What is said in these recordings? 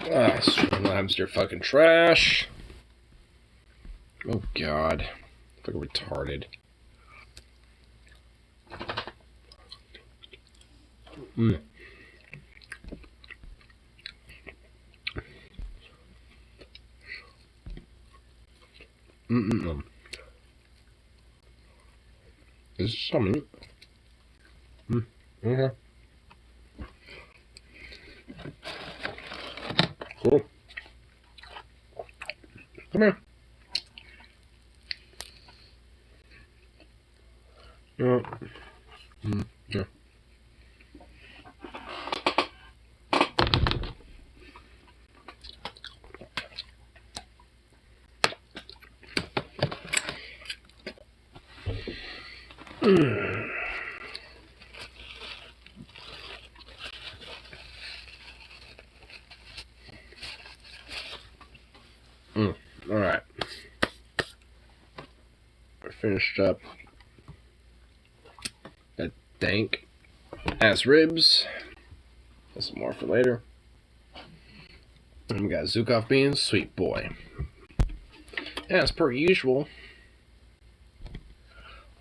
Streamlabs, you're fucking trash. Oh god. Fucking retarded. Is this something? Okay. Cool. Come here. Yeah. Yeah. Alright. I finished up that dank ass ribs. Got some more for later. And we got Zukov beans, sweet boy. Yeah, as per usual.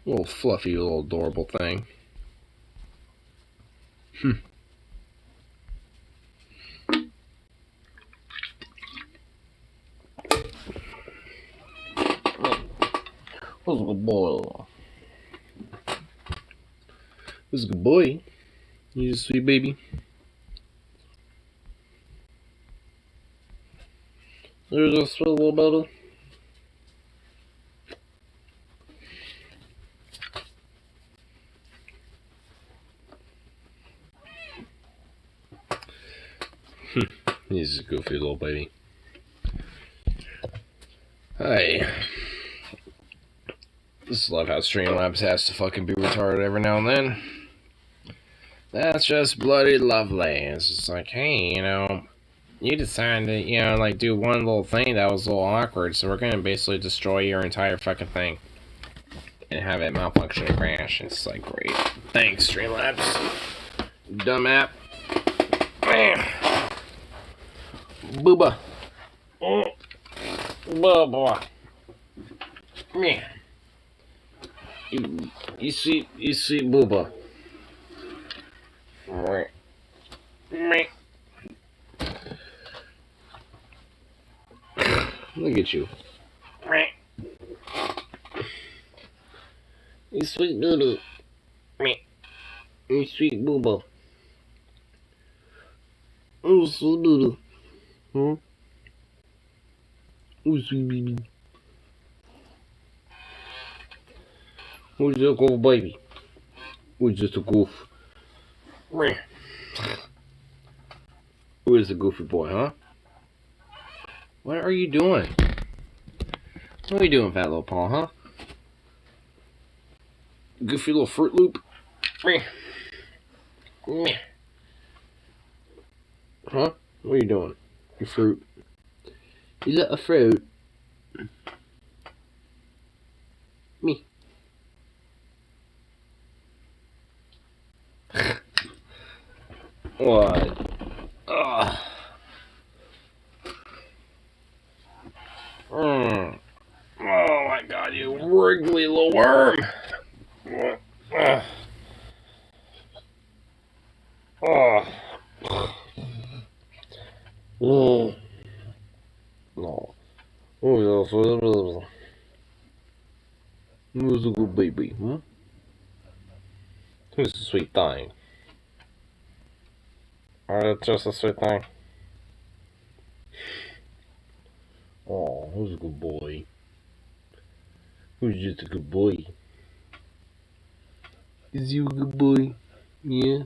Little fluffy, little adorable thing. Who's a good boy? Who's a good boy? He's a sweet baby. There's a sweet little baby. He's a goofy little baby. Hi. Just love how Streamlabs has to fucking be retarded every now and then. That's just bloody lovely. It's just like, hey, you know, you decided to, you know, like do one little thing that was a little awkward, so we're gonna basically destroy your entire fucking thing. And have it malfunction and crash. It's like, great. Thanks, Streamlabs. Dumb app. Booba. Booba. Yeah. You see Booba. Look at you. You sweet doodle. You sweet Booba. Oh, sweet doodle. Huh? Oh, sweet baby. Who's the goof baby? Who's just a goof? Who is the goofy boy, huh? What are you doing? What are you doing, fat little paw, huh? Goofy little Fruit Loop? Huh? What are you doing? You fruit. You little fruit. Me. What? Ugh. Oh my god, you wriggly little worm. Oh. No. Who's a good baby, huh? Who's the sweet thing? That's just a sweet thing. Oh, who's a good boy? Who's just a good boy? Is you a good boy? Yeah?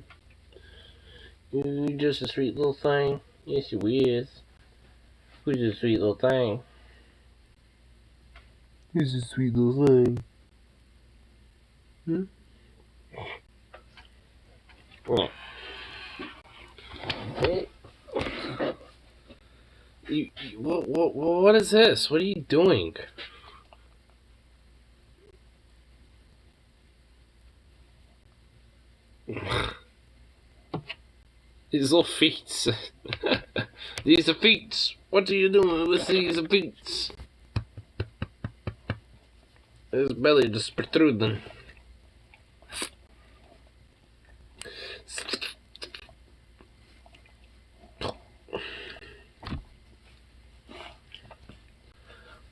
You're just a sweet little thing. Yes, you is. Who's a sweet little thing? Who's a sweet little thing? Hmm? Oh. Hey. What is this? What are you doing? His little feet. These are feet. What are you doing with these feet? His belly just protruding.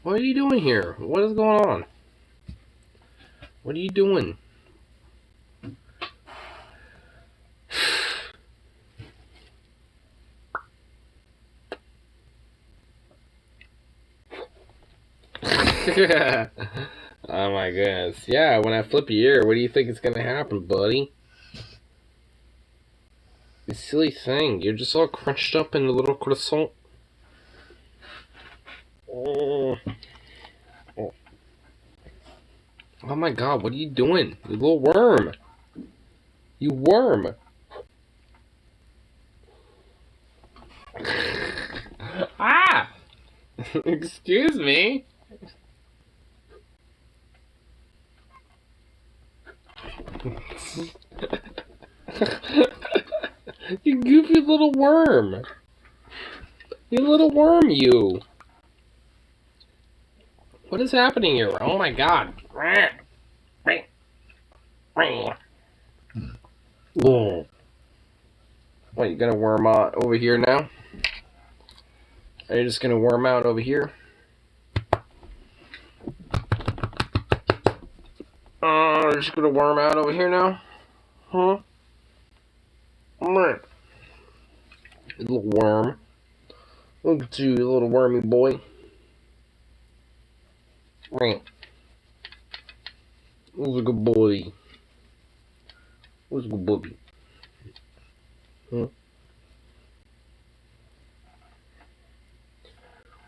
What are you doing here? What is going on? What are you doing? Oh my goodness. Yeah, when I flip your ear, what do you think is gonna happen, buddy? You silly thing. You're just all crunched up in a little croissant. Oh. Oh. Oh my god, what are you doing? You little worm. You worm. Ah! Excuse me. You goofy little worm. You little worm, you. What is happening here? Oh my god. Whoa. What, you gonna worm out over here now? Are you just gonna worm out over here? Just gonna worm out over here now? Huh? You little worm. Look at you, little wormy boy. Who's a good boy? Who's a good booby? Huh?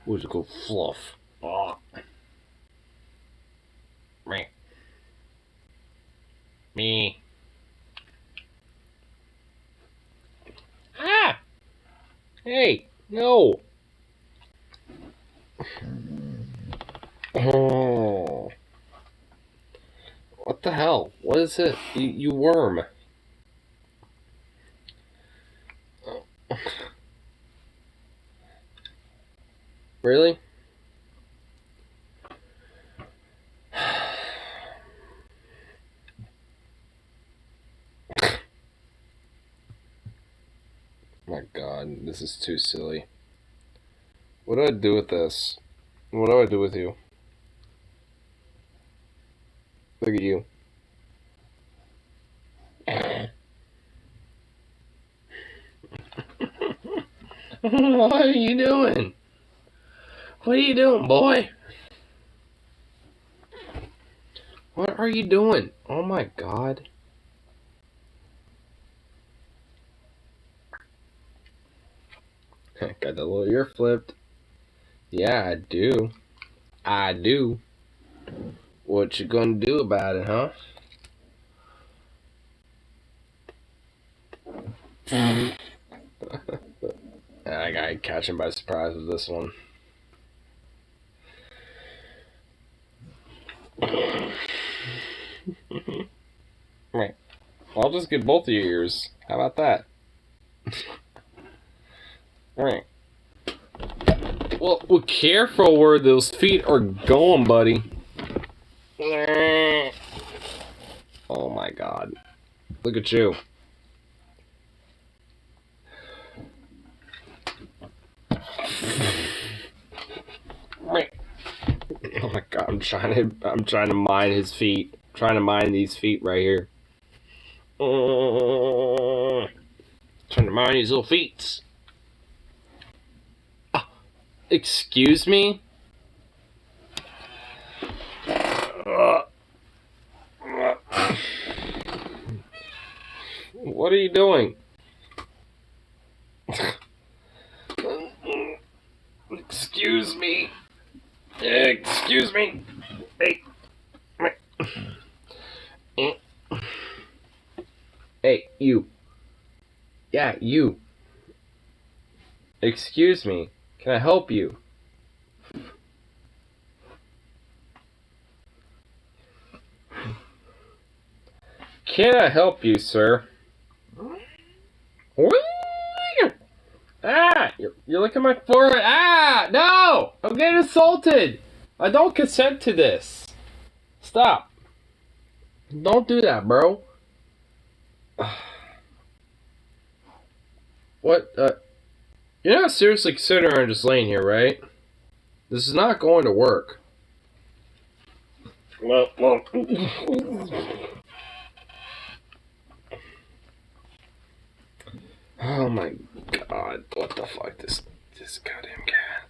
Who's a good fluff? Oh. Me. Ah! Hey, no. Oh. What the hell? What is it? You worm. Really? My god, this is too silly. What do I do with this? What do I do with you? Look at you. What are you doing? What are you doing, boy? What are you doing? Oh my god. Got the little ear flipped. Yeah, I do. I do. What you gonna do about it, huh? I gotta catch him by surprise with this one. Right. I'll just get both of your ears. How about that? Alright. Well, careful where those feet are going, buddy. Oh my god. Look at you. Oh my god, I'm trying to mine his feet. I'm trying to mine these feet right here. Trying to mine these little feet. Excuse me? What are you doing? Excuse me. Excuse me. Hey. Hey, you. Yeah, you. Excuse me. Can I help you? Can I help you, sir? Ah! You're licking my forehead. Ah! No! I'm getting assaulted. I don't consent to this. Stop. Don't do that, bro. What? You're not seriously considering just laying here, right? This is not going to work. Well. Oh my god, what the fuck, this goddamn cat.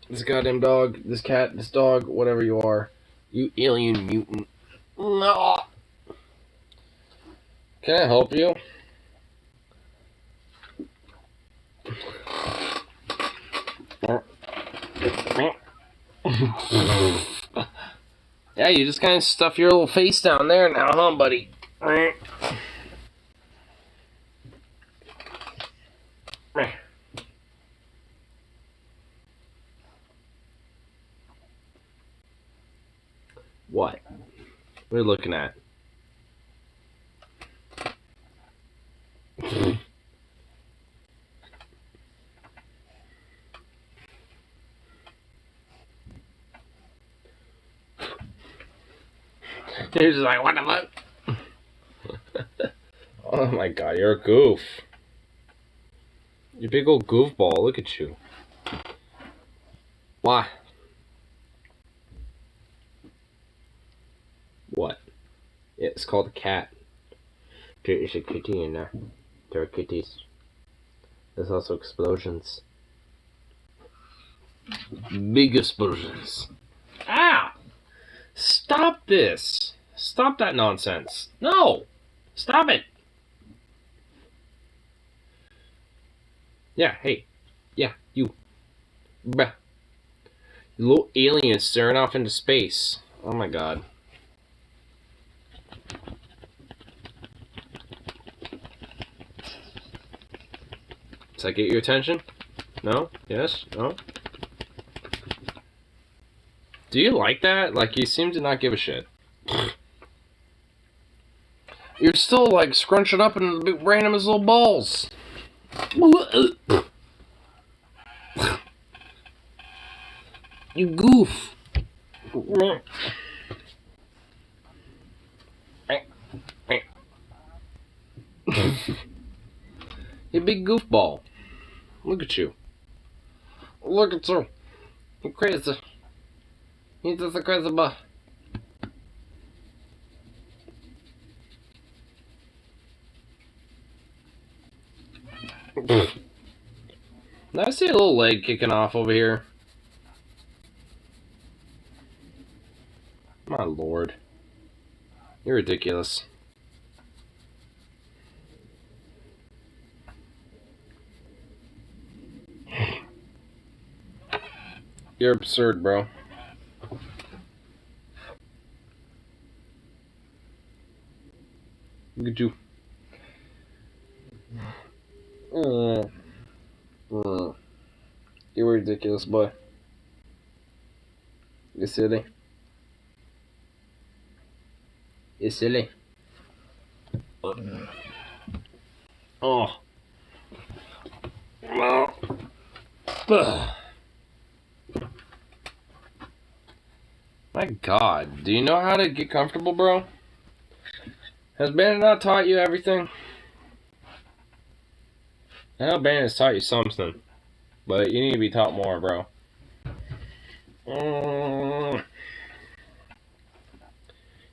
This goddamn dog, this cat, this dog, whatever you are. You alien mutant. No. Can I help you? Yeah, you just kind of stuff your little face down there now, huh, buddy? What? What are you looking at? You're just like, what the fuck? Oh my god, you're a goof. You big old goofball, look at you. Why? What? Yeah, it's called a cat. There's a kitty in there. There are kitties. There's also explosions. Big explosions. Ow! Stop this! Stop that nonsense. No! Stop it! Yeah, hey. Yeah, you. Bruh. You little alien staring off into space. Oh my god. Does that get your attention? No? Yes? No? Do you like that? Like, you seem to not give a shit. You're still, like, scrunching up in the random as little balls. You goof. You big goofball. Look at you. Look at you. You're crazy. You're just a crazy boy. Now I see a little leg kicking off over here. My lord. You're ridiculous. You're absurd, bro. Look at you. You're ridiculous, boy. You're silly. You're silly. Oh. My god, do you know how to get comfortable, bro? Has Bandit not taught you everything? I know Bandit's taught you something, but you need to be taught more, bro.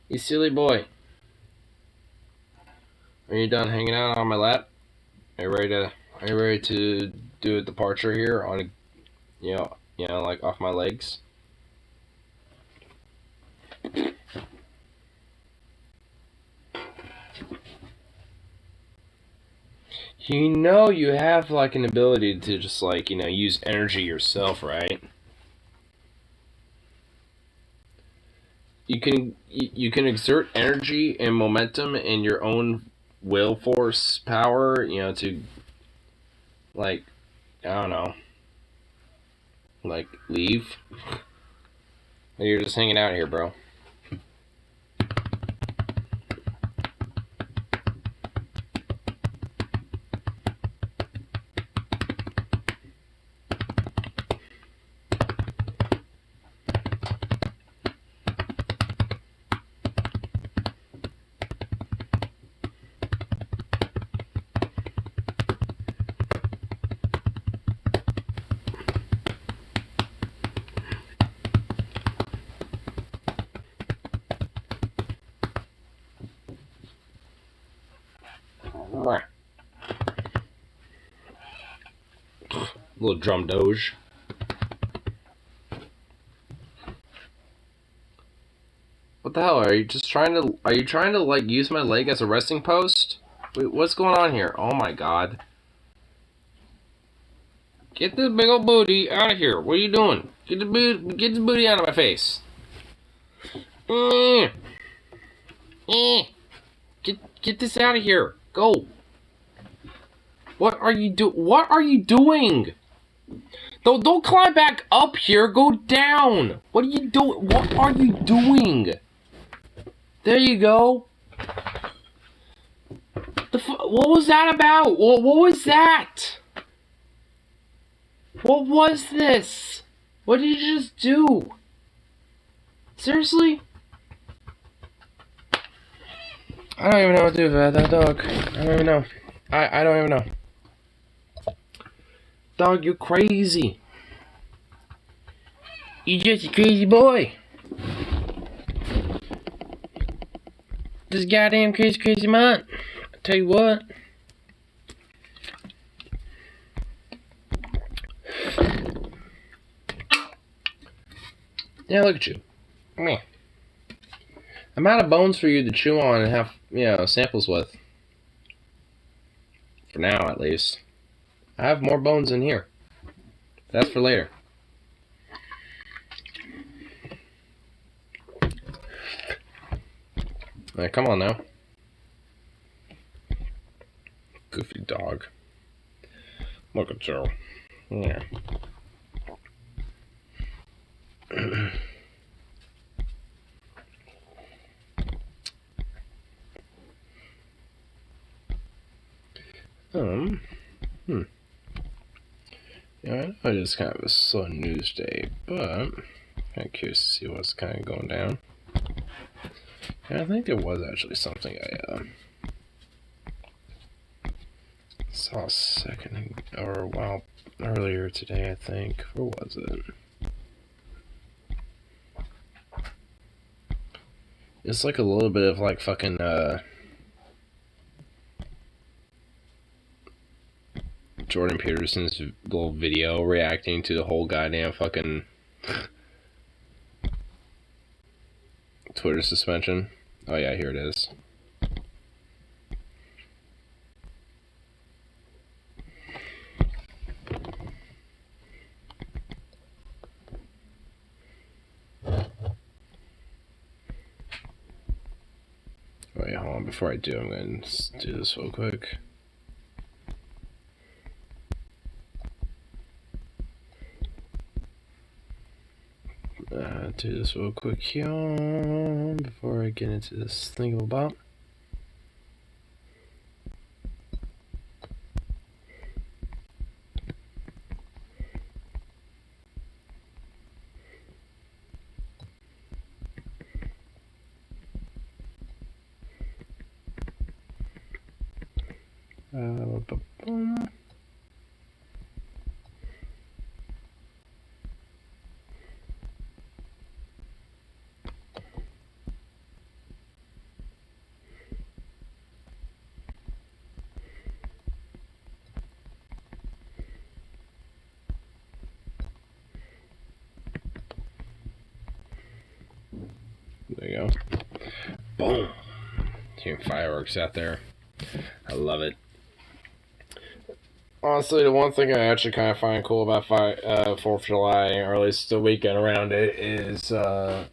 You silly boy. Are you done hanging out on my lap? Are you ready to do a departure here on a, you know, like off my legs? You know you have like an ability to just like, you know, use energy yourself, right? You can exert energy and momentum in your own will force power, you know, to like, I don't know, like leave. Or you're just hanging out here, bro. Little drum doge. What the hell? Are you trying to like use my leg as a resting post? Wait, what's going on here? Oh my god. Get this big old booty out of here. What are you doing? Get the booty out of my face. Get this out of here. Go. What are you doing? Don't climb back up here. Go down. What are you doing? What are you doing? There you go. What was that about? What was that? What was this? What did you just do? Seriously? I don't even know what to do about that dog. I don't even know. I don't even know. Dog, you're crazy. You're just a crazy boy. This goddamn crazy man. I tell you what. Yeah, look at you. Meh. I'm out of bones for you to chew on and have, samples with. For now, at least. I have more bones in here. That's for later. Alright, come on now. Goofy dog. Look at you. Yeah. Yeah, I know it's kind of a slow news day, but I'm kind of curious to see what's kind of going down. And I think there was actually something I saw a second or a while earlier today, I think. Where was it? It's like a little bit of like fucking Jordan Peterson's little video reacting to the whole goddamn fucking Twitter suspension. Oh yeah, here it is. Wait, hold on. Before I do, I'm going to do this real quick. Do this real quick here before I get into this thingamabob. There you go. Boom. Hearing fireworks out there. I love it. Honestly, the one thing I actually kind of find cool about 4th of July, or at least the weekend around it, is the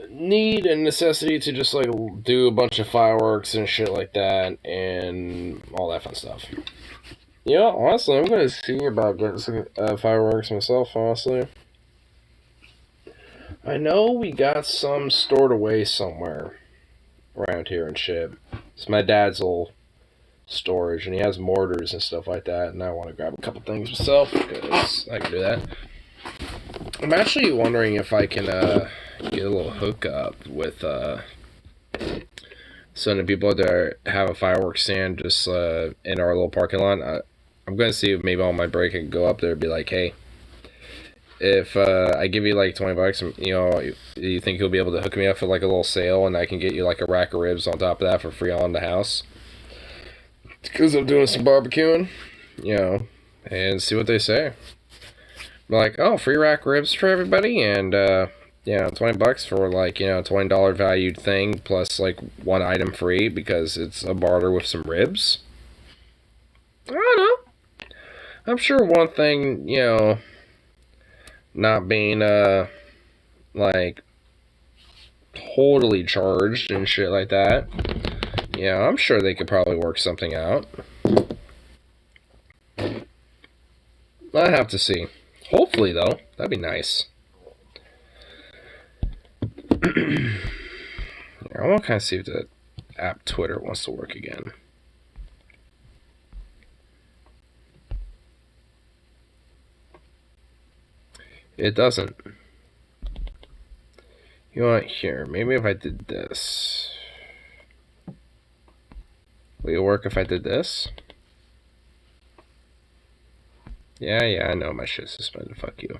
need and necessity to just like do a bunch of fireworks and shit like that and all that fun stuff. Yeah, honestly, I'm going to see about getting some fireworks myself, honestly. I know we got some stored away somewhere around here and shit. It's my dad's old storage, and he has mortars and stuff like that, and I want to grab a couple things myself, because I can do that. I'm actually wondering if I can get a little hookup with some of the people that have a fireworks stand just in our little parking lot. I'm going to see if maybe on my break I can go up there and be like, hey, if I give you like $20, you think you'll be able to hook me up for like a little sale, and I can get you like a rack of ribs on top of that for free on the house? Because I'm doing some barbecuing. you know, and see what they say. Like, oh, free rack ribs for everybody, and you know, $20 for like, you know, $20 valued thing plus like one item free because it's a barter with some ribs. I don't know. I'm sure one thing, you know, not being like totally charged and shit like that. Yeah, I'm sure they could probably work something out. I have to see. Hopefully, though, that'd be nice. I want to kind of see if the app Twitter wants to work again. It doesn't. You know what? Here, maybe if I did this. Will it work if I did this? Yeah, I know my shit's suspended. Fuck you.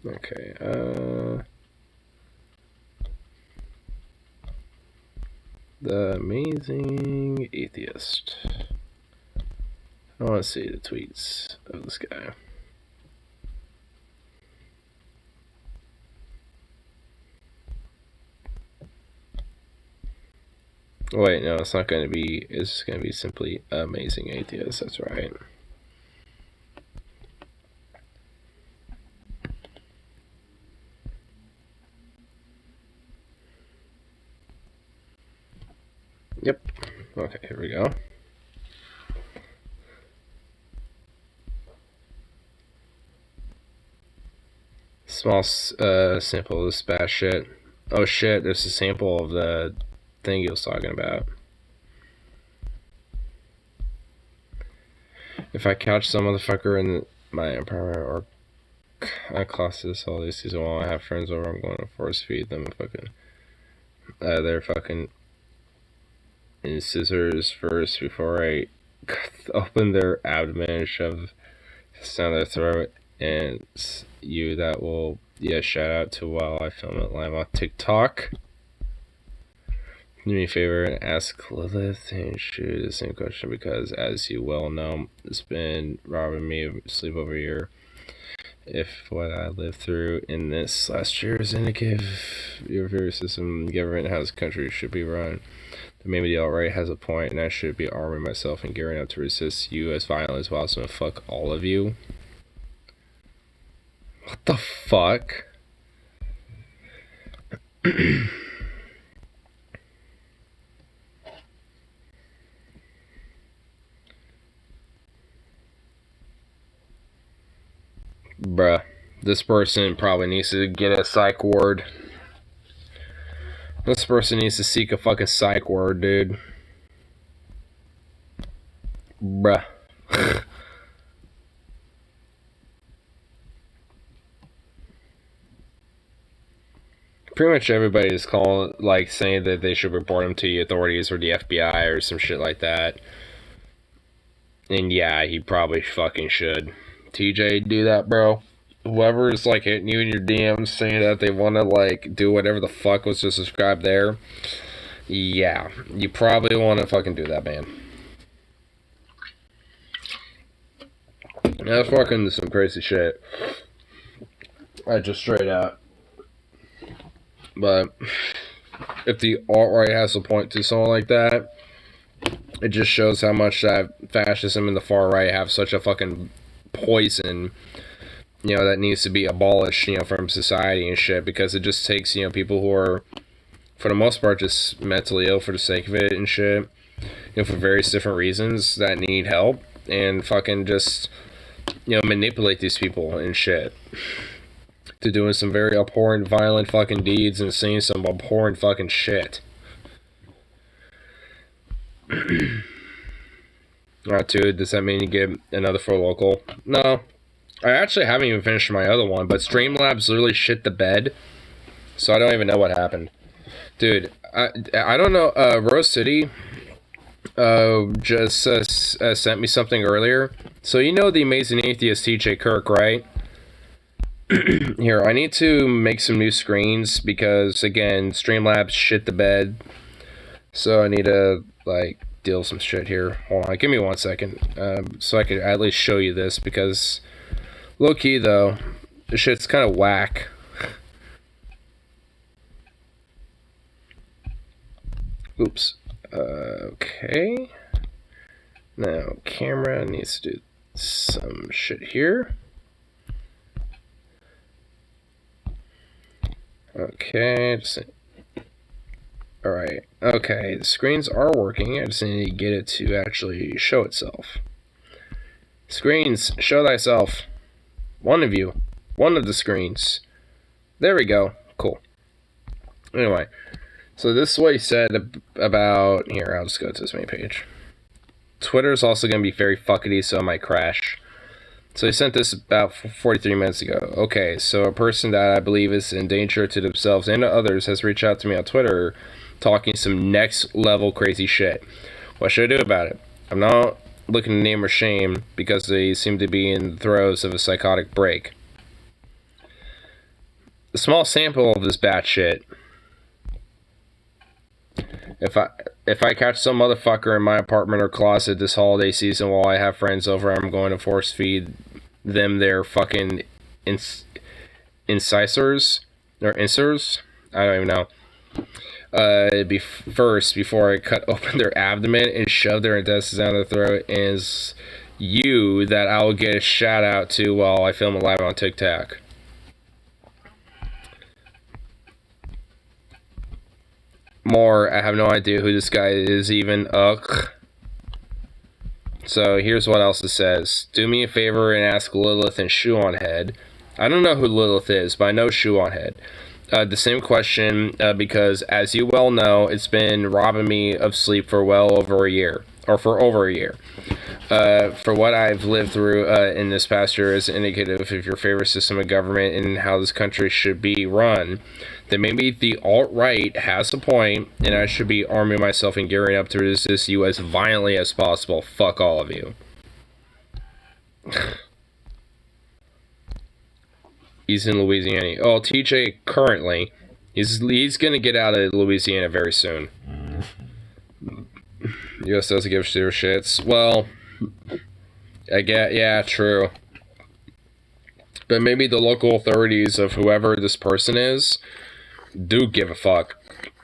Okay, The Amazing Atheist. I want to see the tweets of this guy. Wait, no, it's not going to be, it's going to be simply Amazing Atheist, that's right. Yep. Okay, here we go. Small sample of this bad shit. Oh shit, there's a sample of the thing he was talking about. If I catch some motherfucker in my apartment or classes all this season while I have friends over, I'm going to force feed them fucking their fucking scissors first before I open their abdomen and shove down their throat. And you, that will, yeah, shout out to while I film it live on TikTok. Do me a favor and ask Lilith and shoot the same question because, as you well know, it's been robbing me of sleep over a year. If what I lived through in this last year is indicative of your favorite system, government, how this country should be run, then maybe the alt-right has a point, and I should be arming myself and gearing up to resist you as violently as possible and fuck all of you. What the fuck? Bruh, this person probably needs to get a psych ward. This person needs to seek a fucking psych ward, dude. Bruh. Pretty much everybody is calling, like, saying that they should report him to the authorities or the FBI or some shit like that. And yeah, he probably fucking should. TJ, do that, bro. Whoever's like hitting you in your DMs saying that they want to like do whatever the fuck was just described there, yeah, you probably want to fucking do that, man. That's fucking some crazy shit. I just straight out. But if the alt-right has to point to someone like that, it just shows how much that fascism and the far right have such a fucking poison, you know, that needs to be abolished, you know, from society and shit, because it just takes, you know, people who are, for the most part, just mentally ill for the sake of it and shit, you know, for various different reasons that need help, and fucking just, you know, manipulate these people and shit to doing some very abhorrent, violent fucking deeds and saying some abhorrent fucking shit. Alright, dude, does that mean you get another for local? No. I actually haven't even finished my other one, but Streamlabs literally shit the bed, so I don't even know what happened. Dude, I don't know, Rose City just sent me something earlier. So you know the amazing atheist TJ Kirk, right? Here, I need to make some new screens because, again, Streamlabs shit the bed. So I need to, like, deal with some shit here. Hold on, give me 1 second. So I could at least show you this because, low-key, though, this shit's kind of whack. Oops. Okay. Now, camera needs to do some shit here. Okay, alright. Okay, the screens are working. I just need to get it to actually show itself. Screens, show thyself. One of you. One of the screens. There we go. Cool. Anyway, so this is what he said about... Here, I'll just go to this main page. Twitter's also going to be very fuckety, so it might crash. So he sent this about 43 minutes ago. Okay, so a person that I believe is in danger to themselves and to others has reached out to me on Twitter talking some next level crazy shit. What should I do about it? I'm not looking to name or shame because they seem to be in the throes of a psychotic break. A small sample of this batshit. If I catch some motherfucker in my apartment or closet this holiday season while I have friends over, I'm going to force feed them their fucking incisors or inserts. I don't even know. Before I cut open their abdomen and shove their intestines down their throat, is you that I will get a shout out to while I film it live on TikTok. More, I have no idea who this guy is even. Ugh. So here's what else it says. Do me a favor and ask Lilith and Shoe on Head. I don't know who Lilith is, but I know Shoe on Head. The same question because, as you well know, it's been robbing me of sleep for well over a year. Or for over a year. For what I've lived through in this past year is indicative of your favorite system of government and how this country should be run. Then maybe the alt-right has a point, and I should be arming myself and gearing up to resist you as violently as possible. Fuck all of you. He's in Louisiana. Oh, TJ currently. He's going to get out of Louisiana very soon. U.S. doesn't give zero shits. Well, I get, yeah, true. But maybe the local authorities of whoever this person is do give a fuck,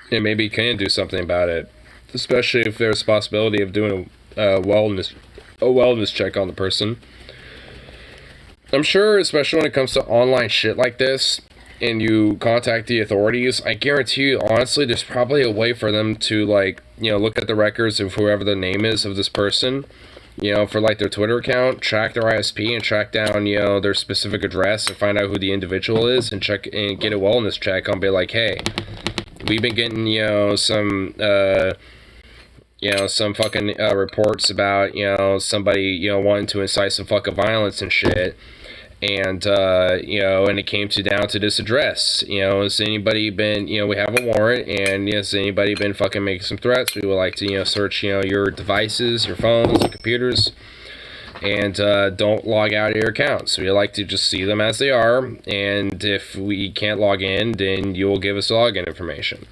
and maybe can do something about it, especially if there's a possibility of doing a wellness check on the person. I'm sure, especially when it comes to online shit like this, and you contact the authorities, I guarantee you, honestly, there's probably a way for them to, like, you know, look at the records of whoever the name is of this person, you know, for, like, their Twitter account, track their ISP, and track down, you know, their specific address, and find out who the individual is, and check, and get a wellness check and be like, hey, we've been getting, you know, some fucking, reports about, you know, somebody, you know, wanting to incite some fucking violence and shit. And, you know, and it came down to this address. You know, has anybody been, you know, we have a warrant, and has anybody been fucking making some threats? We would like to, you know, search, you know, your devices, your phones, your computers, and don't log out of your accounts. We like to just see them as they are, and if we can't log in, then you will give us login information.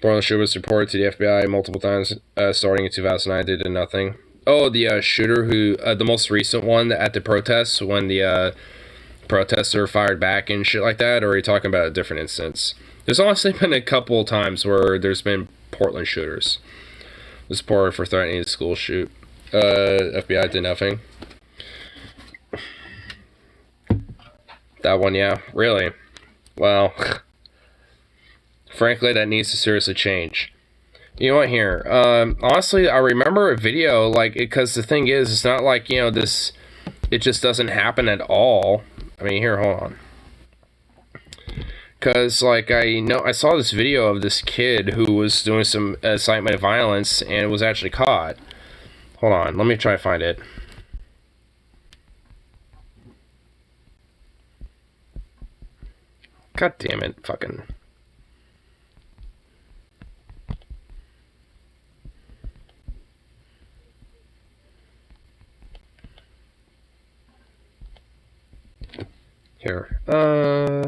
Portland shooter was reported to the FBI multiple times, starting in 2009. They did nothing. Oh, the shooter who, the most recent one at the protests, when the protester fired back and shit like that, or are you talking about a different instance? There's honestly been a couple of times where there's been Portland shooters. Was reported for threatening a school shoot. FBI did nothing. That one, yeah, really. Well, frankly, that needs to seriously change. You know what, here, honestly, I remember a video, like, because the thing is, it's not like, you know, this, it just doesn't happen at all. I mean, here, hold on. Because, like, I saw this video of this kid who was doing some incitement of violence, and was actually caught. Hold on, let me try to find it. God damn it, fucking... Here. Oh,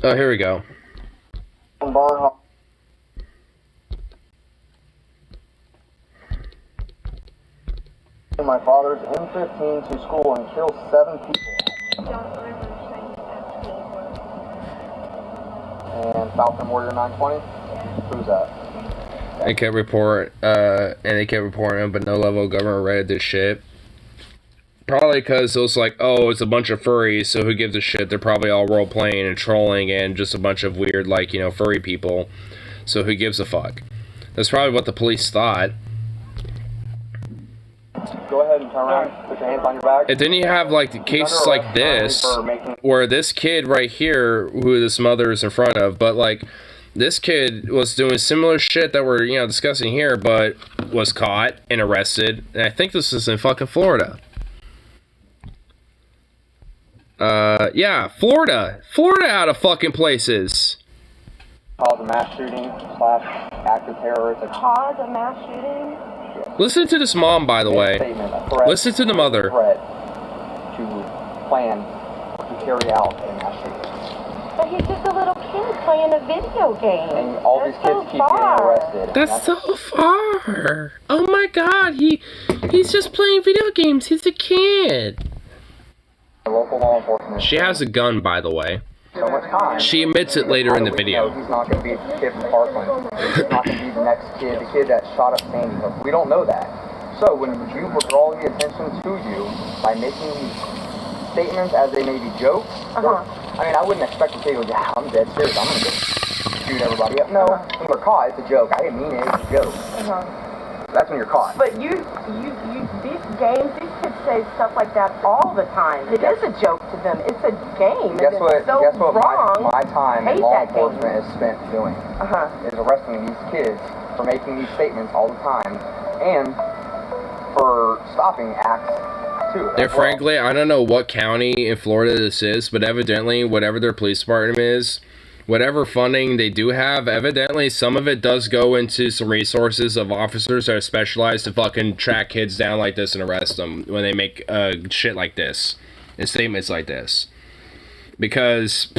here we go. My father's M15 to school and kills 7 people. And Falcon Warrior 920? Who's that? They kept reporting him, but no level of government read this shit. Probably because it was like, oh, it's a bunch of furries, so who gives a shit? They're probably all role-playing and trolling and just a bunch of weird, like, you know, furry people. So who gives a fuck? That's probably what the police thought. Go ahead and turn around, put your hands on your back. And then you have, like, cases like this, where this kid right here, who this mother is in front of, but, like, this kid was doing similar shit that we're, you know, discussing here, but was caught and arrested. And I think this is in fucking Florida. Yeah, Florida. Florida out of fucking places. Cause a mass shooting / active terrorism. Cause a mass shooting? Yes. Listen to this mom, by the way. Listen to the mother. Threat to plan to carry out a mass shooting. But he's just a little kid playing a video game. And all these kids keep getting arrested. That's so far. Oh my god, he's just playing video games. He's a kid. Local law enforcement. She has a gun, by the way. So much time. She admits it later in the video. He's not going to be the kid from Parkland. He's not going to be the next kid, the kid that shot up Sandy Hook. We don't know that. So when you withdraw the attention to you by making these statements as they may be jokes, I mean, I wouldn't expect to say, yeah, I'm dead serious. I'm going to go shoot everybody up. No, when we're caught, it's a joke. I didn't mean it. It's a joke. That's when you're caught. But these games, these kids say stuff like that all the time. It is a joke to them. It's a game. Guess what wrong. my time in law enforcement is spent doing? Is arresting these kids for making these statements all the time and for stopping acts too. And frankly, I don't know what county in Florida this is, but evidently, whatever their police department is, whatever funding they do have, evidently some of it does go into some resources of officers that are specialized to fucking track kids down like this and arrest them when they make shit like this and statements like this. Because,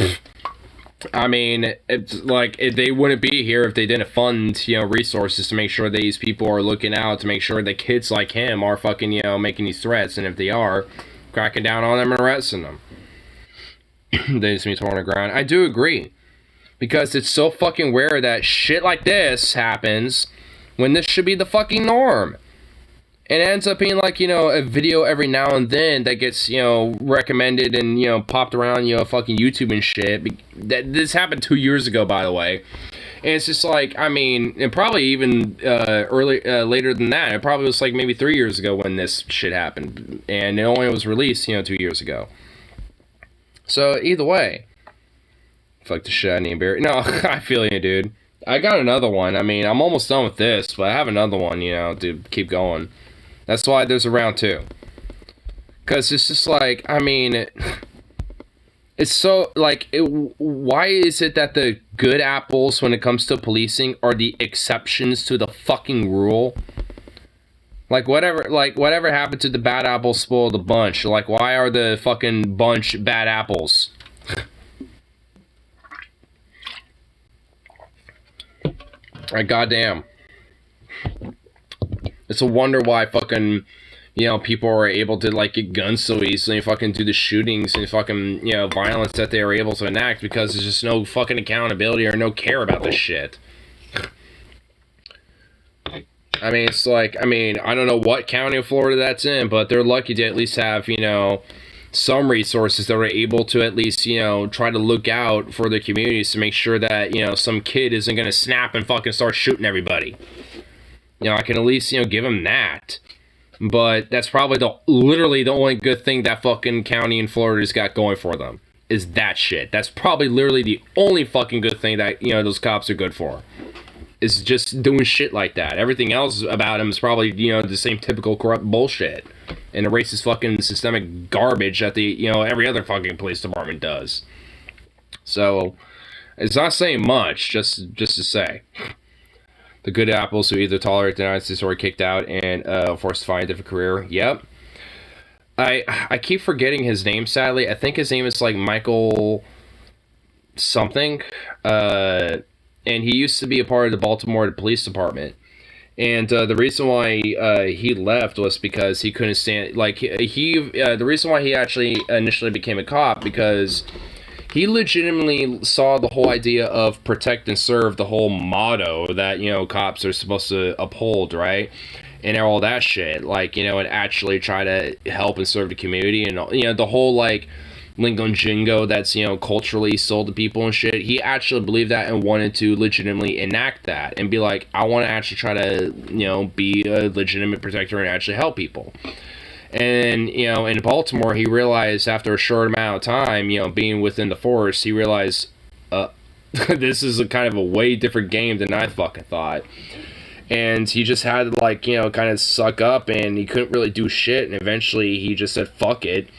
I mean, it's like, they wouldn't be here if they didn't fund, you know, resources to make sure these people are looking out, to make sure that kids like him are fucking, you know, making these threats, and if they are, cracking down on them and arresting them. They just need to on the ground. I do agree. Because it's so fucking rare that shit like this happens when this should be the fucking norm. It ends up being like, you know, a video every now and then that gets, you know, recommended and, you know, popped around, you know, fucking YouTube and shit. This happened 2 years ago, by the way. And it's just like, I mean, and probably even later than that. It probably was like maybe 3 years ago when this shit happened. And it only was released, you know, 2 years ago. So, either way. Fuck the shit, I need beer. No, I feel you, dude. I got another one. I mean, I'm almost done with this, but I have another one, you know, to keep going. That's why there's a round 2. Because it's just like, I mean, it's so, like, why is it that the good apples, when it comes to policing, are the exceptions to the fucking rule? Like, whatever happened to the bad apples spoil the bunch? Like, why are the fucking bunch bad apples? Like, goddamn. It's a wonder why fucking, you know, people are able to, like, get guns so easily and fucking do the shootings and fucking, you know, violence that they are able to enact, because there's just no fucking accountability or no care about this shit. I mean, it's like, I mean, I don't know what county of Florida that's in, but they're lucky to at least have, you know, some resources that are able to at least, you know, try to look out for their communities to make sure that, you know, some kid isn't going to snap and fucking start shooting everybody. You know, I can at least, you know, give them that. But that's probably literally the only good thing that fucking county in Florida's got going for them. Is that shit. That's probably literally the only fucking good thing that, you know, those cops are good for. Is just doing shit like that. Everything else about them is probably, you know, the same typical corrupt bullshit. And the racist fucking systemic garbage that the, you know, every other fucking police department does. So, it's not saying much, just to say. The good apples who either tolerate the United States or are kicked out and forced to find a different career. Yep. I keep forgetting his name, sadly. I think his name is like Michael something. And he used to be a part of the Baltimore Police Department. And the reason why he left was because he couldn't stand, like, the reason why he actually initially became a cop, because he legitimately saw the whole idea of protect and serve, the whole motto that, you know, cops are supposed to uphold, right? And all that shit, like, you know, and actually try to help and serve the community, and, you know, the whole, like, lingo and jingo that's, you know, culturally sold to people and shit. He actually believed that and wanted to legitimately enact that and be like, I want to actually try to, you know, be a legitimate protector and actually help people. And, you know, in Baltimore, he realized after a short amount of time, you know, being within the force, he realized, this is a kind of a way different game than I fucking thought. And he just had to, like, you know, kind of suck up, and he couldn't really do shit. And eventually he just said, fuck it.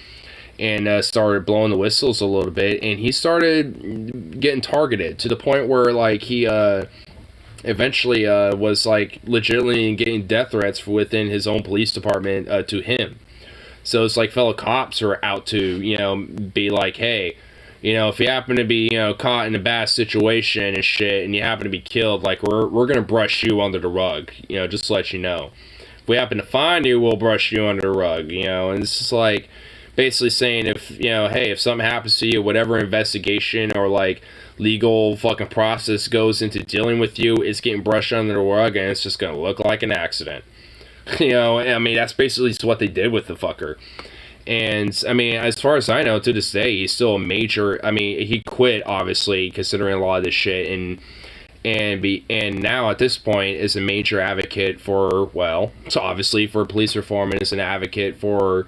And started blowing the whistles a little bit, and he started getting targeted to the point where, like, he eventually was, like, legitimately getting death threats within his own police department to him. So it's like fellow cops are out to, you know, be like, hey, you know, if you happen to be, you know, caught in a bad situation and shit, and you happen to be killed, like, we're gonna brush you under the rug, you know, just to let you know. If we happen to find you, we'll brush you under the rug, you know. And it's just like, basically saying, if, you know, hey, if something happens to you, whatever investigation or, like, legal fucking process goes into dealing with you, it's getting brushed under the rug, and it's just gonna look like an accident. You know, I mean, that's basically what they did with the fucker. And, I mean, as far as I know, to this day, he's still a major, I mean, he quit, obviously, considering a lot of this shit, and now, at this point, is a major advocate for, well, so obviously for police reform, and is an advocate for,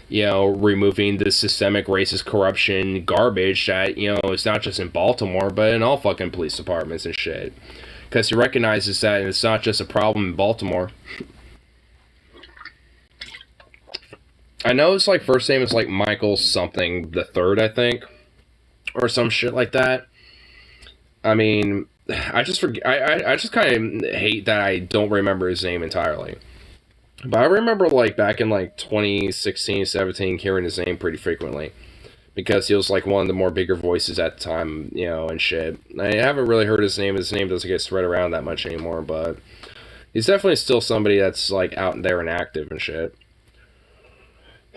you know, removing the systemic racist corruption garbage that, you know, it's not just in Baltimore, but in all fucking police departments and shit. Because he recognizes that it's not just a problem in Baltimore. I know it's like, first name is like Michael something the third, I think. Or some shit like that. I mean, I just forget, I just kind of hate that I don't remember his name entirely. But I remember, like, back in, like, 2016, 17, hearing his name pretty frequently. Because he was, like, one of the more bigger voices at the time, you know, and shit. I haven't really heard his name. His name doesn't get spread around that much anymore, but he's definitely still somebody that's, like, out there and active and shit.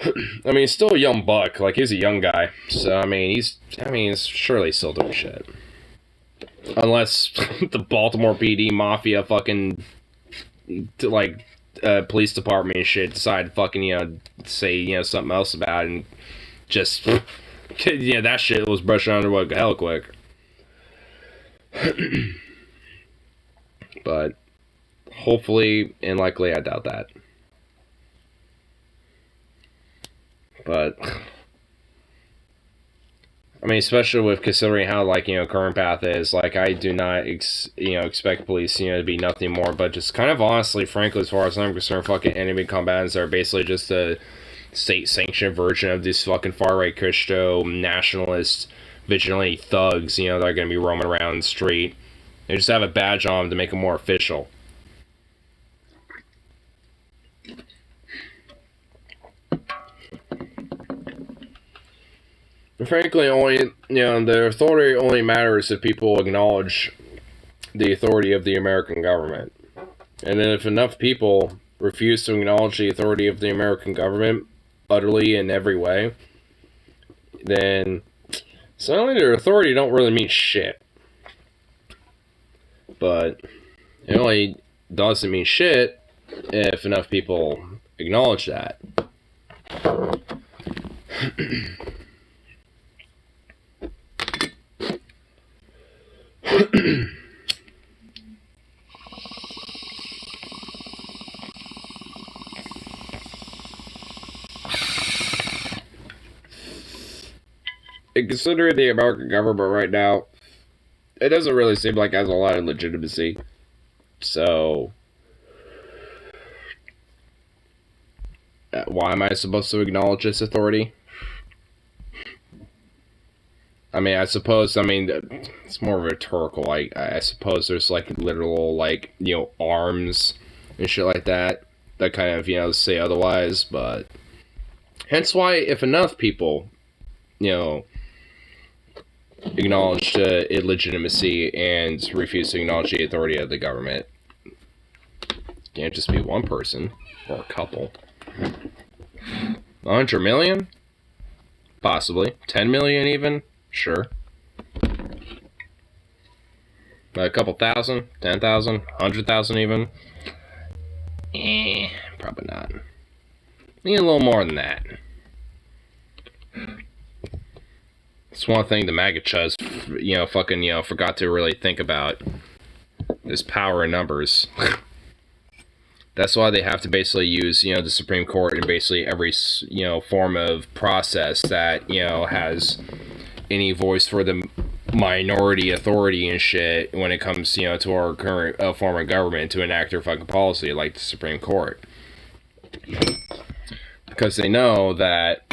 I mean, he's still a young buck. Like, he's a young guy. So, I mean, he's surely still doing shit. Unless the Baltimore PD Mafia fucking, like, police department and shit decide to fucking, you know, say, you know, something else about it, and just, yeah, that shit was brushed under the rug hella quick. But hopefully and likely, I doubt that. But I mean, especially with considering how, like, you know, current path is, like, I do not, you know, expect police, you know, to be nothing more, but just kind of honestly, frankly, as far as I'm concerned, fucking enemy combatants are basically just a state-sanctioned version of these fucking far-right Christo, nationalist, vigilante thugs, you know, that are going to be roaming around the street. They just have a badge on them to make them more official. Frankly, only, you know, the authority only matters if people acknowledge the authority of the American government. And then if enough people refuse to acknowledge the authority of the American government utterly in every way, then suddenly their authority don't really mean shit. But it only doesn't mean shit if enough people acknowledge that. And considering the American government right now, it doesn't really seem like it has a lot of legitimacy. So, why am I supposed to acknowledge this authority? I mean, I suppose, it's more rhetorical. I suppose there's, like, literal, like, you know, arms and shit like that that kind of, you know, say otherwise, but Hence why, if enough people, acknowledge the illegitimacy and refuse to acknowledge the authority of the government, it can't just be one person or a couple. 100 million? Possibly. 10 million even? Sure. A couple thousand? 10,000? 100,000 even? Probably not. Need a little more than that. It's one thing the MAGA chuz, forgot to really think about. Is power in numbers. That's why they have to basically use, the Supreme Court in basically every, form of process that, has any voice for the minority authority and shit when it comes, to our current form of government to enact their fucking policy, like the Supreme Court. Because they know that,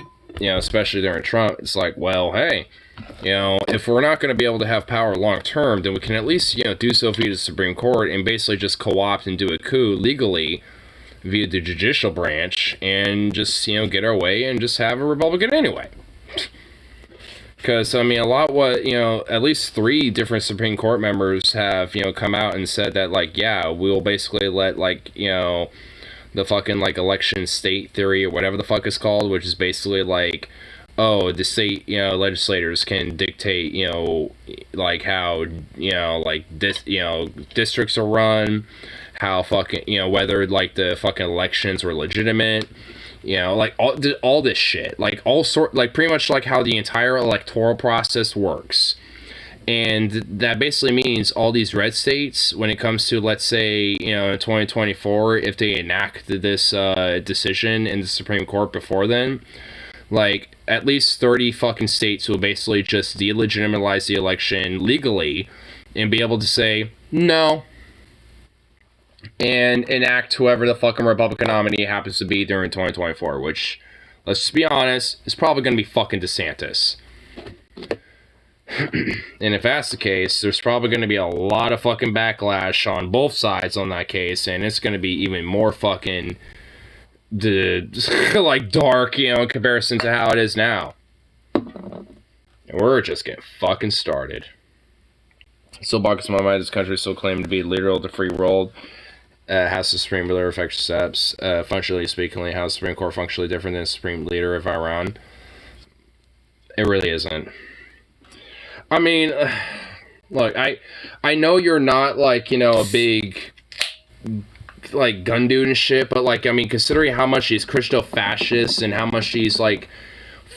especially during Trump, it's like, well, hey, if we're not going to be able to have power long term, then we can at least, do so via the Supreme Court and basically just co-opt and do a coup legally via the judicial branch and just, get our way and just have a Republican anyway. Because, at least 3 different Supreme Court members have, come out and said that, like, yeah, we'll basically let, like, the fucking, like, election state theory or whatever the fuck it's called, which is basically, like, oh, the state, legislators can dictate, like, how, districts are run, how fucking, whether, like, the fucking elections were legitimate, like, all this shit, like, pretty much, like, how the entire electoral process works. And that basically means all these red states, when it comes to, let's say, in 2024, if they enact this decision in the Supreme Court before then, like, at least 30 fucking states will basically just delegitimize the election legally and be able to say, no, and enact whoever the fucking Republican nominee happens to be during 2024, which, let's just be honest, is probably going to be fucking DeSantis. And if that's the case, there's probably going to be a lot of fucking backlash on both sides on that case, and it's going to be even more fucking like dark, in comparison to how it is now. And we're just getting fucking started. Still boggles my mind, this country still claimed to be literal the free world. Has the Supreme Leader effect steps? Functionally speaking, how is the Supreme Court functionally different than the Supreme Leader of Iran? It really isn't. I mean, look, I know you're not, like, a big, like, gun dude and shit, but, like, I mean, considering how much these Christo-fascists and how much these, like,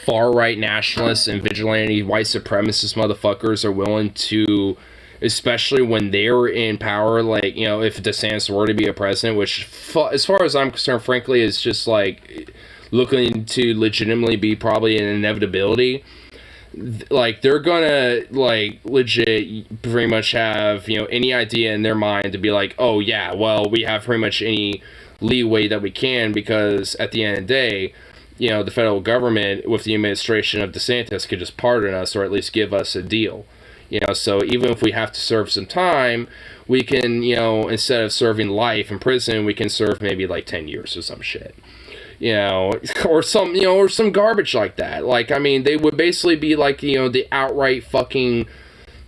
far-right nationalists and vigilante white supremacist motherfuckers are willing to, especially when they're in power, like, if DeSantis were to be a president, which, as far as I'm concerned, frankly, is just, like, looking to legitimately be probably an inevitability. Like, they're gonna, like, legit pretty much have, any idea in their mind to be like, oh, yeah, well, we have pretty much any leeway that we can, because at the end of the day, the federal government, with the administration of DeSantis, could just pardon us or at least give us a deal. So even if we have to serve some time, we can, instead of serving life in prison, we can serve maybe, like, 10 years or some shit. Or some garbage like that. Like, I mean, they would basically be like, the outright fucking,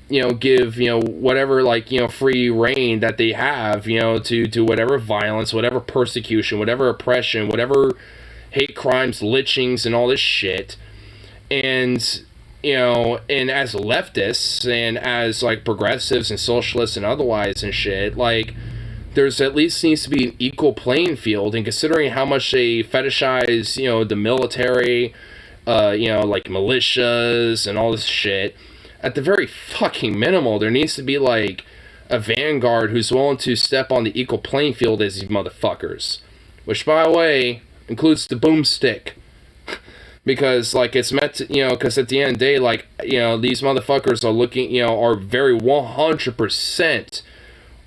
give, whatever, like, free reign that they have, to whatever violence, whatever persecution, whatever oppression, whatever hate crimes, lynchings, and all this shit. And, and as leftists and as, like, progressives and socialists and otherwise and shit, like, there's at least needs to be an equal playing field, and considering how much they fetishize, the military, like militias and all this shit, at the very fucking minimal, there needs to be, like, a vanguard who's willing to step on the equal playing field as these motherfuckers. Which, by the way, includes the boomstick. Because, like, it's meant to, because at the end of the day, like, these motherfuckers are looking, are very 100%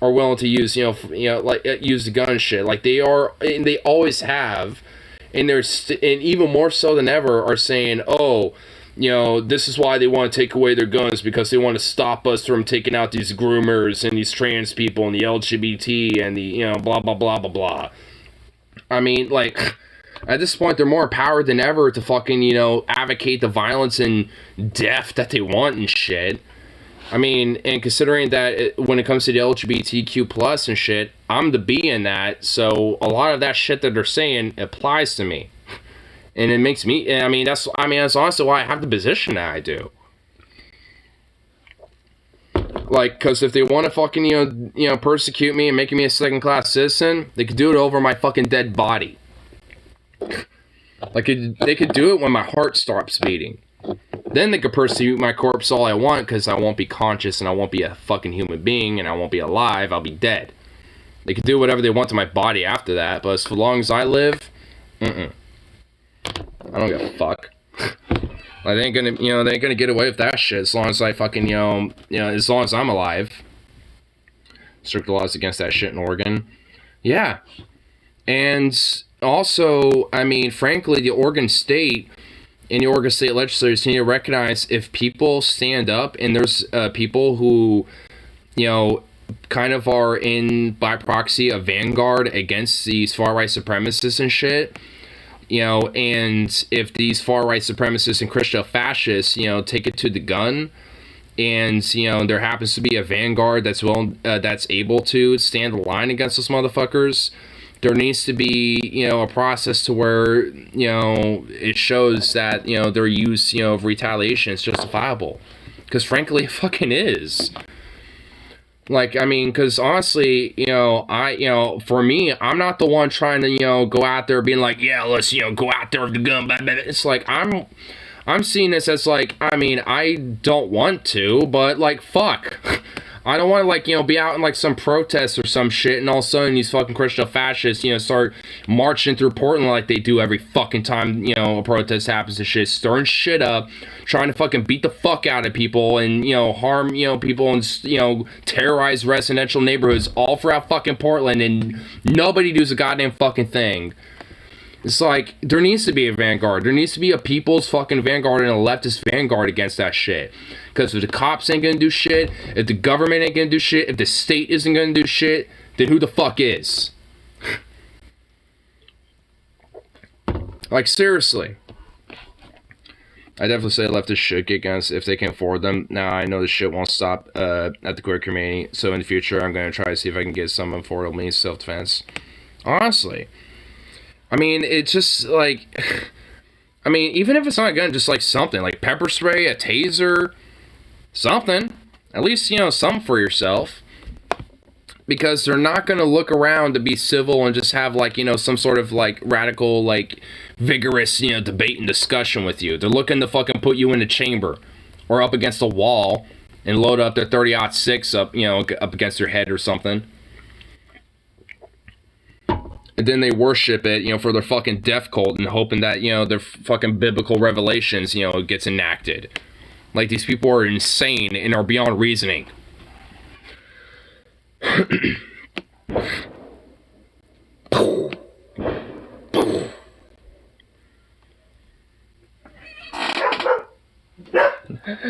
are willing to use, use the gun shit. Like, they are, and they always have, and and even more so than ever, are saying, oh, this is why they want to take away their guns, because they want to stop us from taking out these groomers and these trans people and the LGBT and the, blah, blah, blah, blah, blah. I mean, like, At this point, they're more empowered than ever to fucking, you know, advocate the violence and death that they want and shit. I mean, and considering that when it comes to the LGBTQ plus and shit, I'm the B in that, so a lot of that shit that they're saying applies to me. And it makes me, that's honestly why I have the position that I do. Like, because if they want to fucking, you know, persecute me and make me a second-class citizen, they could do it over my fucking dead body. Like, they could do it when my heart stops beating. Then they could persecute my corpse all I want, because I won't be conscious and I won't be a fucking human being and I won't be alive, I'll be dead. They could do whatever they want to my body after that, but as long as I live, I don't give a fuck. Like, they ain't gonna get away with that shit as long as I fucking, you know, as long as I'm alive. Strict laws against that shit in Oregon. Yeah. And also, I mean, frankly, the Oregon State and the Oregon State legislators need to recognize if people stand up and there's people who, you know, kind of are in, by proxy, a vanguard against these far-right supremacists and shit, you know, and if these far-right supremacists and Christian fascists, you know, take it to the gun, and, you know, there happens to be a vanguard that's that's able to stand the line against those motherfuckers, there needs to be, you know, a process to where, you know, it shows that, you know, their use, you know, of retaliation is justifiable. Because frankly, it fucking is. Like, I mean, because honestly, you know, for me, I'm not the one trying to, you know, go out there being like, yeah, let's, you know, go out there with the gun. Blah, blah, blah. It's like, I'm seeing this as like, I mean, I don't want to, but like, fuck. I don't want to, like, you know, be out in, like, some protest or some shit, and all of a sudden these fucking Christian fascists, you know, start marching through Portland like they do every fucking time, you know, a protest happens and shit, stirring shit up, trying to fucking beat the fuck out of people and, you know, harm, you know, people and, you know, terrorize residential neighborhoods all throughout fucking Portland, and nobody does a goddamn fucking thing. It's like, there needs to be a vanguard. There needs to be a people's fucking vanguard and a leftist vanguard against that shit. Because if the cops ain't gonna do shit, if the government ain't gonna do shit, if the state isn't gonna do shit, then who the fuck is? Like, seriously. I definitely say leftist should get guns if they can afford them. Now, I know this shit won't stop at the queer community, so in the future, I'm gonna try to see if I can get some affordable means of self-defense. Honestly. I mean, it's just, like, I mean, even if it's not a gun, just, like, something, like pepper spray, a taser, something. At least, you know, something for yourself. Because they're not going to look around to be civil and just have, like, you know, some sort of, like, radical, like, vigorous, you know, debate and discussion with you. They're looking to fucking put you in a chamber or up against a wall and load up their 30-06 up, you know, up against your head or something. And then they worship it, you know, for their fucking death cult and hoping that, you know, their fucking biblical revelations, you know, gets enacted. Like, these people are insane and are beyond reasoning.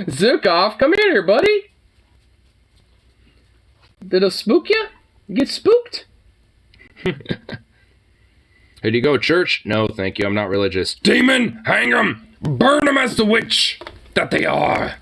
Zukov, come here, buddy. Did it spook you? You get spooked? Here, do you go to church? No, thank you. I'm not religious. Demon! Hang them! Burn them as the witch that they are!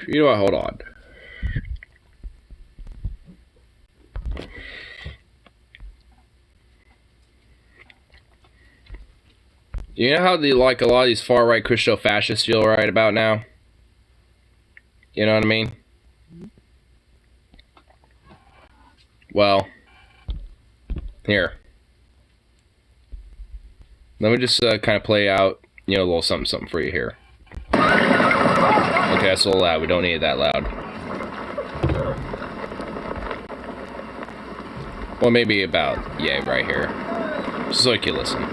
You know what? Hold on. You know how like a lot of these far-right Christo fascists feel right about now? You know what I mean? Well, here. Let me just kind of play out, you know, a little something for you here. Okay, that's a little loud. We don't need it that loud. Well, maybe about, yeah, right here. Just so you can listen.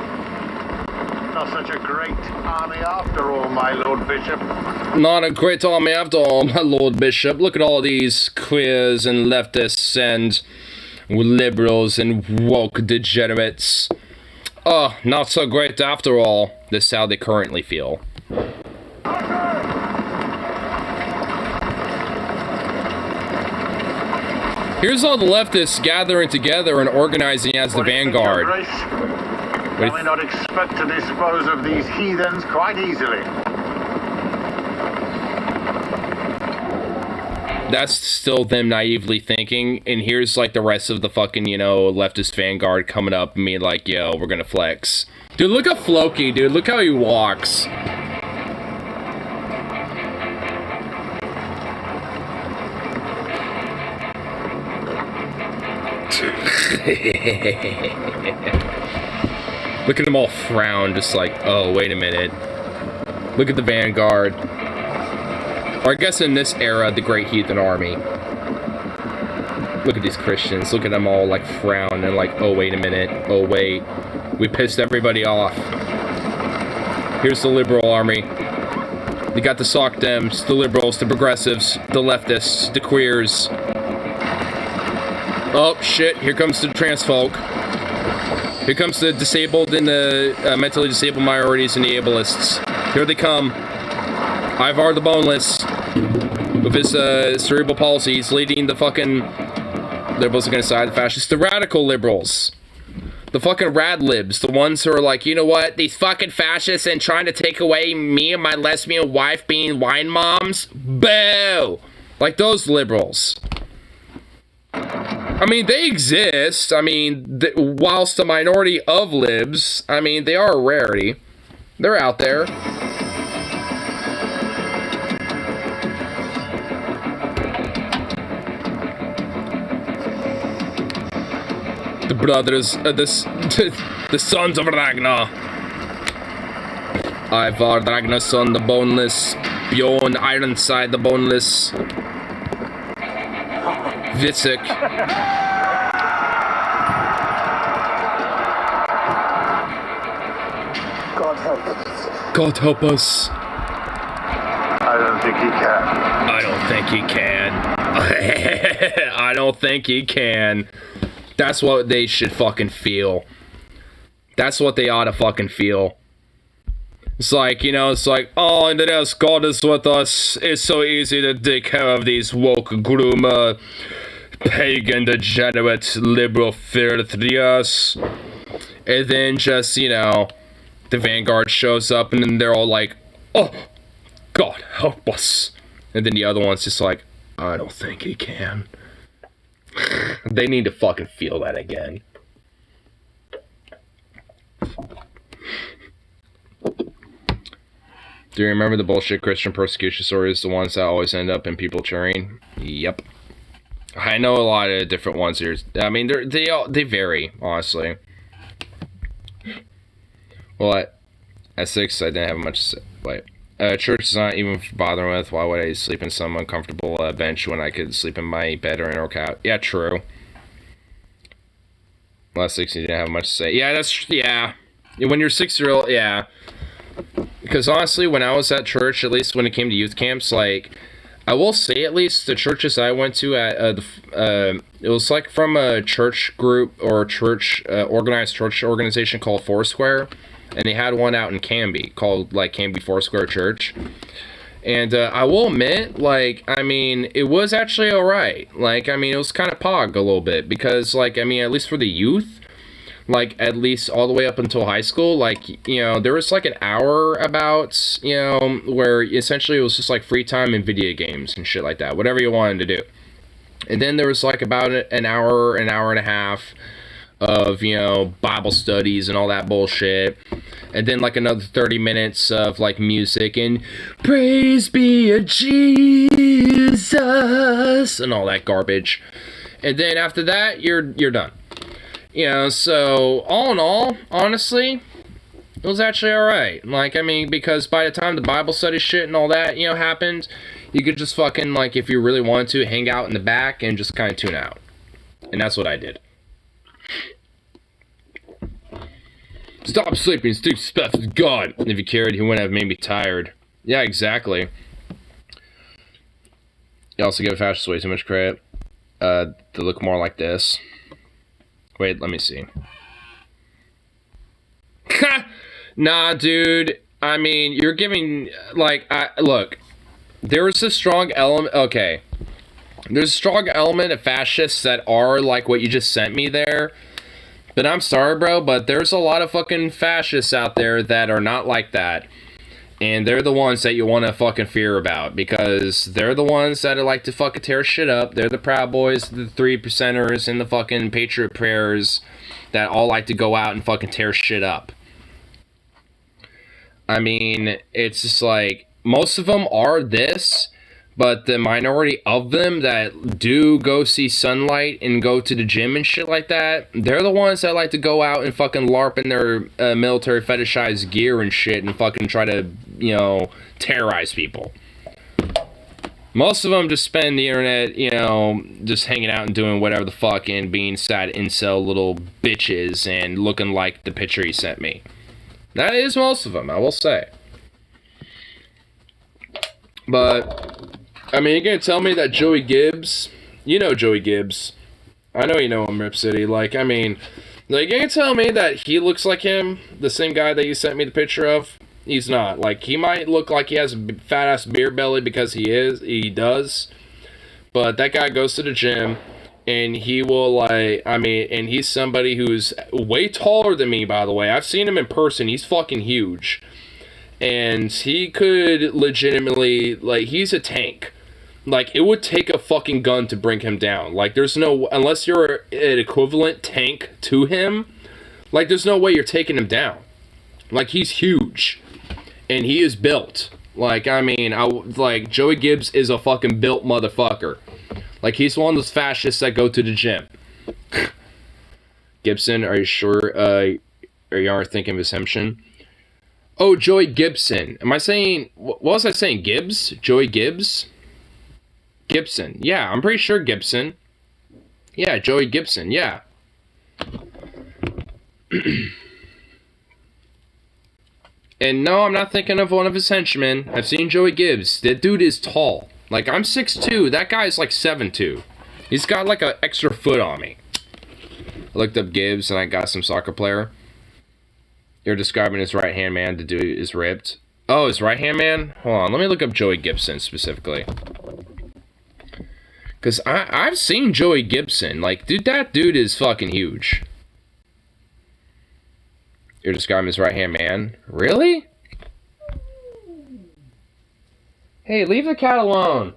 Not such a great army after all, my Lord Bishop. Not a great army after all, my Lord Bishop. Look at all these queers and leftists and liberals and woke degenerates. Oh, not so great after all. This is how they currently feel. Here's all the leftists gathering together and organizing as the vanguard. Can we not expect to dispose of these heathens quite easily? That's still them naively thinking, and here's like the rest of the fucking, you know, leftist vanguard coming up and being like, yo, we're gonna flex. Dude, look at Floki, dude. Look how he walks. Look at them all frown, just like, oh, wait a minute. Look at the vanguard. Or I guess in this era, the Great Heathen Army. Look at these Christians. Look at them all like frown and like, oh, wait a minute. Oh, wait. We pissed everybody off. Here's the liberal army. You got the sock dems, the liberals, the progressives, the leftists, the queers. Oh, shit. Here comes the trans folk. Here comes the disabled and the mentally disabled minorities and the ableists. Here they come. Ivar the Boneless, with his cerebral palsy, he's leading the fucking liberals against the fascists. The radical liberals. The fucking rad libs. The ones who are like, you know what? These fucking fascists and trying to take away me and my lesbian wife being wine moms? Boo! Like those liberals. I mean, they exist. I mean, whilst a minority of libs, I mean, they are a rarity. They're out there. The brothers, the sons of Ragnar. Ivar Ragnar's son, the Boneless. Bjorn Ironside, the Boneless. Visik. God help us. God help us. I don't think he can. I don't think he can. I don't think he can. That's what they should fucking feel. That's what they ought to fucking feel. It's like, you know, it's like, oh, and yes, God is with us. It's so easy to take care of these woke, groomer, pagan, degenerate, liberal filthias. And then just, you know, the vanguard shows up and then they're all like, oh, God help us. And then the other one's just like, I don't think he can. They need to fucking feel that again. Do you remember the bullshit Christian persecution stories? The ones that always end up in people cheering? Yep. I know a lot of different ones here. I mean, they vary, honestly. Well, at 6, I didn't have much to say. Wait. Church is not even bothering with. Why would I sleep in some uncomfortable bench when I could sleep in my bed or in a couch? Yeah, true. Last 6, you didn't have much to say. Yeah, yeah. When you're 6-year-old, yeah. Because honestly, when I was at church, at least when it came to youth camps, like, I will say at least the churches I went to at, it was like from a church group or church, organized church organization called Foursquare. And they had one out in Canby called, like, Canby Foursquare Church. And I will admit, like, I mean, it was actually alright. Like, I mean, it was kind of pog a little bit. Because, like, I mean, at least for the youth, like, at least all the way up until high school, like, you know, there was, like, an hour about, you know, where essentially it was just, like, free time and video games and shit like that. Whatever you wanted to do. And then there was, like, about an hour and a half of, you know, Bible studies and all that bullshit. And then, like, another 30 minutes of, like, music and praise be a Jesus and all that garbage. And then after that, you're done. You know, so all in all, honestly, it was actually alright. Like, I mean, because by the time the Bible study shit and all that, you know, happened, you could just fucking, like, if you really wanted to, hang out in the back and just kind of tune out. And that's what I did. Stop sleeping, Steve Speth is God. If he cared, he wouldn't have made me tired. Yeah, exactly. You also give fascists way too much credit. They look more like this. Wait, let me see. Nah, dude. I mean, you're giving, like, look. There is a strong element, okay. There's a strong element of fascists that are like what you just sent me there. But I'm sorry, bro, but there's a lot of fucking fascists out there that are not like that. And they're the ones that you want to fucking fear about. Because they're the ones that are like to fucking tear shit up. They're the Proud Boys, the 3%ers, and the fucking Patriot Prayers that all like to go out and fucking tear shit up. I mean, it's just like, most of them are this, but the minority of them that do go see sunlight and go to the gym and shit like that, they're the ones that like to go out and fucking LARP in their military fetishized gear and shit and fucking try to, you know, terrorize people. Most of them just spend the internet, you know, just hanging out and doing whatever the fuck and being sad incel little bitches and looking like the picture he sent me. That is most of them, I will say. But, I mean, you're gonna tell me that Joey Gibbs, you know Joey Gibbs. I know you know him, Rip City. Like, I mean, like, you're gonna tell me that he looks like him, the same guy that you sent me the picture of? He's not. Like, he might look like he has a fat-ass beer belly because he does. But that guy goes to the gym, and he will, like, I mean, and he's somebody who's way taller than me, by the way. I've seen him in person. He's fucking huge. And he could legitimately, like, he's a tank. Like, it would take a fucking gun to bring him down. Like, there's no, unless you're an equivalent tank to him, like, there's no way you're taking him down. Like, he's huge. And he is built. Like, I mean, like, Joey Gibbs is a fucking built motherfucker. Like, he's one of those fascists that go to the gym. Gibson, are you sure, or you aren't thinking of Assumption? Oh, Joey Gibson. Am I saying... What was I saying? Gibbs? Joey Gibbs? Gibson. Yeah, I'm pretty sure Gibson. Yeah, Joey Gibson. Yeah. And no, I'm not thinking of one of his henchmen. I've seen Joey Gibbs. That dude is tall. Like, I'm 6'2". That guy's like 7'2". He's got like an extra foot on me. I looked up Gibbs and I got some soccer player. You're describing his right-hand man. The dude is ripped. Oh, his right-hand man? Hold on, let me look up Joey Gibson specifically. Because I've seen Joey Gibson. Like, dude, that dude is fucking huge. You're describing his right-hand man? Really? Hey, leave the cat alone.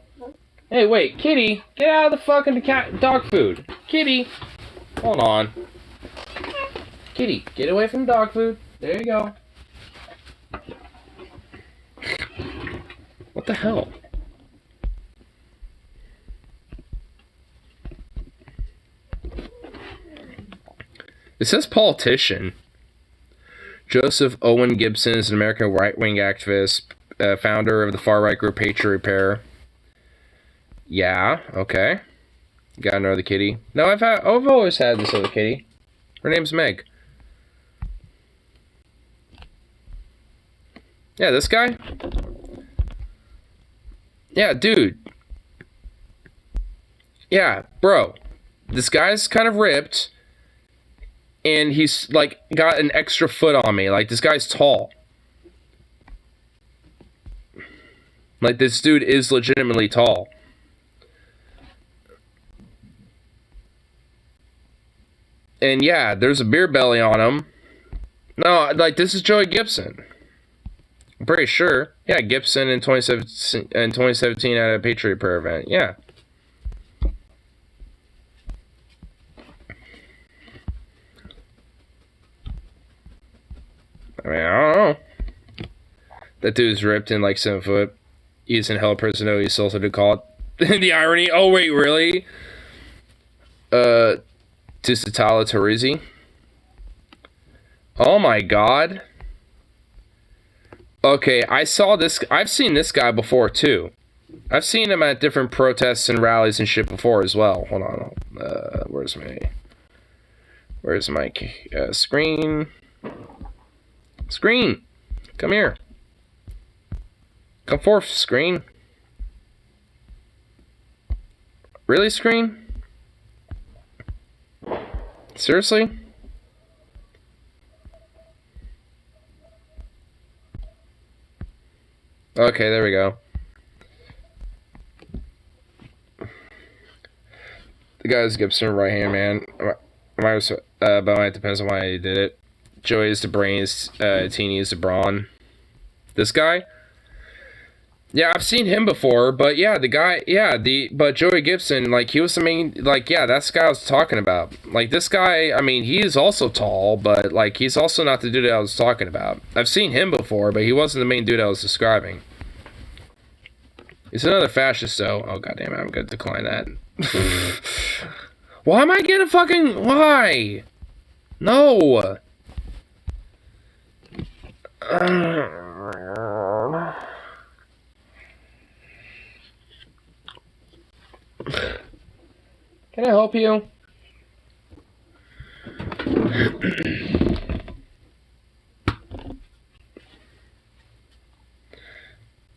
Hey, wait, kitty, get out of the fucking cat dog food. Kitty, hold on. Kitty, get away from dog food. There you go. What the hell? It says politician. Joseph Owen Gibson is an American right-wing activist, founder of the far-right group Patriot Repair. Yeah, okay. Gotta know the kitty. No, I've always had this other kitty. Her name's Meg. Yeah, this guy? Yeah, dude. Yeah, bro. This guy's kind of ripped. And he's, like, got an extra foot on me. Like, this guy's tall. Like, this dude is legitimately tall. And, yeah, there's a beer belly on him. No, like, this is Joey Gibson. I'm pretty sure. Yeah, Gibson in 2017 at a Patriot Prayer event. Yeah. I mean, I don't know. That dude's ripped in like 7 foot. He's in hell personality, he's also to call it. The irony. Oh, wait, really? Tusitala Torizi. Oh my god. Okay, I've seen this guy before too. I've seen him at different protests and rallies and shit before as well. Hold on. Where's my screen? Screen! Come here. Come forth, Screen. Really, Screen? Seriously? Okay, there we go. The guy's Gibson right hand man. But it depends on why he did it. Joey is the brains, Teeny is the brawn. This guy? Yeah, I've seen him before, but yeah, the guy, yeah, but Joey Gibson, like, he was the main, like, yeah, that's the guy I was talking about. Like, this guy, I mean, he is also tall, but, like, he's also not the dude I was talking about. I've seen him before, but he wasn't the main dude I was describing. He's another fascist, though. Oh, goddamn it, I'm gonna decline that. Why am I getting fucking, why? No! Can I help you?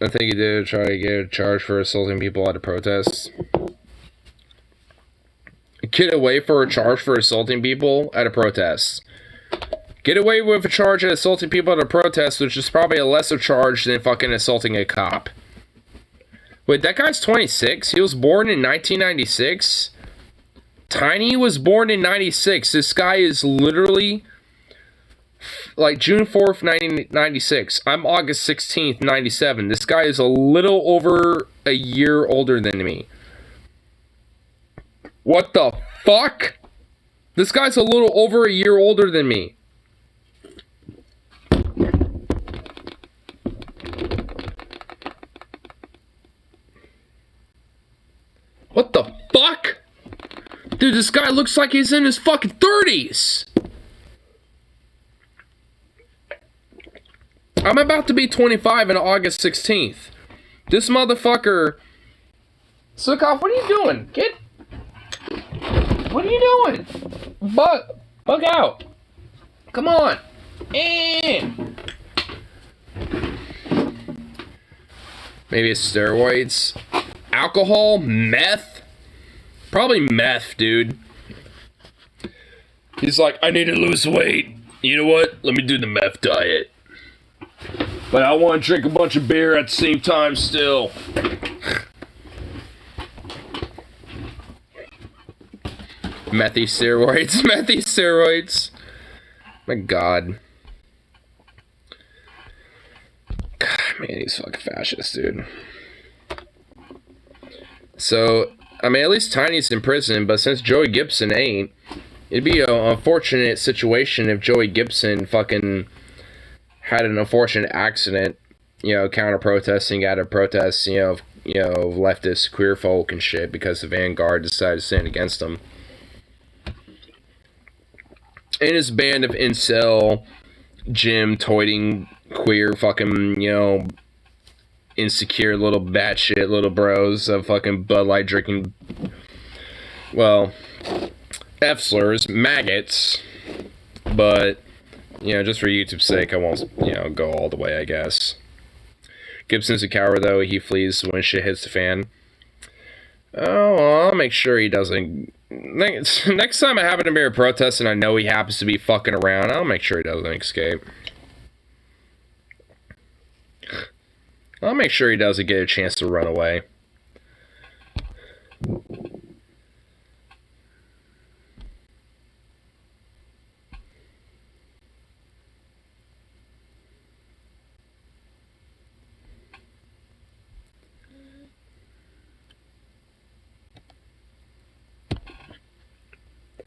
I think he did try to get a charge for assaulting people at a protest. Get away for a charge for assaulting people at a protest. Get away with a charge at assaulting people at a protest, which is probably a lesser charge than fucking assaulting a cop. Wait, that guy's 26? He was born in 1996? Tiny was born in 96. This guy is literally, like, June 4th, 1996. I'm August 16th, 97. This guy is a little over a year older than me. What the fuck? This guy's a little over a year older than me. What the fuck? Dude, this guy looks like he's in his fucking 30s. I'm about to be 25 on August 16th. This motherfucker... Sukov, what are you doing? What are you doing? Bug out. Come on. And... Maybe it's steroids. Alcohol, meth, probably meth, dude. He's like, I need to lose weight. You know what? Let me do the meth diet. But I want to drink a bunch of beer at the same time still. Methy steroids, methy steroids. My God. God, man, he's fucking fascist, dude. So, I mean, at least Tiny's in prison, but since Joey Gibson ain't, it'd be an unfortunate situation if Joey Gibson fucking had an unfortunate accident, you know, counter-protesting at a protest, you know, leftist queer folk and shit, because the Vanguard decided to stand against him. And his band of incel, gym-toting, queer fucking, you know, insecure little batshit little bros of fucking Bud Light drinking, well, F-slurs, maggots, but, you know, just for YouTube's sake, I won't, you know, go all the way, I guess. Gibson's a coward, though. He flees when shit hits the fan. Oh, well, I'll make sure he doesn't. Next time I happen to be a protest and I know he happens to be fucking around, I'll make sure he doesn't escape. I'll make sure he doesn't get a chance to run away.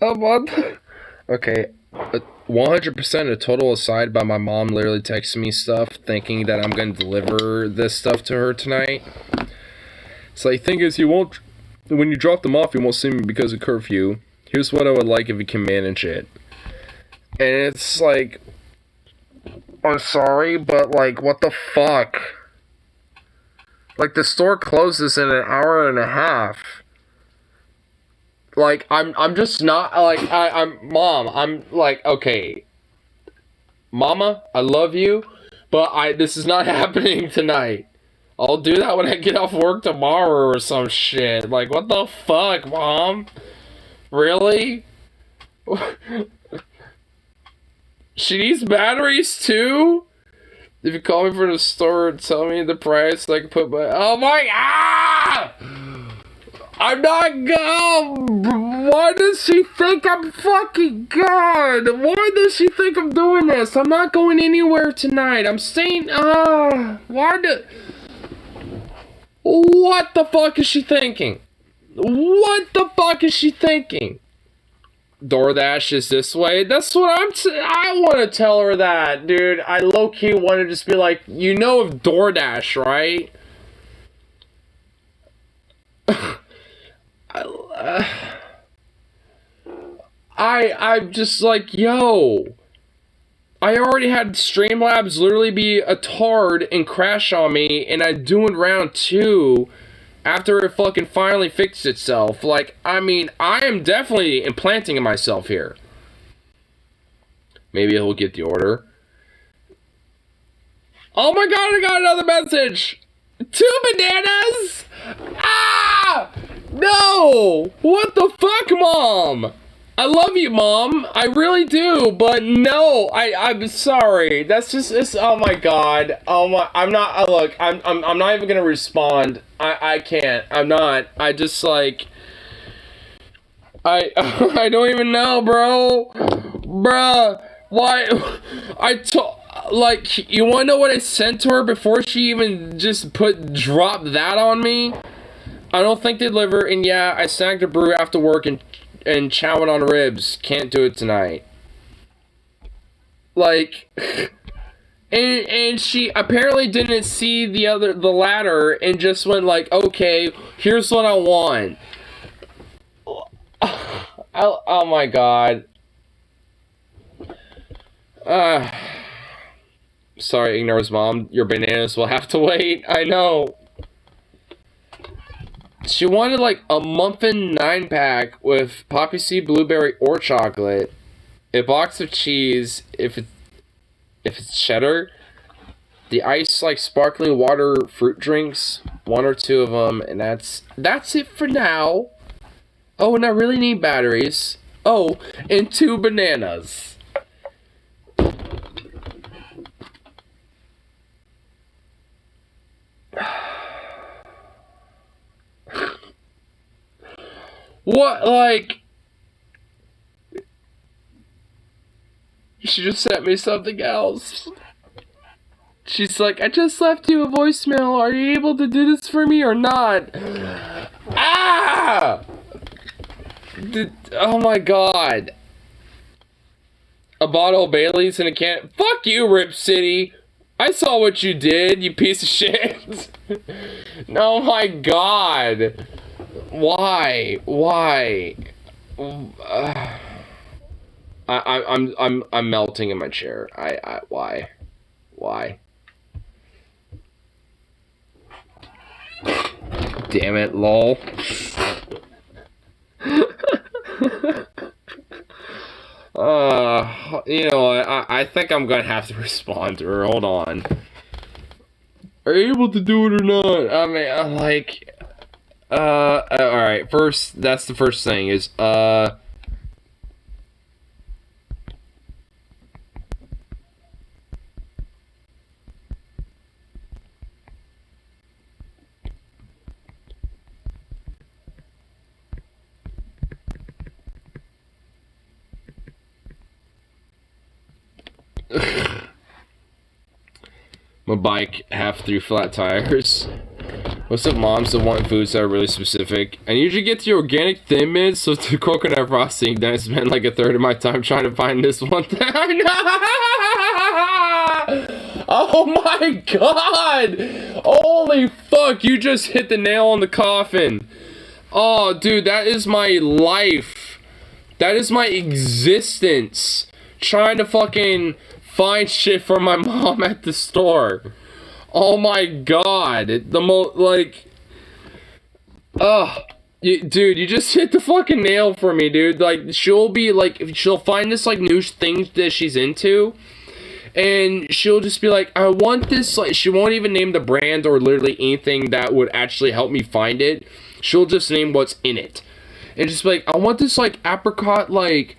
Oh, what? Okay. 100% a total aside by my mom literally texting me stuff thinking that I'm going to deliver this stuff to her tonight. It's like, thing is, when you drop them off, you won't see me because of curfew. Here's what I would like if you can manage it. And it's like, I'm sorry, but like, what the fuck? Like, the store closes in an hour and a half. Like, I'm just not, like, I'm, Mom, I'm, like, okay. Mama, I love you, but this is not happening tonight. I'll do that when I get off work tomorrow or some shit. Like, what the fuck, Mom? Really? She needs batteries too? If you call me from the store and tell me the price, I can put my... Oh my... Ah! I'm not going. Why does she think I'm fucking gone? Why does she think I'm doing this? I'm not going anywhere tonight. I'm staying. What the fuck is she thinking? What the fuck is she thinking? DoorDash is this way. That's what I want to tell her that, dude. I low-key want to just be like, you know of DoorDash, right? I'm just like, yo, I already had Streamlabs literally be a tard and crash on me, and I'm doing round 2 after it fucking finally fixed itself. Like, I mean, I am definitely implanting in myself here. Maybe he'll get the order. Oh my god, I got another message! 2 bananas! Ah! No! What the fuck, Mom? I love you, Mom. I really do, but no, I'm sorry. That's just, it's, oh my god. Oh my, I'm not, look, I'm not even gonna respond. I can't. I'm not. I just, like, I don't even know, bro. Bruh, why, like, you wanna know what I sent to her before she even just dropped that on me? I don't think they deliver, and yeah, I snagged a brew after work and chowing on ribs. Can't do it tonight. Like, and she apparently didn't see the ladder and just went like, okay, here's what I want. Oh my god. Sorry, ignores Mom. Your bananas will have to wait. I know. She wanted like a muffin 9-pack with poppy seed, blueberry, or chocolate, a box of cheese if it's cheddar, the ice like sparkling water fruit drinks, 1 or 2 of them, and that's it for now. Oh, and I really need batteries. Oh, and 2 bananas. What, like, she just sent me something else. She's like, I just left you a voicemail. Are you able to do this for me or not? Ah! Oh my god. A bottle of Bailey's and a can. Fuck you, Rip City. I saw what you did, you piece of shit. Oh my god. Why? I'm melting in my chair. Why? Damn it, lol. You know what? I think I'm gonna have to respond to her. Hold on. Are you able to do it or not? I mean, I'm like, alright, first, that's the first thing is, my bike half through flat tires. What's up, moms that want foods that are really specific? I usually get the organic Thin Mints, so the coconut frosting. Then I spend like a third of my time trying to find this one thing. Oh my god! Holy fuck, you just hit the nail on the coffin. Oh, dude, that is my life. That is my existence. Trying to fucking find shit for my mom at the store. Oh my god. Dude, you just hit the fucking nail for me, dude. Like, she'll be like, she'll find this like new thing that she's into, And she'll just be like, I want this, like, she won't even name the brand or literally anything that would actually help me find it. She'll just name what's in it. And just be like, I want this, like, apricot, like,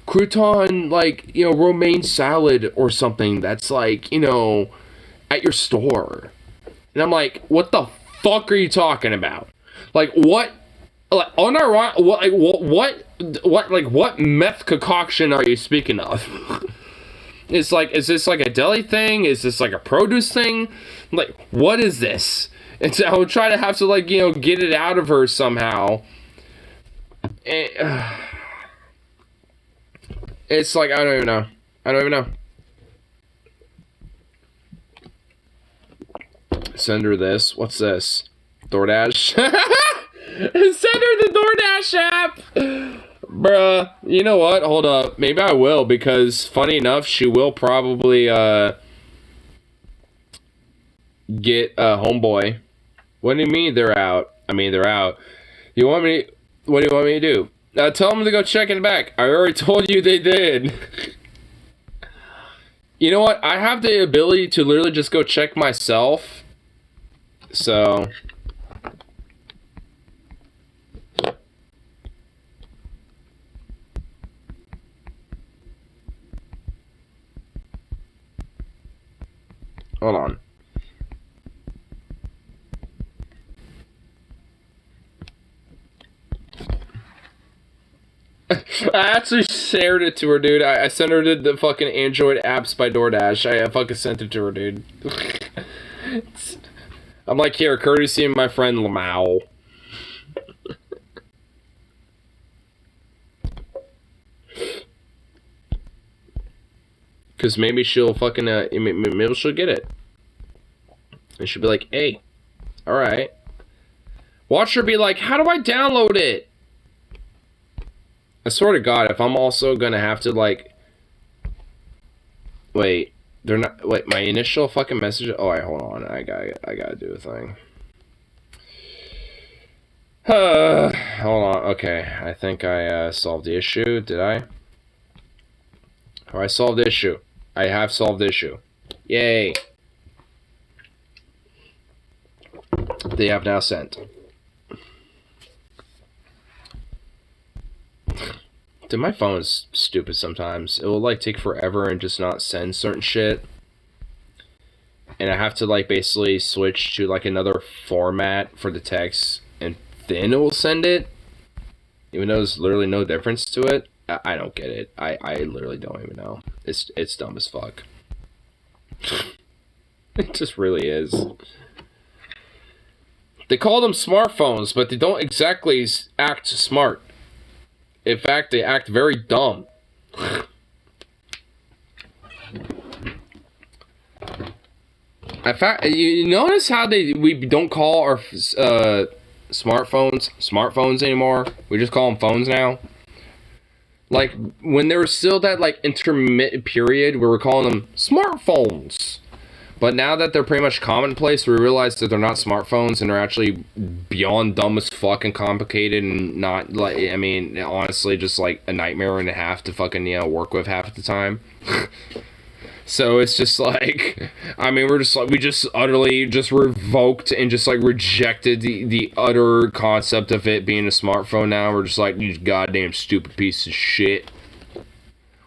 crouton, like, you know, romaine salad or something that's, like, you know, at your store. And I'm like, what the fuck are you talking about? Like, what, like, unironic, what meth concoction are you speaking of? It's like, is this like a deli thing? Is this like a produce thing? Like, what is this? And so I would try to have to, like, you know, get it out of her somehow. And, it's like, I don't even know. I don't even know. Send her this. What's this? DoorDash? Send her the DoorDash app! Bruh, you know what? Hold up. Maybe I will, because funny enough, she will probably get a homeboy. What do you mean they're out? I mean, they're out. You want me? What do you want me to do? Tell them to go check in the back. I already told you they did. You know what? I have the ability to literally just go check myself. So... hold on. I actually shared it to her, dude. I sent her the fucking Android apps by DoorDash. I fucking sent it to her, dude. I'm like, here, courtesy of my friend Lamau. Because maybe she'll fucking, maybe she'll get it. And she'll be like, hey, alright. Watch her be like, how do I download it? I swear to God, if I'm also gonna have to, like... Wait, they're not... Wait, my initial fucking message... Oh, wait, hold on. I gotta do a thing. Hold on. Okay, I think I solved the issue. Did I? Oh, I solved the issue. I have solved the issue. Yay. They have now sent. Dude, my phone is stupid sometimes. It will, like, take forever and just not send certain shit. And I have to, like, basically switch to, like, another format for the text. And then it will send it. Even though there's literally no difference to it. I don't get it. I literally don't even know. It's dumb as fuck. It just really is. They call them smartphones, but they don't exactly act smart. In fact, they act very dumb. In fact, you notice how we don't call our smartphones anymore? We just call them phones now. Like, when there was still that, like, intermittent period where we're calling them smartphones. But now that they're pretty much commonplace, we realize that they're not smartphones and they're actually beyond dumb as fucking complicated and not, like, I mean, honestly, just, like, a nightmare and a half to fucking, you know, work with half the time. So it's just like, I mean, we're just like, we just utterly just revoked and just like rejected the utter concept of it being a smartphone now. We're just like, you goddamn stupid piece of shit.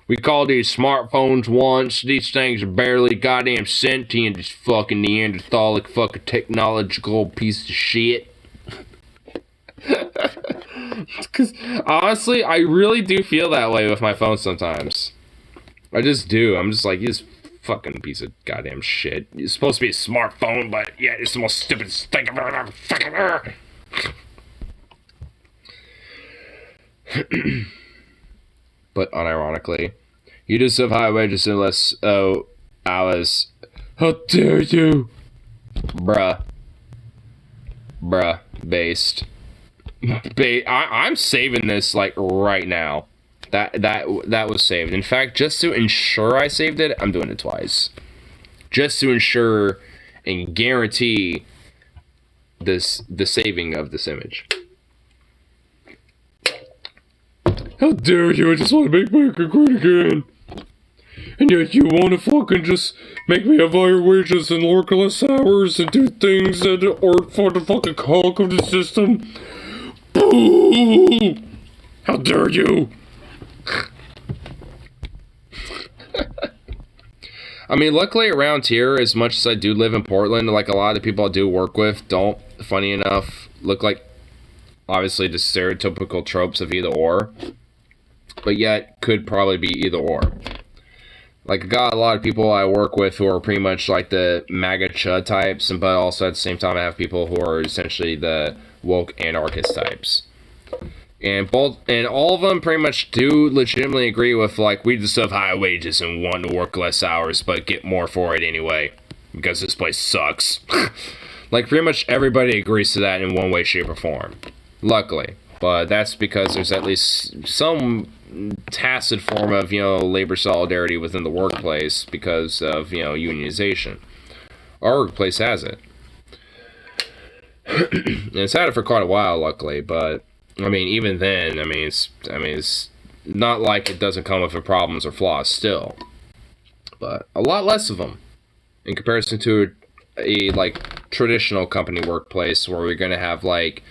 We called these smartphones once. These things are barely goddamn sentient. Just fucking Neanderthalic fucking technological piece of shit. Because honestly, I really do feel that way with my phone sometimes. I just do. I'm just like, you just fucking piece of goddamn shit. It's supposed to be a smartphone, but yeah, it's the most stupid thing I've ever fucking heard. But unironically, you deserve high wages unless hours. How dare you? Bruh. Based. I'm saving this like right now. That was saved. In fact, just to ensure I saved it, I'm doing it twice. Just to ensure and guarantee the saving of this image. How dare you? I just want to make my record again. and yet you want to fucking just make me have higher wages and work less hours and do things that are for the fucking cog of the system. Boo! How dare you! I mean, luckily around here, as much as I do live in Portland, like a lot of the people I do work with don't, funny enough, look like, obviously, the stereotypical tropes of either or, but yet could probably be either or. Like, I got a lot of people I work with who are pretty much like the MAGA chud types, but also at the same time I have people who are essentially the woke anarchist types. And all of them pretty much do legitimately agree with, like, we just have high wages and want to work less hours, but get more for it anyway, because this place sucks. Like, pretty much everybody agrees to that in one way, shape, or form. Luckily. But that's because there's at least some tacit form of, you know, labor solidarity within the workplace because of, you know, unionization. Our workplace has it. And it's had it for quite a while, luckily, but I mean, even then, I mean, it's not like it doesn't come with problems or flaws still, but a lot less of them in comparison to a like traditional company workplace where we're gonna have like,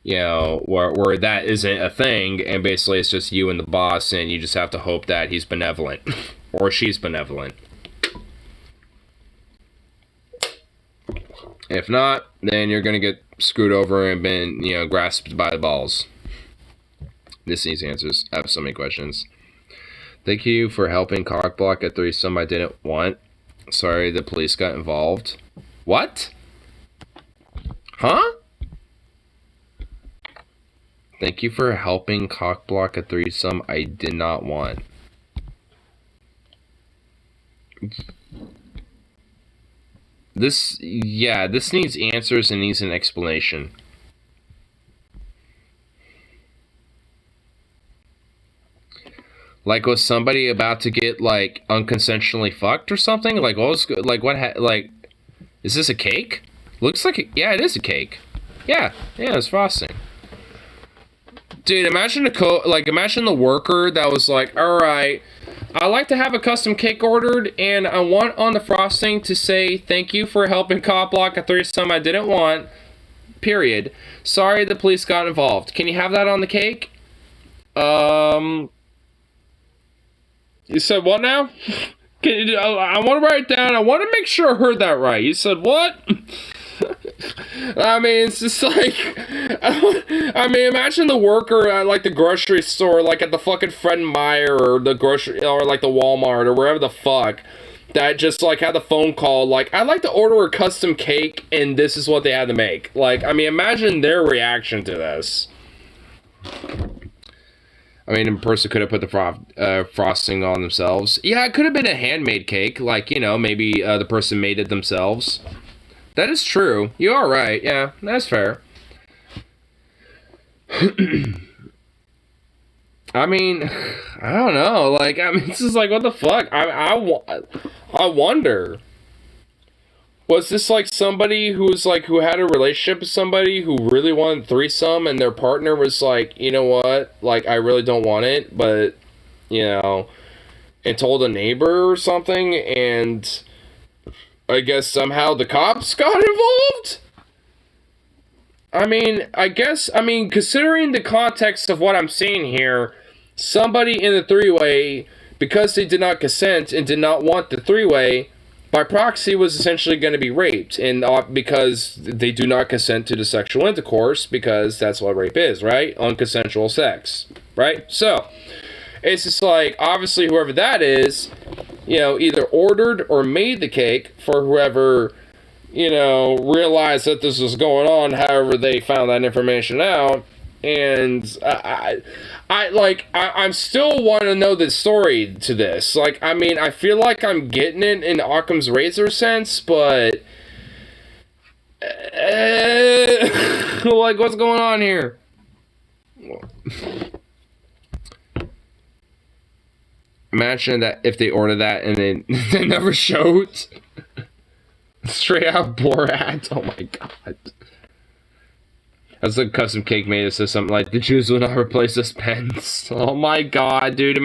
you know, where that isn't a thing, and basically it's just you and the boss, and you just have to hope that he's benevolent or she's benevolent. If not, then you're gonna get screwed over and been, you know, grasped by the balls. This needs answers. I have so many questions. Thank you for helping cockblock a threesome I didn't want. Sorry the police got involved. What? Huh? Thank you for helping cockblock a threesome I did not want. This needs answers and needs an explanation. Like, was somebody about to get, like, unconsensually fucked or something? Like, what was, like, like, is this a cake? Looks like, yeah, it is a cake. Yeah, it's frosting. Dude, imagine imagine the worker that was like, alright, I'd like to have a custom cake ordered, and I want on the frosting to say, thank you for helping cop block a threesome I didn't want, period. Sorry the police got involved. Can you have that on the cake? You said what now? I want to write it down. I want to make sure I heard that right. You said what? I mean, it's just like, I mean, imagine the worker at, like, the grocery store, like, at the fucking Fred Meyer, or the grocery, or, like, the Walmart, or wherever the fuck, that just, like, had the phone call, like, I'd like to order a custom cake, and this is what they had to make. Like, I mean, imagine their reaction to this. I mean, a person could have put the frosting on themselves. Yeah, it could have been a handmade cake, like, you know, maybe the person made it themselves. That is true. You are right. Yeah, that's fair. I mean, I don't know. Like, I mean, this is like, what the fuck? I wonder. Was this like somebody who had a relationship with somebody who really wanted threesome, and their partner was like, you know what? Like, I really don't want it, but, you know, and told a neighbor or something, and I guess somehow the cops got involved? I mean, considering the context of what I'm seeing here, somebody in the three-way, because they did not consent and did not want the three-way, by proxy was essentially going to be raped, and because they do not consent to the sexual intercourse, because that's what rape is, right? Unconsensual sex, right? So, it's just like, obviously whoever that is, you know, either ordered or made the cake for whoever, you know, realized that this was going on, however they found that information out, and I'm still want to know the story to this. Like, I mean, I feel like I'm getting it in Occam's razor sense, but, like, what's going on here? Imagine that if they order that and then they never showed. Straight out Borat. Oh my god. That's a custom cake made. It says something like, the Jews will not replace us pens. Oh my god, dude.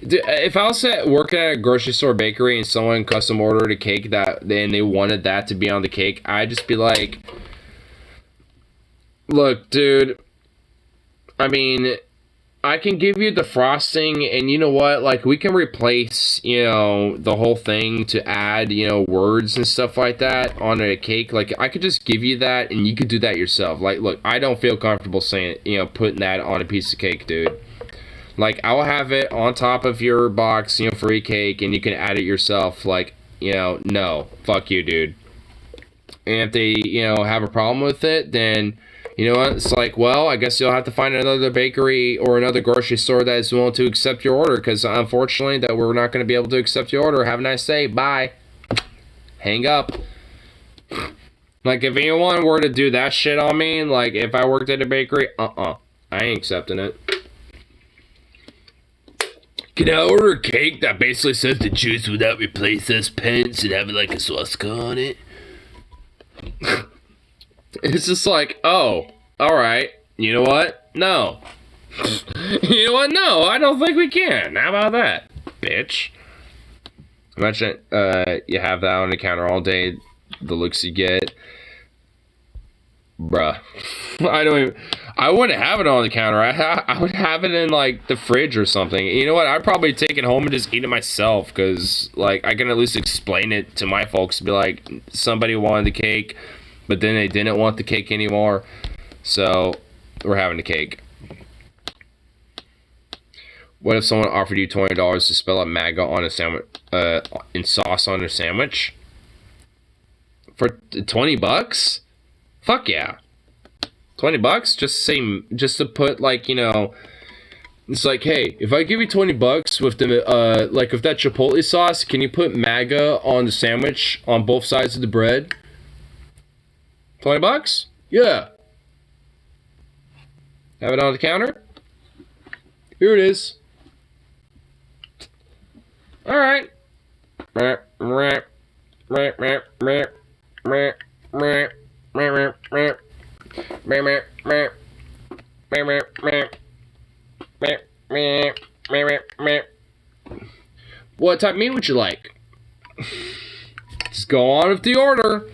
If I was working at a grocery store bakery and someone custom ordered a cake and they wanted that to be on the cake, I'd just be like, look, dude, I mean, I can give you the frosting, and you know what, like, we can replace, you know, the whole thing to add, you know, words and stuff like that on a cake. Like, I could just give you that, and you could do that yourself. Like, look, I don't feel comfortable saying, you know, putting that on a piece of cake, dude. Like, I'll have it on top of your box, you know, free cake, and you can add it yourself. Like, you know, no, fuck you, dude. And if they, you know, have a problem with it, then... You know what? It's like, well, I guess you'll have to find another bakery or another grocery store that is willing to accept your order, because unfortunately that we're not going to be able to accept your order. Have a nice day. Bye. Hang up. Like, if anyone were to do that shit on me, like, if I worked at a bakery, I ain't accepting it. Can I order a cake that basically says the juice without replace this pence and have it like a swastika on it? It's just like, oh, alright, you know what? No. You know what? No, I don't think we can. How about that, bitch? Imagine you have that on the counter all day, the looks you get. Bruh. I wouldn't have it on the counter. I would have it in, like, the fridge or something. You know what? I'd probably take it home and just eat it myself, because, like, I can at least explain it to my folks, be like, somebody wanted the cake, but then they didn't want the cake anymore, so we're having the cake. What if someone offered you $20 to spell out MAGA on a sandwich, in sauce on their sandwich? For 20 bucks? Fuck yeah. 20 bucks? Just to put, like, you know, it's like, hey, if I give you 20 bucks with the, like, with that Chipotle sauce, can you put MAGA on the sandwich on both sides of the bread? 20 bucks? Yeah. Have it on the counter? Here it is. Alright. What type of meat would you like? Just go on with the order.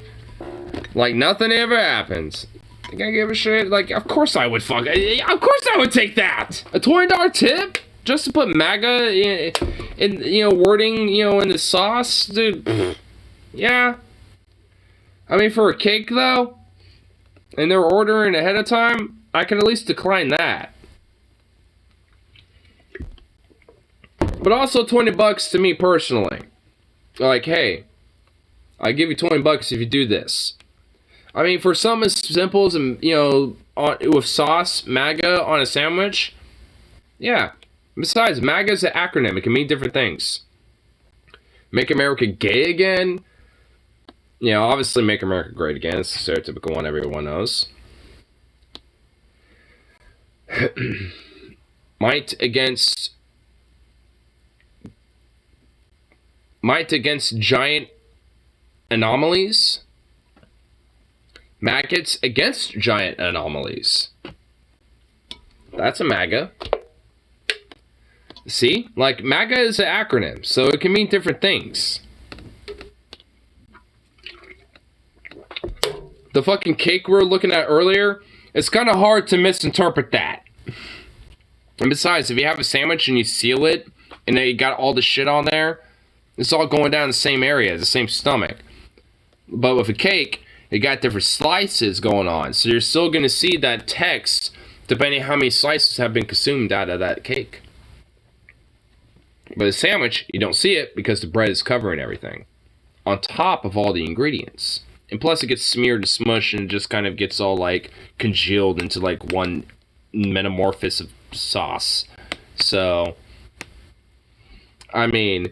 Like nothing ever happens. Think I give a shit? Like, of course I would of course I would take that! A $20 tip? Just to put MAGA in, you know, wording, you know, in the sauce? Dude, yeah. I mean, for a cake, though, and they're ordering ahead of time, I can at least decline that. But also 20 bucks to me personally. Like, hey, I give you 20 bucks if you do this. I mean, for something as simple as, you know, with sauce, MAGA on a sandwich, yeah. Besides, MAGA is an acronym. It can mean different things. Make America gay again. You know, obviously Make America great again. It's the stereotypical one everyone knows. Might against giant anomalies. Maggots against giant anomalies. That's a MAGA. See? Like, MAGA is an acronym, so it can mean different things. The fucking cake we were looking at earlier, it's kind of hard to misinterpret that. And besides, if you have a sandwich and you seal it, and then you got all the shit on there, it's all going down the same area, the same stomach. But with a cake, you got different slices going on, so you're still going to see that text, depending on how many slices have been consumed out of that cake. But a sandwich, you don't see it because the bread is covering everything on top of all the ingredients. And plus it gets smeared and smushed and it just kind of gets all like congealed into like one metamorphosis of sauce. So, I mean,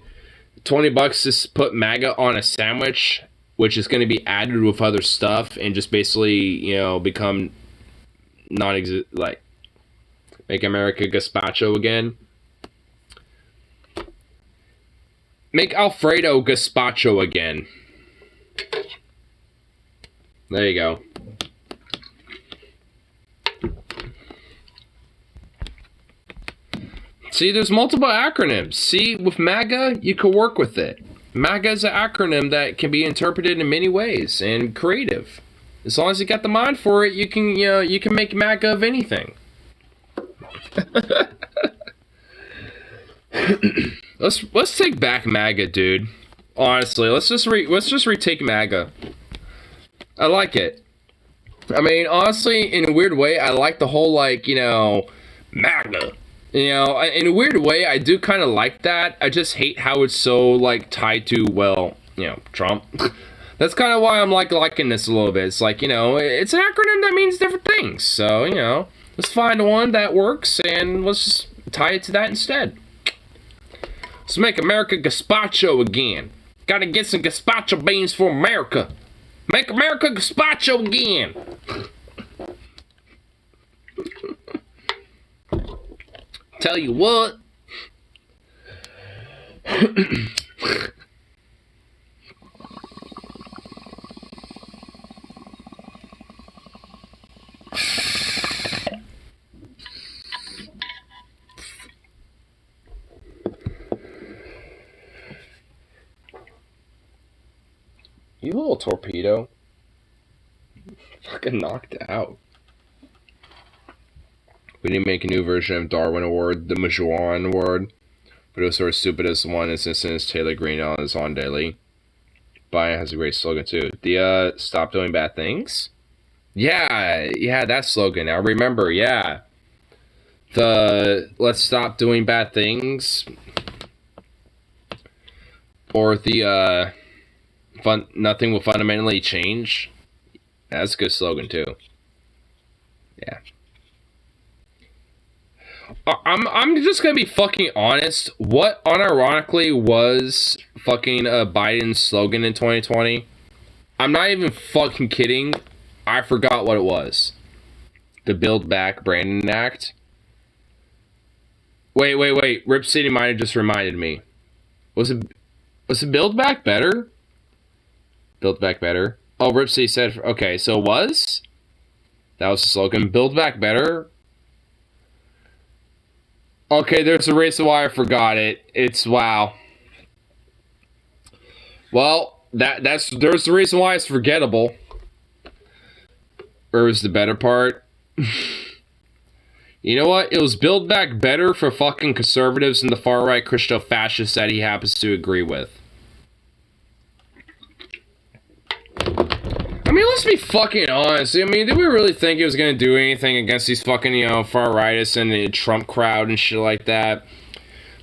20 bucks to put MAGA on a sandwich, which is going to be added with other stuff and just basically, you know, become like, make America gazpacho again. Make Alfredo gazpacho again. There you go. See, there's multiple acronyms. See, with MAGA, you can work with it. MAGA is an acronym that can be interpreted in many ways and creative. As long as you got the mind for it, you can, you can make MAGA of anything. let's take back MAGA, dude. Honestly, let's just retake MAGA. I like it. I mean, honestly, in a weird way, I like the whole, like, MAGA. In a weird way, I do kind of like that. I just hate how it's so, like, tied to, well, Trump. That's kind of why I'm, like, liking this a little bit. It's like, it's an acronym that means different things. So, let's find one that works, and let's just tie it to that instead. Let's make America gazpacho again. Gotta get some gazpacho beans for America. Make America gazpacho again. Tell you what. You little torpedo. Fucking knocked out. We need to make a new version of Darwin Award, the Majoran Award. But it was sort of stupid as one instance is Taylor Green on his on daily. Bayern has a great slogan too. The stop doing bad things? Yeah, that slogan. I remember, yeah. The let's stop doing bad things. Or the nothing will fundamentally change. That's a good slogan too. Yeah. I'm just gonna be fucking honest. What unironically was fucking Biden's slogan in 2020? I'm not even fucking kidding. I forgot what it was. The Build Back Brandon Act. Wait. Rip City might have just reminded me. Was it Build Back Better? Build Back Better. Oh, Rip City said, okay, so it was? That was the slogan. Build Back Better? Okay, there's a reason why I forgot it. It's, wow. Well, there's the reason why it's forgettable. Or was the better part? You know what? It was Build Back Better for fucking conservatives and the far-right Christo-fascists that he happens to agree with. I mean, let's be fucking honest. I mean, did we really think he was going to do anything against these fucking, far-rightists and the Trump crowd and shit like that?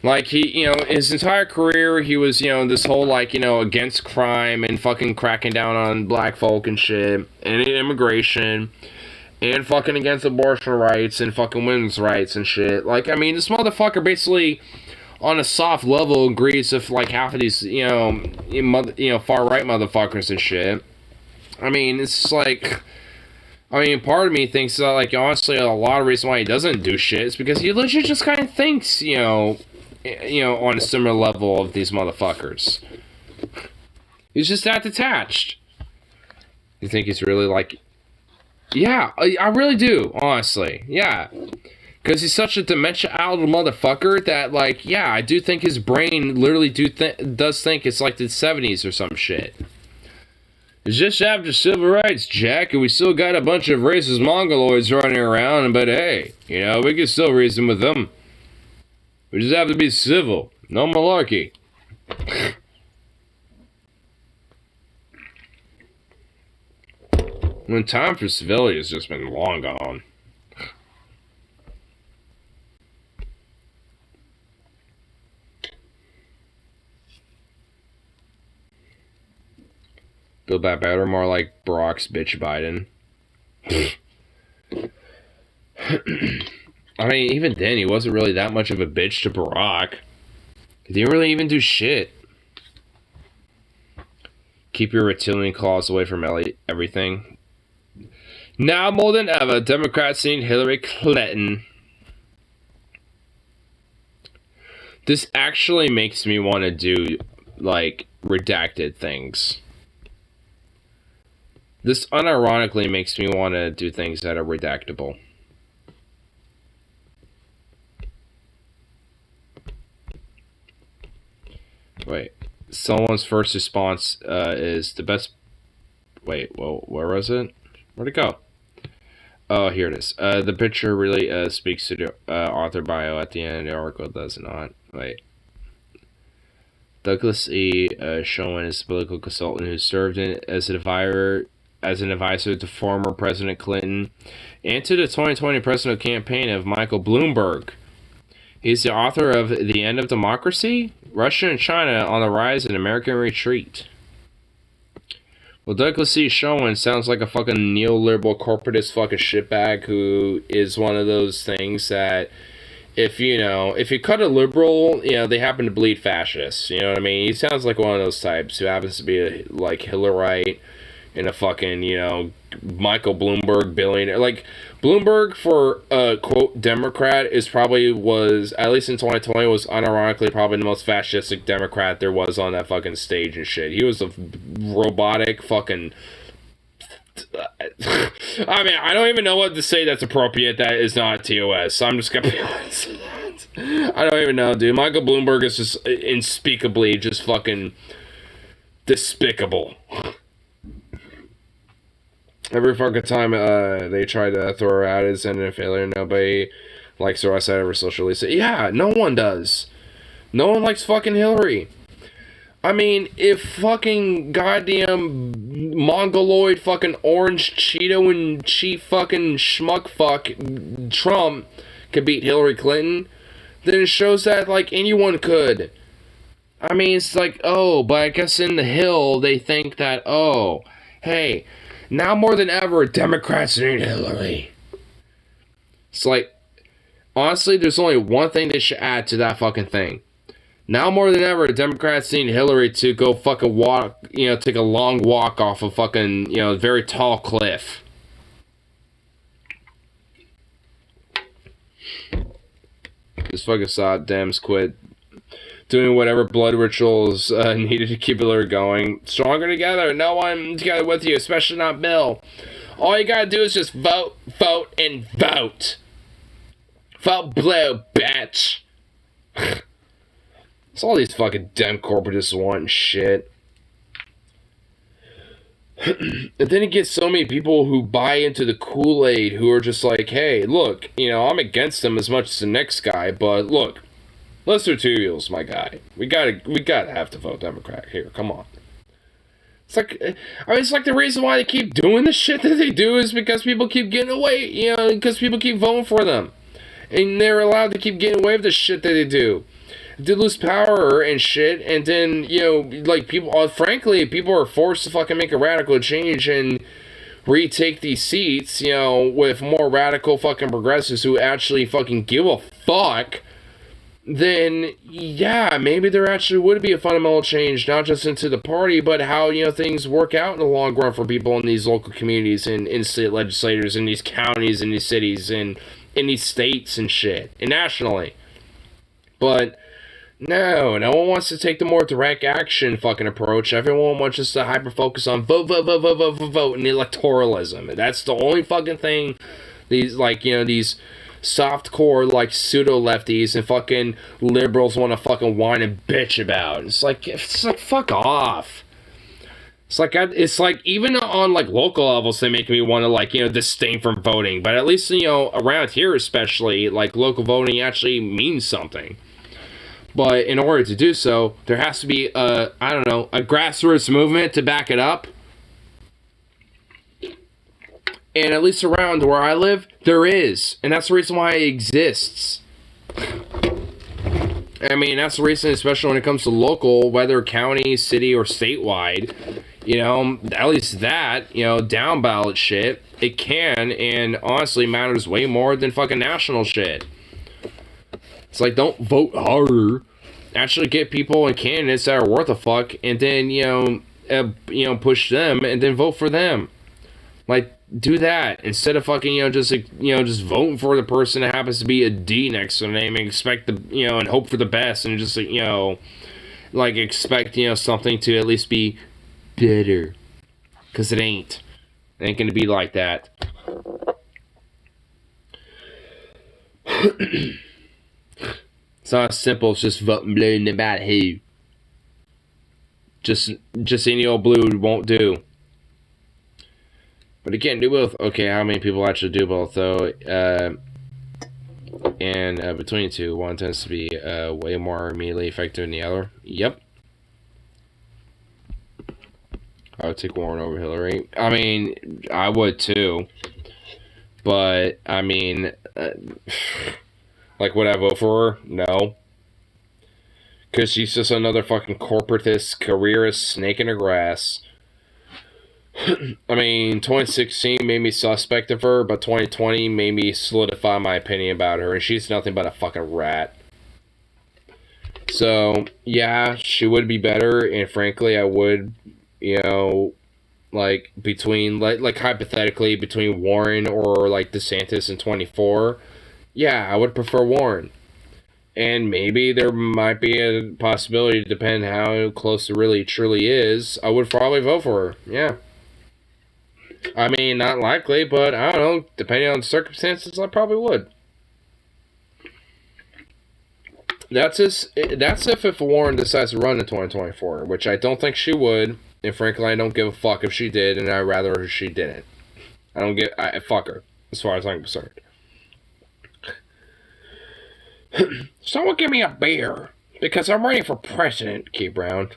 Like, he, his entire career, he was, this whole, like, against crime and fucking cracking down on black folk and shit, and immigration, and fucking against abortion rights and fucking women's rights and shit. Like, I mean, this motherfucker basically, on a soft level, agrees with, like, half of these, far-right motherfuckers and shit. I mean, it's like, part of me thinks that, like, honestly, a lot of reason why he doesn't do shit is because he legit just kind of thinks, on a similar level of these motherfuckers. He's just that detached. You think he's really like, yeah, I really do, honestly, yeah. Because he's such a dementia-out motherfucker that, like, yeah, I do think his brain literally does think it's like the 70s or some shit. It's just after civil rights, Jack, and we still got a bunch of racist mongoloids running around, but hey, we can still reason with them. We just have to be civil. No malarkey. When time for civility has just been long gone. Build Back Better, more like Barack's bitch Biden. I mean, even then, he wasn't really that much of a bitch to Barack. He didn't really even do shit. Keep your reptilian claws away from everything. Now more than ever, Democrats need Hillary Clinton. This actually makes me want to do, like, redacted things. This unironically makes me want to do things that are redactable. Wait. Someone's first response is the best. Wait, well, where was it? Where'd it go? Oh, here it is. The picture really speaks to the author bio at the end of the article, does it not? Wait. Douglas E. Schoen is a political consultant who served as an advisor to former President Clinton and to the 2020 presidential campaign of Michael Bloomberg. He's the author of The End of Democracy, Russia and China on the Rise and American Retreat. Well, Douglas E. Schoen sounds like a fucking neoliberal corporatist fucking shitbag who is one of those things that if you cut a liberal, they happen to bleed fascists. You know what I mean? He sounds like one of those types who happens to be like Hillerite and a fucking, Michael Bloomberg billionaire. Like, Bloomberg for a, quote, Democrat was, at least in 2020, was unironically probably the most fascistic Democrat there was on that fucking stage and shit. He was a robotic fucking... I mean, I don't even know what to say that's appropriate that is not TOS, so I'm just gonna be honest with that. I don't even know, dude. Michael Bloomberg is just unspeakably just fucking despicable. Every fucking time they try to throw her out as a failure, nobody likes her outside of her social media. Yeah, no one does. No one likes fucking Hillary. I mean, if fucking goddamn mongoloid fucking orange Cheeto and chief fucking schmuck fuck Trump could beat Hillary Clinton, then it shows that, like, anyone could. I mean, it's like, oh, but I guess in the Hill, they think that, oh, hey, now more than ever, Democrats need Hillary. It's like, honestly, there's only one thing they should add to that fucking thing. Now more than ever, Democrats need Hillary to go fucking walk, take a long walk off a fucking, very tall cliff. This fucking sod Dems quit doing whatever blood rituals needed to keep Hillary going. Stronger together. No one together with you, especially not Bill. All you gotta do is just vote, vote, and vote. Vote blue, bitch. It's all these fucking Dem corporatists wanting shit. And then it gets so many people who buy into the Kool-Aid who are just like, hey, look, I'm against them as much as the next guy, but look, let's do two evils, my guy. We gotta have to vote Democrat here. Come on. It's like, it's like the reason why they keep doing the shit that they do is because people keep getting away, because people keep voting for them. And they're allowed to keep getting away with the shit that they do. They lose power and shit, and then, like, people, frankly, people are forced to fucking make a radical change and retake these seats, with more radical fucking progressives who actually fucking give a fuck, then, yeah, maybe there actually would be a fundamental change, not just into the party, but how, things work out in the long run for people in these local communities and in state legislators in these counties and these cities and in these states and shit, and nationally. But no one wants to take the more direct action fucking approach. Everyone wants just to hyper-focus on vote, and electoralism. That's the only fucking thing these, these soft-core, pseudo-lefties and fucking liberals want to fucking whine and bitch about. It's like, fuck off. It's like, even on, local levels, they make me want to, disdain from voting. But at least, around here especially, local voting actually means something. But in order to do so, there has to be a grassroots movement to back it up. And at least around where I live, there is. And that's the reason why it exists. I mean, that's the reason, especially when it comes to local, whether county, city, or statewide, at least that, down ballot shit, it can and honestly matters way more than fucking national shit. It's like, don't vote harder. Actually get people and candidates that are worth a fuck, and then, push them, and then vote for them. Do that instead of fucking, just voting for the person that happens to be a D next to their name and expect and hope for the best, and just, expect, something to at least be better. Because it ain't. It ain't gonna be like that. It's not as simple as just voting blue no matter who. Just any old blue won't do. But it can't do both. Okay, how many people actually do both, though? And between the two, one tends to be way more immediately effective than the other. Yep. I would take Warren over Hillary. I mean, I would too. But, I mean, like, would I vote for her? No. Because she's just another fucking corporatist, careerist snake in the grass. I mean, 2016 made me suspect of her, but 2020 made me solidify my opinion about her, and she's nothing but a fucking rat. So, yeah, she would be better, and frankly, I would, you know, like, between, like hypothetically, between Warren or, like, DeSantis in 24, yeah, I would prefer Warren. And maybe there might be a possibility, depending how close it really truly is, I would probably vote for her, yeah. I mean, not likely, but I don't know, depending on the circumstances, I probably would. That's if Warren decides to run in 2024, which I don't think she would, and frankly, I don't give a fuck if she did, and I'd rather she didn't. Fuck her, as far as I'm concerned. Someone give me a beer, because I'm running for president, Key Brown.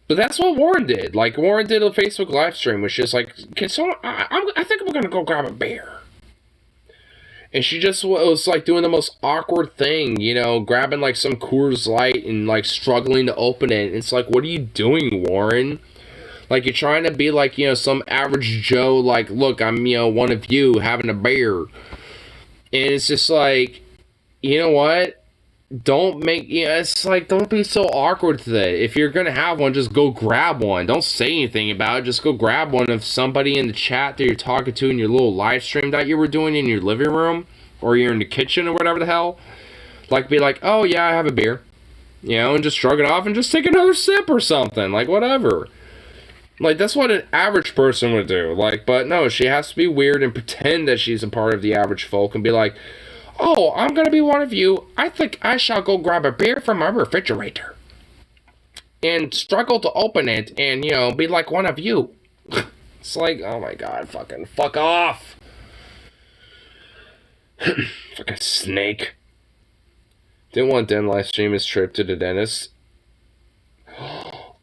But that's what Warren did. Like, Warren did a Facebook live stream, which is like, can someone, I think I'm gonna go grab a beer. And she just was, like, doing the most awkward thing, you know, grabbing, like, some Coors Light and, like, struggling to open it. And it's like, what are you doing, Warren? Like, you're trying to be, like, you know, some average Joe, like, look, I'm, you know, one of you having a beer. And it's just like, you know what? Don't make, you know, it's like, don't be so awkward today. If you're gonna have one, just go grab one. Don't say anything about it. Just go grab one of somebody in the chat that you're talking to in your little live stream that you were doing in your living room, or you're in the kitchen or whatever the hell. Like, be like, oh yeah, I have a beer. You know, and just shrug it off and just take another sip or something. Like, whatever. Like, that's what an average person would do. Like, but no, she has to be weird and pretend that she's a part of the average folk and be like, oh, I'm gonna be one of you. I think I shall go grab a beer from my refrigerator. And struggle to open it and, you know, be like one of you. It's like, oh my god, fucking fuck off. Fucking snake. Didn't want them live stream his trip to the dentist.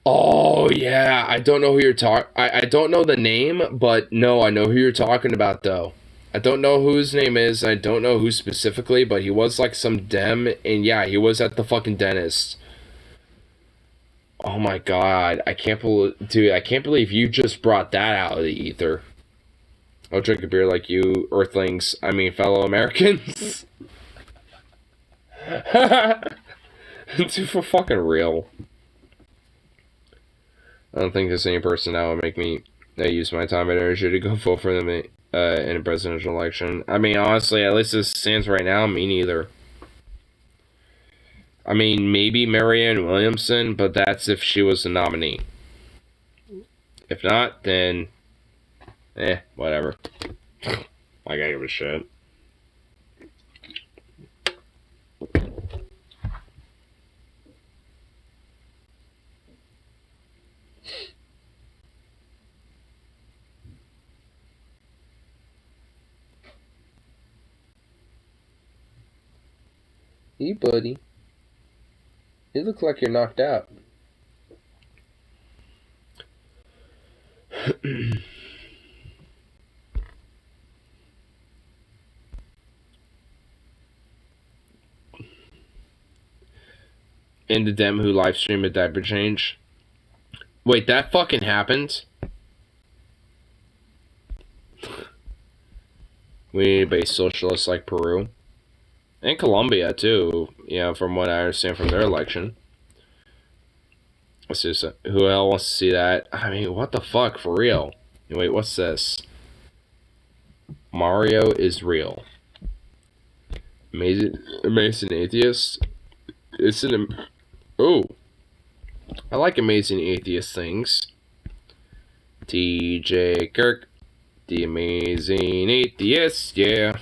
Oh, yeah. I don't know who you're I don't know the name, but no, I know who you're talking about, though. I don't know who his name is. I don't know who specifically, but he was like some dem, and yeah, he was at the fucking dentist. Oh my god, I can't believe you just brought that out of the ether. I'll drink a beer like you, Earthlings. I mean, fellow Americans. Dude, for fucking real. I don't think there's any person that would make me use my time and energy to go vote for them in a presidential election. I mean, honestly, at least as it stands right now, me neither. I mean, maybe Marianne Williamson, but that's if she was the nominee. If not, then, whatever. I gotta give a shit. Hey, buddy. You look like you're knocked out. And the dem who live streamed a diaper change. Wait, that fucking happened? We need to be socialists like Peru. And Colombia, too, you know, from what I understand from their election. Let's see, who else wants to see that? I mean, what the fuck, for real? Wait, what's this? Mario is real. Amazing Atheist? Oh. I like Amazing Atheist things. TJ Kirk. The Amazing Atheist, yeah.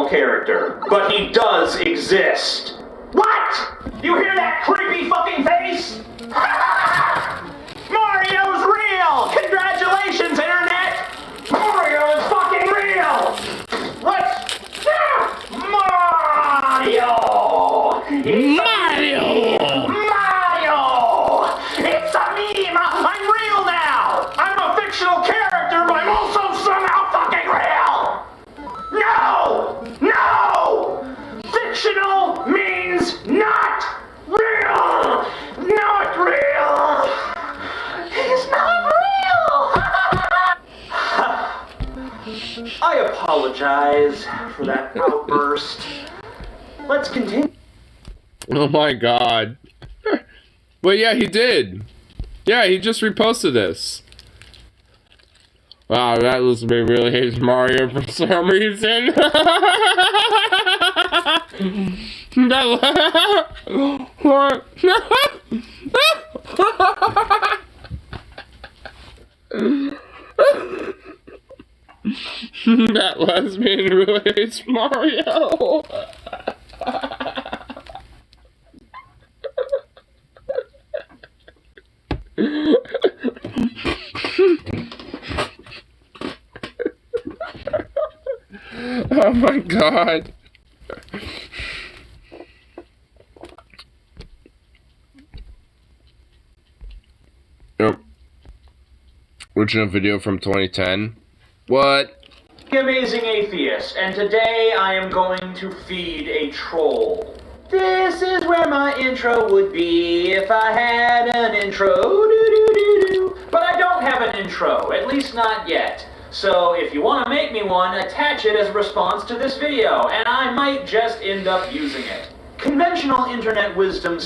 Character, but he does exist. What? You hear that creepy fucking face? Mario's real! Congratulations, Internet! Mario is fucking real! Let's... Mario! Mario! It's a meme! I'm real now! I'm a fictional character, but I'm also somehow fucking real! No! No! Fictional means not real! Not real! He's not real! I apologize for that outburst. Let's continue. Oh my god. But yeah, he did. Yeah, he just reposted this. Wow, that looks me really hates Mario for some reason. What? That lesbian really hates Mario. Oh my god. Yep. Original video from 2010. What? Amazing Atheist, and today I am going to feed a troll. This is where my intro would be if I had an intro. Doo-doo-doo-doo. But I don't have an intro, at least not yet. So if you want to make me one, attach it as a response to this video, and I might just end up using it. Conventional internet wisdom.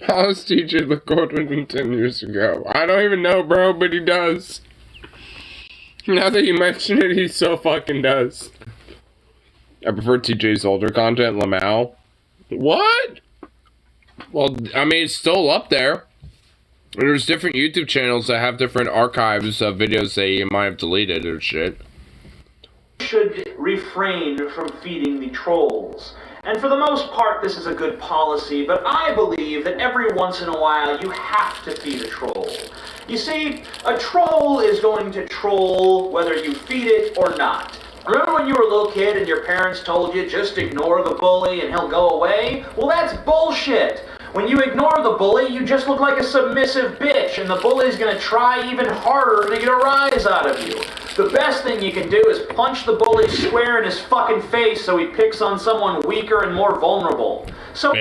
How does TJ look older than 10 years ago? I don't even know, bro, but he does. Now that you mention it, he so fucking does. I prefer TJ's older content, Lamau. What? Well, I mean, it's still up there. There's different YouTube channels that have different archives of videos that you might have deleted or shit. Should refrain from feeding the trolls. And for the most part, this is a good policy, but I believe that every once in a while you have to feed a troll. You see, a troll is going to troll whether you feed it or not. Remember when you were a little kid and your parents told you just ignore the bully and he'll go away? Well, that's bullshit. When you ignore the bully, you just look like a submissive bitch, and the bully's gonna try even harder to get a rise out of you. The best thing you can do is punch the bully square in his fucking face so he picks on someone weaker and more vulnerable. So,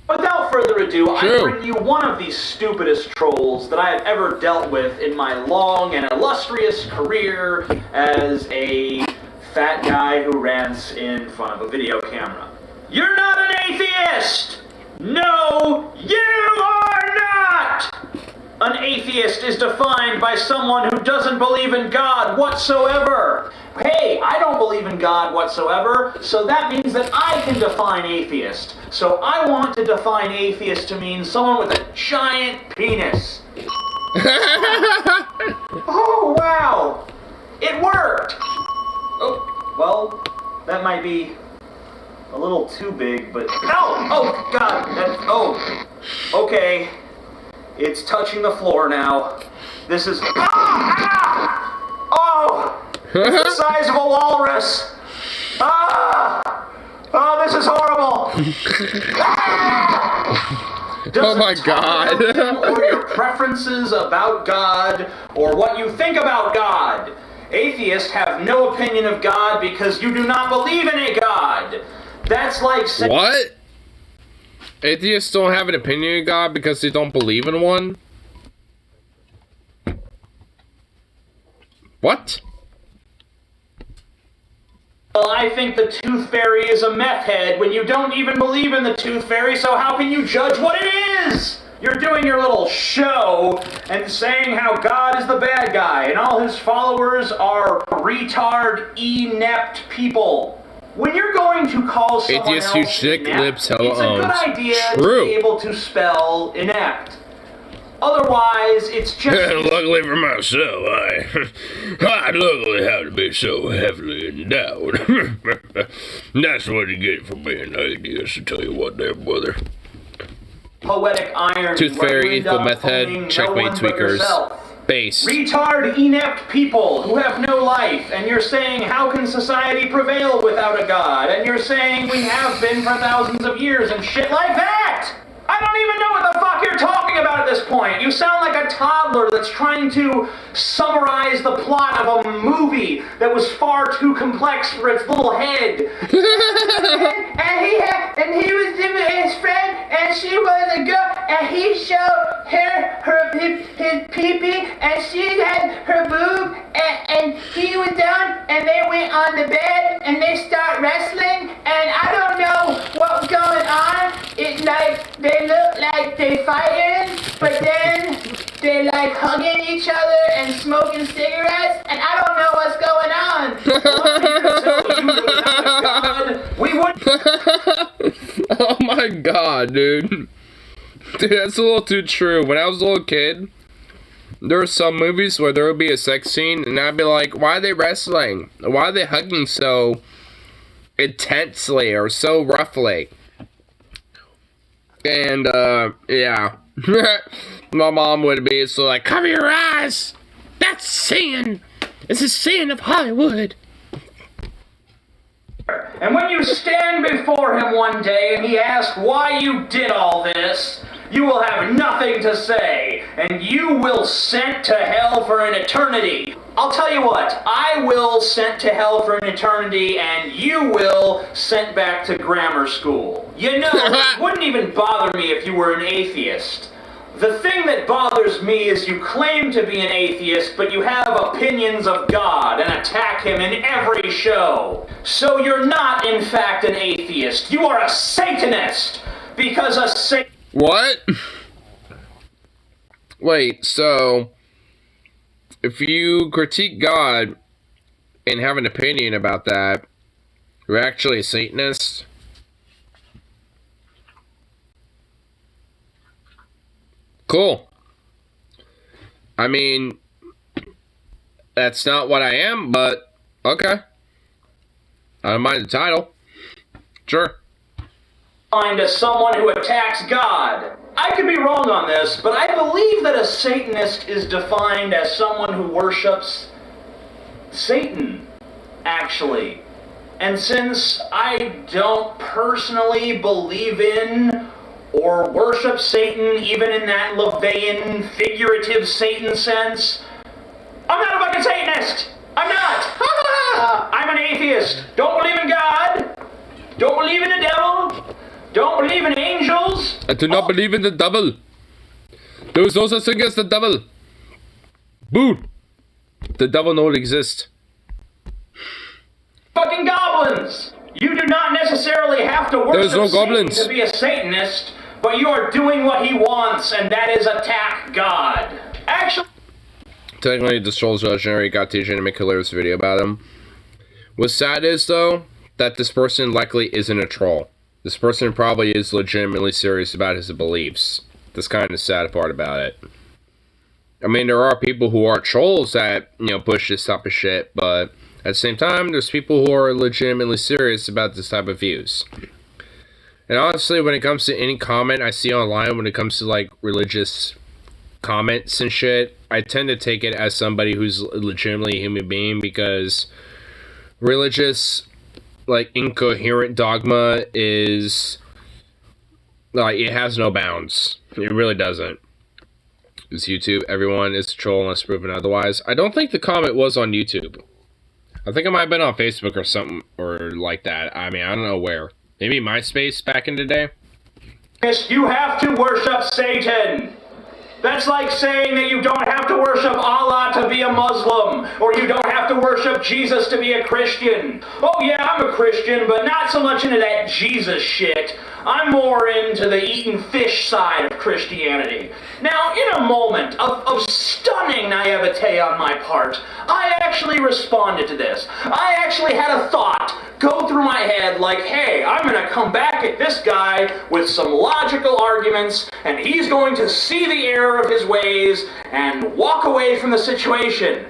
without further ado, I bring you one of the stupidest trolls that I have ever dealt with in my long and illustrious career as a fat guy who rants in front of a video camera. You're not an atheist! No, you are not! An atheist is defined by someone who doesn't believe in God whatsoever. Hey, I don't believe in God whatsoever, so that means that I can define atheist. So I want to define atheist to mean someone with a giant penis. Oh, wow! It worked! Oh, well, that might be a little too big, but... No! Oh, God! Okay. It's touching the floor now. This is... Oh! It's the size of a walrus! Oh, this is horrible! Oh my God! Or your preferences about God, or what you think about God. Atheists have no opinion of God because you do not believe in a God. That's like saying... What? Atheists don't have an opinion of God because they don't believe in one? What? Well, I think the Tooth Fairy is a meth head when you don't even believe in the Tooth Fairy, so how can you judge what it is? You're doing your little show and saying how God is the bad guy and all his followers are retard, inept people. when you're going to call someone Atheists who else thick inept, lips, it's a good idea to be able to spell inept. Otherwise, it's just... Luckily for myself, I luckily have to be so heavily endowed. That's what you get for being an atheist, to tell you what there, brother. Poetic irony. Tooth Fairy, Equal Meth Head, Checkmate Tweakers, Base. Retard, inept people who have no life, and you're saying, how can society prevail without a god? And you're saying we have been for thousands of years and shit like that! I don't even know what the fuck you're talking about at this point. You sound like a toddler that's trying to summarize the plot of a movie that was far too complex for its little head. and he was with his friend, and she was a girl, and he showed his pee-pee, and she had her boob, and he was down, and they went on the bed, and they start wrestling, and I don't know what was going on. It's like they look like they fighting, but then they like hugging each other and smoking cigarettes, and I don't know what's going on. Oh my god, dude. Dude, that's a little too true. When I was a little kid, there were some movies where there would be a sex scene, and I'd be like, why are they wrestling? Why are they hugging so intensely or so roughly? And, yeah. My mom would be so like, cover your eyes! That's sin! It's a sin of Hollywood! And when you stand before him one day and he asks why you did all this, you will have nothing to say, and you will sent to hell for an eternity. I'll tell you what, I will sent to hell for an eternity, and you will sent back to grammar school. You know, it wouldn't even bother me if you were an atheist. The thing that bothers me is you claim to be an atheist, but you have opinions of God and attack him in every show. So you're not, in fact, an atheist. You are a Satanist, because a Satan... What? Wait, so if you critique God and have an opinion about that, you're actually a Satanist? Cool. I mean, that's not what I am, but okay. I don't mind the title. Sure. As someone who attacks God. I could be wrong on this, but I believe that a Satanist is defined as someone who worships Satan, actually. And since I don't personally believe in or worship Satan, even in that LaVeyan figurative Satan sense, I'm not a fucking Satanist! I'm not! I'm an atheist. Don't believe in God. Don't believe in the devil. Don't believe in angels. I do not believe in the devil. There is no such thing as the devil. Boo! The devil don't exist. Fucking goblins! You do not necessarily have to worship There's no Satan goblins to be a Satanist, but you are doing what he wants, and that is attack God. Actually... Technically, the Trolls Legendary got TJ to make a hilarious video about him. What's sad is, though, that this person likely isn't a troll. This person probably is legitimately serious about his beliefs. That's kind of the sad part about it. I mean, there are people who are trolls that, you know, push this type of shit, but at the same time, there's people who are legitimately serious about this type of views. And honestly, when it comes to any comment I see online, when it comes to, like, religious comments and shit, I tend to take it as somebody who's legitimately a human being, because religious, like, incoherent dogma is, like, it has no bounds. It really doesn't. It's YouTube. Everyone is a troll unless proven otherwise. I don't think the comment was on YouTube. I think it might have been on Facebook or something, or like that. I mean, I don't know where. Maybe MySpace back in the day? You have to worship Satan. That's like saying that you don't have to worship Allah to be a Muslim, or you don't have to worship Jesus to be a Christian. Oh yeah, I'm a Christian, but not so much into that Jesus shit. I'm more into the eating fish side of Christianity. Now, in a moment of stunning naivete on my part, I actually responded to this. I actually had a thought go through through my head like, hey, I'm gonna come back at this guy with some logical arguments, and he's going to see the error of his ways and walk away from the situation.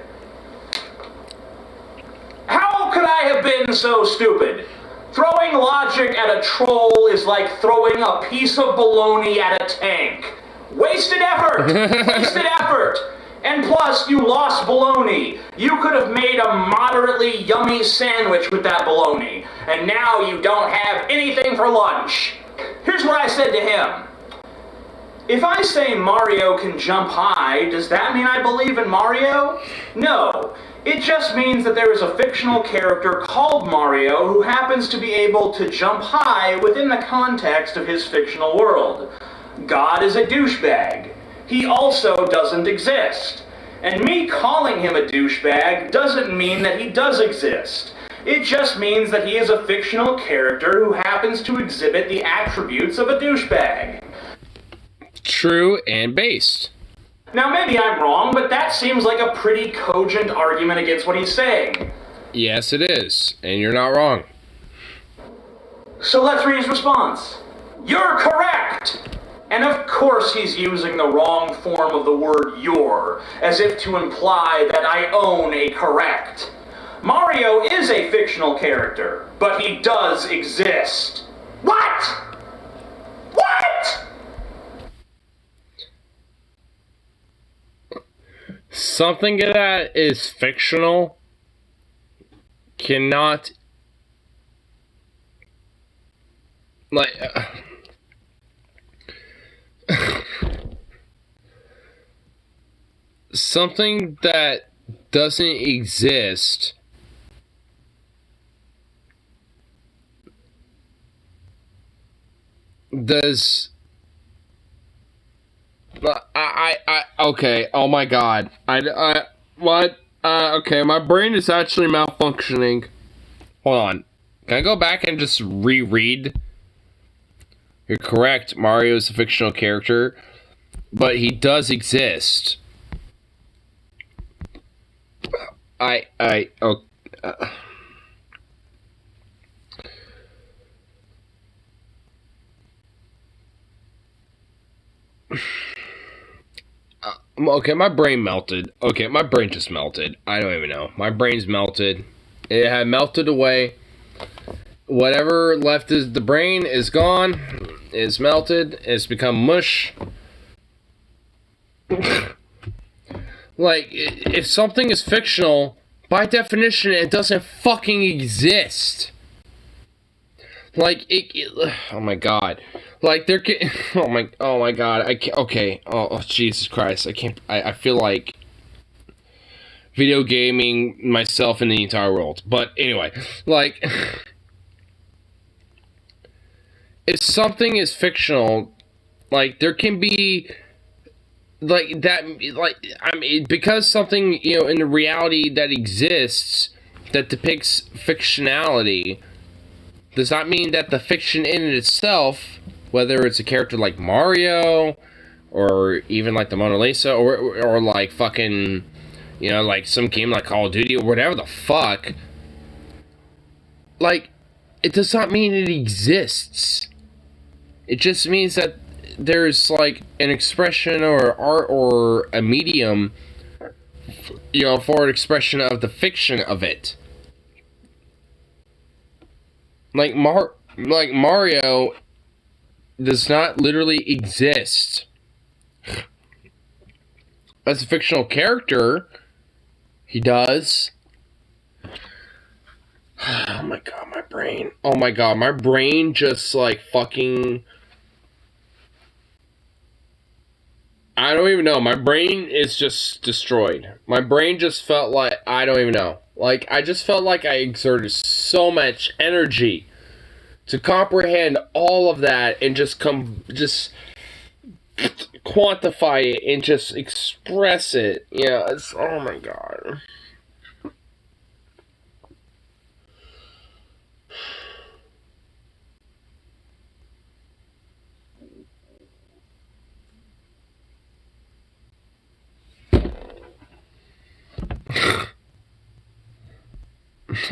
How could I have been so stupid? Throwing logic at a troll is like throwing a piece of bologna at a tank. Wasted effort! Wasted effort! And plus, you lost bologna. You could have made a moderately yummy sandwich with that bologna. And now you don't have anything for lunch. Here's what I said to him. If I say Mario can jump high, does that mean I believe in Mario? No. It just means that there is a fictional character called Mario who happens to be able to jump high within the context of his fictional world. God is a douchebag. He also doesn't exist. And me calling him a douchebag doesn't mean that he does exist. It just means that he is a fictional character who happens to exhibit the attributes of a douchebag. True and based. Now maybe I'm wrong, but that seems like a pretty cogent argument against what he's saying. Yes, it is. And you're not wrong. So let's read his response. You're correct! And of course he's using the wrong form of the word your, as if to imply that I own a correct. Mario is a fictional character, but he does exist. What? What? Something that is fictional cannot, like, something that doesn't exist does. Okay, oh my god. What? Okay, my brain is actually malfunctioning. Hold on. Can I go back and just reread? You're correct, Mario is a fictional character, but he does exist. Okay, my brain melted. Okay, my brain just melted. I don't even know. My brain's melted. It had melted away. Whatever left is the brain is gone. It's melted. It's become mush. Like, if something is fictional, by definition, it doesn't fucking exist. Like, oh my god. Like, there can, oh my god, I can't, okay, oh, Jesus Christ, I can't, I feel like video gaming myself in the entire world. But anyway, like, if something is fictional, like, there can be, like, that, like, I mean, because something, you know, in the reality that exists, that depicts fictionality, does not mean that the fiction in itself, whether it's a character like Mario, or even like the Mona Lisa, or like fucking, you know, like some game like Call of Duty, or whatever the fuck, like, it does not mean it exists. It just means that there's like an expression or art or a medium, you know, for an expression of the fiction of it. Like Mario does not literally exist. As a fictional character, he does. Oh my god, my brain. Oh my god, my brain just like fucking... I don't even know. My brain is just destroyed. My brain just felt like... I don't even know. Like, I just felt like I exerted so much energy to comprehend all of that and just quantify it and just express it. Yeah, it's... Oh my god.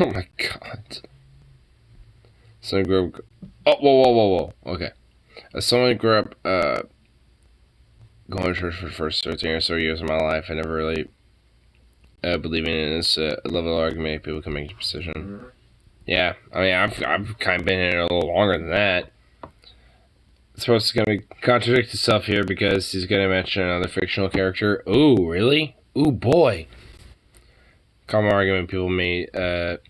Oh my god. Someone grew up. Oh, whoa. Okay. As someone grew up going to church for the first 13 or so years of my life, I never really believing in this level of argument. People can make a decision. Yeah, I mean, I've kind of been in it a little longer than that. It's supposed to kind of contradict itself here because he's going to mention another fictional character. Ooh, really? Ooh, boy. Common argument people made to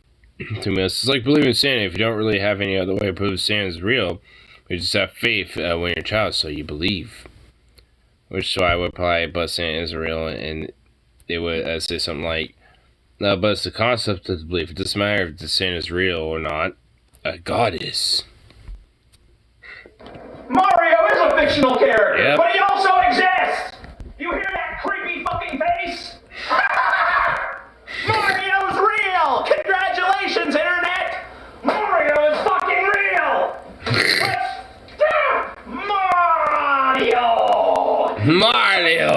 me. It's like believing in Santa. If you don't really have any other way to prove Santa is real, you just have faith when you're a child, so you believe. Which is why I would probably bust Santa is real, and they would say something like, no, but it's the concept of the belief. It doesn't matter if the Santa is real or not. God is. Mario is a fictional character, Yep. but he also exists! You hear that creepy fucking face? Mario's real! Congratulations, Internet! Mario is fucking real! Let's do Mario! Mario!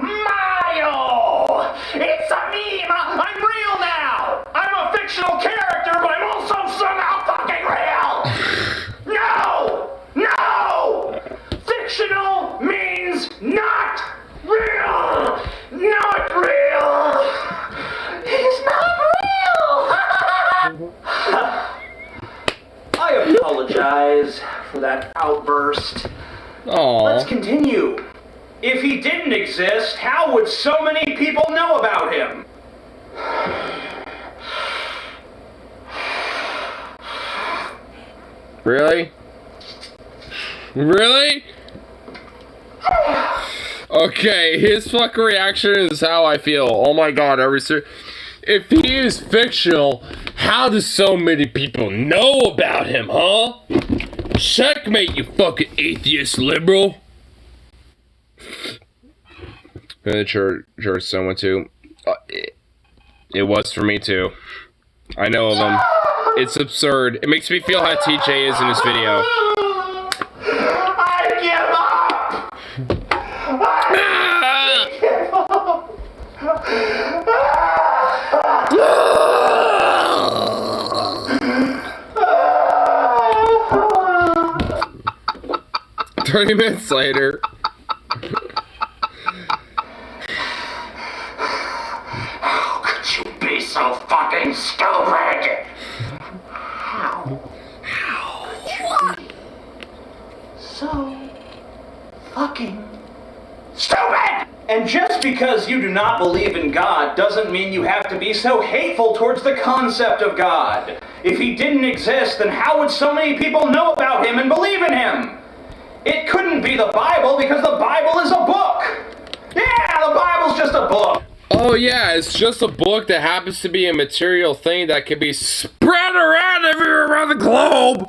Mario! It's a meme! I'm real now! I'm a fictional character, but I'm also somehow fucking real! No! Fictional means not real! Not real! He's not real! I apologize for that outburst. Let's Aww. continue. If he didn't exist, how would so many people know about him? Really? Really? Okay, his fucking reaction is how I feel. Oh my god, if he is fictional, how do so many people know about him, huh? Checkmate, you fucking atheist liberal. The church I went to, it was for me too. I know of him. It's absurd. It makes me feel how TJ is in this video. I give up! I give up! Ah! 30 minutes later. How could you be so fucking stupid? How could you be so fucking stupid? And just because you do not believe in God doesn't mean you have to be so hateful towards the concept of God. If he didn't exist, then how would so many people know about him and believe in him? It couldn't be the Bible because the Bible is a book. Yeah, the Bible's just a book. Oh yeah, it's just a book that happens to be a material thing that can be spread around everywhere around the globe.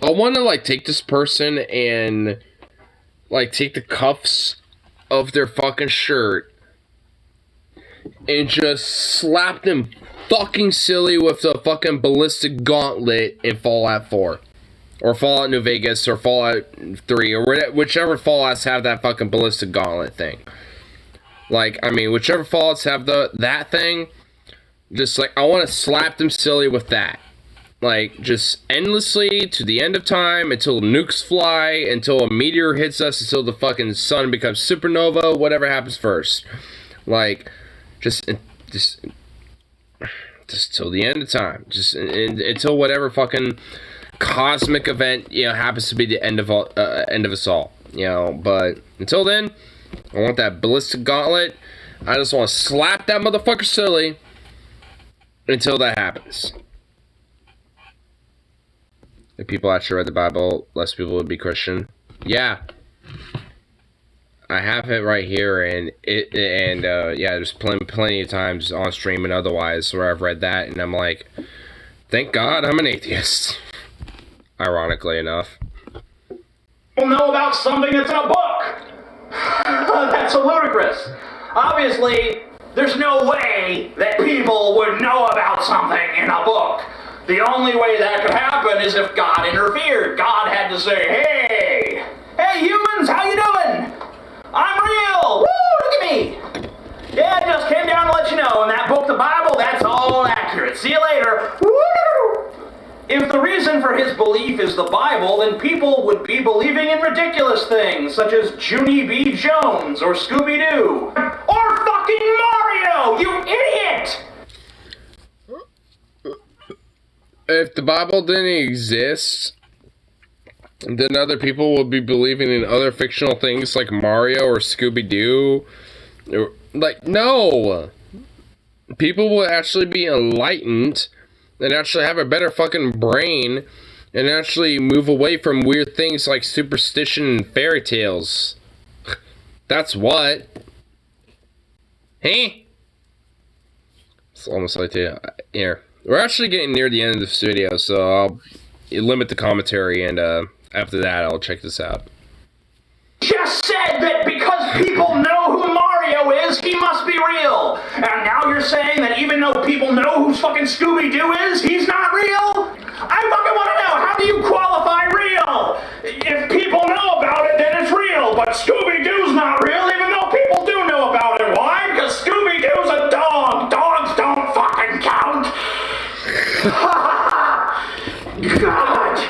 I want to like take this person and like take the cuffs of their fucking shirt and just slap them fucking silly with the fucking ballistic gauntlet in Fallout 4. Or Fallout New Vegas, or Fallout 3, or whichever Fallouts have that fucking ballistic gauntlet thing. Like, I mean, whichever Fallouts have that thing, just like, I want to slap them silly with that. Like, just endlessly to the end of time, until nukes fly, until a meteor hits us, until the fucking sun becomes supernova, whatever happens first. Like, just till the end of time. Just until whatever fucking cosmic event, you know, happens to be the end of us all, you know. But until then, I want that ballistic gauntlet. I just want to slap that motherfucker silly until that happens. If people actually read the Bible, less people would be Christian. Yeah, I have it right here, and yeah, there's plenty of times on stream and otherwise where I've read that, and I'm like, thank God I'm an atheist. Ironically enough. People know about something that's in a book. That's ludicrous. Obviously, there's no way that people would know about something in a book. The only way that could happen is if God interfered. God had to say, hey humans, how you doing? I'm real. Woo, look at me. Yeah, I just came down to let you know, in that book, the Bible, that's all accurate. secret. See you later. Woo! If the reason for his belief is the Bible, then people would be believing in ridiculous things, such as Junie B. Jones, or Scooby-Doo. Or fucking Mario, you idiot! If the Bible didn't exist, then other people would be believing in other fictional things like Mario or Scooby-Doo. Like, no! People will actually be enlightened and actually have a better fucking brain and actually move away from weird things like superstition and fairy tales. That's what. Hey? It's almost like here. We're actually getting near the end of this video, so I'll limit the commentary, and after that I'll check this out. Just said that because people know who Mario is, he must be real. And now you're saying that even though people know who fucking Scooby-Doo is, he's not real? I fucking want to know, how do you qualify real? If people know about it, then it's real. But Scooby-Doo's not real, even though people do know about it. Why? Because Scooby-Doo's a dog. Dogs don't fucking count. God.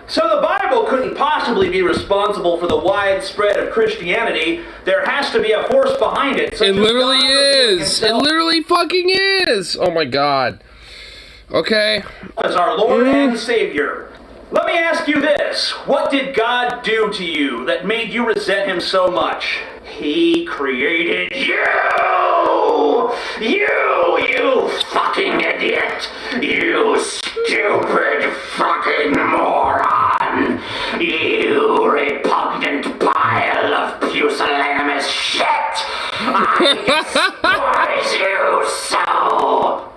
So the Bible couldn't possibly be responsible for the widespread of Christianity. There has to be a force behind it. It literally is. It literally fucking is. Oh my god. Okay. As our Lord and Savior. Let me ask you this. What did God do to you that made you resent him so much? He created you! You fucking idiot! You stupid fucking moron! You repugnant pile of pusillanimous shit! I despise you so!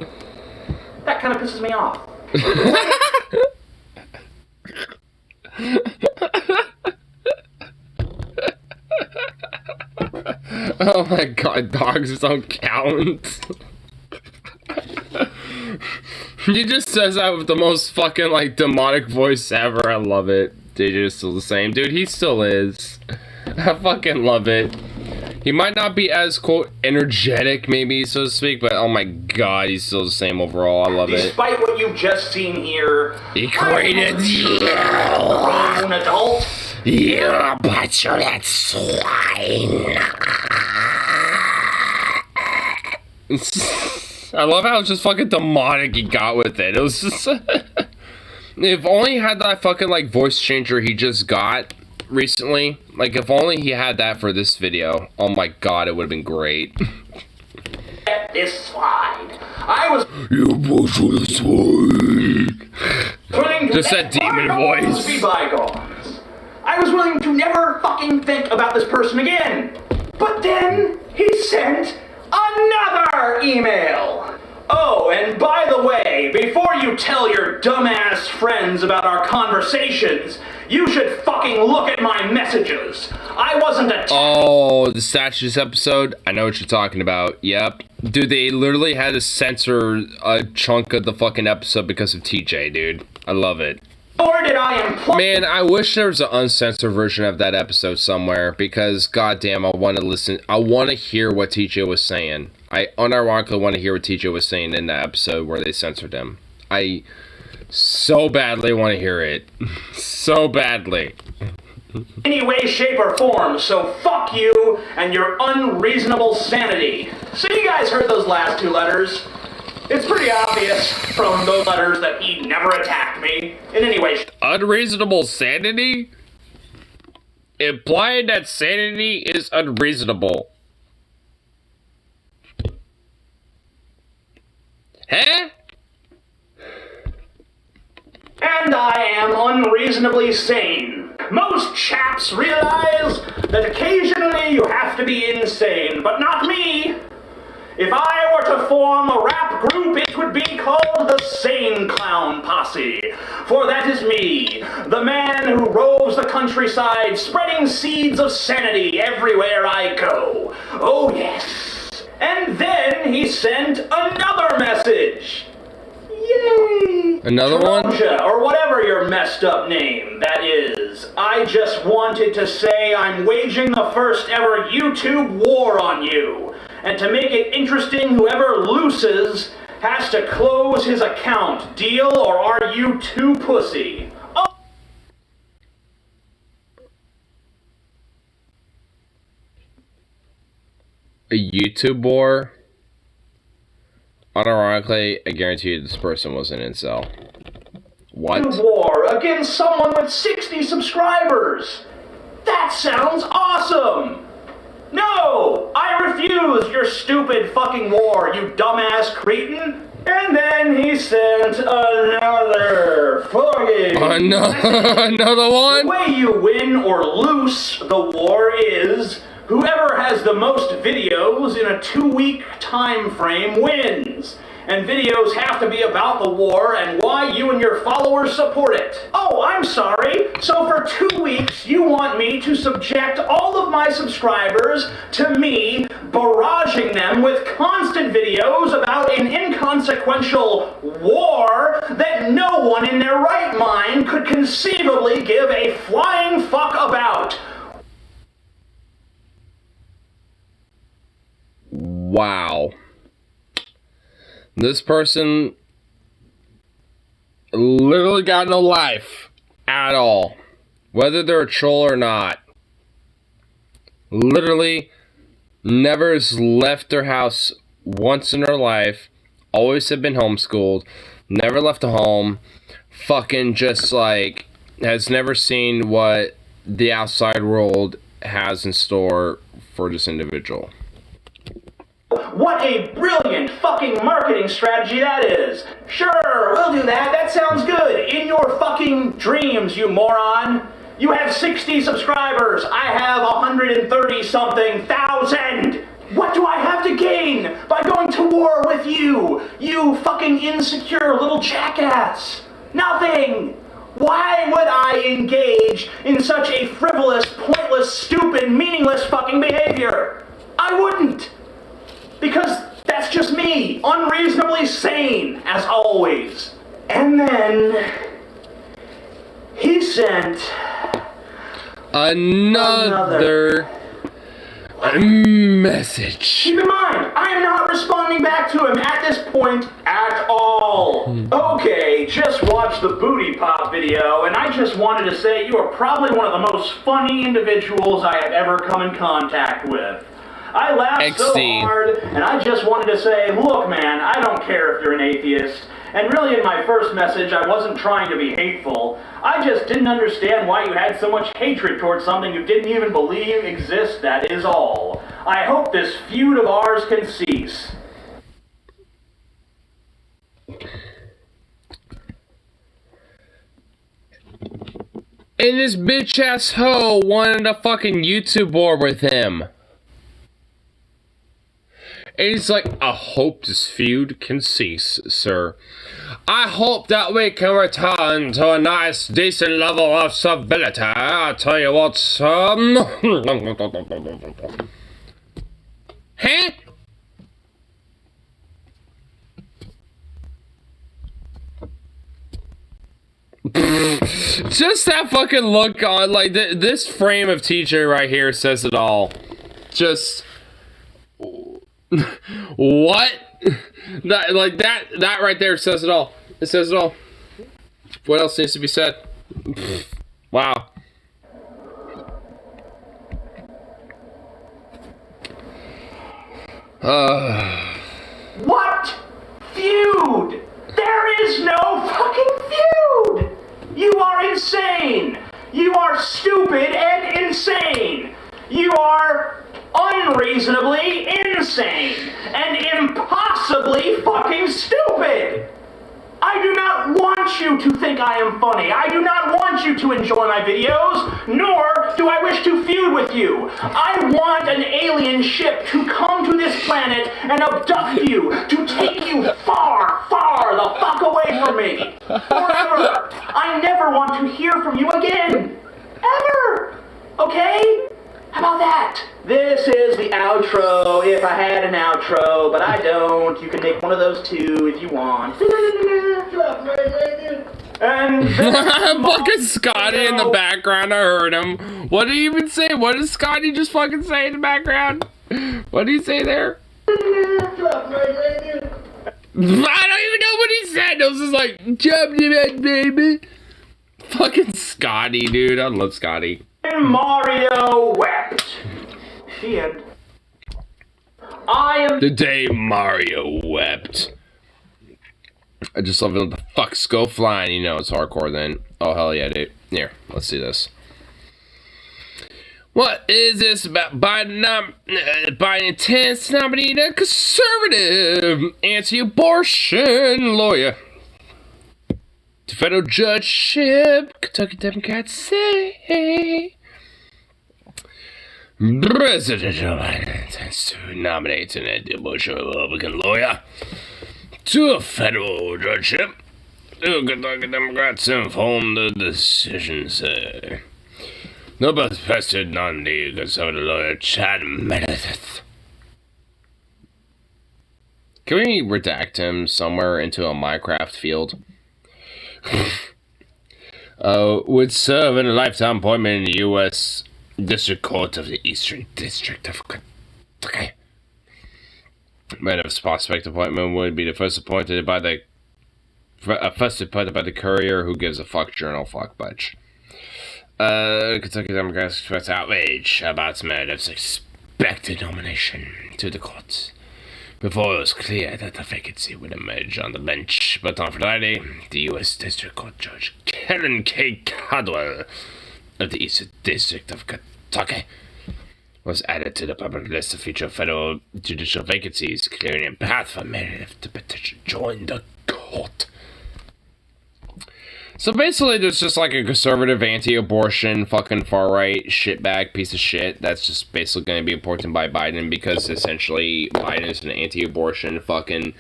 That kind of pisses me off. Oh my god, dogs don't count. He just says that with the most fucking, like, demonic voice ever. I love it. DJ is still the same. Dude, he still is. I fucking love it. He might not be as, quote, energetic, maybe, so to speak, but oh my god, he's still the same overall. I love it. Despite what you've just seen here, he created you! Grown adult. You butchered swine! I love how just fucking demonic he got with it. It was just... If only he had that fucking, like, voice changer he just got recently. Like, if only he had that for this video. Oh my god, it would have been great. This slide. I was... You butchered swine! Just that demon voice. Be bygones. I was willing to never fucking think about this person again. But then he sent another email. Oh, and by the way, before you tell your dumbass friends about our conversations, you should fucking look at my messages. I wasn't a... Oh, the statues episode? I know what you're talking about. Yep. Dude, they literally had to censor a chunk of the fucking episode because of TJ, dude. I love it. Or did I imply... Man, I wish there was an uncensored version of that episode somewhere, because goddamn, I want to listen. I want to hear what TJ was saying. I unironically want to hear what TJ was saying in that episode where they censored him. I so badly want to hear it. So badly. Any way, shape, or form, so fuck you and your unreasonable sanity. So you guys heard those last two letters? It's pretty obvious from those letters that he never attacked me in any way. Unreasonable sanity? Implying that sanity is unreasonable. Huh? And I am unreasonably sane. Most chaps realize that occasionally you have to be insane, but not me. If I were to form a rap group, it would be called the Sane Clown Posse. For that is me, the man who roves the countryside, spreading seeds of sanity everywhere I go. Oh yes. And then he sent another message. Yay! Another one? Or whatever your messed up name that is. I just wanted to say I'm waging the first ever YouTube war on you. And to make it interesting, whoever loses has to close his account. Deal, or are you too pussy? Oh. A YouTube war? Unironically, I guarantee you this person was an incel. What? War against someone with 60 subscribers! That sounds awesome! No! I refuse your stupid fucking war, you dumbass cretin! And then he sent another fucking... Another one? The way you win or lose the war is... whoever has the most videos in a 2-week time frame wins. And videos have to be about the war and why you and your followers support it. Oh, I'm sorry. So for 2 weeks, you want me to subject all of my subscribers to me barraging them with constant videos about an inconsequential war that no one in their right mind could conceivably give a flying fuck about. Wow. This person literally got no life at all. Whether they're a troll or not. Literally never has left their house once in their life. Always have been homeschooled. Never left the home. Fucking just like has never seen what the outside world has in store for this individual. What a brilliant fucking marketing strategy that is! Sure, we'll do that. That sounds good. In your fucking dreams, you moron. You have 60 subscribers. I have 130-something thousand. What do I have to gain by going to war with you? You fucking insecure little jackass. Nothing. Why would I engage in such a frivolous, pointless, stupid, meaningless fucking behavior? I wouldn't. Because that's just me, unreasonably sane, as always. And then he sent another message. Keep in mind, I am not responding back to him at this point at all. Okay, just watched the booty pop video, and I just wanted to say you are probably one of the most funny individuals I have ever come in contact with. I laughed so hard, and I just wanted to say, look man, I don't care if you're an atheist. And really in my first message, I wasn't trying to be hateful. I just didn't understand why you had so much hatred towards something you didn't even believe exists, that is all. I hope this feud of ours can cease. And this bitch ass hoe wanted a fucking YouTube war with him. And he's like, I hope this feud can cease, sir. I hope that we can return to a nice, decent level of civility. I'll tell you what, Huh? Just that fucking look on, like, this frame of TJ right here says it all. Just... what? That right there says it all. It says it all. What else needs to be said? Wow. What? Feud? There is no fucking feud! You are insane! You are stupid and insane! You are unreasonably insane and impossibly fucking stupid! I do not want you to think I am funny. I do not want you to enjoy my videos, nor do I wish to feud with you. I want an alien ship to come to this planet and abduct you, to take you far, far the fuck away from me. Forever. I never want to hear from you again. Ever. Okay? How about that? This is the outro, if I had an outro, but I don't. You can make one of those too if you want. And fucking Scotty in the background, I heard him. What did he even say? What did Scotty just fucking say in the background? What did he say there? don't even know what he said. It was just like, jump to that, baby. Fucking Scotty, dude. I love Scotty. And Mario wept. The end. I am The day Mario wept. I just love it. The fucks go flying. You know it's hardcore then. Oh, hell yeah, dude. Here, let's see this. What is this about Biden intends to nominate a conservative anti-abortion lawyer to federal judgeship? Kentucky Democrats say President Joe Biden intends to nominate an anti-abortion Republican lawyer to a federal judgeship. The Kentucky Democrats informed the decision say. No best vested nominee, conservative lawyer Chad Meredith. Can we redact him somewhere into a Minecraft field? Would serve in a lifetime appointment in the U.S. District Court of the Eastern District of Kentucky. Meredith's prospect appointment would be the first appointed by the Courier, who gives a fuck journal, fuck budge. Kentucky Democrats expressed outrage about Meredith's expected nomination to the court before it was clear that the vacancy would emerge on the bench. But on Friday, the U.S. District Court Judge Karen K. Caldwell of the Eastern District of Kentucky was added to the public list of future federal judicial vacancies, clearing a path for Meredith to potentially join the court. So basically, there's just like a conservative, anti-abortion, fucking far-right shitbag piece of shit that's just basically going to be appointed by Biden because essentially Biden is an anti-abortion, fucking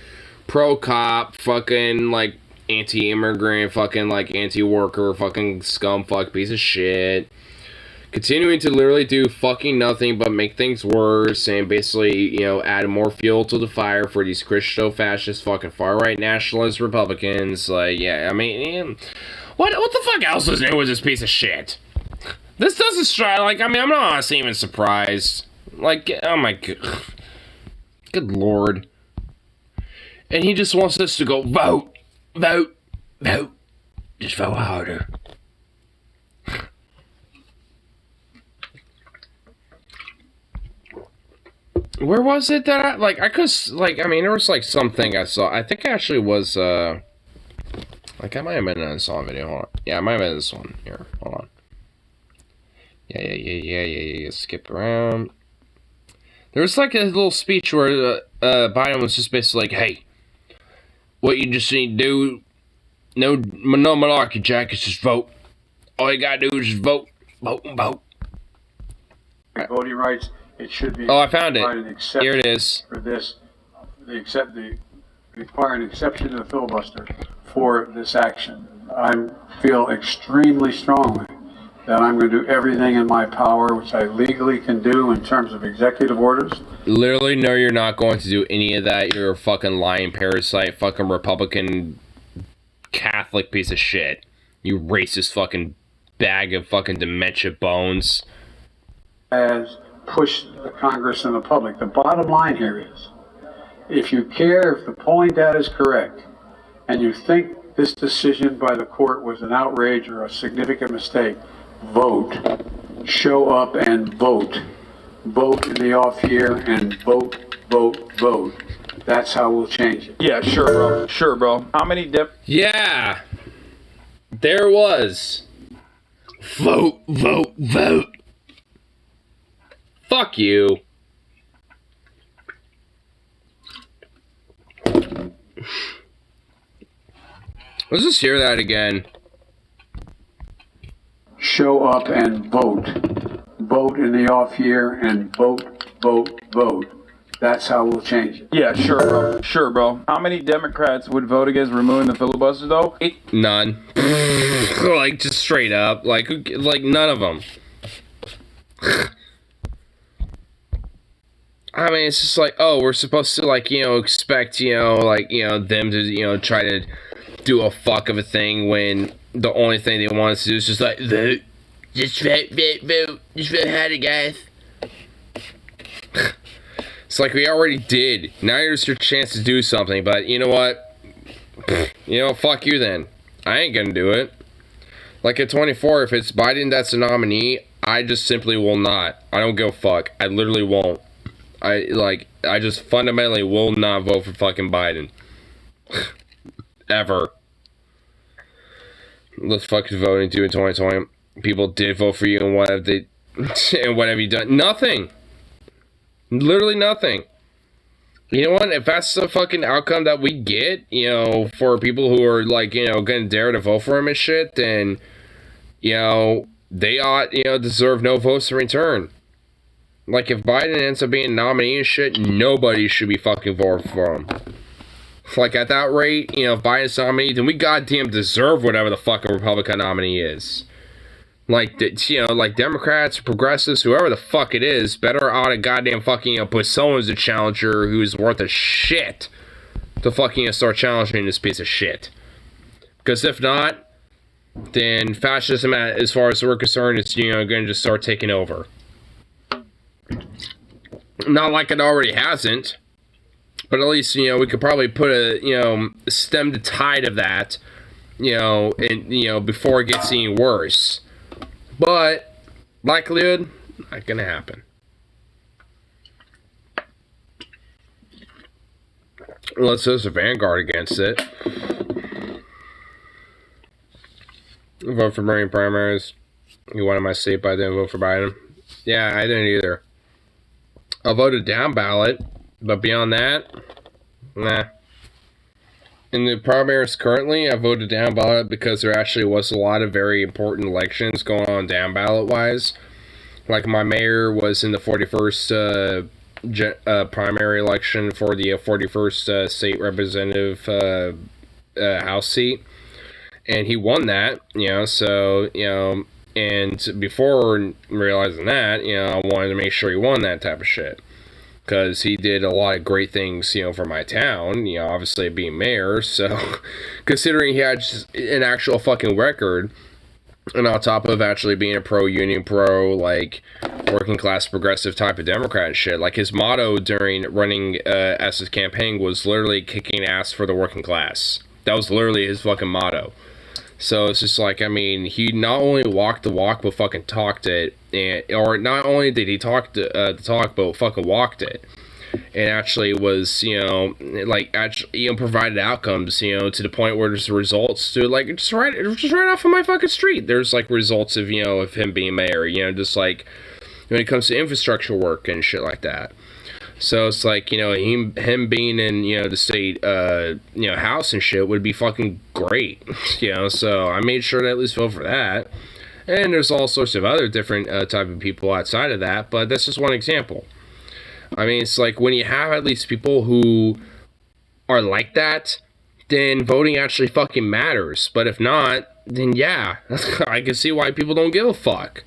pro-cop, fucking like anti-immigrant, fucking like anti-worker, fucking scumfuck piece of shit. Continuing to literally do fucking nothing but make things worse and basically, you know, add more fuel to the fire for these Christo-fascist, fucking far-right nationalist Republicans. Like, yeah, I mean, what the fuck else is new with this piece of shit? This doesn't strike, like, I mean, I'm not honestly even surprised. Like, oh my god. Good lord. And he just wants us to go, vote, vote, vote. Just vote harder. Where was it that I could, like, I mean, there was, like, something I saw. I think it actually was, like, I might have been in a song video. Hold on. Yeah, I might have been in this one. Here, hold on. Yeah. Skip around. There was, like, a little speech where, Biden was just basically like, hey, what you just need to do, no malarkey, Jack, it's just vote. All you gotta do is just vote. Vote and vote. Voting rights. It should be. Oh, I found it. Here it is. For this, require an exception to the filibuster for this action. I feel extremely strongly that I'm going to do everything in my power, which I legally can do in terms of executive orders. Literally, no, you're not going to do any of that. You're a fucking lying parasite, fucking Republican Catholic piece of shit. You racist fucking bag of fucking dementia bones. As push the Congress and the public. The bottom line here is, if you care, if the polling data is correct, and you think this decision by the court was an outrage or a significant mistake, vote. Show up and vote. Vote in the off year and vote, vote, vote. That's how we'll change it. Yeah, sure, bro. Sure, bro. How many Yeah. There was. Vote, vote, vote. Fuck you. Let's just hear that again. Show up and vote. Vote in the off year and vote, vote, vote. That's how we'll change it. Yeah, sure, bro. Sure, bro. How many Democrats would vote against removing the filibuster, though? None. Like, just straight up. Like none of them. I mean, it's just like, oh, we're supposed to, like, you know, expect, you know, like, you know, them to, you know, try to do a fuck of a thing when the only thing they want us to do is just, like, vote. Just vote, vote, vote. Just vote harder, guys. It's like we already did. Now here's your chance to do something, but you know what? You know, fuck you then. I ain't gonna do it. Like at 24, if it's Biden that's the nominee, I just simply will not. I don't give a fuck. I literally won't. I just fundamentally will not vote for fucking Biden. Ever. Let's fucking vote and do it in 2020. People did vote for you, and what have they and what have you done? Nothing. Literally nothing. You know what? If that's the fucking outcome that we get, you know, for people who are like, you know, gonna dare to vote for him and shit, then, you know, they ought, you know, deserve no votes in return. Like, if Biden ends up being nominee and shit, nobody should be fucking voting for him. Like, at that rate, you know, if Biden's nominee, then we goddamn deserve whatever the fucking Republican nominee is. Like, you know, like Democrats, progressives, whoever the fuck it is, better ought to goddamn fucking, you know, put someone as a challenger who's worth a shit to fucking, you know, start challenging this piece of shit. Because if not, then fascism, as far as we're concerned, is, you know, going to just start taking over. Not like it already hasn't, but at least, you know, we could probably put a, you know, stem the tide of that, you know, and, you know, before it gets any worse. But, likelihood, not gonna happen. Unless there's a vanguard against it. Vote for Bernie primaries. You wanted my state, but I didn't vote for Biden. Yeah, I didn't either. I voted down ballot, but beyond that, nah. In the primaries currently, I voted down ballot because there actually was a lot of very important elections going on down ballot wise. Like my mayor was in the 41st primary election for the 41st state representative House seat. And he won that, you know, so, you know, and before realizing that, you know, I wanted to make sure he won that type of shit. Because he did a lot of great things, you know, for my town, you know, obviously being mayor, so, considering he had just an actual fucking record, and on top of actually being a pro-union, like, working-class progressive type of Democrat and shit, like, his motto during running as his campaign was literally kicking ass for the working class. That was literally his fucking motto. So it's just like, I mean, he not only walked the walk, but fucking talked it. And, or not only did he talk the talk, but fucking walked it. And actually was, you know, like, actually, you know, provided outcomes, you know, to the point where there's results to, like, just right off of my fucking street. There's, like, results of, you know, of him being mayor, you know, just, like, when it comes to infrastructure work and shit like that. So it's like, you know, him being in, you know, the state, you know, house and shit would be fucking great, you know, so I made sure to at least vote for that. And there's all sorts of other different type of people outside of that, but that's just one example. I mean, it's like when you have at least people who are like that, then voting actually fucking matters. But if not, then yeah, I can see why people don't give a fuck.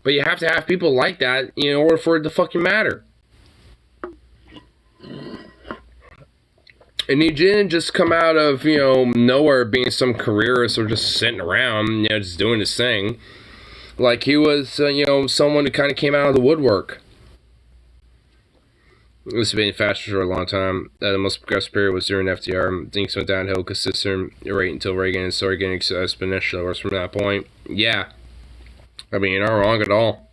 But you have to have people like that in order for it to fucking matter. And he didn't just come out of, you know, nowhere being some careerist or just sitting around, you know, just doing his thing. Like, he was, you know, someone who kind of came out of the woodwork. This has been fascist for a long time. The most progressive period was during FDR. Things went downhill consistent rate until Reagan and started getting exponentially worse from that point. Yeah. I mean, you're not wrong at all.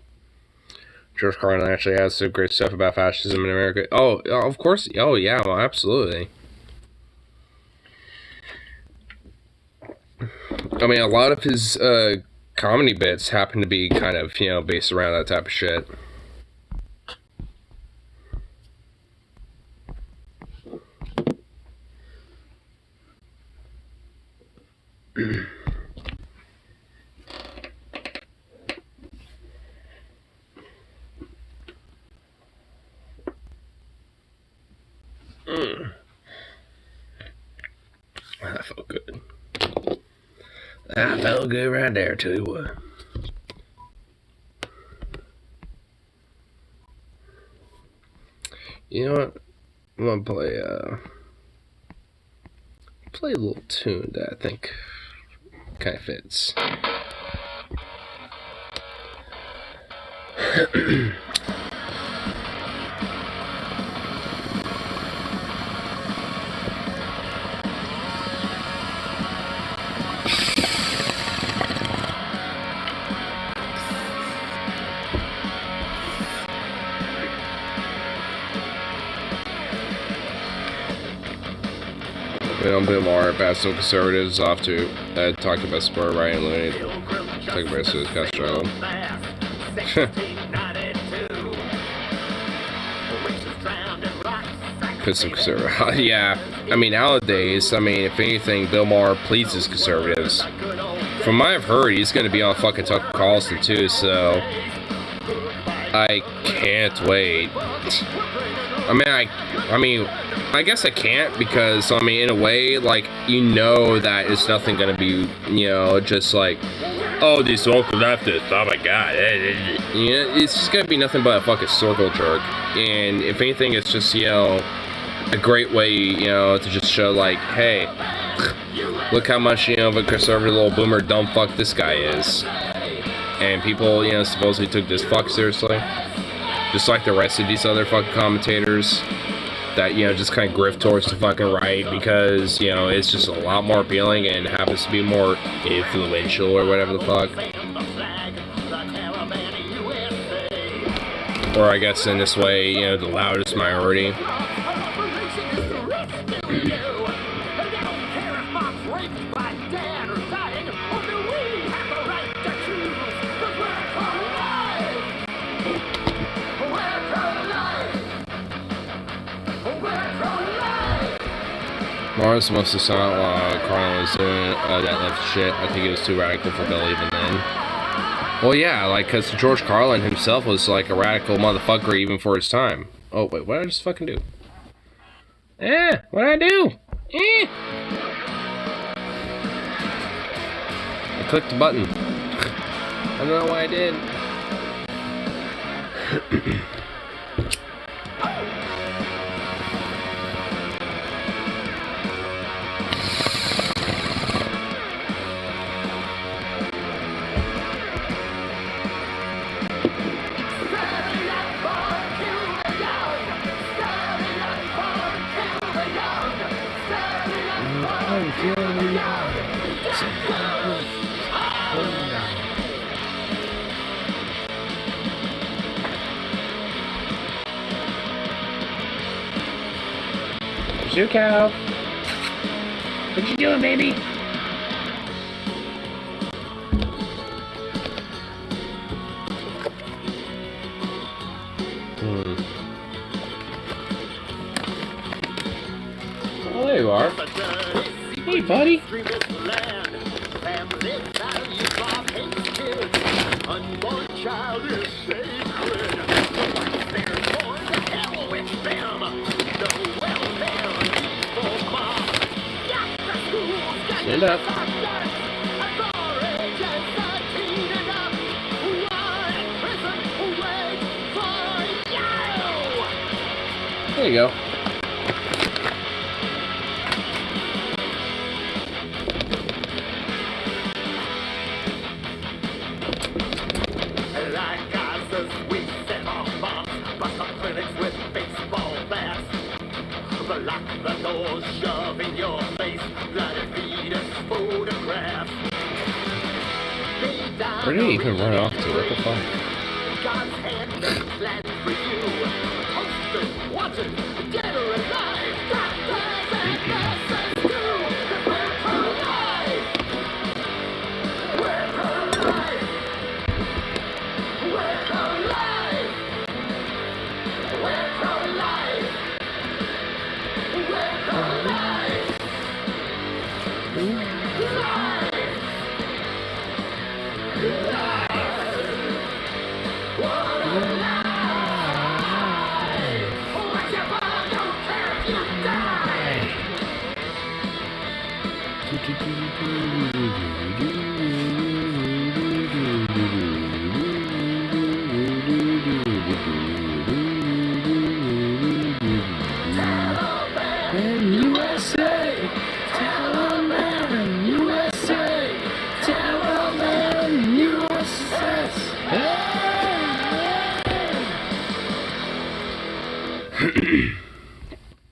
George Carlin actually has some great stuff about fascism in America. Oh, of course. Oh, yeah, well, absolutely. I mean, a lot of his comedy bits happen to be kind of, you know, based around that type of shit. That felt good. That felt good right there, tell you what. You know what? I'm gonna play a little tune that I think kind of fits. on Bill Maher, Pastel Conservatives off to talk about sport Ryan Looney. Talk about Suicide struggle. Put some conservative. Yeah, I mean, nowadays, I mean, if anything, Bill Maher pleases conservatives. From what I've heard, he's going to be on fucking Tucker Carlson too, so I can't wait. I mean, I guess I can't because, I mean, in a way, like, you know that it's nothing going to be, you know, just like, oh, these local leftists, oh my god. You know, it's just going to be nothing but a fucking circle jerk. And if anything, it's just, you know, a great way, you know, to just show, like, hey, look how much, you know, of a conservative little boomer dumb fuck this guy is. And people, you know, supposedly took this fuck seriously. Just like the rest of these other fucking commentators that, you know, just kind of grift towards the fucking right because, you know, it's just a lot more appealing and happens to be more influential or whatever the fuck. Or I guess in this way, you know, the loudest minority. Mars must have saw it while Carlin was doing that left shit. I think it was too radical for Bill even then. Well, yeah, like, because George Carlin himself was, like, a radical motherfucker even for his time. Oh, wait, what did I just fucking do? What did I do? I clicked the button. I don't know why I did. You cow. What you doing, baby? Oh, there you are. Hey, buddy. Unborn child is sacred. They're born to hell with them. No welfare for mom. Stand up. There you go. Lock the doors, shove in your face, bloody fetus photographs. Where did he even run off to? What the fuck? God's hand is planned for you. Hosted, wanted, dead or alive. Doctors and nurses do. We're pro-life. We're pro-life. We're pro-life. We're pro-life.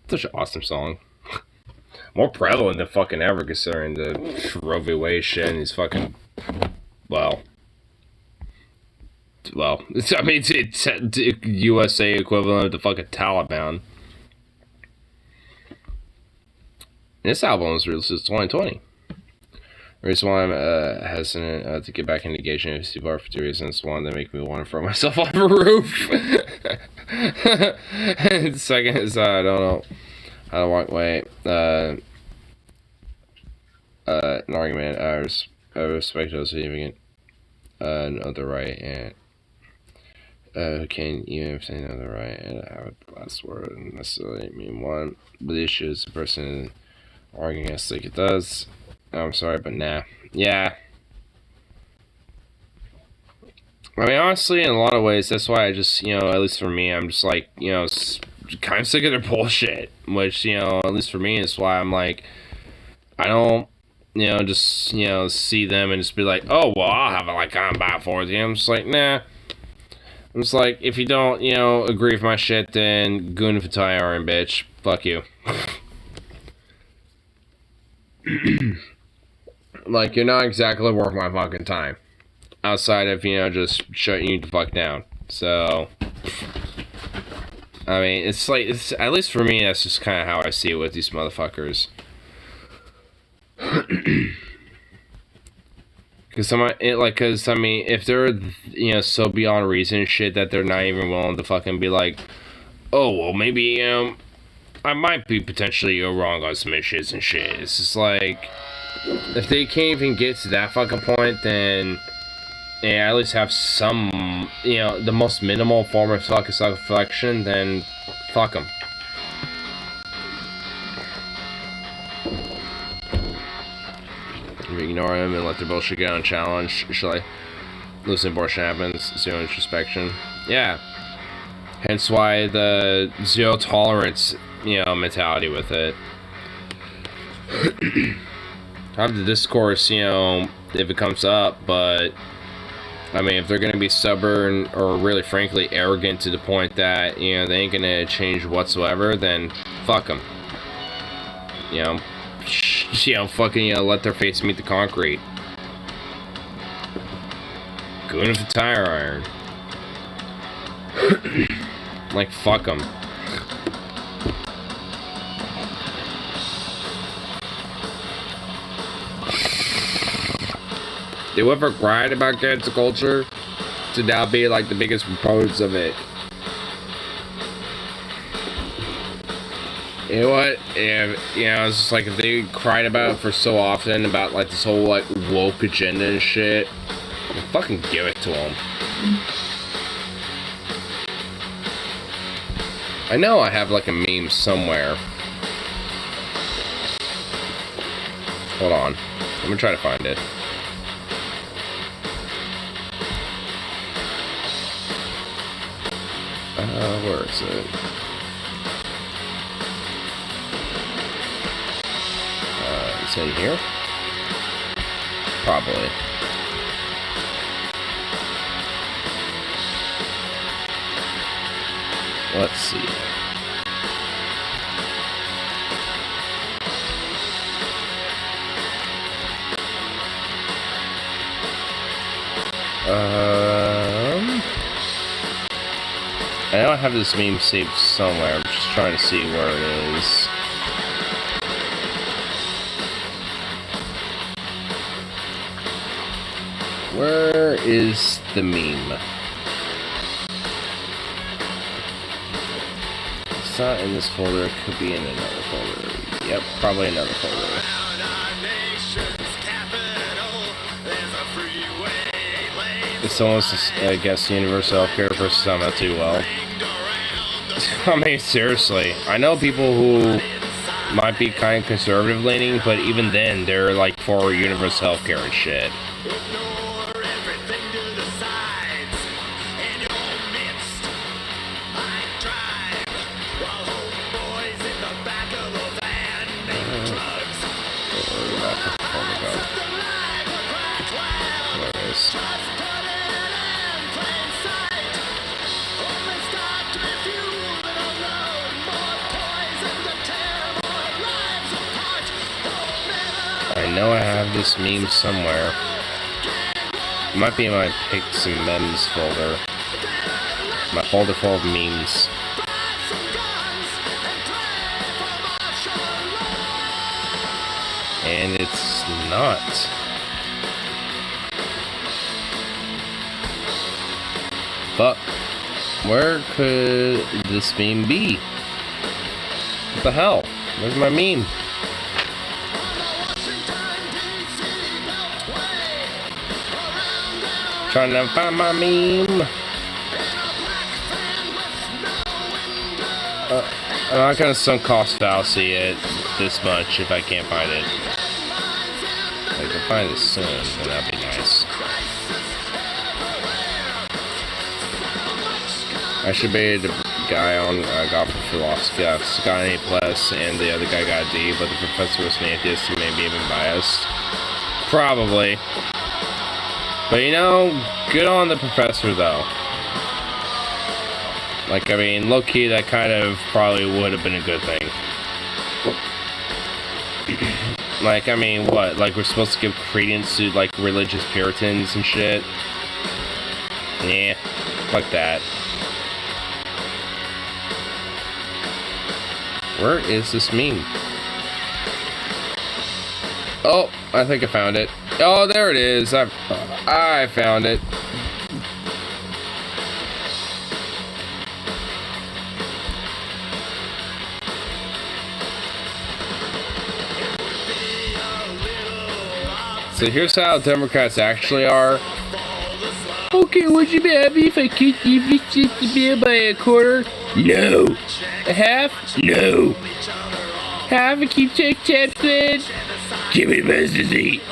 Such an awesome song. More prevalent than fucking ever considering the Roe v. Wade shit and these fucking, well, I mean, it's USA equivalent of the fucking Taliban. This album was released in 2020. The reason why I'm hesitant to get back into engaging with Steve for 2 reasons. One, they make me want to throw myself off a roof. And second is I don't know how to walk away. An argument. I respect those who even know the right and who can even if they know the right and I would last word and necessarily mean one. But the issue is the person arguing against like it does. I'm sorry, but nah. Yeah. I mean, honestly, in a lot of ways, that's why I just, you know, at least for me, I'm just like, you know, kind of sick of their bullshit. Which, you know, at least for me, is why I'm like, I don't, you know, just, you know, see them and just be like, oh, well, I'll have a, like, combat for you. I'm just like, nah. I'm just like, if you don't, you know, agree with my shit, then goon for Tyron, bitch. Fuck you. Like, you're not exactly worth my fucking time. Outside of, you know, just shutting you the fuck down. So, I mean, it's like, it's, at least for me, that's just kind of how I see it with these motherfuckers. Because I mean, if they're, you know, so beyond reason and shit that they're not even willing to fucking be like, oh, well, maybe, I might be potentially wrong on some issues and shit. It's just like, if they can't even get to that fucking point, then yeah, at least have some, you know, the most minimal form of fucking self-reflection, then fuck them. Ignore them and let their bullshit get unchallenged. Shall I? Losing abortion happens. Zero introspection. Yeah. Hence why the zero tolerance, you know, mentality with it. Have the discourse, you know, if it comes up, but I mean, if they're gonna be stubborn or really frankly arrogant to the point that, you know, they ain't gonna change whatsoever, then fuck them. You know, fucking, you know, let their face meet the concrete. Goon with the tire iron. Like, fuck them. Whoever cried about cancel culture to now be like the biggest proponents of it. You know what? If, you know, it's just like if they cried about it for so often about like this whole like woke agenda and shit, well, fucking give it to them. I know I have like a meme somewhere. Hold on, I'm gonna try to find it. Where is it? It's in here? Probably. Let's see. I know I have this meme saved somewhere. I'm just trying to see where it is. Where is the meme? It's not in this folder. It could be in another folder. Yep, probably another folder. It's almost, I guess, universal healthcare versus I'm not too well. I mean, seriously. I know people who might be kind of conservative leaning, but even then, they're like for universal healthcare and shit. I know I have this meme somewhere. It might be in my pics and memes folder. My folder full of memes. it's not. But where could this meme be? What the hell? Where's my meme? Trying to find my meme. I'm not gonna sunk cost fallacy it this much if I can't find it. If I can find it soon, then that'd be nice. I should be the guy on got for philosophy. Got an A+, and the other guy got a D, but the professor was an atheist and maybe even biased. Probably. But you know, good on the professor though. Like, I mean, low-key, that kind of probably would have been a good thing. Like, I mean, what? Like, we're supposed to give credence to, like, religious Puritans and shit? Yeah, fuck that. Where is this meme? Oh, I think I found it. Oh, there it is. I found it. So here's how Democrats actually are. Okay, would you be happy if I could give this just a bit by a quarter? No. A half? No. Half a keep check taps then? Give me the best to eat.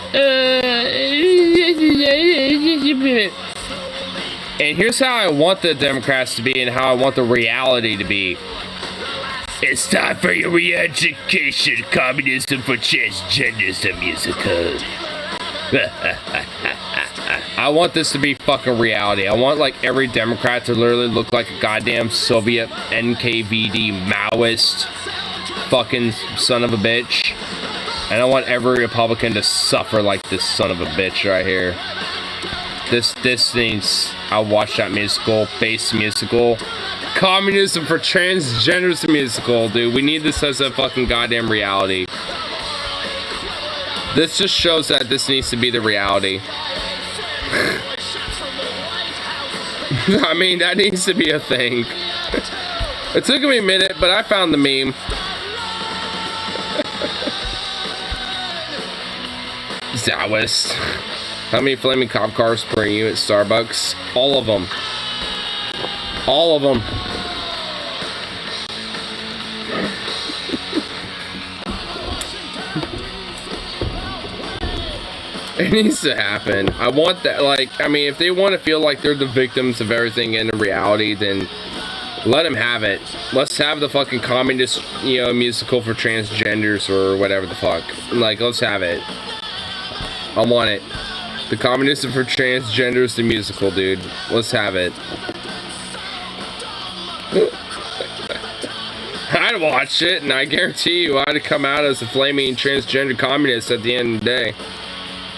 And here's how I want the Democrats to be and how I want the reality to be. It's time for your re-education. Communism for transgenders, the musical. I want this to be fucking reality. I want like every Democrat to literally look like a goddamn Soviet NKVD Maoist fucking son of a bitch. And I want every Republican to suffer like this son of a bitch right here. This needs, I watched that musical, bass musical. Communism for transgenders musical, dude. We need this as a fucking goddamn reality. This just shows that this needs to be the reality. I mean, that needs to be a thing. It took me a minute, but I found the meme. Taoist. How many flaming cop cars per you at Starbucks? All of them. All of them. It needs to happen. I want that, like, I mean, if they want to feel like they're the victims of everything in reality, then let them have it. Let's have the fucking communist, you know, musical for transgenders or whatever the fuck. Like, let's have it. I want it. The communism for transgenders, the musical, dude. Let's have it. I'd watch it, and I guarantee you I'd come out as a flaming transgender communist at the end of the day.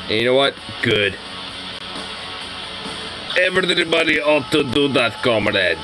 And you know what? Good. Everybody ought to do that, comrade.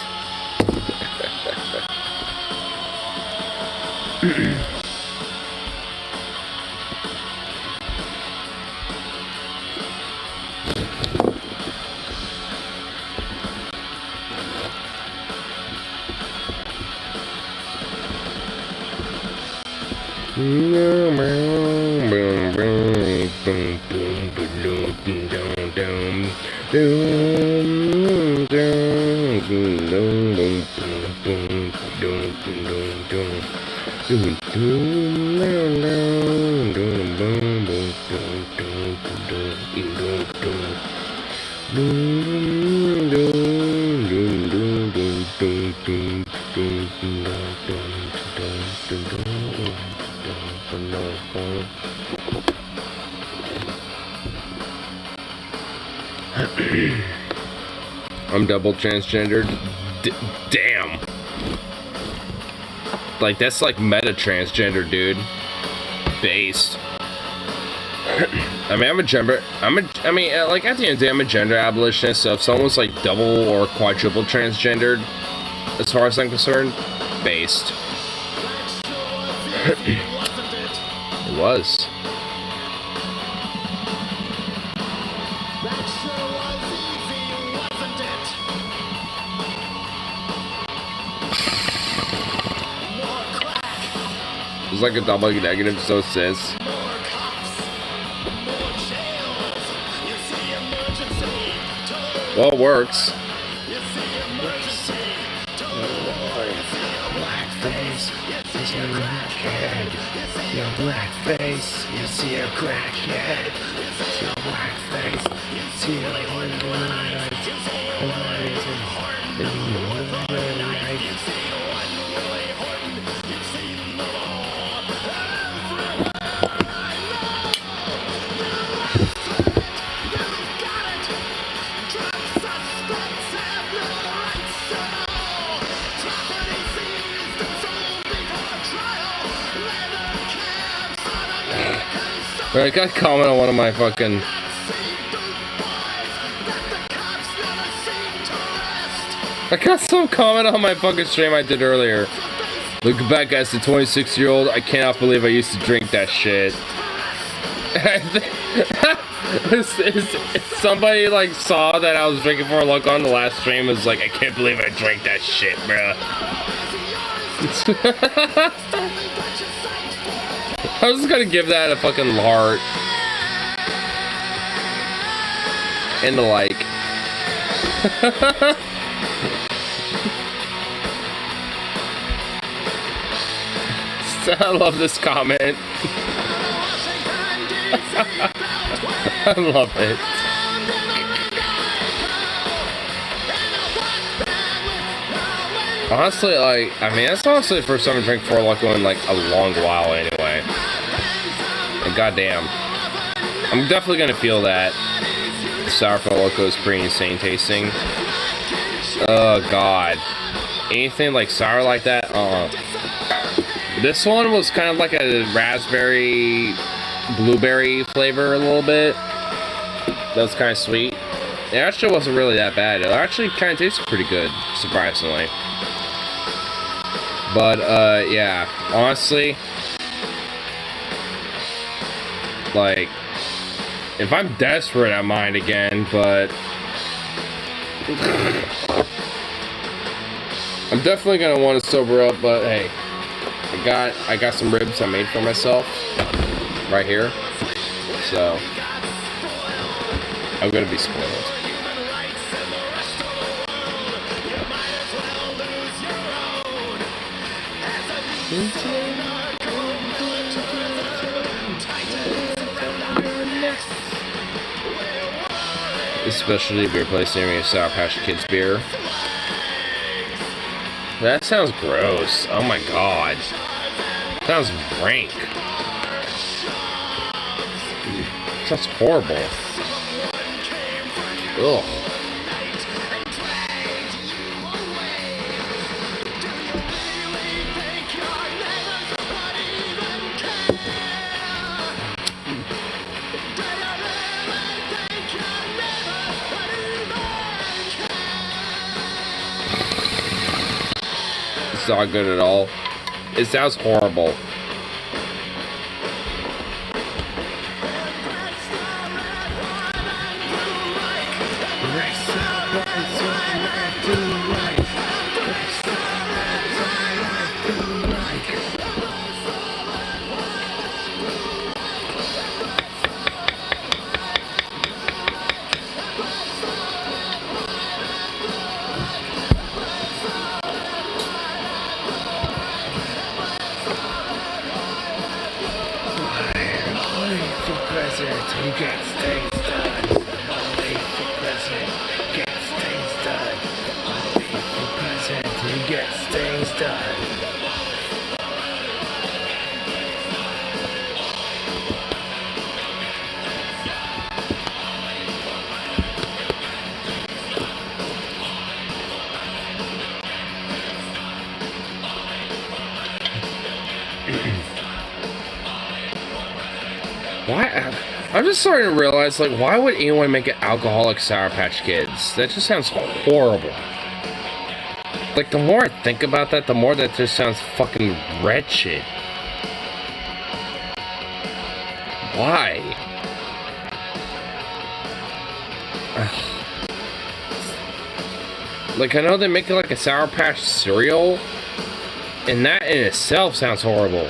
I'm double transgendered. Damn. Like, that's like meta transgender, dude. Based. I mean, I'm a gender. Like, at the end of the day, I'm a gender abolitionist. So if someone's like double or quadruple transgendered, as far as I'm concerned, based. It was. like a double negative, so sis. Well, it works. Blackface, you see a crackhead. Your blackface, you see a crackhead. Your blackface, see a I got a comment on one of my fucking... I got some comment on my fucking stream I did earlier. Looking back as the 26-year-old, I cannot believe I used to drink that shit. Somebody like saw that I was drinking for a look on the last stream, was like, I can't believe I drank that shit, bruh. I was just gonna give that a fucking heart. And the like. I love this comment. I love it. Honestly, like, I mean, that's honestly the first time I drank Four Loko in like a long while anyway. And goddamn, I'm definitely gonna feel that. The Sour Four Loko is pretty insane tasting. Oh god, anything like sour like that? This one was kind of like a raspberry, blueberry flavor a little bit. That was kind of sweet. It actually wasn't really that bad. It actually kind of tasted pretty good, surprisingly. But yeah, honestly, like, if I'm desperate, I might again, but I'm definitely gonna want to sober up. But hey, I got some ribs I made for myself right here, so I'm gonna be spoiled. Especially if you're replacing me with Sour Patch Kids beer. That sounds gross. Oh my god. Sounds rank. Sounds horrible. Ugh. It's not good at all. It sounds horrible. I'm just starting to realize, like, why would anyone make an alcoholic Sour Patch Kids? That just sounds horrible. Like, the more I think about that, the more that just sounds fucking wretched. Why? Like, I know they make it like a Sour Patch cereal, and that in itself sounds horrible.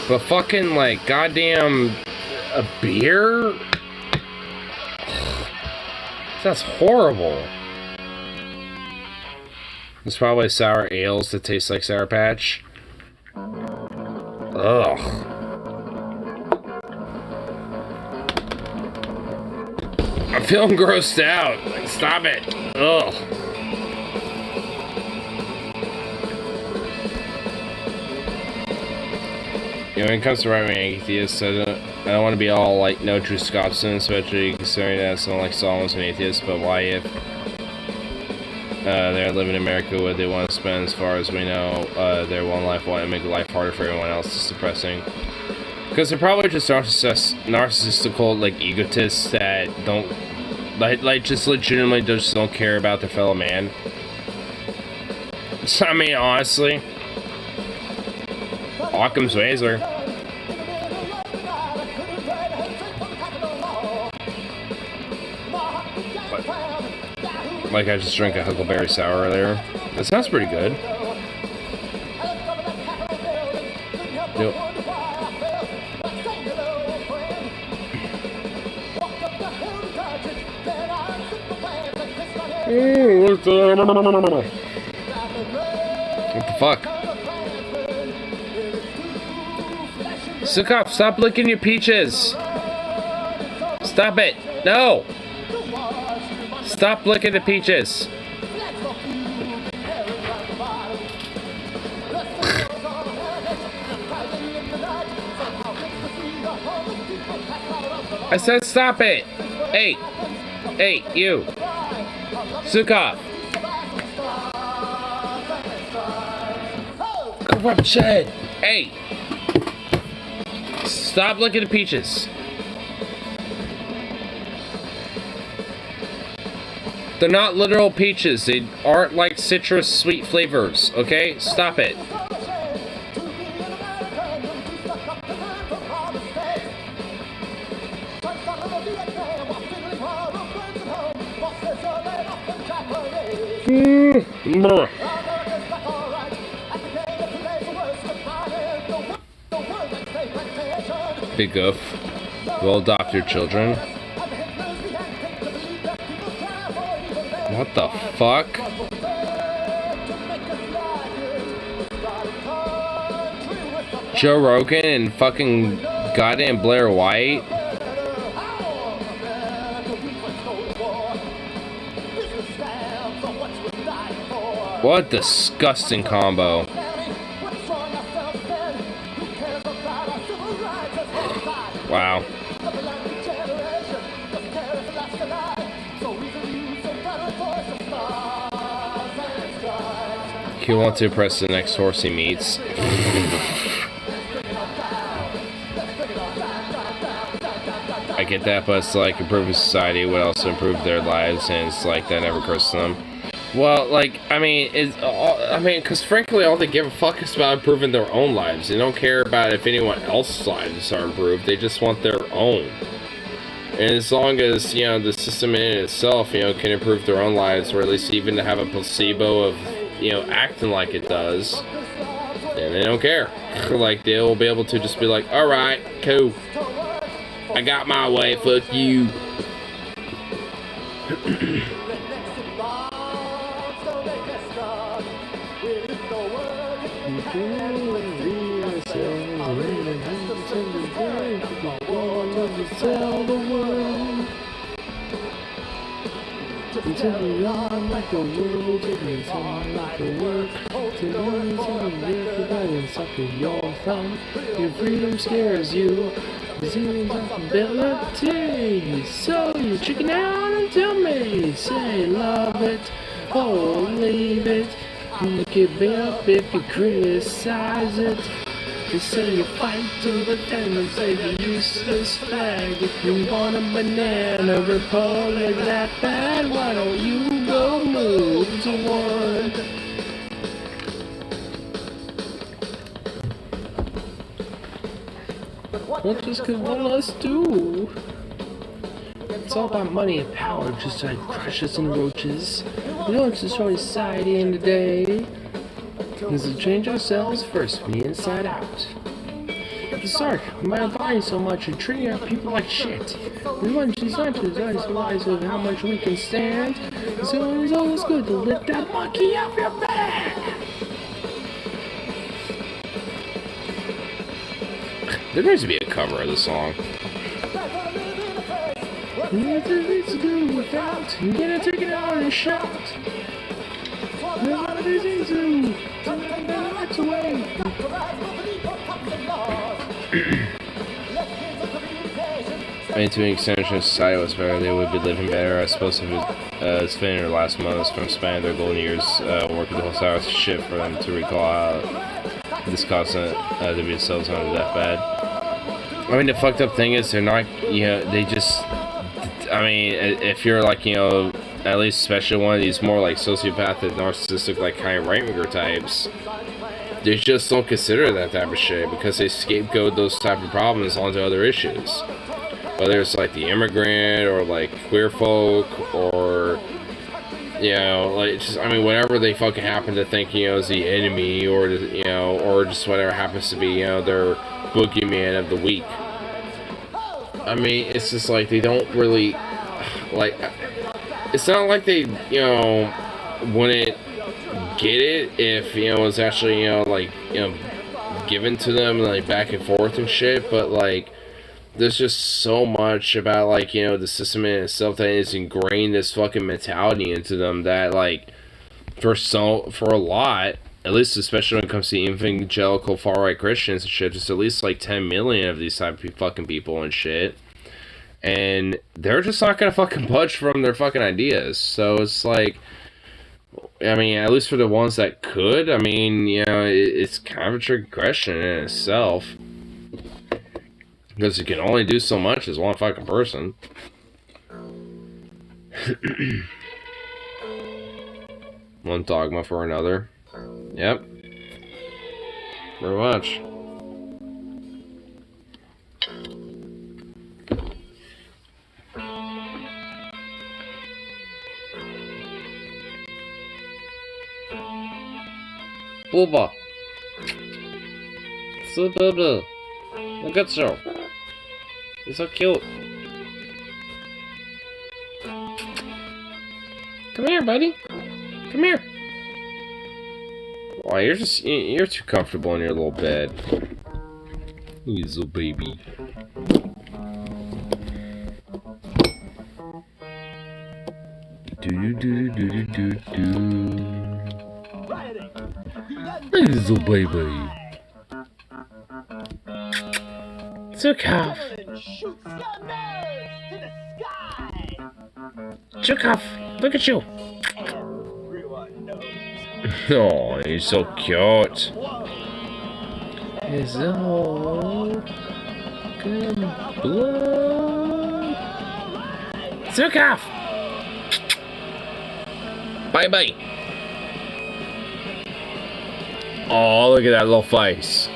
But fucking, like, goddamn, a beer? That's horrible. There's probably sour ales that taste like Sour Patch. Ugh. I'm feeling grossed out. Like, stop it. Ugh. You know, when it comes to right-wing atheists, I don't want to be all like no true Scotsman, especially considering that someone like Solomon's an atheist. But why, if they're living in America, would they want to spend, as far as we know, their one life want to make life harder for everyone else? It's depressing. Because they're probably just narcissistical, like, egotists that don't, like just legitimately just don't care about their fellow man. So, I mean, honestly, Occam's razor. Like, I just drank a Huckleberry Sour earlier. That sounds pretty good. Yep. What the fuck? Sukov, stop licking your peaches! Stop it! No! Stop licking the peaches! I said stop it! Hey! Hey, you! Sukov! Corruption! Hey! Stop licking the peaches! They're not literal peaches. They aren't like citrus sweet flavors, okay? Stop it. Big goof. We'll adopt your children. What the fuck? Joe Rogan and fucking goddamn Blair White? What a disgusting combo. Wow. He'll want to impress the next horse he meets. I get that, but it's like improving society would also improve their lives, and it's like that never occurs to them. Well, like, I mean, because frankly, all they give a fuck is about improving their own lives. They don't care about if anyone else's lives are improved. They just want their own. And as long as, you know, the system in itself, you know, can improve their own lives, or at least even to have a placebo of, you know, acting like it does, then they don't care. Like, they'll be able to just be like, alright, cool. I got my way, fuck you. Tell the world. Tell me on like a world, it's on like a work. To know and suck in your thumb. Your freedom scares you. Resilience and ability. So you chicken out and tell me. Say love it or leave it. You can be up if you criticize it. You say you fight to the end and say the useless flag. If you want a banana republic that bad, why don't you go move to one? What does us do? It's all about money and power, just like crushes and roaches. We don't destroy society in the day. Is to change ourselves first from the inside out. the start. My buying so much and treating our people like shit. We want to not to realize of how much we can stand. So it's always good to lift that monkey off your back. There needs to be a cover of the song. Nothing to do without. I'm gonna take it out and shout. Nobody's easy. That's away. Made to an extension of society was better, they would be living better. I suppose if it's spending their last months from spending their golden years working the whole side of shit for them to recall how this caused them to be themselves on the deathbed. I mean, the fucked up thing is they're not, you know, they just, I mean, if you're like, you know, at least especially one of these more like sociopathic, narcissistic, like kind of right-winger types, they just don't consider that type of shit because they scapegoat those type of problems onto other issues. Whether it's like the immigrant or like queer folk or, you know, like just, I mean, whatever they fucking happen to think, you know, is the enemy or, you know, or just whatever happens to be, you know, their boogeyman of the week. I mean, it's just like they don't really, like, it's not like they, you know, wouldn't get it if, you know, it's actually, you know, like, you know, given to them, like, back and forth and shit, but, like, there's just so much about, like, you know, the system in itself that has ingrained this fucking mentality into them that, like, for a lot, at least especially when it comes to evangelical far-right Christians and shit, there's at least, like, 10 million of these type of fucking people and shit. And they're just not gonna fucking budge from their fucking ideas. So it's like, I mean, at least for the ones that could, I mean, you know, it's kind of a tricky question in itself. Because you can only do so much as one fucking person. One dogma for another. Yep. Pretty much. Booba. So Booba. Look at you. He's so cute. Come here, buddy. Come here. Oh, you're too comfortable in your little bed. He's a baby. He's a baby. Zukov! Zukov! Look at you! Oh, he's so cute! He's so good blood! Zukov! Bye bye! Oh, look at that little face!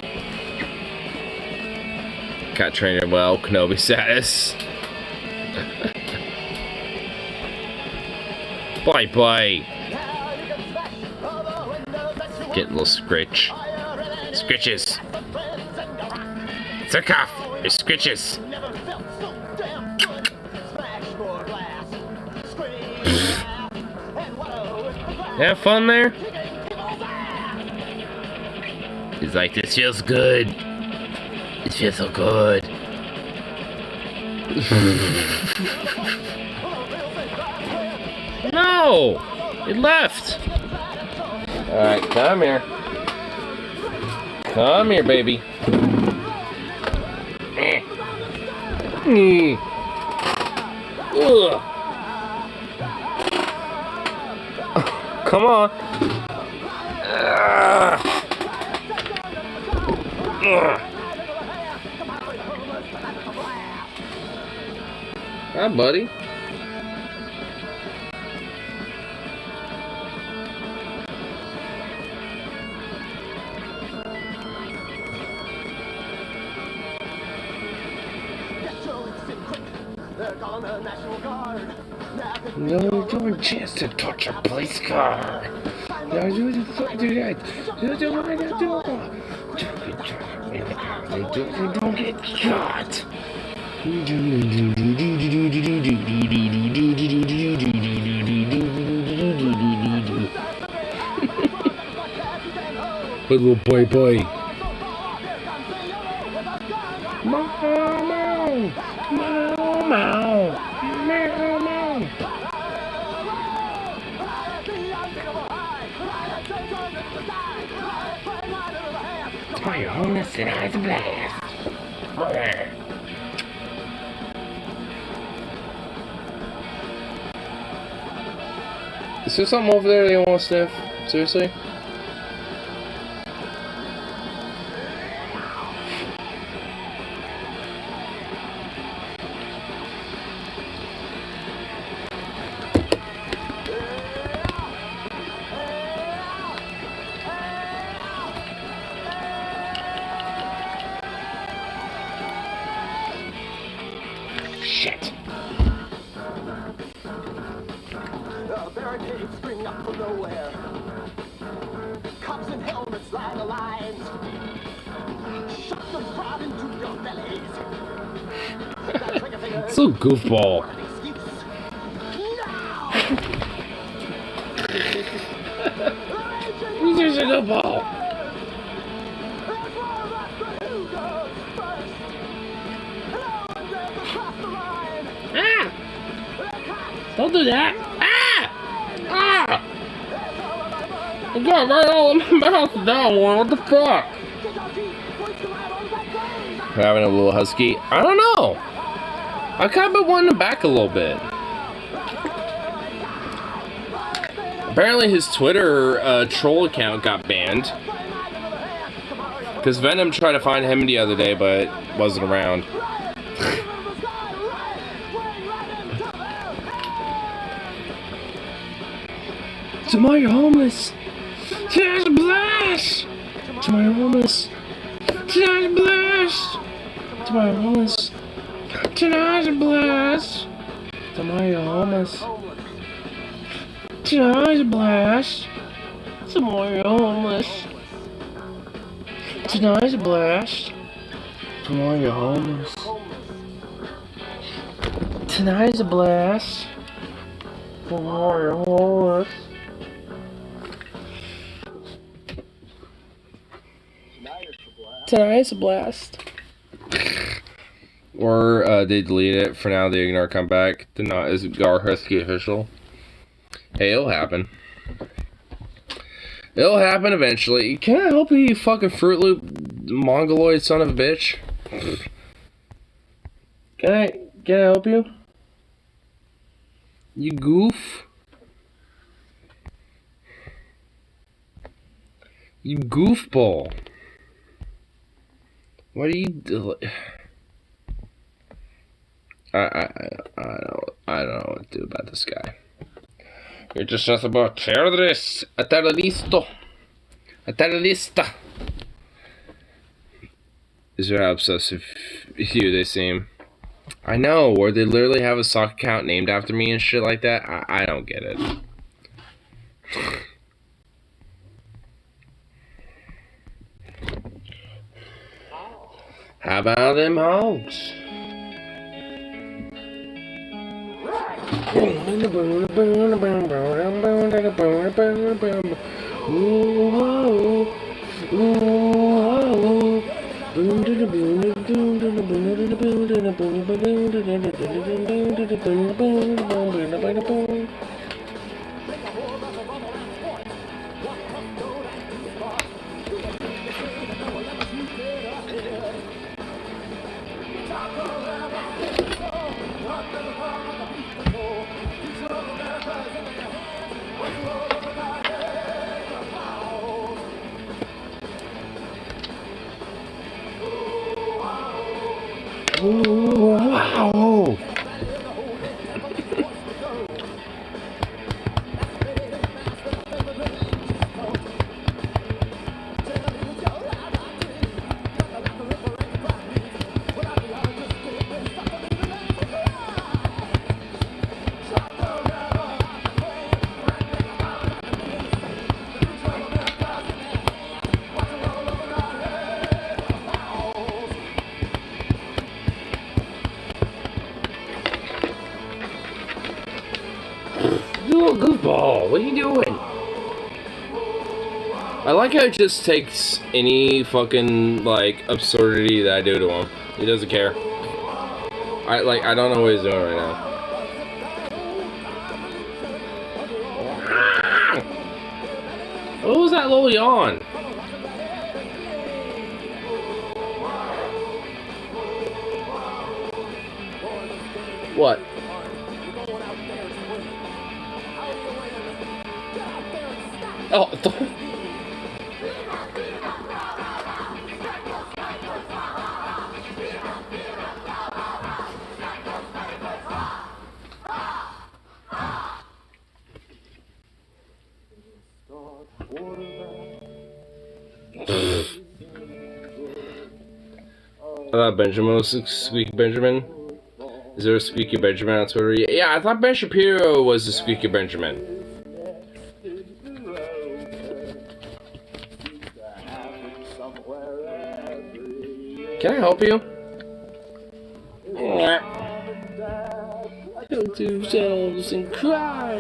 Cat trainer well, Kenobi status. Bye bye. Get a little scritch. Scritches. Zukov! There's scritches. Have fun there? He's like, this feels good. It feels so good. No! It left! Alright, come here. Come here, baby. Ugh. Come on. Hi, buddy. No, don't chance to touch a police car. No, do that. Do. Don't get shot. Little boy. My homeless and eyes blast. Is there something over there they want to sniff? Seriously? Shit. Barricades spring up from nowhere. Cops in helmets line the lines. Shut the frog into your bellies. So goofball. There's a goofball. Ah! Don't do that! Ah! Ah! I got right all in my mouth down, what the fuck? Having a little husky? I don't know. I kind of been wanting him back a little bit. Apparently his Twitter troll account got banned. Because Venom tried to find him the other day, but wasn't around. To my homeless! Tonight's a blast! To my homeless! Tonight's a blast! To my homeless! Tonight's a blast! To my homeless! Tonight's a blast! To my homeless! Tonight's a blast! To my homeless! Tonight's a blast! To my homeless! Tonight's a blast. Or they delete it. For now, they ignore comeback. Did not is Gar Husky official. Hey, it'll happen. It'll happen eventually. Can I help you, you fucking Fruit Loop mongoloid son of a bitch? Can I help you? You goof. You goofball. What do you do? I don't know what to do about this guy. You're just nothing about terrorist, a terrorista. Is there how obsessive you they seem? I know, or they literally have a sock account named after me and shit like that. I don't get it. How about them hogs? Wow! You little goofball. What are you doing? I like how it just takes any fucking, like, absurdity that I do to him. He doesn't care. I don't know what he's doing right now. What was that little yawn? What? Oh, I thought Benjamin was Squeaky Benjamin. Is there a Squeaky Benjamin on Twitter? Yeah, I thought Ben Shapiro was the Squeaky Benjamin. Can I help you? Go to shelves and cry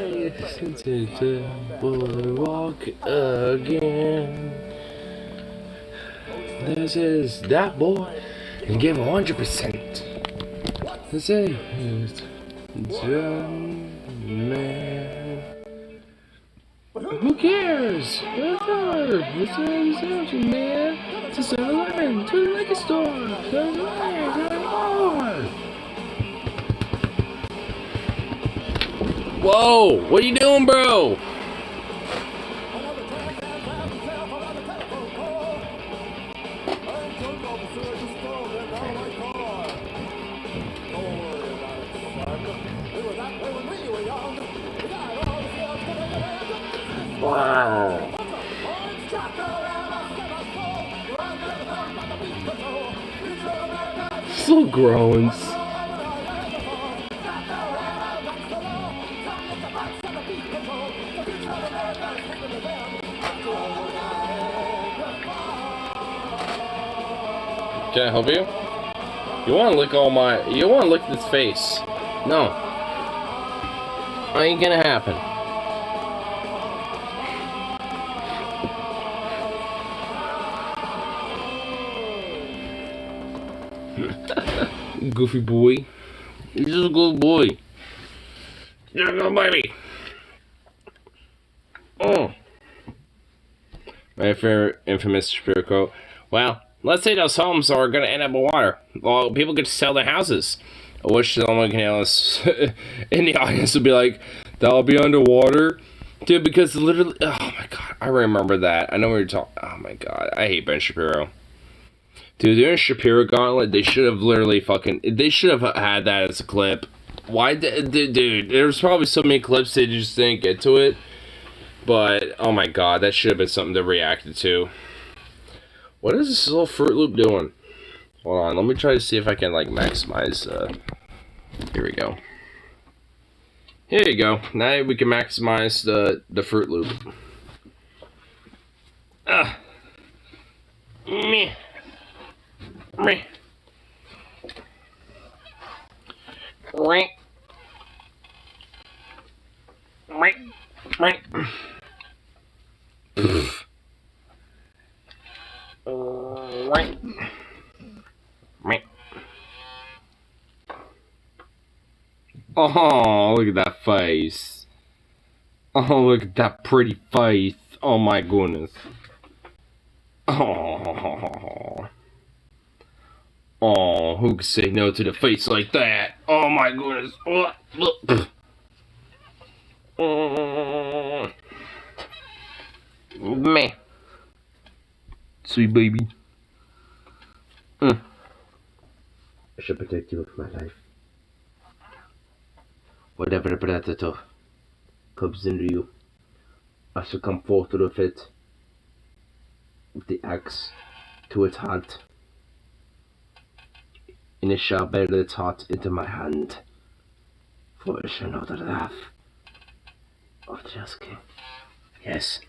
into the boardwalk again. This is that boy and give 100%. This is man. Who cares? Whatever. It's something, man. It's a 7-Eleven, to the liquor store. 7-Eleven, whoa! What are you doing, bro? Wow. So groans. Can I help you? You wanna lick you wanna lick this face? No. Ain't gonna happen. Goofy boy. He's just a good boy. You're a good baby. Oh. My favorite infamous Shapiro quote. Well, let's say those homes are going to end up in water. Well, people get to sell their houses. I wish someone can else in the audience would be like, that'll be underwater? Dude, because literally, oh my god, I remember that. I know what you're talking, oh my god, I hate Ben Shapiro. Dude, during Shapiro Gauntlet, they should have literally they should have had that as a clip. Why, dude, there's probably so many clips they just didn't get to it. But, oh my god, that should have been something to react to. What is this little Fruit Loop doing? Hold on, let me try to see if I can, like, maximize, here we go. Here you go. Now we can maximize the Fruit Loop. Meh. Meh. Right. Right. Right. Right. Right. Oh, look at that face. Oh, look at that pretty face. Oh my goodness. Oh. Oh, who could say no to the face like that? Oh my goodness. Man. Sweet baby. I should protect you with my life. Whatever predator comes into you, I shall come forth with it, with the axe to its heart, and it shall bear its heart into my hand, for it shall know the wrath of the just king. Yes,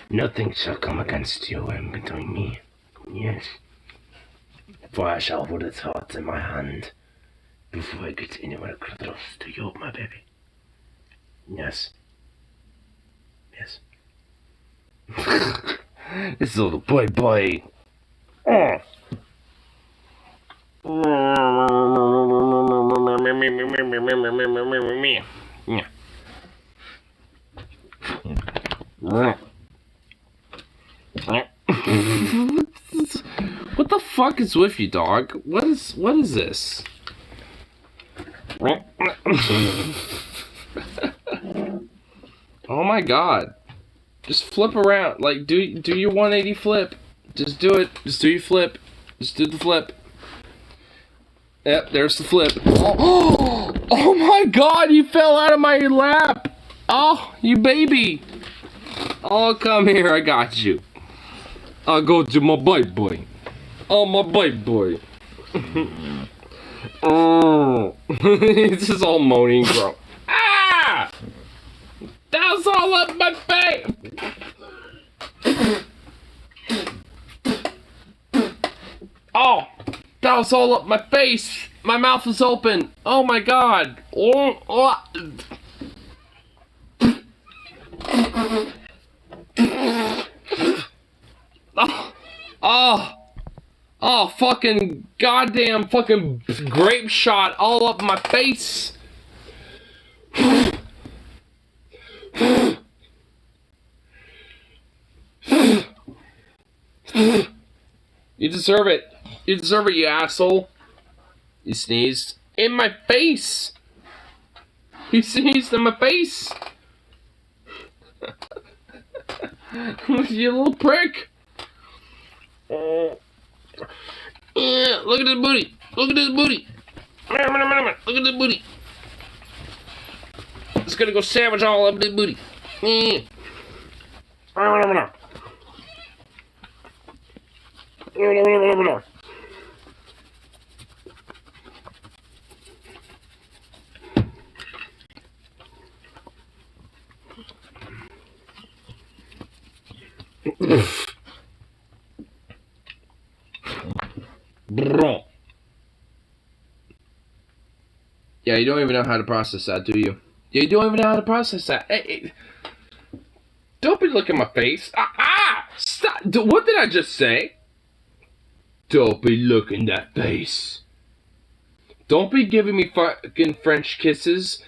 nothing shall come against you and between me. Yes, for I shall hold its heart in my hand before I get anywhere close to you, my baby. Yes. Yes. This little boy. Oh. What the fuck is with you, dog? What is this? Oh my god. Just flip around. Like, do your 180 flip. Just do it. Just do your flip. Just do the flip. Yep, there's the flip. Oh, oh my god, you fell out of my lap. Oh, you baby. Oh, come here, I got you. I'll go to my boy. Oh, my boy. Oh, this is all moaning, bro. Ah! That was all up my face. Oh, that was all up my face. My mouth is open. Oh my god. Oh. Oh, fucking goddamn fucking grape shot all up my face. You deserve it. You deserve it, you asshole. You sneezed in my face. You sneezed in my face. You little prick. Yeah, look at this booty. Look at this booty. Look at this booty. It's gonna go sandwich all up this booty. Yeah, you don't even know how to process that, do you? You don't even know how to process that. Hey. Don't be looking at my face. Stop. What did I just say? Don't be looking at face. Don't be giving me fucking French kisses.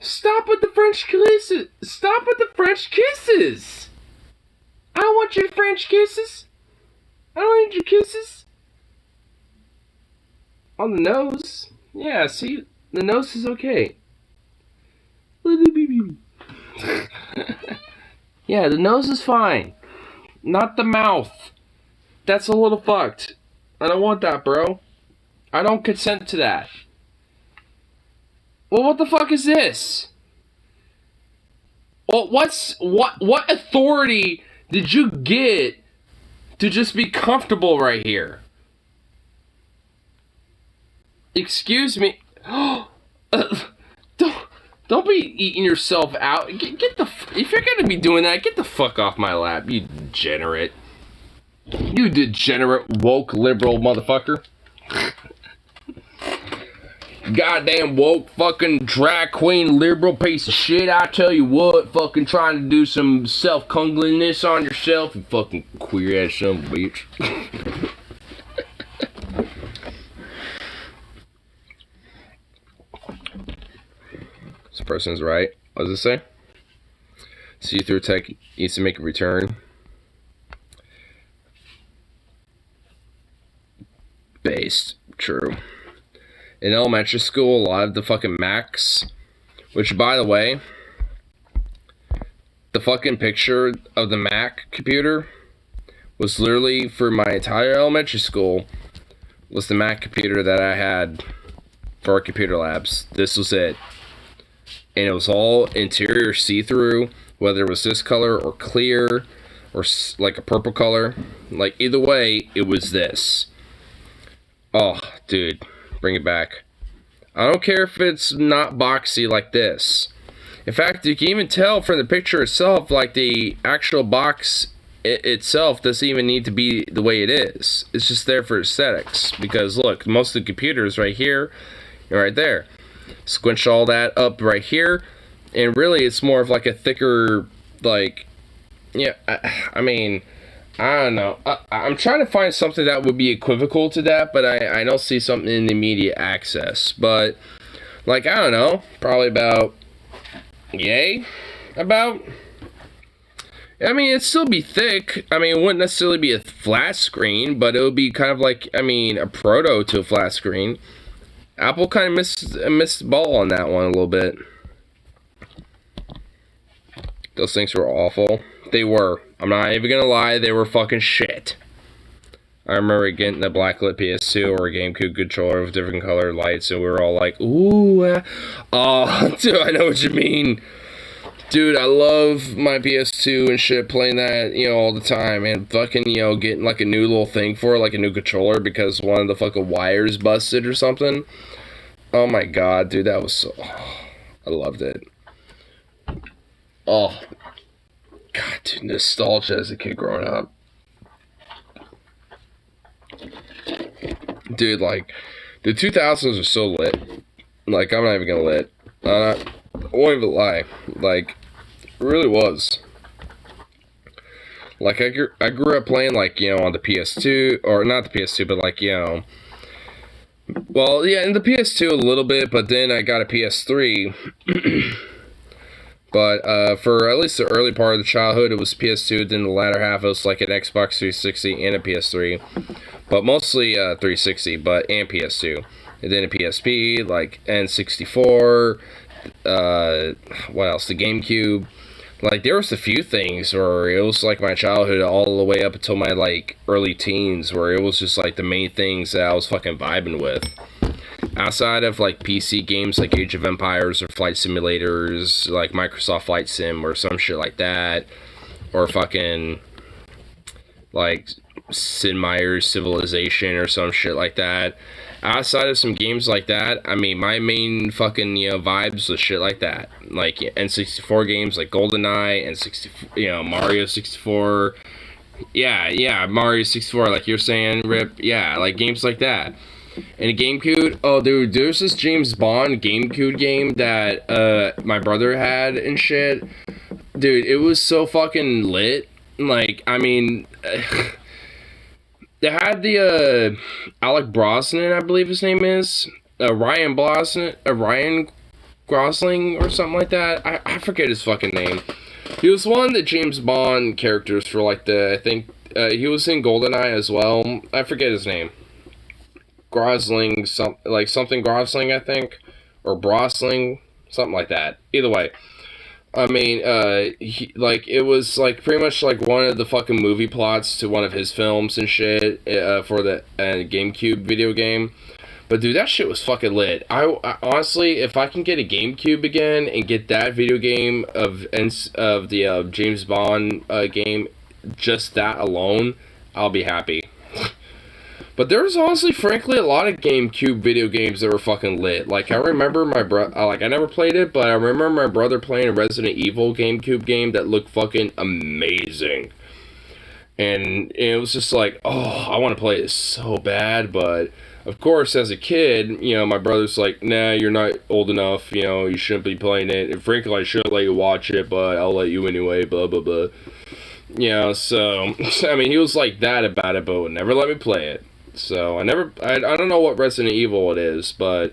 Stop with the French kisses. Stop with the French kisses. I don't want your French kisses. I don't need your kisses. On the nose. Yeah, see? The nose is okay. Yeah, the nose is fine. Not the mouth. That's a little fucked. I don't want that, bro. I don't consent to that. Well, what the fuck is this? Well, what authority did you get to just be comfortable right here? Excuse me. Don't be eating yourself out. Get the. If you're gonna be doing that, get the fuck off my lap, you degenerate. You degenerate, woke, liberal motherfucker. Goddamn woke, fucking drag queen, liberal piece of shit. I tell you what, fucking trying to do some self-cungliness on yourself, you fucking queer ass son of a bitch. This person's right. What does it say? See-through tech needs to make a return. Based. True. In elementary school, a lot of the fucking Macs, which, by the way, the fucking picture of the Mac computer was literally, for my entire elementary school, was the Mac computer that I had for our computer labs. This was it. And it was all interior see-through, whether it was this color or clear or like a purple color. Like, either way, it was this. Oh, dude, bring it back. I don't care if it's not boxy like this. In fact, you can even tell from the picture itself, like the actual box itself doesn't even need to be the way it is. It's just there for aesthetics. Because look, most of the computers right here and right there. Squinch all that up right here. And really, it's more of like a thicker, like, yeah, I mean, I don't know. I'm trying to find something that would be equivocal to that, but I don't see something in the immediate access. But, like, I don't know, probably about, about, I mean, it'd still be thick. I mean, it wouldn't necessarily be a flat screen, but it would be kind of like, I mean, a proto to a flat screen. Apple kind of missed the ball on that one a little bit. Those things were awful. They were. I'm not even gonna lie, they were fucking shit. I remember getting the blacklit PS2 or a GameCube controller with different colored lights, and we were all like, ooh, oh, dude, I know what you mean. Dude, I love my PS2 and shit, playing that, you know, all the time, and fucking, you know, getting like a new little thing for it, like a new controller, because one of the fucking wires busted or something. Oh my god, dude, that was so, I loved it. Oh, god, dude, nostalgia as a kid growing up. Dude, like, the 2000s are so lit. Like, I'm not even gonna lit. I won't even lie. Like, it really was. Like, I grew up playing, like, you know, on the PS2, or not the PS2, but, like, you know, well, yeah, in the PS2 a little bit, but then I got a PS3. But for at least the early part of the childhood, it was PS2. Then the latter half, it was like an Xbox 360 and a PS3. But mostly 360, and PS2. And then a PSP, like N64, what else? The GameCube. Like, there was a few things where it was like my childhood all the way up until my, like, early teens, where it was just like the main things that I was fucking vibing with. Outside of, like, PC games like Age of Empires or Flight Simulators, like Microsoft Flight Sim or some shit like that, or fucking, like, Sid Meier's Civilization or some shit like that. Outside of some games like that, I mean, my main fucking, you know, vibes was shit like that. Like, N64 games like GoldenEye and Mario 64. Yeah, Mario 64, like you're saying, Rip. Yeah, like games like that. And a GameCube, oh dude, there's this James Bond GameCube game that my brother had and shit. Dude, it was so fucking lit. Like, I mean, they had the Alec Brosnan, I believe his name is, Ryan Gosling or something like that. I forget his fucking name. He was one of the James Bond characters for like I think he was in GoldenEye as well. I forget his name. Gosling, something Gosling, I think, or Brosling, something like that. Either way, I mean, it was like pretty much like one of the fucking movie plots to one of his films and shit for the GameCube video game. But dude, that shit was fucking lit. I honestly, if I can get a GameCube again and get that video game of the James Bond game, just that alone, I'll be happy. But there was honestly, frankly, a lot of GameCube video games that were fucking lit. Like, I remember my I never played it, but I remember my brother playing a Resident Evil GameCube game that looked fucking amazing. And it was just like, oh, I want to play this so bad, but of course, as a kid, you know, my brother's like, nah, you're not old enough, you know, you shouldn't be playing it. And frankly, I shouldn't let you watch it, but I'll let you anyway, blah, blah, blah. You know, so, I mean, he was like that about it, but would never let me play it. So, I don't know what Resident Evil it is, but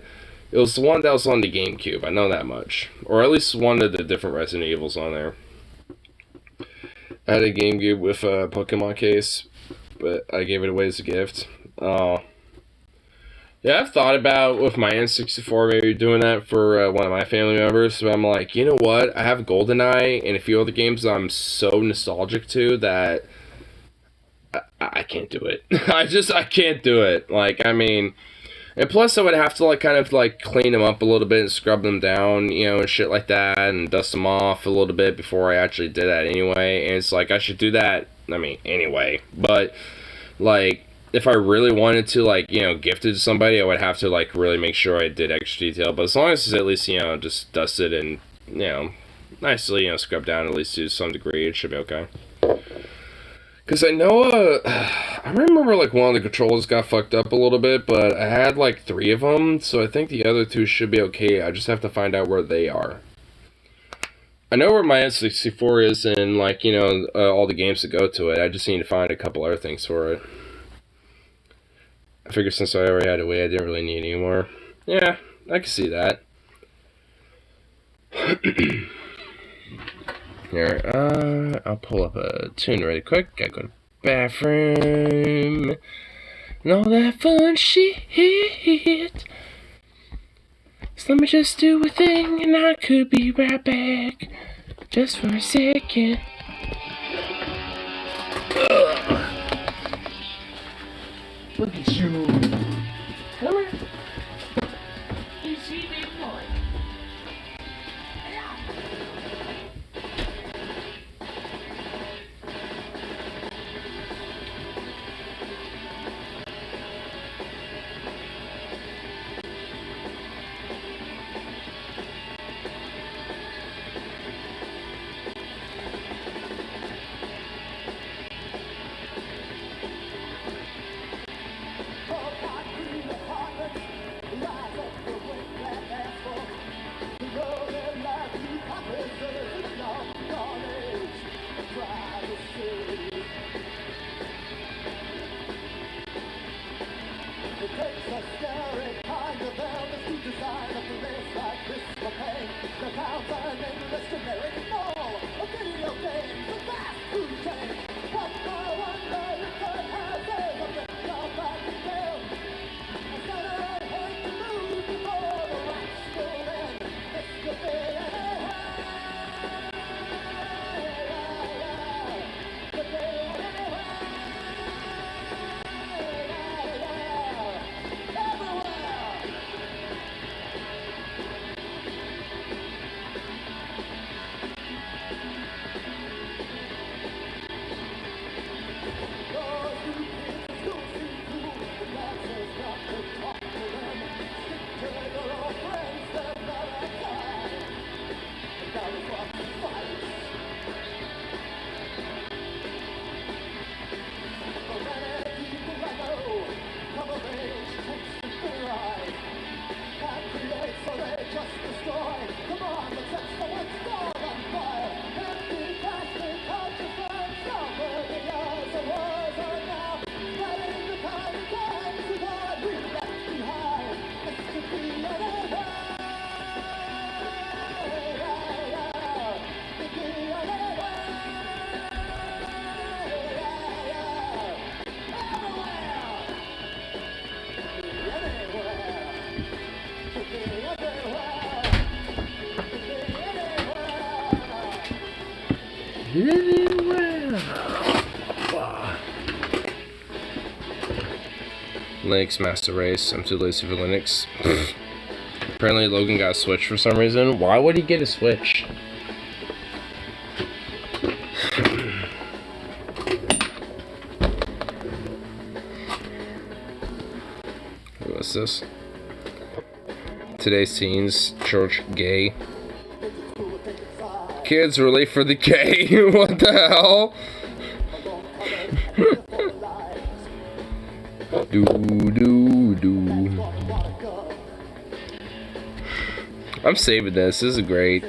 it was the one that was on the GameCube. I know that much. Or at least one of the different Resident Evils on there. I had a GameCube with a Pokemon case, but I gave it away as a gift. Yeah, I've thought about with my N64 maybe doing that for one of my family members, but I'm like, you know what? I have GoldenEye and a few other games that I'm so nostalgic to that I can't do it. I can't do it. Like, I mean, and plus I would have to like kind of like clean them up a little bit and scrub them down, you know, and shit like that, and dust them off a little bit before I actually did that anyway. And it's like I should do that, I mean, anyway. But like, if I really wanted to, like, you know, gift it to somebody, I would have to like really make sure I did extra detail. But as long as it's at least, you know, just dusted and, you know, nicely, you know, scrubbed down at least to some degree, it should be okay. Because I know, I remember, like, one of the controllers got fucked up a little bit, but I had, like, 3 of them, so I think the other 2 should be okay. I just have to find out where they are. I know where my N64 is and, like, you know, all the games that go to it. I just need to find a couple other things for it. I figured since I already had it away, I didn't really need any more. Yeah, I can see that. Here, I'll pull up a tune really quick. Gotta go to the bathroom. And all that fun shit. So let me just do a thing and I could be right back. Just for a second. Ugh. Look at you. Come here. You see big boy. Linux Master Race. I'm too lazy for Linux. Apparently Logan got a Switch for some reason. Why would he get a Switch? What's this? Today's teens, church gay. Kids really for the gay. What the hell? I'm saving this. This is great.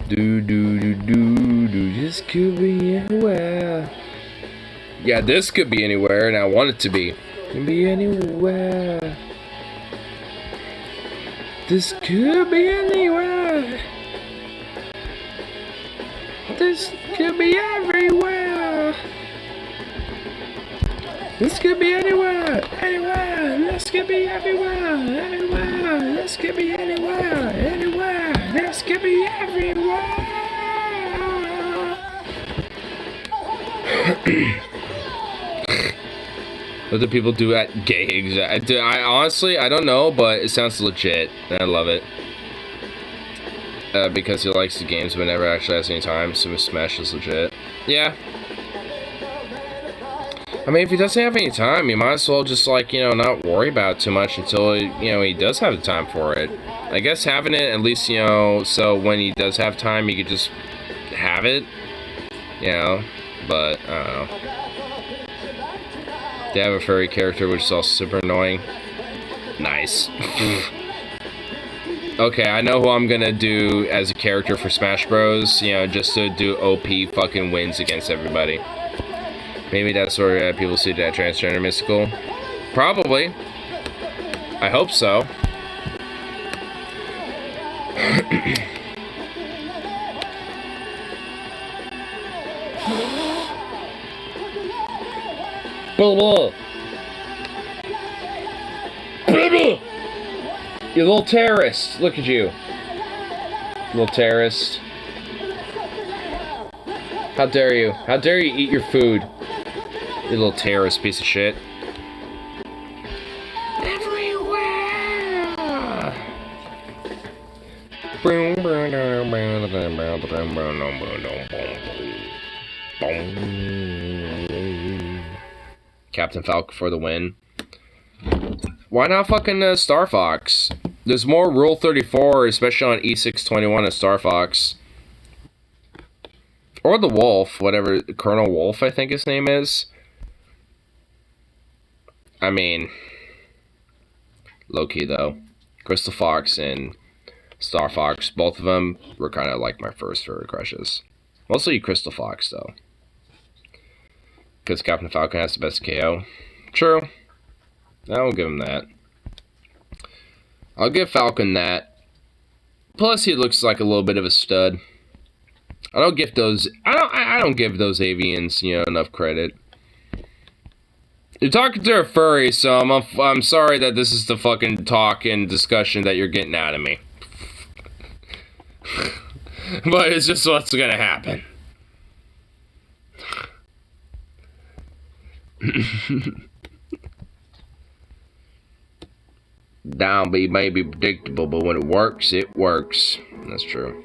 This could be anywhere. Yeah, this could be anywhere, and I want it to be. It can be anywhere. This could be anywhere. This could be everywhere. This could be anywhere, anywhere. This could be everywhere, anywhere. This could be anywhere, anywhere. This could be everywhere. What do people do at gigs? I honestly, I don't know, but it sounds legit, and I love it. Because he likes the games but never actually has any time, so Smash is legit. Yeah. I mean, if he doesn't have any time, you might as well just, like, you know, not worry about it too much until, you know, he does have the time for it. I guess having it, at least, you know, so when he does have time, he could just have it, you know, but, I don't know. They have a furry character, which is also super annoying. Nice. Okay, I know who I'm gonna do as a character for Smash Bros. You know, just to do OP fucking wins against everybody. Maybe that's where people see that transgender mystical. Probably. I hope so. You little terrorist. Look at you. Little terrorist. How dare you? How dare you eat your food? You little terrorist piece of shit. Everywhere. Captain Falcon for the win. Why not fucking Star Fox? There's more Rule 34, especially on E621 of Star Fox. Or the Wolf, whatever, Colonel Wolf, I think his name is. I mean, low-key though. Crystal Fox and Star Fox, both of them were kind of like my first favorite crushes. Mostly Crystal Fox though. Because Captain Falcon has the best KO. True. I will give him that. I'll give Falcon that. Plus, he looks like a little bit of a stud. I don't give those avians, you know, enough credit. You're talking to a furry, so I'm sorry that this is the fucking talk and discussion that you're getting out of me. But it's just what's gonna happen. Downbeat may be predictable, but when it works, it works. That's true.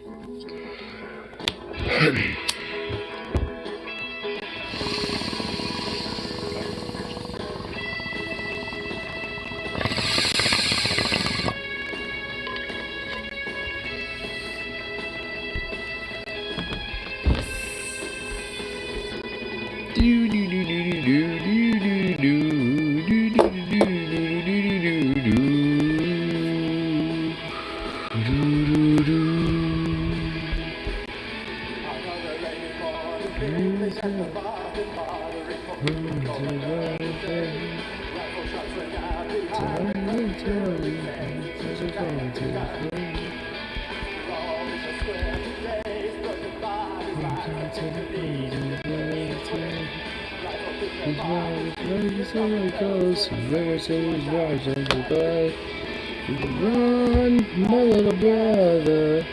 Run, my little brother,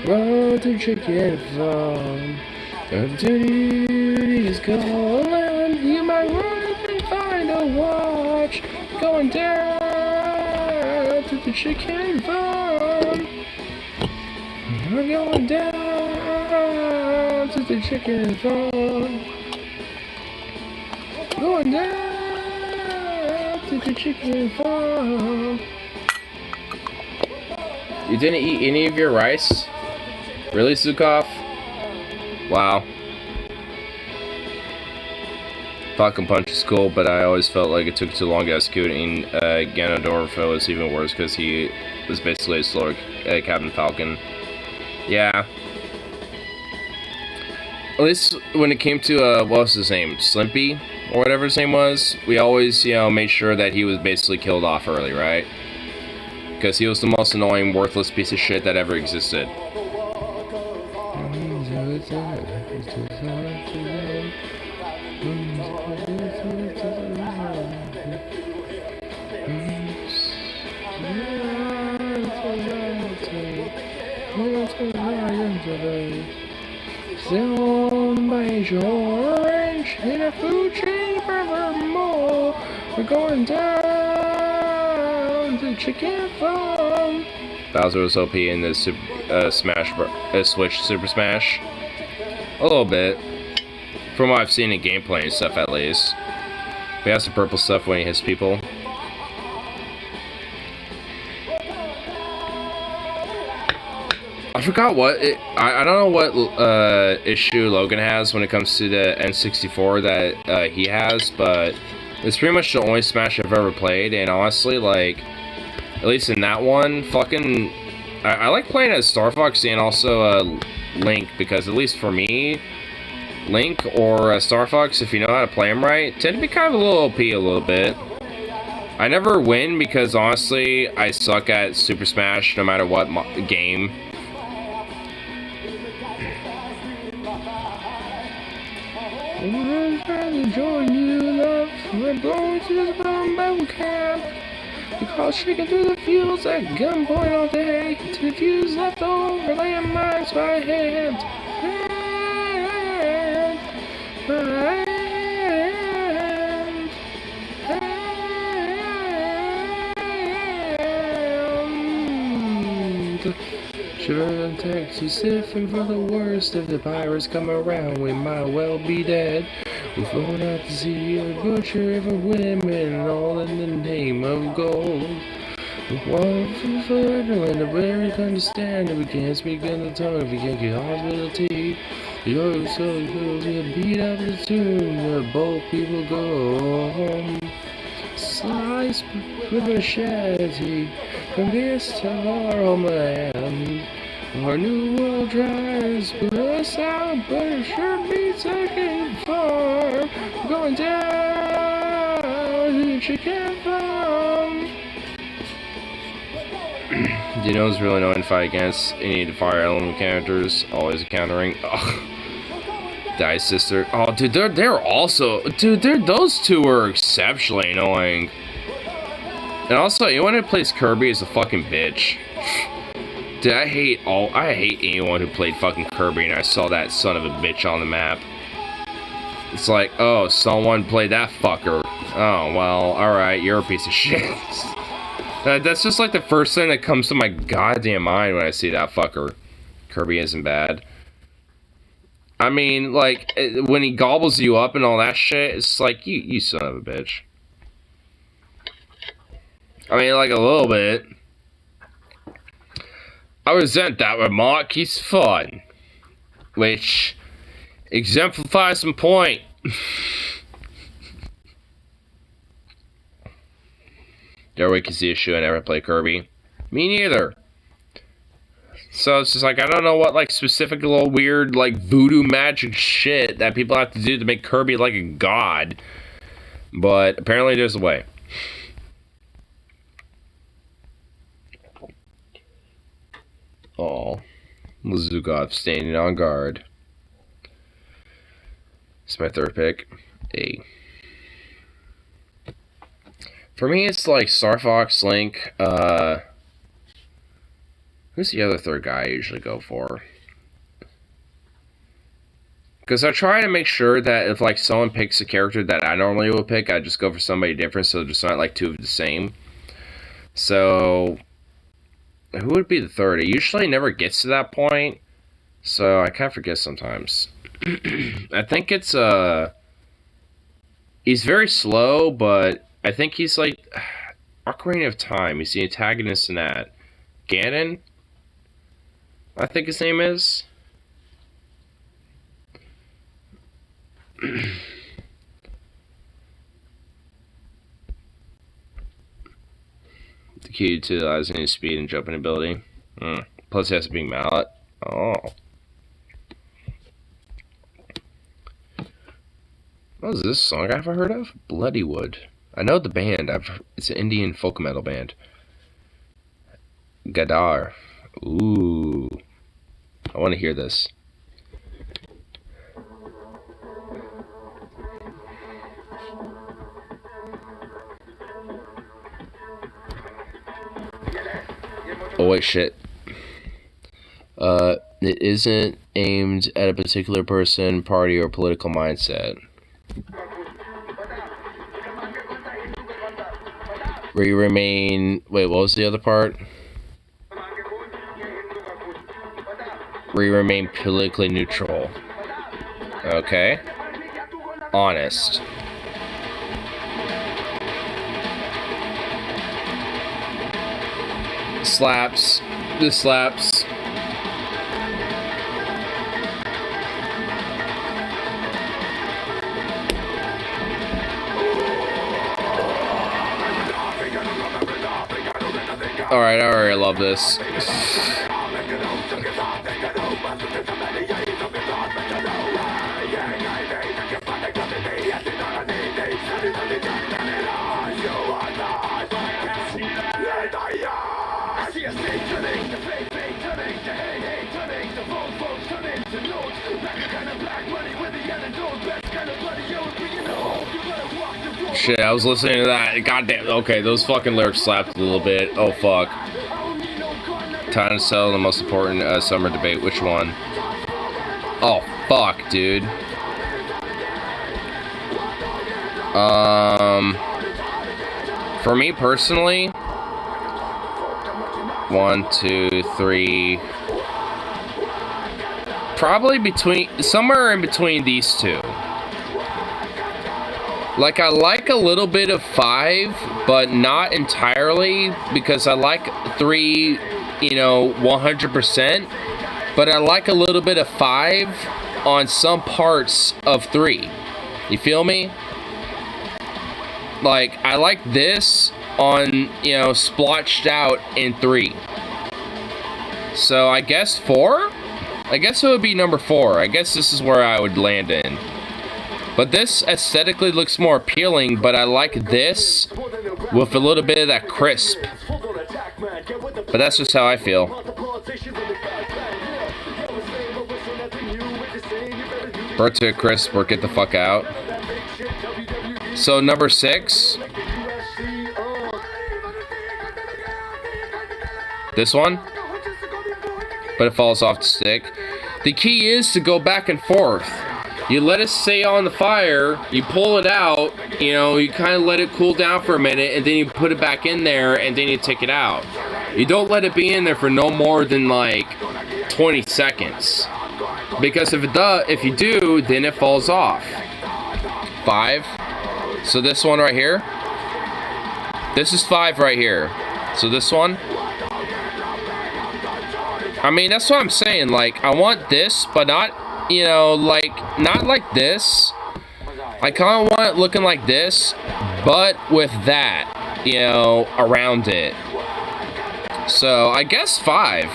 run to chicken farm. Duty's calling, you might run and find a watch. Going down to the chicken farm. We're going down to the chicken farm. Going down to the chicken farm. You didn't eat any of your rice? Really, Zukov? Wow. Falcon Punch is cool, but I always felt like it took too long to execute, and Ganondorf was even worse because he was basically a slower Captain Falcon. Yeah. At least when it came to, what was his name? Slimpy? Or whatever his name was? We always, you know, made sure that he was basically killed off early, right? Because he was the most annoying, worthless piece of shit that ever existed. Orange in a food chain forevermore. We're going down to chicken farm. Bowser was OP in the Switch Super Smash. A little bit. From what I've seen in gameplay and stuff, at least. He has the purple stuff when he hits people. I forgot what I don't know what issue Logan has when it comes to the N64 that he has, but it's pretty much the only Smash I've ever played, and honestly, like, at least in that one, fucking I like playing as Star Fox and also Link, because at least for me, Link or Star Fox, if you know how to play them right, tend to be kind of a little OP a little bit. I never win because honestly, I suck at Super Smash no matter what game. I'm trying to join you, love. We're going to the bomb camp. Because shaking through the fields at gunpoint all day. To the fuse left over, landmines by hand. Sure, the taxi's sniffing for the worst. If the pirates come around, we might well be dead. We're flown out to see a butcher for women, all in the name of gold. One for foot, when the barriers understand that we can't speak in the tongue if we can't get hospitality. You're so good, we beat up the tune where both people go home. Slice with a machete from this to our homeland. Our new world tries to put us out, but it sure beats taking farm. Going down to the chicken farm. Do you know what's really annoying to fight against? You need to fire element characters, always countering. Ugh. Die Sister. Oh, dude, they're also... Dude, those two are exceptionally annoying. And also, anyone who plays Kirby is a fucking bitch. Dude, I hate anyone who played fucking Kirby and I saw that son of a bitch on the map. It's like, oh, someone played that fucker. Oh, well, alright, you're a piece of shit. That's just like the first thing that comes to my goddamn mind when I see that fucker. Kirby isn't bad. I mean, like, when he gobbles you up and all that shit, it's like, you son of a bitch. I mean, like, a little bit. I resent that remark, he's fun. Which exemplifies some point. Everybody can see a issue I never play Kirby. Me neither. So it's just like, I don't know what, like, specific little weird, like, voodoo magic shit that people have to do to make Kirby like a god. But apparently there's a way. Oh, Lazukov standing on guard. It's my third pick. A. For me, it's like Star Fox, Link, who's the other third guy I usually go for? Because I try to make sure that if, like, someone picks a character that I normally would pick, I just go for somebody different, so there's not, like, two of the same. So, who would be the third? It usually never gets to that point, so I kind of forget sometimes. I think it's, he's very slow, but I think he's, like, Ocarina of Time. He's the antagonist in that. Ganon? I think his name is. The key to utilizing his speed and jumping ability. Plus he has a big mallet. Oh. What is this song I've heard of? Bloodywood. I know the band. It's an Indian folk metal band. Gadar. Ooh. I want to hear this. Oh wait, shit. It isn't aimed at a particular person, party, or political mindset. Where you remain... Wait, what was the other part? Where you remain politically neutral. Okay. Honest. Slaps. This slaps. Alright, I already love this. Shit, I was listening to that. Goddamn. Okay, those fucking lyrics slapped a little bit. Oh, fuck. Time to settle the most important summer debate. Which one? Oh, fuck, dude. For me personally, 1, 2, 3. Probably somewhere in between these two. Like, I like a little bit of 5, but not entirely, because I like 3, 100%, but I like a little bit of 5 on some parts of 3. You feel me? Like, I like this on, splotched out in 3. So, I guess 4? I guess it would be number 4. I guess this is where I would land in. But this aesthetically looks more appealing, but I like this with a little bit of that crisp. But that's just how I feel. Burn to a crisp or get the fuck out. So number 6. This one. But it falls off the stick. The key is to go back and forth. You let it stay on the fire, you pull it out, you kind of let it cool down for a minute, and then you put it back in there, and then you take it out. You don't let it be in there for no more than like 20 seconds. Because if you do, then it falls off. 5. So this one right here. This is 5 right here. So this one. I mean, that's what I'm saying. Like, I want this, but not... not like this. I kind of want it looking like this, but with that, around it. So, I guess 5.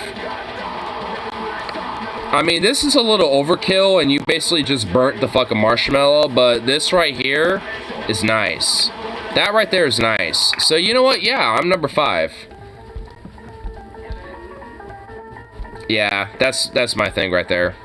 I mean, this is a little overkill, and you basically just burnt the fucking marshmallow, but this right here is nice. That right there is nice. So, you know what? Yeah, I'm number 5. Yeah, that's my thing right there.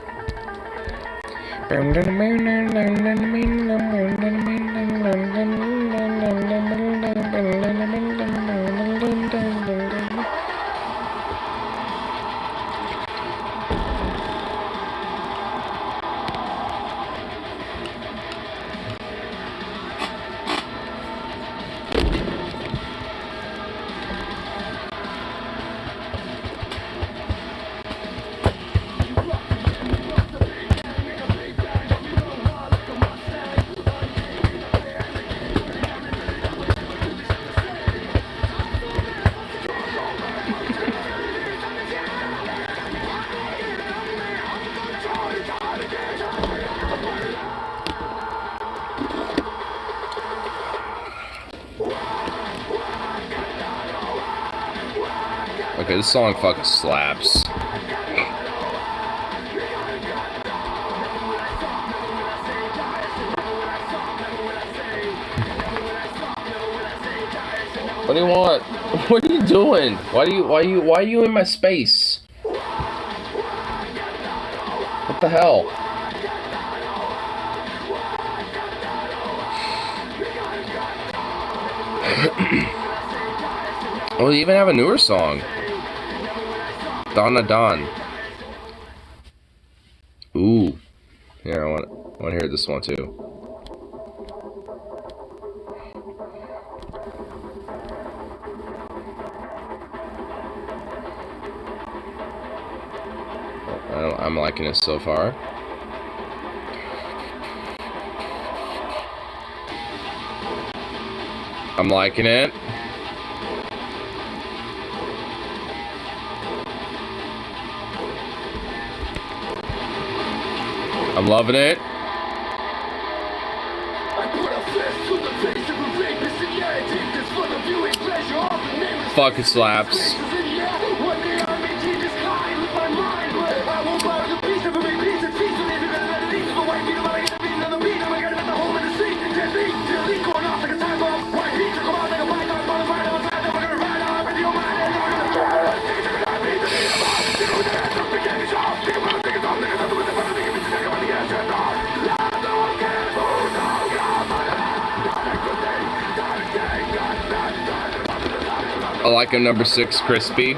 Okay, this song fucking slaps. What do you want? What are you doing? Why are you in my space? What the hell? Oh, they even have a newer song. Donna Don. Ooh. Here, I want to hear this one too. I'm liking it so far. I'm liking it. I'm loving it. 5. fucking slaps. I like him number 6 crispy.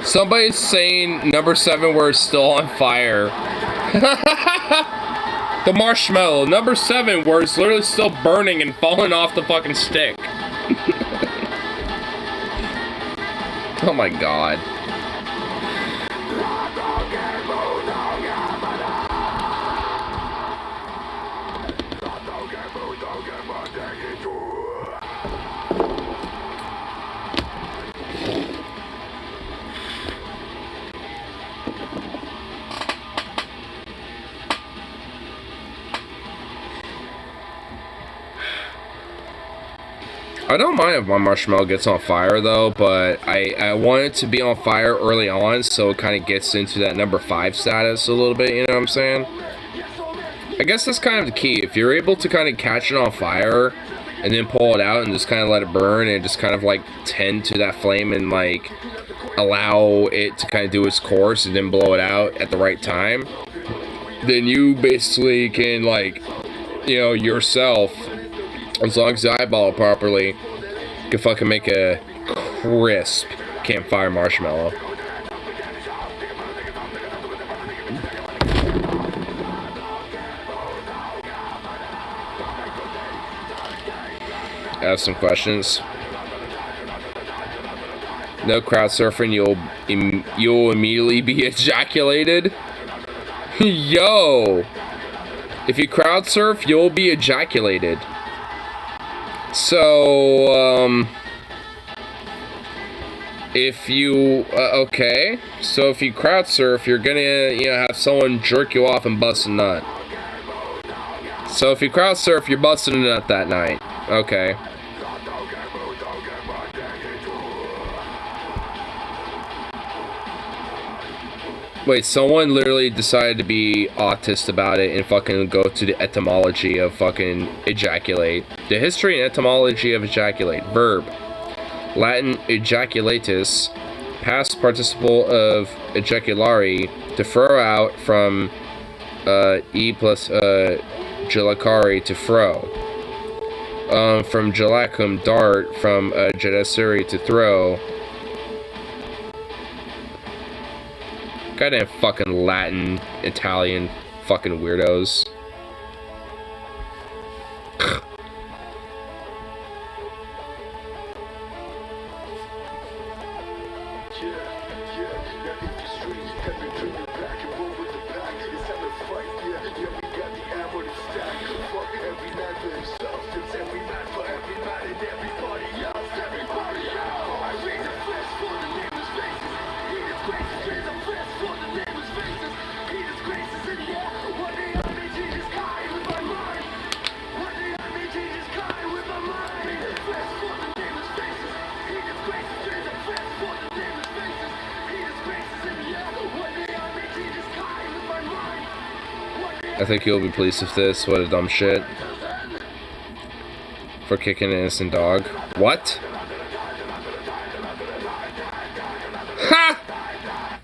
Somebody's saying number 7 we're still on fire. The marshmallow. Number 7 where it's literally still burning and falling off the fucking stick. Oh my god. I don't mind if my marshmallow gets on fire though, but I want it to be on fire early on so it kind of gets into that number 5 status a little bit, you know what I'm saying? I guess that's kind of the key. If you're able to kind of catch it on fire and then pull it out and just kind of let it burn and just kind of like tend to that flame and like allow it to kind of do its course and then blow it out at the right time, then you basically can, like, you know, yourself, as long as you eyeball it properly, you can fucking make a crisp campfire marshmallow. I have some questions. No crowd surfing, you'll immediately be ejaculated. Yo, if you crowd surf, you'll be ejaculated. So, if you, okay, so if you crowd surf, you're gonna, you know, have someone jerk you off and bust a nut. So if you crowd surf, you're busting a nut that night. Okay. Wait, someone literally decided to be autist about it and fucking go to the etymology of fucking ejaculate. The history and etymology of ejaculate. Verb. Latin ejaculatus. Past participle of ejaculare. To throw out from e plus gelacare to throw. From gelacum, dart. From gedacere, to throw. Goddamn fucking Latin, Italian fucking weirdos. I think you'll be pleased with this. What a dumb shit. For kicking an innocent dog. What? Ha!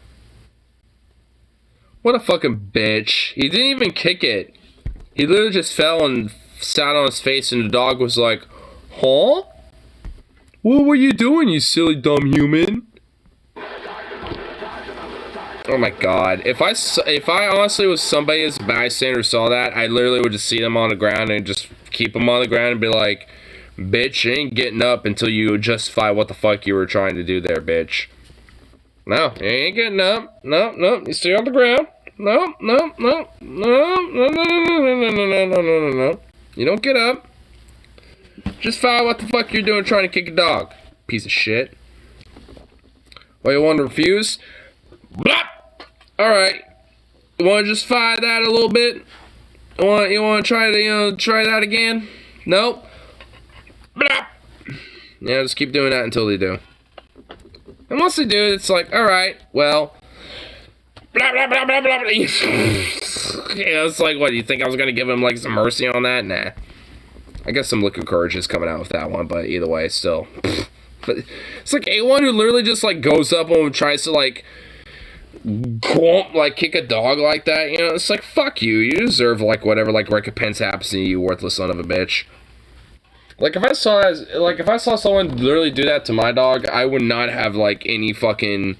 What a fucking bitch. He didn't even kick it. He literally just fell and sat on his face and the dog was like, huh? What were you doing, you silly dumb human? Oh my god. If I honestly was somebody as a bystander who saw that, I literally would just see them on the ground and just keep them on the ground and be like, bitch, you ain't getting up until you justify what the fuck you were trying to do there, bitch. No, you ain't getting up. No, no, you stay on the ground. No, no, no, no, no, no, no, no, no, no, no, no. You don't get up. Justify what the fuck you're doing trying to kick a dog. Piece of shit. Well, you want to refuse? Blah! Alright. You want to justify that a little bit? You want to try to, try that again? Nope. Blah. Yeah, just keep doing that until they do. And once they do, it's like, alright, well, blah, blah, blah, blah, blah, blah. You know, it's like, what, do you think I was going to give him, like, some mercy on that? Nah. I guess some liquid courage is coming out with that one, but either way, still. But it's like A1 who literally just, like, goes up and tries to, like, kick a dog like that, you know? It's like, fuck you. You deserve, like, whatever, like, recompense happens to you, you worthless son of a bitch. Like, if I saw someone literally do that to my dog, I would not have, like, any fucking,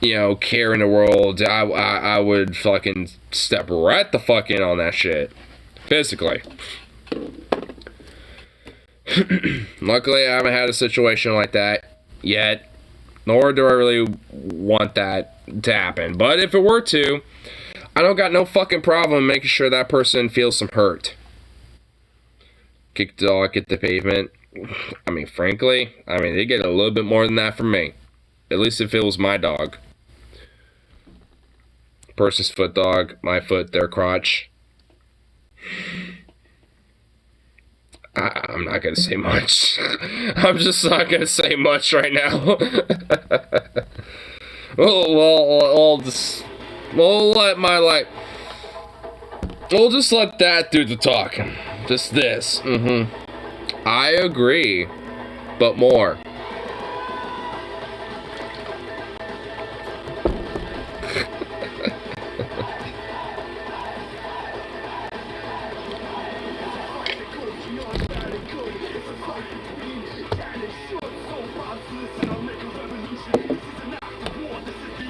you know, care in the world. I would fucking step right the fuck in on that shit. Physically. Luckily, I haven't had a situation like that yet. Nor do I really want that to happen. But if it were to, I don't got no fucking problem making sure that person feels some hurt. Kick the dog, hit the pavement. I mean, frankly, they get a little bit more than that from me. At least if it was my dog. Person's foot dog, my foot, their crotch. I'm not gonna say much. I'm just not gonna say much right now. We'll just let that do the talking. Just this. I agree, but more.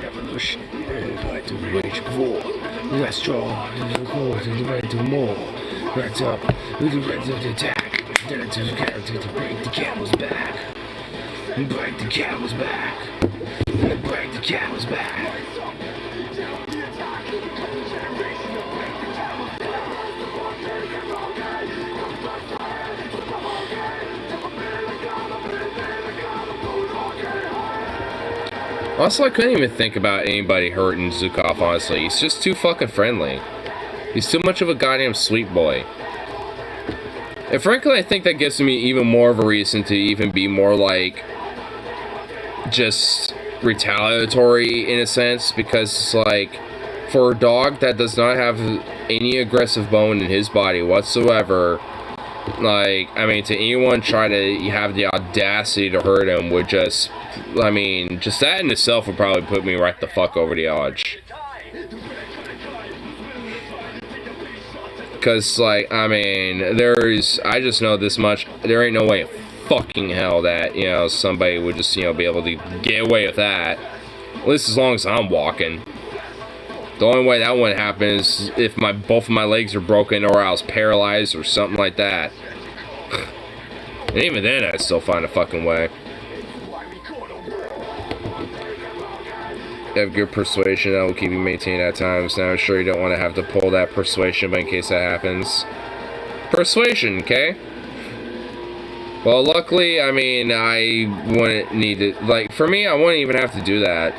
Revolution, fight to wage war. Let's strong, the cause, and ready to more. Right up, with the ready to attack. Then to the character to break the camel's back. Break the camel's back. Break the camel's back. Also, I couldn't even think about anybody hurting Zukov, honestly. He's just too fucking friendly. He's too much of a goddamn sweet boy. And frankly, I think that gives me even more of a reason to even be more, like, just retaliatory in a sense. Because it's like, for a dog that does not have any aggressive bone in his body whatsoever, like, to anyone try to have the audacity to hurt him would just, just that in itself would probably put me right the fuck over the edge. Because, like, I just know this much, there ain't no way in fucking hell that, you know, somebody would just, you know, be able to get away with that. At least as long as I'm walking. The only way that wouldn't happen is if both of my legs are broken or I was paralyzed or something like that. And even then, I'd still find a fucking way. You have good persuasion that will keep you maintained at times. Now, I'm sure you don't want to have to pull that persuasion, but in case that happens. Persuasion, okay? Well, luckily, I wouldn't need it. Like, for me, I wouldn't even have to do that.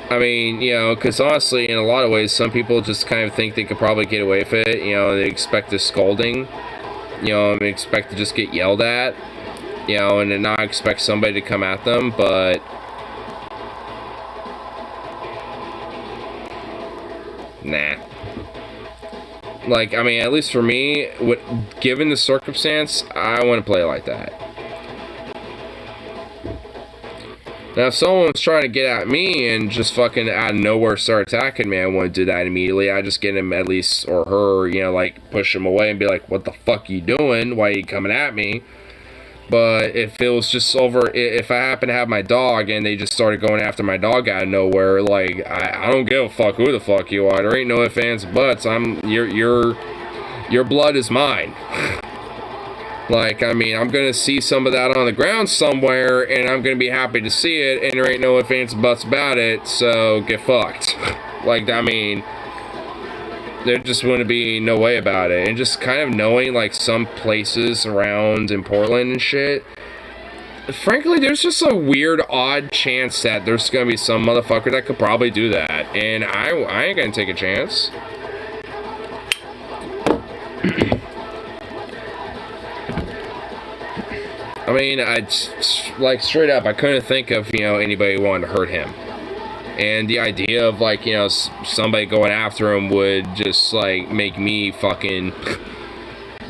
You know, because honestly, in a lot of ways, some people just kind of think they could probably get away with it. You know, they expect a scolding. You know, and expect to just get yelled at. You know, and then not expect somebody to come at them, but... Nah. Like, at least for me, given the circumstance, I wouldn't play like that. Now, if someone's trying to get at me and just fucking out of nowhere start attacking me, I wouldn't do that immediately. I just get him at least, or her, you know, like, push him away and be like, what the fuck you doing? Why are you coming at me? But if it was just if I happen to have my dog and they just started going after my dog out of nowhere, like, I don't give a fuck who the fuck you are. There ain't no ifs, ands, buts. Your blood is mine. Like, I'm gonna see some of that on the ground somewhere, and I'm gonna be happy to see it, and there ain't no ifs, ands, buts about it, so get fucked. Like, there just wouldn't be no way about it. And just kind of knowing, like, some places around in Portland and shit, frankly, there's just a weird, odd chance that there's gonna be some motherfucker that could probably do that, and I ain't gonna take a chance. I mean, like, straight up, I couldn't think of, you know, anybody wanting to hurt him. And the idea of, like, you know, somebody going after him would just, like, make me fucking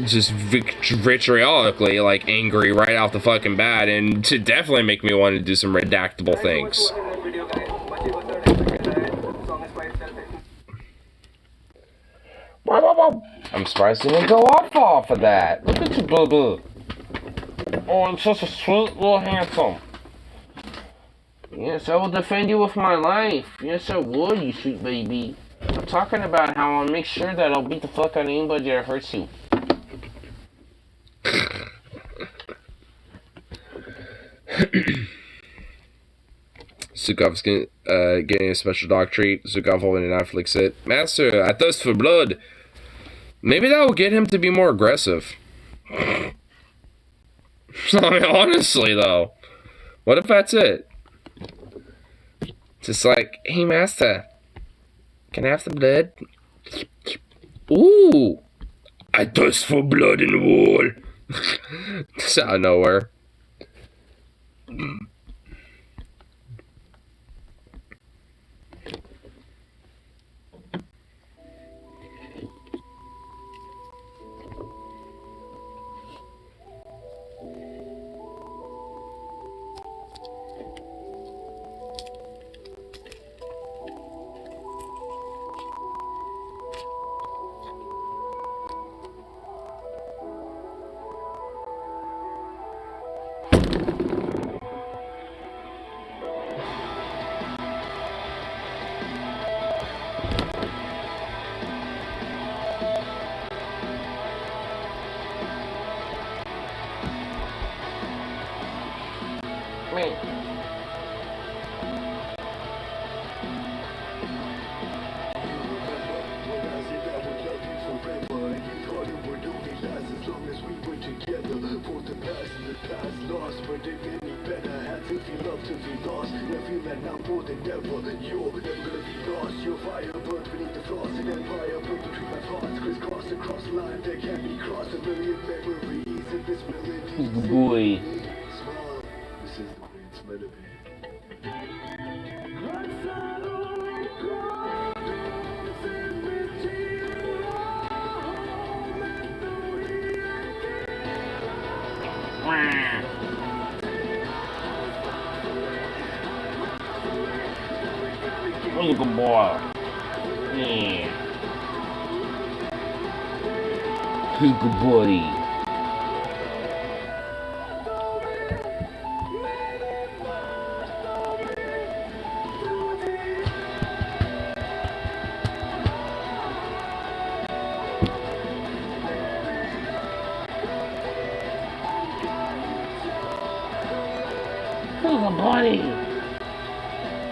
just vitriolically, like, angry right off the fucking bat, and to definitely make me want to do some redactable things. I'm surprised he didn't go off of that. Look at you, boo boo. Oh, I'm such a sweet little handsome. Yes, I will defend you with my life. Yes, I would, you sweet baby. I'm talking about how I'll make sure that I'll beat the fuck out of anybody that hurts you. Zukov's getting a special dog treat. Zukov holding a knife licks it. Master, I thirst for blood. Maybe that will get him to be more aggressive. I mean, honestly, though. What if that's it? Just like, hey, master. Can I have the blood? Ooh. I thirst for blood in the wall. Just out of nowhere. Boy. He's a good boy. Yeah. He's a good boy. He's a buddy.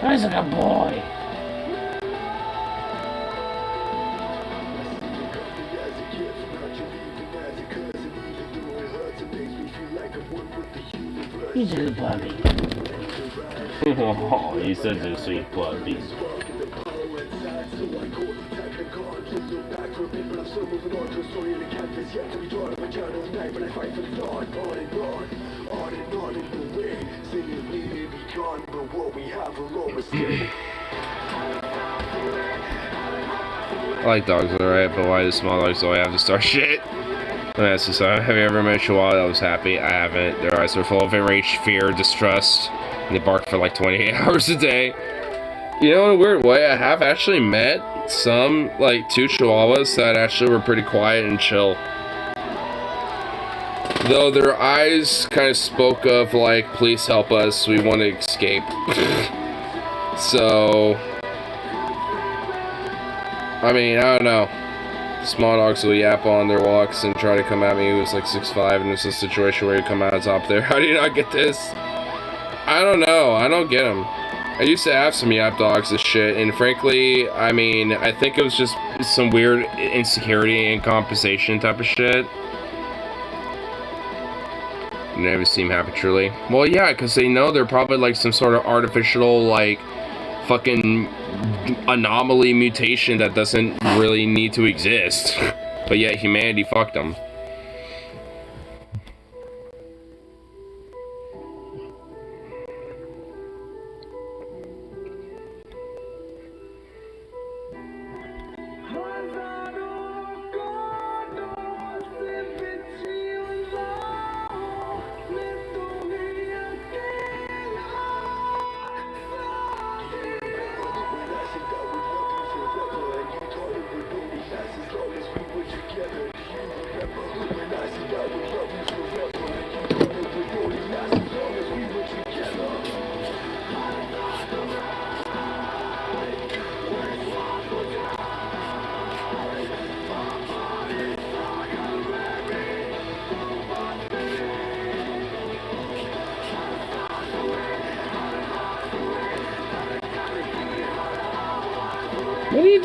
He's a good boy. He's a good puppy. Oh, he's such a sweet puppy. I like dogs, alright, but why do small dogs always have to start shit? Let me ask you something. Have you ever met a chihuahua that was happy? I haven't. Their eyes are full of enraged fear, distrust, and they bark for like 28 hours a day. You know, in a weird way, I have actually met some, like, 2 chihuahuas that actually were pretty quiet and chill. Though their eyes kind of spoke of, like, please help us, we want to escape. So, I mean, I don't know. Small dogs will yap on their walks and try to come at me who's like 6'5", and it's a situation where you come out on top there. How do you not get this? I don't know. I don't get them. I used to have some yap dogs and shit, and frankly, I mean, I think it was just some weird insecurity and compensation type of shit. They never seem happy, truly. Well, yeah, because they know they're probably like some sort of artificial, like, fucking anomaly mutation that doesn't really need to exist. But yet humanity fucked them.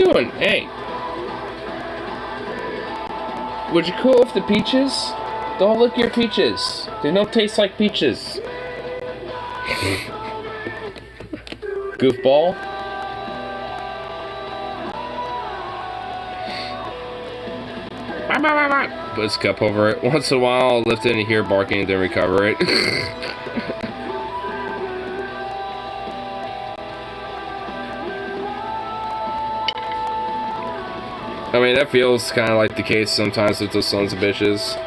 doing? Hey. Would you cool off the peaches? Don't lick your peaches. They don't taste like peaches. Goofball. Put his cup over it. Once in a while, I'll lift it and hear barking and then recover it. I mean, that feels kind of like the case sometimes with those sons of bitches.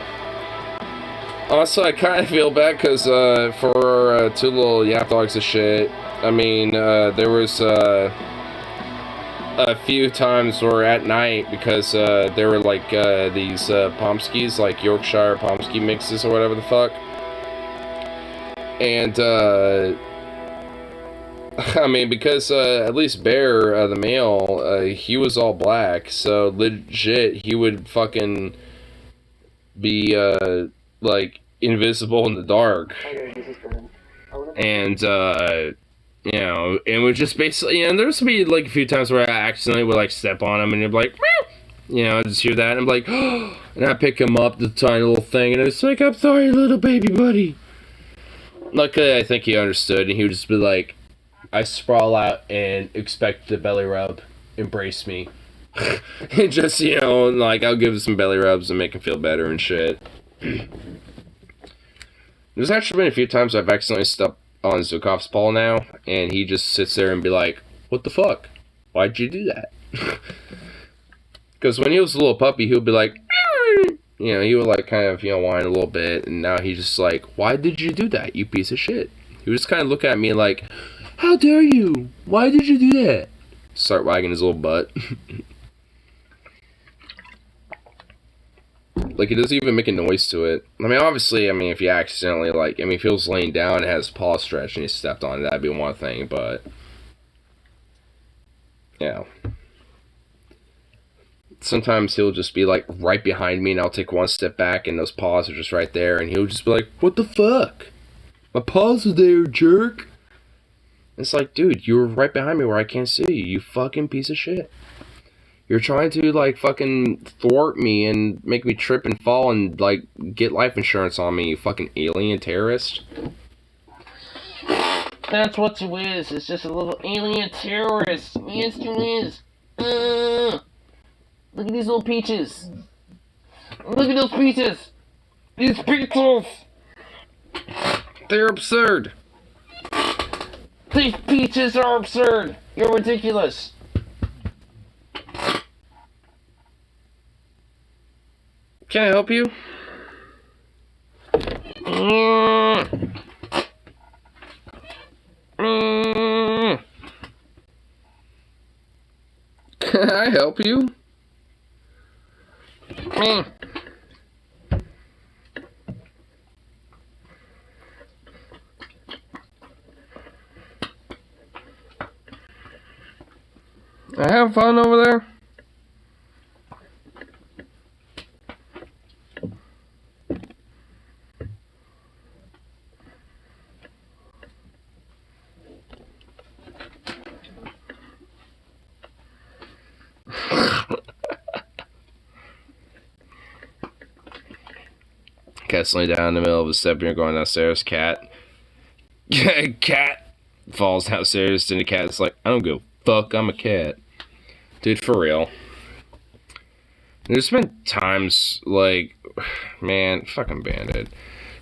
Also, I kind of feel bad because for two little yap dogs of shit, I mean, there was a few times where at night, because there were like these Pomskis, like Yorkshire Pomsky mixes or whatever the fuck. And I mean, because at least Bear, the male, he was all black, so legit he would fucking be like invisible in the dark. And you know, and would just basically, you know, there's be like a few times where I accidentally would like step on him and you'd be like, meow! You know, I just hear that and I'm like, oh, and I pick him up, the tiny little thing, and it's like, I'm sorry, little baby buddy. Luckily, I think he understood, and he would just be like, I sprawl out and expect the belly rub, embrace me. And just, you know, like, I'll give him some belly rubs and make him feel better and shit. There's actually been a few times I've accidentally stepped on Zukov's paw now, and he just sits there and be like, what the fuck? Why'd you do that? Because when he was a little puppy, he would be like, you know, he would like kind of, you know, whine a little bit, and now he's just like, why did you do that, you piece of shit? He would just kind of look at me like, how dare you? Why did you do that? Start wagging his little butt. Like, he doesn't even make a noise to it. I mean, obviously, I mean, if you accidentally, like, I mean, if he was laying down and had his paw stretched and he stepped on it, that'd be one thing, but, yeah. Sometimes he'll just be, like, right behind me, and I'll take one step back, and those paws are just right there, and he'll just be like, what the fuck? My paws are there, jerk! It's like, dude, you were right behind me where I can't see you, you fucking piece of shit. You're trying to, like, fucking thwart me and make me trip and fall and, like, get life insurance on me, you fucking alien terrorist. That's what you is. It's just a little alien terrorist. Yes, you is. Look at these little peaches. Look at those peaches. These peaches. They're absurd. These peaches are absurd. You're ridiculous. Can I help you? Can I help you? I have fun over there. Cat's laying down in the middle of a step and you're going downstairs. Cat falls downstairs and the cat's like, I don't give a fuck, I'm a cat. Dude, for real. There's been times, like, man, fucking Bandit.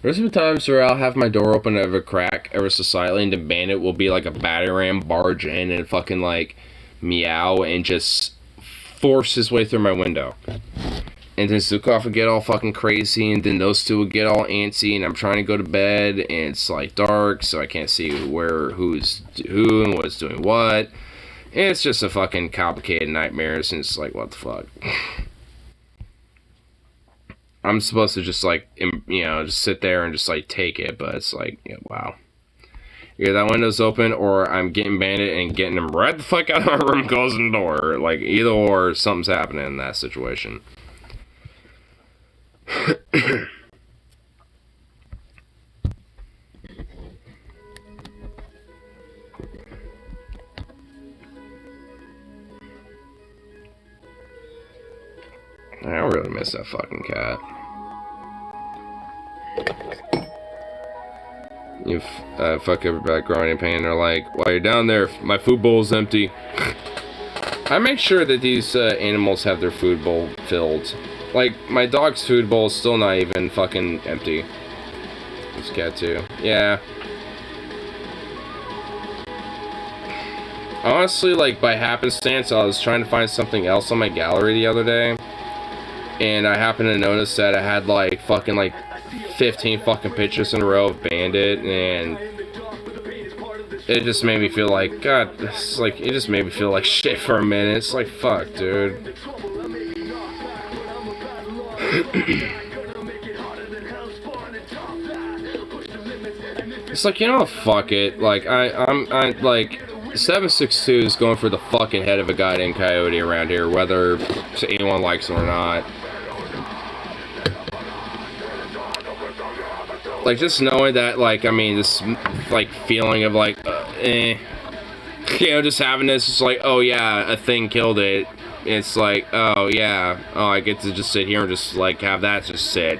There's been times where I'll have my door open of a crack ever so slightly and the Bandit will be like a battering ram, barge in and fucking like meow and just force his way through my window. And then Zukov would get all fucking crazy, and then those two would get all antsy, and I'm trying to go to bed, and it's like dark, so I can't see who's who and what's doing what. It's just a fucking complicated nightmare, and it's like, what the fuck? I'm supposed to just like, you know, just sit there and just like take it, but it's like, yeah, wow. Either that window's open, or I'm getting Bandit and getting him right the fuck out of my room, closing the door. Like, either or, something's happening in that situation. miss that fucking cat. You fuck everybody growing in pain. They're like, while you're down there, my food bowl's empty. I make sure that these animals have their food bowl filled. Like, my dog's food bowl is still not even fucking empty. This cat too. Yeah. Honestly, like, by happenstance, I was trying to find something else on my gallery the other day. And I happened to notice that I had, like, fucking, like, 15 fucking pictures in a row of Bandit, and it just made me feel like, God, it's like, it just made me feel like shit for a minute. It's like, fuck, dude. It's like, you know, fuck it. Like, I'm like, 762 is going for the fucking head of a goddamn coyote around here, whether anyone likes it or not. Like, just knowing that, like, I mean, this, like, feeling of, like, you know, just having this, just like, oh, yeah, a thing killed it. It's like, oh, yeah, oh, I get to just sit here and just, like, have that just sit.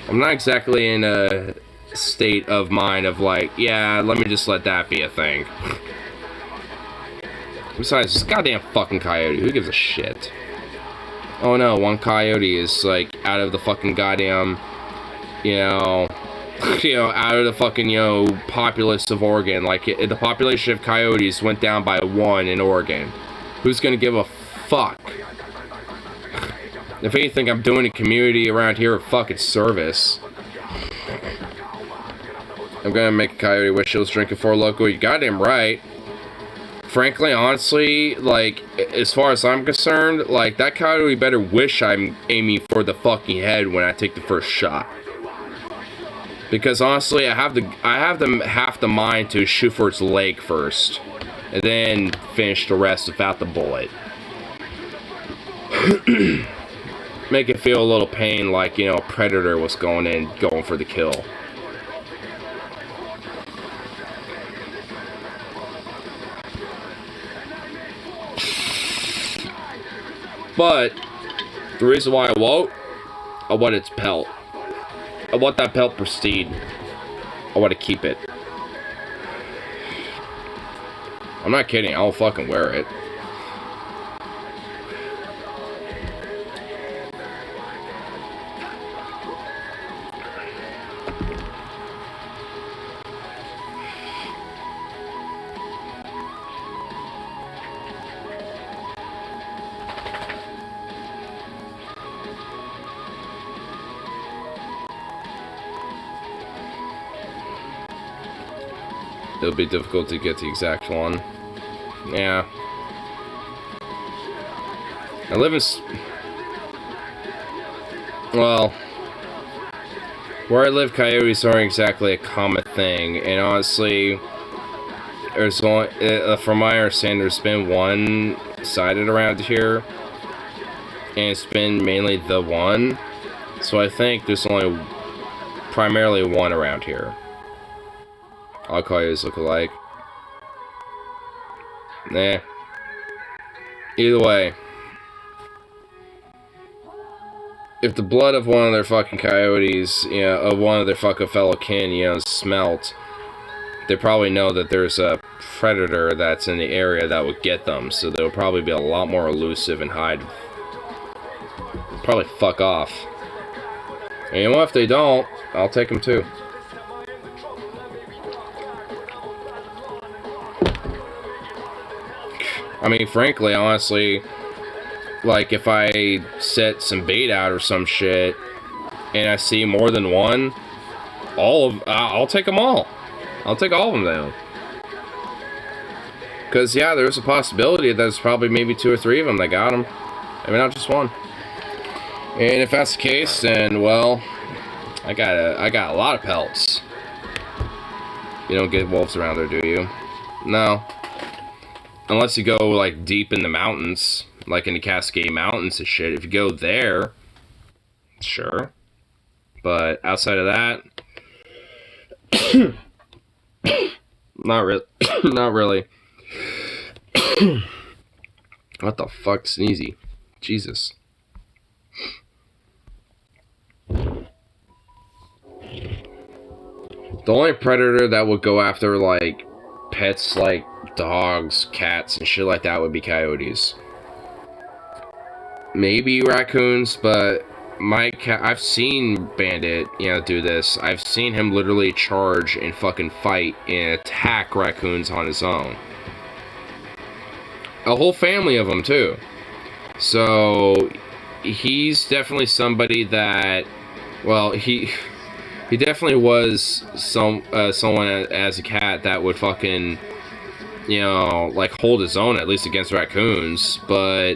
I'm not exactly in a state of mind of, like, yeah, let me just let that be a thing. Besides, this goddamn fucking coyote, who gives a shit? Oh no, one coyote is, like, out of the fucking goddamn, you know, out of the fucking, you know, populace of Oregon. Like, the population of coyotes went down by 1 in Oregon. Who's gonna give a fuck? If anything, I'm doing a community around here of fucking service. I'm gonna make a coyote wish he was drinking 4 Loko. You goddamn right. Frankly, honestly, like, as far as I'm concerned, like, that coyote better wish I'm aiming for the fucking head when I take the first shot. Because honestly, I have half the mind to shoot for its leg first, and then finish the rest without the bullet. Make it feel a little pain, like, you know, Predator was going for the kill. But the reason why I want its pelt. I want that pelt pristine. I want to keep it. I'm not kidding. I'll fucking wear it. It'll be difficult to get the exact one. Yeah. I live in... Well... Where I live, coyotes aren't exactly a common thing. And honestly... There's only... from my understanding, there's been one sighted around here. And it's been mainly the one. So I think there's only... primarily one around here. All coyotes look alike. Nah. Either way. If the blood of one of their fucking coyotes, you know, of one of their fucking fellow kin, you know, smelt, they probably know that there's a predator that's in the area that would get them, so they'll probably be a lot more elusive and hide. Probably fuck off. And you know what, if they don't, I'll take them too. I mean, frankly, honestly, like, if I set some bait out or some shit, and I see more than one, I'll take them all. I'll take all of them down. Because, yeah, there's a possibility that there's probably maybe 2 or 3 of them that got them. I mean, not just one. And if that's the case, then, well, I got a lot of pelts. You don't get wolves around there, do you? No. Unless you go, like, deep in the mountains, like in the Cascade Mountains and shit. If you go there, sure. But outside of that, not really. What the fuck, Sneezy? Jesus. The only predator that would go after, like, pets like dogs, cats, and shit like that would be coyotes. Maybe raccoons, but my cat, I've seen Bandit, you know, do this. I've seen him literally charge and fucking fight and attack raccoons on his own. A whole family of them, too. So, he's definitely somebody that, well, he definitely was someone as a cat that would fucking, you know, like, hold his own, at least against raccoons, but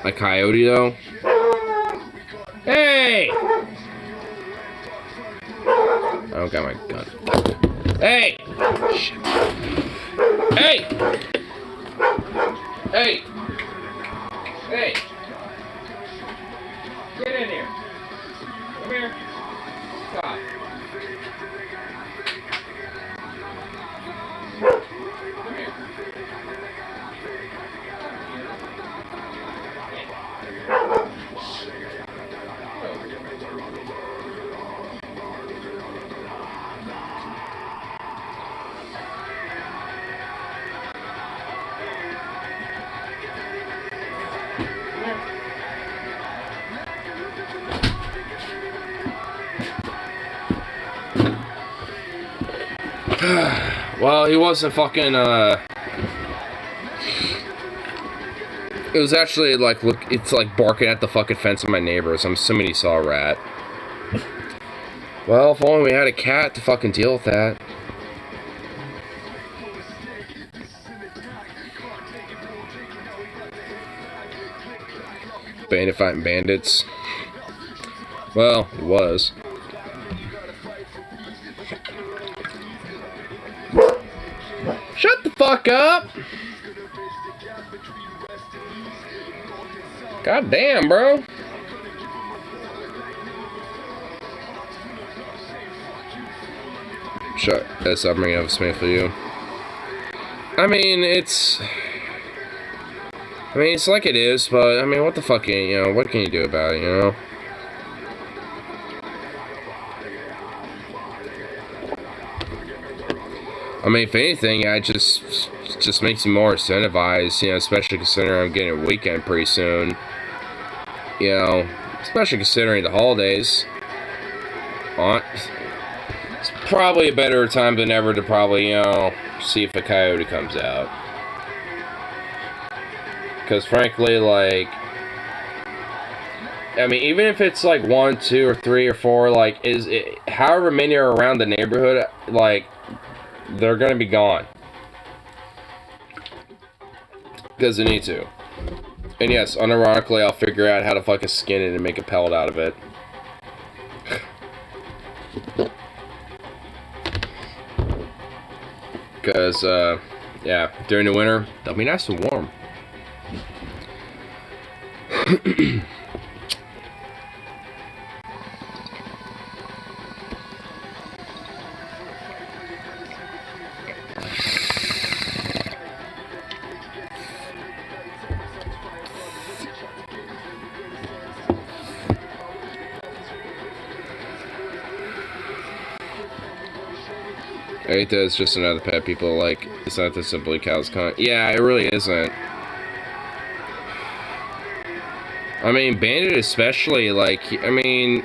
a coyote, though? Hey! I don't got my gun. Hey! Shit. Hey! Hey! Hey! Get in here! Come here! Stop! Come here! Well, he wasn't fucking, it was actually, like, look, it's like barking at the fucking fence of my neighbors. I'm assuming he saw a rat. Well, if only we had a cat to fucking deal with that. Bandit fighting bandits. Well, he was. Shut the fuck up! God damn, bro. Shut this up, bringing up Smith for you. I mean, it's like it is, but, I mean, what the fuck, you know, what can you do about it, you know? I mean, if anything, it just makes me more incentivized, you know, especially considering I'm getting a weekend pretty soon. You know, especially considering the holidays. It's probably a better time than ever to probably, you know, see if a coyote comes out. Because frankly, like, I mean, even if it's like 1, 2, or 3, or 4, like, however many are around the neighborhood, like, they're gonna be gone. Because they need to. And yes, unironically, I'll figure out how to fucking skin it and make a pellet out of it. Because, yeah, during the winter, they'll be nice and warm. I hate that it's just another pet people like. It's not the simply cows con. Yeah, it really isn't. I mean, Bandit especially, like, I mean,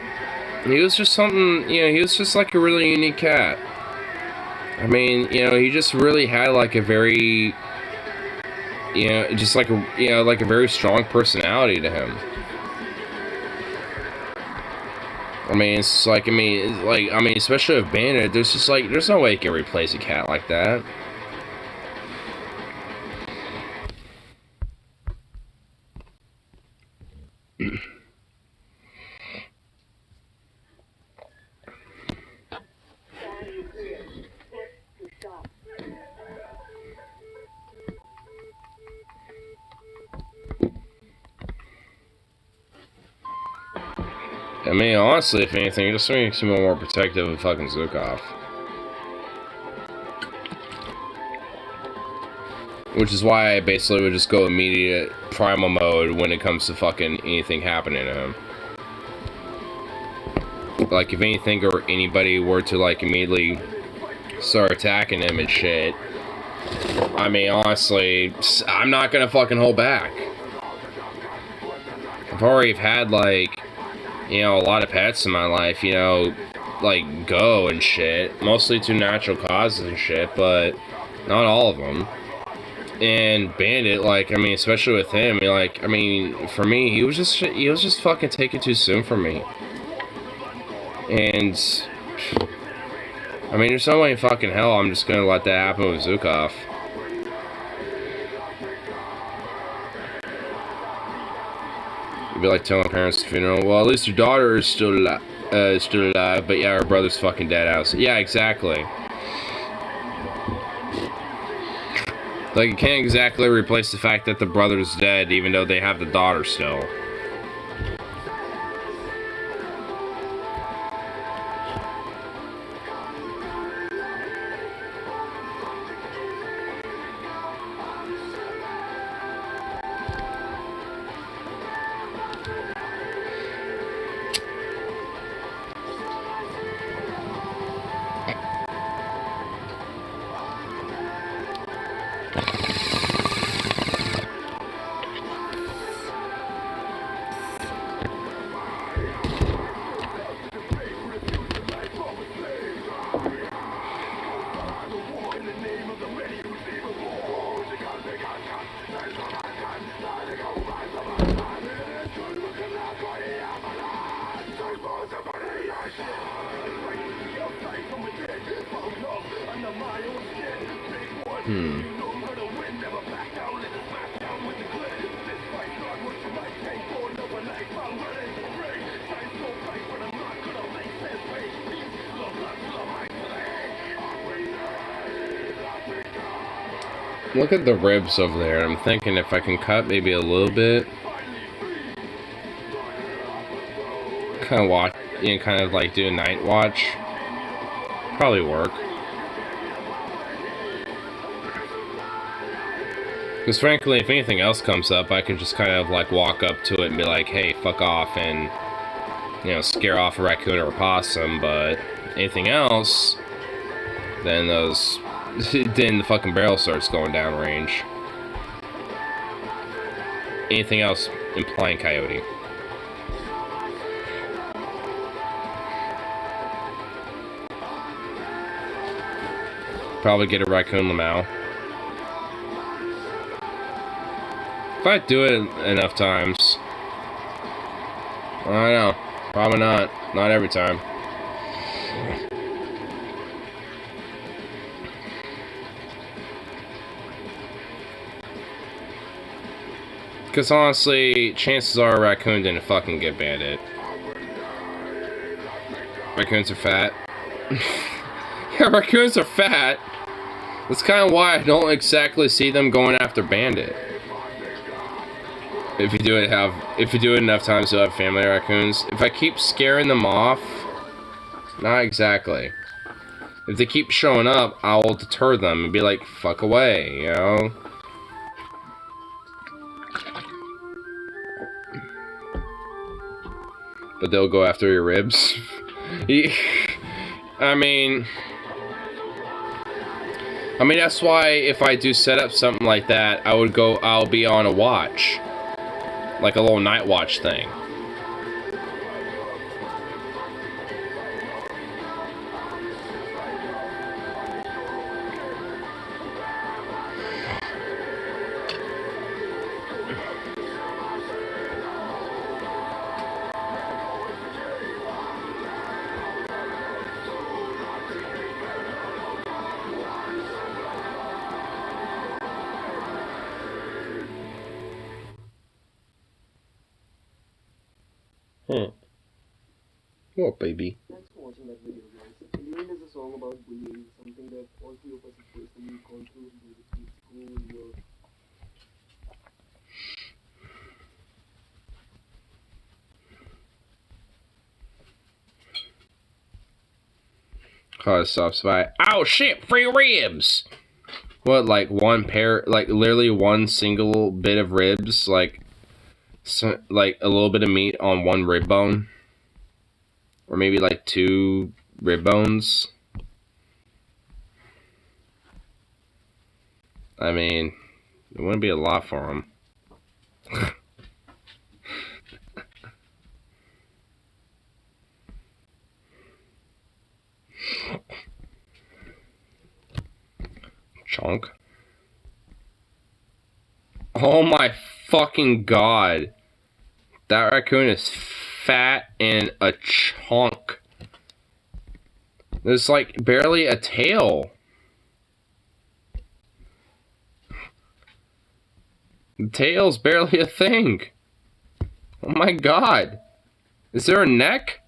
he was just something, you know, he was just like a really unique cat. I mean, you know, he just really had like a very, you know, just like a, you know, like a very strong personality to him. I mean, it's like, I mean, especially with Bandit, there's just like, there's no way you can replace a cat like that. I mean, honestly, if anything, it just makes me more protective of fucking Zukov. Which is why I basically would just go immediate primal mode when it comes to fucking anything happening to him. Like, if anything or anybody were to, like, immediately start attacking him and shit, I mean, honestly, I'm not gonna fucking hold back. I've already had, like, you know, a lot of pets in my life, you know, like, go and shit. Mostly to natural causes and shit, but not all of them. And Bandit, like, I mean, especially with him, like, I mean, for me, he was just fucking taking too soon for me. And, I mean, there's no way in fucking hell I'm just gonna let that happen with Zukov. It'd be like telling parents at the funeral, well, at least your daughter is still alive, but yeah, her brother's fucking dead out. Yeah, exactly. Like, you can't exactly replace the fact that the brother's dead, even though they have the daughter still. Look at the ribs over there. I'm thinking if I can cut maybe a little bit. Kind of watch, you know, kind of like do a night watch. Probably work. Because frankly, if anything else comes up, I can just kind of like walk up to it and be like, hey, fuck off, and, you know, scare off a raccoon or a possum. But anything else, then those... then the fucking barrel starts going down range. Anything else implying coyote. Probably get a raccoon lamau. If I do it enough times. I don't know. Probably not. Not every time. Because honestly, chances are a raccoon didn't fucking get Bandit. Raccoons are fat. Yeah, raccoons are fat. That's kind of why I don't exactly see them going after Bandit. If you do it enough times, you'll have family raccoons. If I keep scaring them off, not exactly. If they keep showing up, I will deter them and be like, fuck away, you know? But they'll go after your ribs. I mean, that's why if I do set up something like that, I'll be on a watch. Like a little night watch thing. What, baby? Thanks for watching that video, guys. England is a song about bullying, something that all three of us have personally gone through in school, work. Cause soft spot. Oh shit, free ribs! what, like one pair, like literally one single bit of ribs, like like a little bit of meat on one rib bone, or maybe like 2 rib bones. I mean, it wouldn't be a lot for them. Chunk. Oh my fucking god. That raccoon is fat and a chunk. There's like barely a tail. The tail's barely a thing. Oh my god. Is there a neck?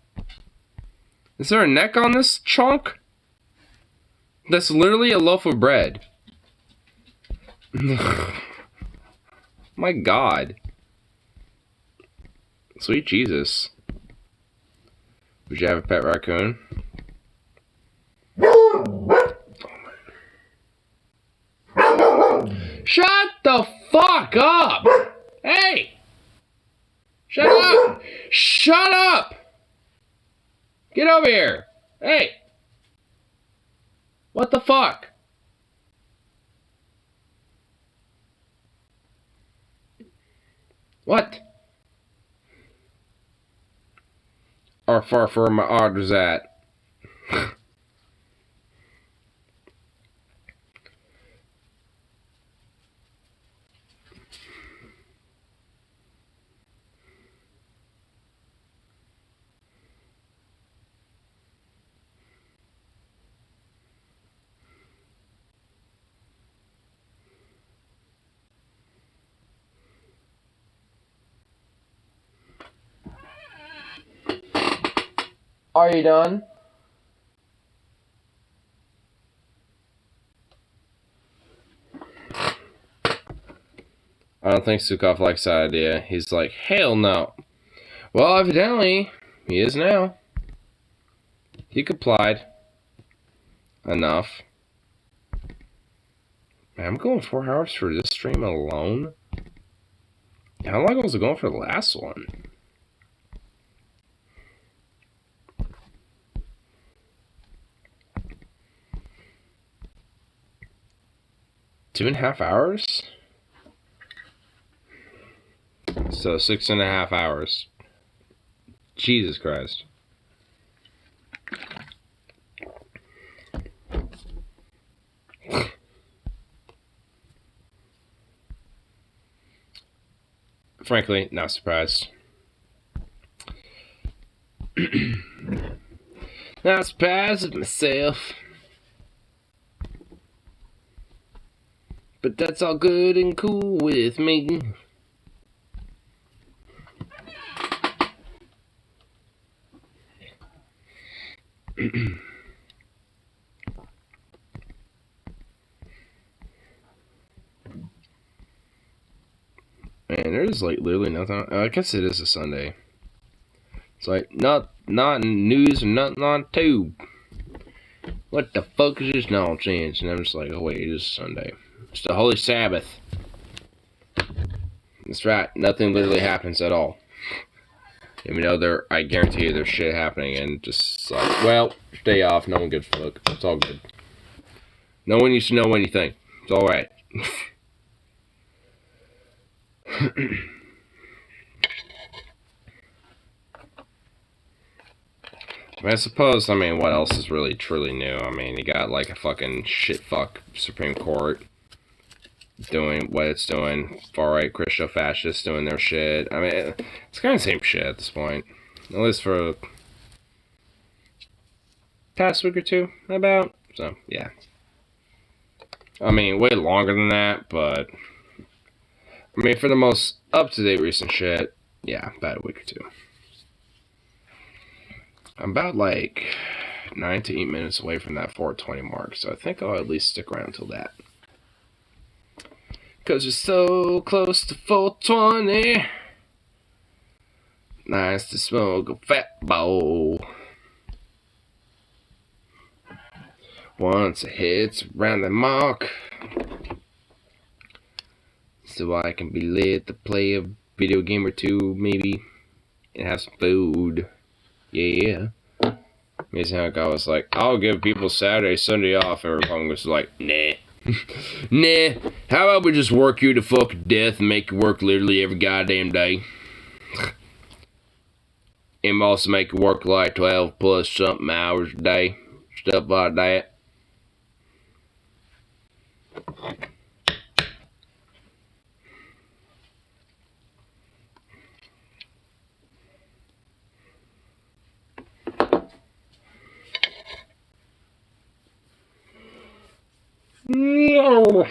Is there a neck on this chunk? That's literally a loaf of bread. My god. Sweet Jesus. Would you have a pet raccoon? Shut the fuck up! Hey! Shut up! Shut up! Get over here! Hey! What the fuck? What? Or far for my orders at? Are you done? I don't think Sukov likes that idea. He's like, hell no. Well, evidently, he is now. He complied. Enough. Man, I'm going 4 hours for this stream alone. How long was it going for the last one? Two and a half hours? So 6.5 hours. Jesus Christ. Frankly, not surprised. Not surprised with myself. But that's all good and cool with me. Man, there's like literally nothing. I guess it is a Sunday. It's like not news and nothing on tube. What the fuck is this nonsense? And I'm just like, oh wait, it is Sunday. It's the Holy Sabbath. That's right. Nothing literally happens at all. Even though I guarantee you there's shit happening, and just like, well, stay off. No one gives a fuck. It's all good. No one needs to know anything. It's all right. I suppose, I mean, what else is really truly new? I mean, you got like a fucking shitfuck Supreme Court doing what it's doing. Far-right Christo-fascists doing their shit. I mean, it's kind of the same shit at this point. At least for past week or two, about. So, yeah. I mean, way longer than that, but I mean, for the most up-to-date recent shit, yeah, about a week or two. I'm about like 9 to 8 minutes away from that 420 mark, so I think I'll at least stick around till that. Cause you're so close to 420. Nice to smoke a fat bowl. Once it hits around the mark, so I can be lit to play a video game or two, maybe, and have some food. Yeah. Amazing how God was like, I'll give people Saturday, Sunday off, and Republican was like, nah. Nah. How about we just work you to fucking death and make you work literally every goddamn day? And also make you work like 12 plus something hours a day. Stuff like that. No.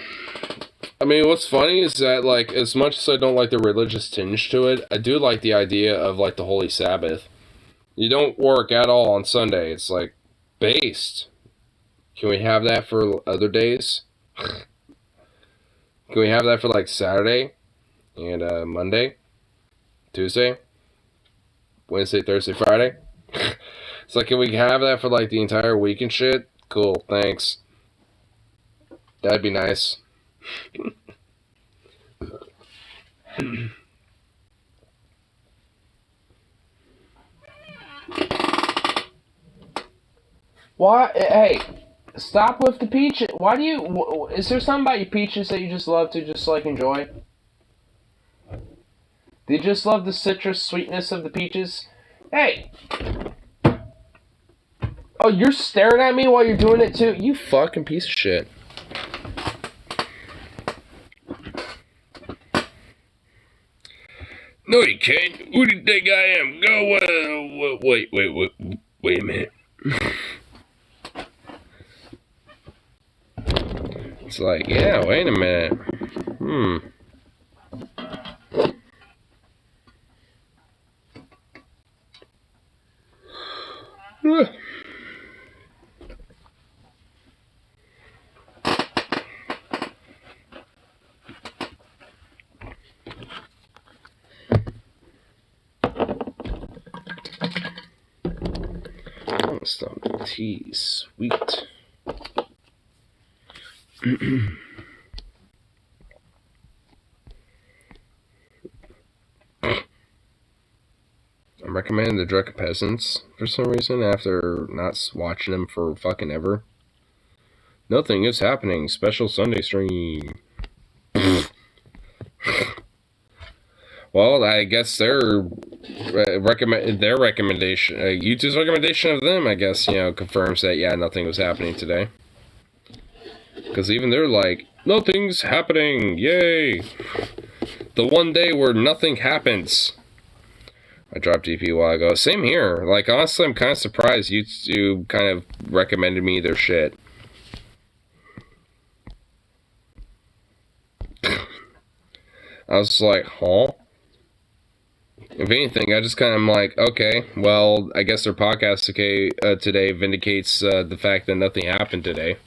I mean, what's funny is that, like, as much as I don't like the religious tinge to it, I do like the idea of, like, the Holy Sabbath. You don't work at all on Sunday. It's, like, based. Can we have that for other days? Can we have that for, like, Saturday? And, Monday? Tuesday? Wednesday, Thursday, Friday? It's like, can we have that for, like, the entire week and shit? Cool, thanks. That'd be nice. Why? Hey, stop with the peaches. Why do you? Is there something about your peaches that you just love to just like enjoy? Do you just love the citrus sweetness of the peaches? Hey. Oh, you're staring at me while you're doing it too? You fucking piece of shit. No, you can't. Who do you think I am? Go, wait a minute. It's like, yeah, wait a minute. Stop the tea, sweet. I'm recommending the Drunken Peasants for some reason after not watching them for fucking ever. Nothing is happening. Special Sunday stream. Well, I guess their recommendation, YouTube's recommendation of them, I guess, you know, confirms that, yeah, nothing was happening today. Because even they're like, nothing's happening, yay! The one day where nothing happens. I dropped DP a while ago. Same here. Like, honestly, I'm kind of surprised YouTube kind of recommended me their shit. I was like, huh? If anything, I just kind of am like, okay, well, I guess their podcast today vindicates the fact that nothing happened today.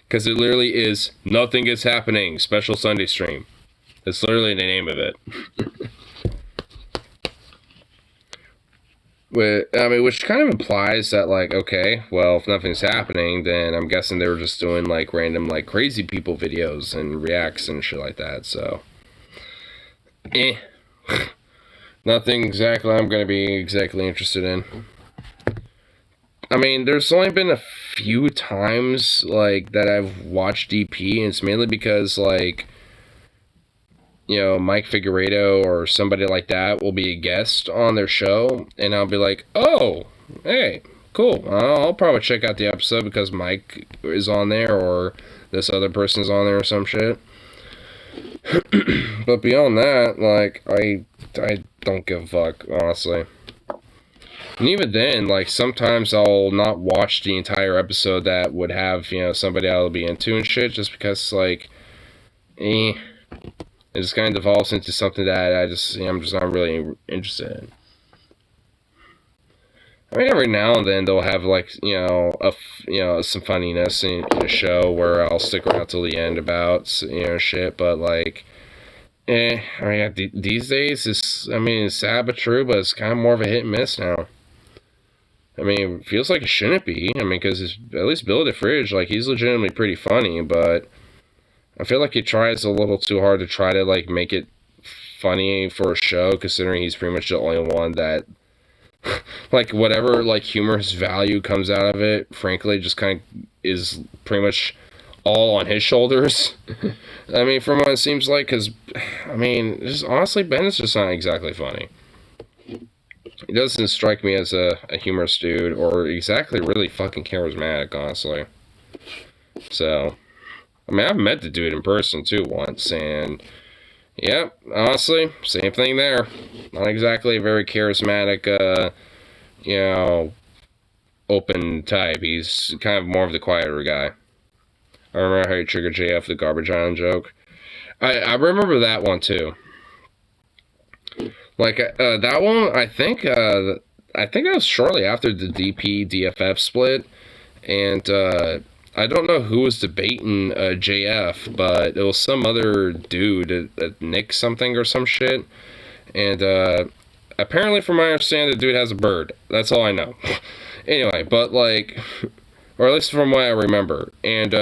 Because it literally is, nothing is happening, special Sunday stream. That's literally the name of it. Which kind of implies that, like, okay, well, if nothing's happening, then I'm guessing they were just doing, like, random, like, crazy people videos and reacts and shit like that, so. Nothing exactly I'm going to be exactly interested in. I mean, there's only been a few times, like, that I've watched DP, and it's mainly because, like, you know, Mike Figueredo or somebody like that will be a guest on their show, and I'll be like, oh, hey, cool. I'll probably check out the episode because Mike is on there, or this other person's on there or some shit. But beyond that, like, I don't give a fuck, honestly. And even then, like, sometimes I'll not watch the entire episode that would have, you know, somebody I'll be into and shit, just because, like, it just kind of devolves into something that I'm just not really interested in. I mean, every now and then they'll have, like, some funniness in a show where I'll stick around till the end about, shit, but, like, I mean, these days, it's sad but true, but it's kind of more of a hit and miss now. I mean, it feels like it shouldn't be. I mean, because at least Billy the Fridge, like, he's legitimately pretty funny, but I feel like he tries a little too hard to try to, like, make it funny for a show, considering he's pretty much the only one that, like, whatever, like, humorous value comes out of it, frankly, just kind of is pretty much all on his shoulders. I mean, from what it seems like, because, I mean, just honestly, Ben is just not exactly funny. He doesn't strike me as a humorous dude, or exactly really fucking charismatic, honestly. So, I mean, I've met the dude in person, too, once, and, yep, honestly, same thing there. Not exactly a very charismatic, you know, open type. He's kind of more of the quieter guy. I remember how he triggered JF the Garbage Island joke. I remember that one, too. Like, that one, I think that was shortly after the DP-DFF split, and, I don't know who was debating, JF, but it was some other dude, Nick something or some shit, and, apparently, from my understanding, the dude has a bird. That's all I know. Anyway, but, like, or at least from what I remember, and,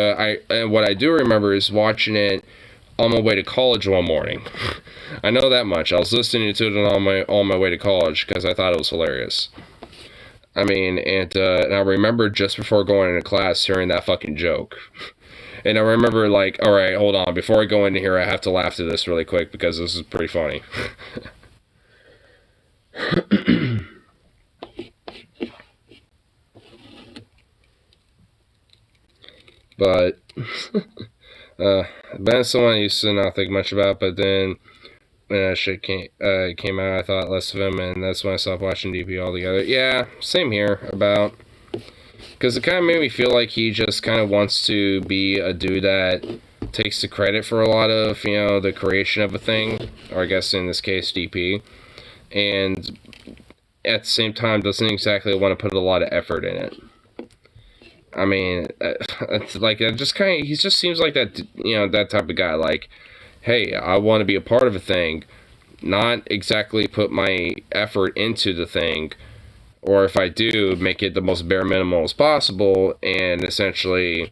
what I do remember is watching it on my way to college one morning. I know that much. I was listening to it on my way to college because I thought it was hilarious. I mean, and I remember just before going into class hearing that fucking joke. And I remember, like, alright, hold on, before I go into here, I have to laugh to this really quick because this is pretty funny. But, Ben's someone I used to not think much about, but then when that shit came out, I thought less of him, and that's when I stopped watching DP altogether. Yeah, same here, about. Because it kind of made me feel like he just kind of wants to be a dude that takes the credit for a lot of, you know, the creation of a thing, or I guess in this case, DP, and at the same time doesn't exactly want to put a lot of effort in it. I mean, it's like, it just kind of, he just seems like that, you know, that type of guy, like, hey, I want to be a part of a thing, not exactly put my effort into the thing, or if I do, make it the most bare minimum as possible, and essentially,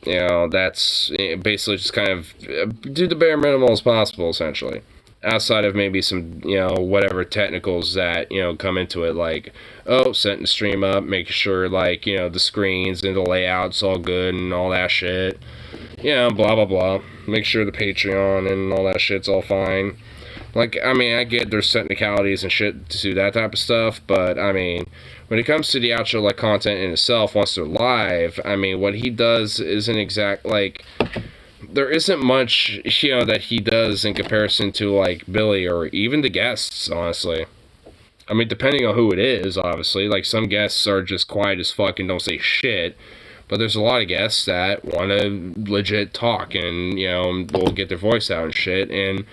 you know, that's basically just kind of do the bare minimum as possible, essentially. Outside of maybe some, you know, whatever technicals that, you know, come into it, like, oh, setting the stream up, making sure, like, you know, the screens and the layout's all good and all that shit. You know, blah, blah, blah. Make sure the Patreon and all that shit's all fine. Like, I mean, I get there's technicalities and shit to do that type of stuff, but, I mean, when it comes to the outro, like, content in itself, once they're live, I mean, what he does isn't exact, like, there isn't much, you know, that he does in comparison to, like, Billy or even the guests, honestly. I mean, depending on who it is, obviously. Like, some guests are just quiet as fuck and don't say shit. But there's a lot of guests that want to legit talk and, you know, will get their voice out and shit. And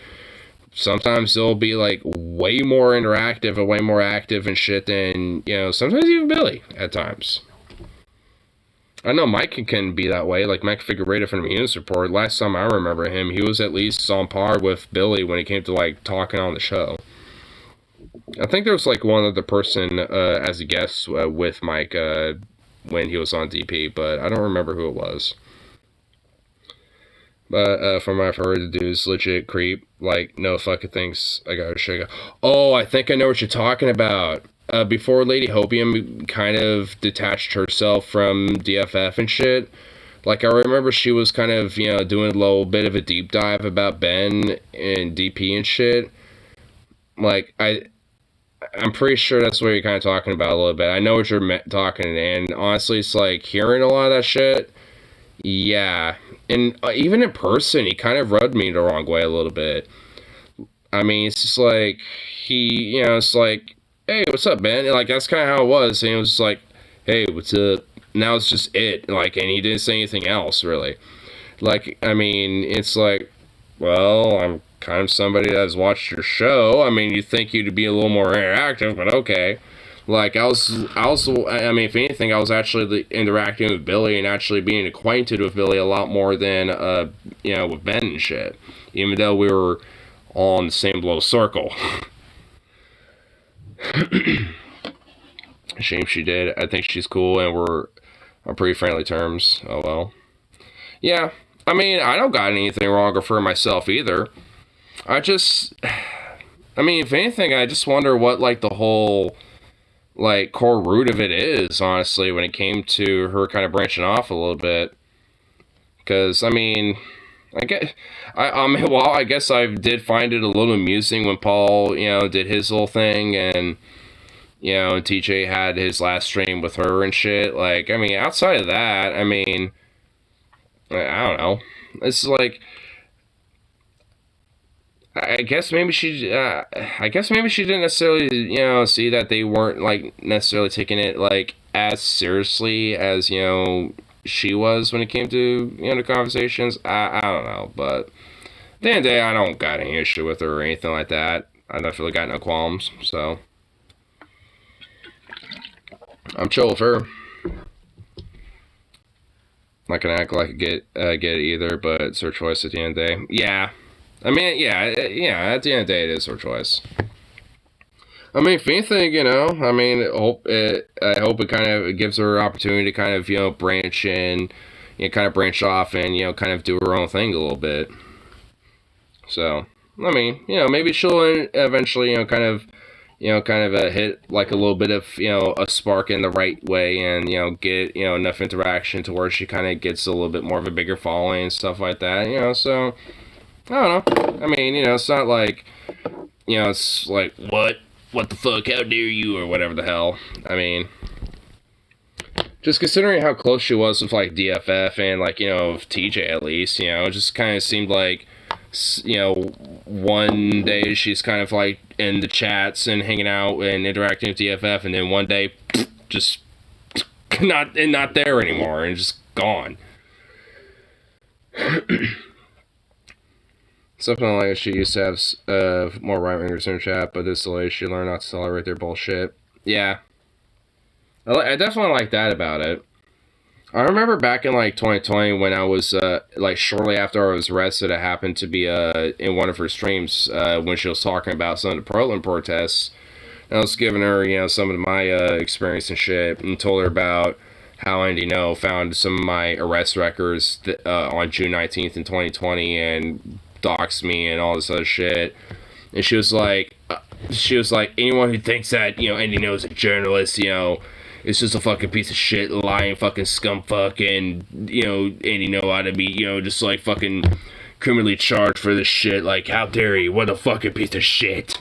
sometimes they'll be, like, way more interactive and way more active and shit than, you know, sometimes even Billy at times. I know Mike can be that way, like Mike Figueredo from the News Report. Last time I remember him, he was at least on par with Billy when it came to, like, talking on the show. I think there was, like, one other person as a guest with Mike when he was on DP, but I don't remember who it was. But from what I've heard, the dude's legit creep. Like, no fucking thinks I gotta shake. Oh, I think I know what you're talking about. Before Lady Hopium kind of detached herself from DFF and shit, like, I remember she was kind of, you know, doing a little bit of a deep dive about Ben and DP and shit. Like, I'm pretty sure that's what you're kind of talking about a little bit. I know what you're talking, and honestly, it's like, hearing a lot of that shit, yeah. And even in person, he kind of rubbed me the wrong way a little bit. I mean, it's just like, he, you know, it's like, hey, what's up, Ben? And, like, that's kind of how it was. And it was just like, hey, what's up? Now it's just it. Like, and he didn't say anything else, really. Like, I mean, it's like, well, I'm kind of somebody that has watched your show. I mean, you'd think you'd be a little more interactive, but okay. Like, I mean, if anything, I was actually interacting with Billy and actually being acquainted with Billy a lot more than, you know, with Ben and shit. Even though we were all in the same little circle. Shame she did. I think she's cool, and we're on pretty friendly terms. Oh well. Yeah, I mean, I don't got anything wrong with her myself either. I mean, if anything, I just wonder what, like, the whole, like, core root of it is, honestly, when it came to her kind of branching off a little bit. Because, I mean, I guess I did find it a little amusing when Paul, you know, did his little thing, and, you know, TJ had his last stream with her and shit. Like, I mean, outside of that, I mean, I don't know. It's like, I guess maybe she didn't necessarily, you know, see that they weren't, like, necessarily taking it, like, as seriously as, you know, she was when it came to, you know, the conversations. I don't know, but at the end of the day, I don't got any issue with her or anything like that. I definitely got no qualms, so I'm chill with her. Not gonna act like I get it either, but it's her choice at the end of the day. Yeah, I mean, yeah. At the end of the day, it is her choice. I mean, if anything, you know, I mean, I hope it kind of gives her an opportunity to kind of, you know, branch in, you know, kind of branch off and, you know, kind of do her own thing a little bit. So, I mean, you know, maybe she'll eventually, you know, kind of hit like a little bit of, you know, a spark in the right way, and, you know, get, you know, enough interaction to where she kind of gets a little bit more of a bigger following and stuff like that, you know. So, I don't know. I mean, you know, it's not like, you know, it's like, what the fuck, how dare you, or whatever the hell. I mean, just considering how close she was with, like, DFF and, like, you know, TJ at least, you know, it just kind of seemed like, you know, one day she's kind of, like, in the chats and hanging out and interacting with DFF, and then one day, just not there anymore, and just gone. Something like she used to have more right-wingers in her chat, but this delay she learned not to tolerate their bullshit. Yeah. I definitely like that about it. I remember back in, like, 2020 when I was, like, shortly after I was arrested, I happened to be, in one of her streams, when she was talking about some of the Portland protests. And I was giving her, you know, some of my, experience and shit, and told her about how Andy No found some of my arrest records, on June 19th in 2020, and doxed me and all this other shit. And she was like, anyone who thinks that, you know, Andy No is a journalist, you know, it's just a fucking piece of shit, lying fucking scumfuck, and, you know, Andy No ought to be, you know, just, like, fucking criminally charged for this shit. Like, how dare you? What a fucking piece of shit.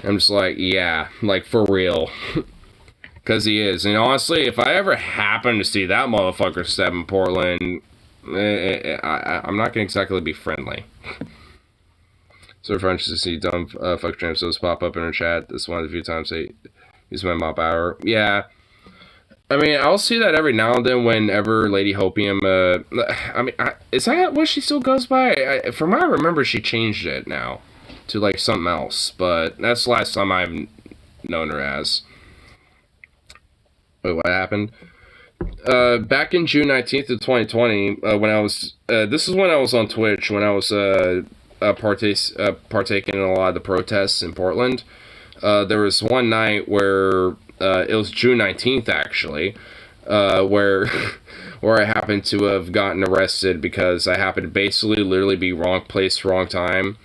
I'm just like, yeah, like, for real. Because he is. And honestly, if I ever happen to see that motherfucker step in Portland, I'm not gonna exactly be friendly. So French to see dumb fuck tramsos pop up in her chat. This one of the few times they use my mop hour. Yeah, I mean, I'll see that every now and then whenever Lady Hopium. I mean, is that what she still goes by? From what I remember, she changed it now to, like, something else. But that's the last time I've known her as. Wait, what happened? Back in June 19th of 2020, when I was, this is when I was on Twitch, when I was, partaking in a lot of the protests in Portland. There was one night where, it was June 19th, actually, where I happened to have gotten arrested because I happened to basically literally be wrong place, wrong time.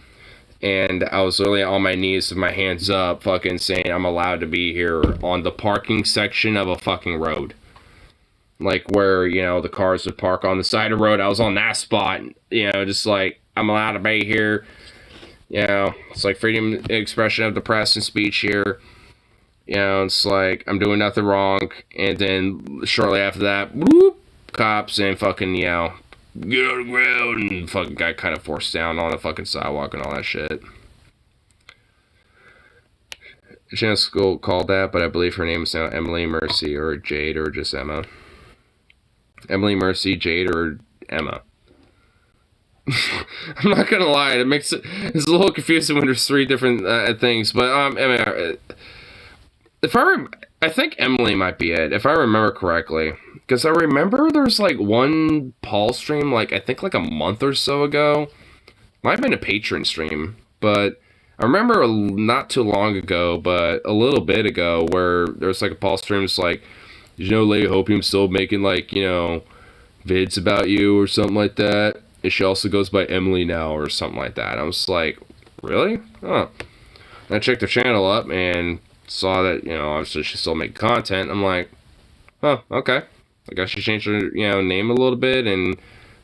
And I was literally on my knees with my hands up, fucking saying I'm allowed to be here on the parking section of a fucking road. Like, where, you know, the cars would park on the side of the road. I was on that spot, you know, just like, I'm allowed to be here. You know, it's like freedom of expression of the press and speech here. You know, it's like, I'm doing nothing wrong. And then, shortly after that, whoop, cops and fucking, you know, get on the ground, and fucking got kind of forced down on the fucking sidewalk and all that shit. She has school called that, but I believe her name is now Emily Mercy, or Jade, or just Emma. Emily Mercy, Jade, or Emma. I'm not gonna lie, it's a little confusing when there's three different things, but I mean, I think Emily might be it, if I remember correctly, because I remember there's like one Paul stream, like I think like a month or so ago, might have been a patron stream, but I remember not too long ago, but a little bit ago, where there was like a Paul stream, it's like, you know, Lady Hopium's still making like, you know, vids about you or something like that. And she also goes by Emily now or something like that. I was like, really? Huh. And I checked her channel up and saw that, you know, obviously she's still making content. I'm like, oh, okay. I guess she changed her, you know, name a little bit and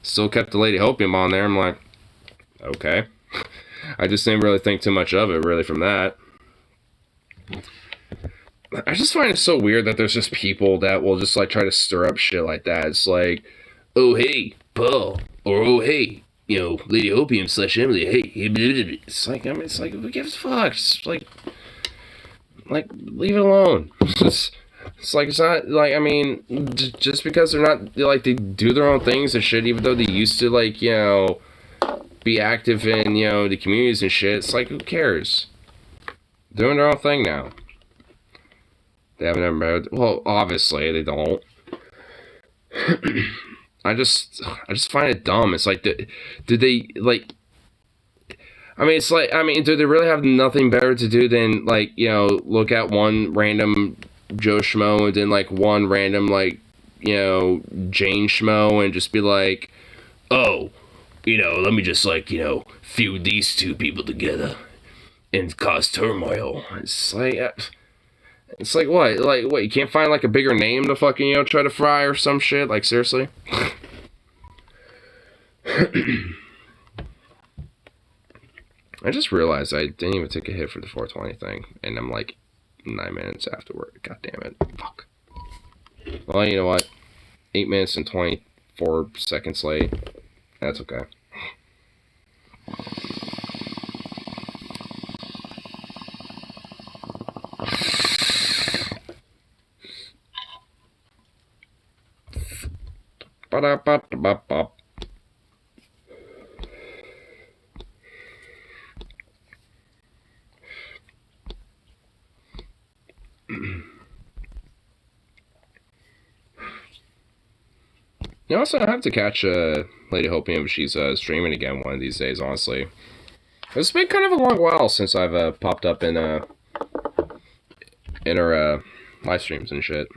still kept the Lady Hopium on there. I'm like, okay. I just didn't really think too much of it, really, from that. I just find it so weird that there's just people that will just, like, try to stir up shit like that. It's like, oh, hey, Paul. Or, oh, hey, you know, Lady Hopium / Emily. Hey, it's like, I mean, it's like, who gives a fuck? It's like, leave it alone. It's like, it's not, like, I mean, just because they're not, like, they do their own things and shit, even though they used to, like, you know, be active in, you know, the communities and shit. It's like, who cares? Doing their own thing now. They haven't ever, well, obviously they don't. I just find it dumb. It's like, do they, like, I mean, it's like, I mean, do they really have nothing better to do than, like, you know, look at one random Joe Schmo and then, like, one random, like, you know, Jane Schmo and just be like, oh, you know, let me just, like, you know, feud these two people together and cause turmoil. It's like what? Like, what, you can't find, like, a bigger name to fucking, you know, try to fry or some shit? Like, seriously? I just realized I didn't even take a hit for the 420 thing, and I'm, like, 9 minutes afterward. God damn it. Fuck. Well, you know what? 8 minutes and 24 seconds late. That's okay. Ba-da-ba-da-ba-ba. You also have to catch Lady Hopium if she's streaming again one of these days, honestly. It's been kind of a long while since I've popped up in her live streams and shit.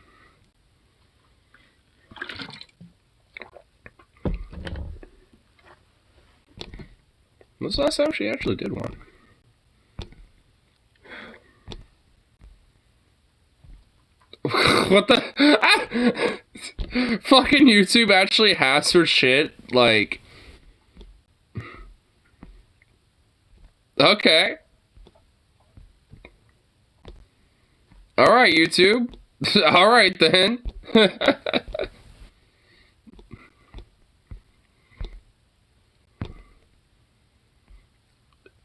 When's the last time she actually did one? What the? Fucking YouTube actually has her shit, like... Okay. Alright, YouTube. Alright, then.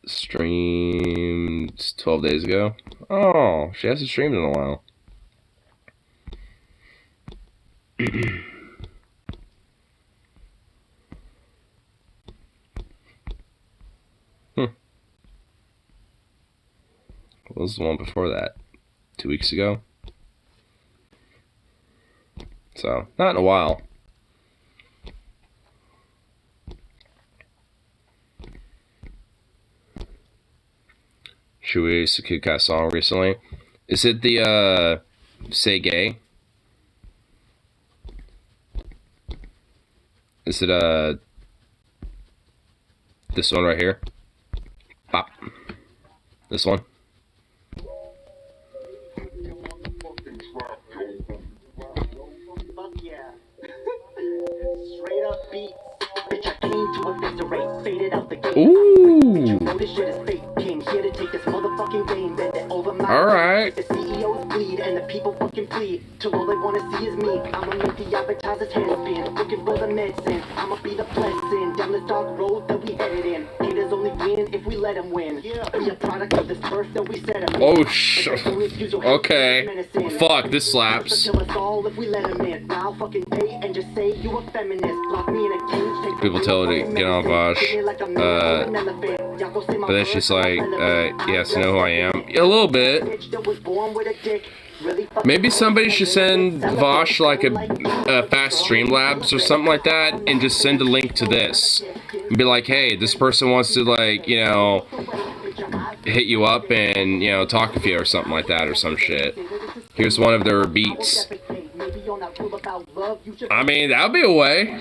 Streamed 12 days ago. Oh, she hasn't streamed in a while. What was the one before that? 2 weeks ago? So, not in a while. Should we release a Kid Kat song recently? Is it the, Say Gay? Is it, this one right here? Bop. This one? Fuck yeah. Straight up beat. Bitch, I came to eviscerate, faded out the game. Ooh. Bitch, you know this shit is fake. Came here to take this motherfucking game, bend it over my Alright. The CEOs bleed and the people fucking plead till all they wanna see is me. I'ma make the advertisers head spin, looking for the medicine. I'ma be the blessing down this dark road that we headed in. Haters only win if we let them win. Yeah. Be a product of this earth that we set them in. Oh shit. Okay. Fuck, this slaps. Kill us all if we let them in. Now fucking pay and just say you a feminist. Lock me in a cage, take People tell her to get on Vosh. But then she's like, yes, know who I am? A little bit. Maybe somebody should send Vosh like a fast Streamlabs or something like that and just send a link to this. And be like, hey, this person wants to, like, you know, hit you up and, you know, talk with you or something like that or some shit. Here's one of their beats. I mean, that would be a way.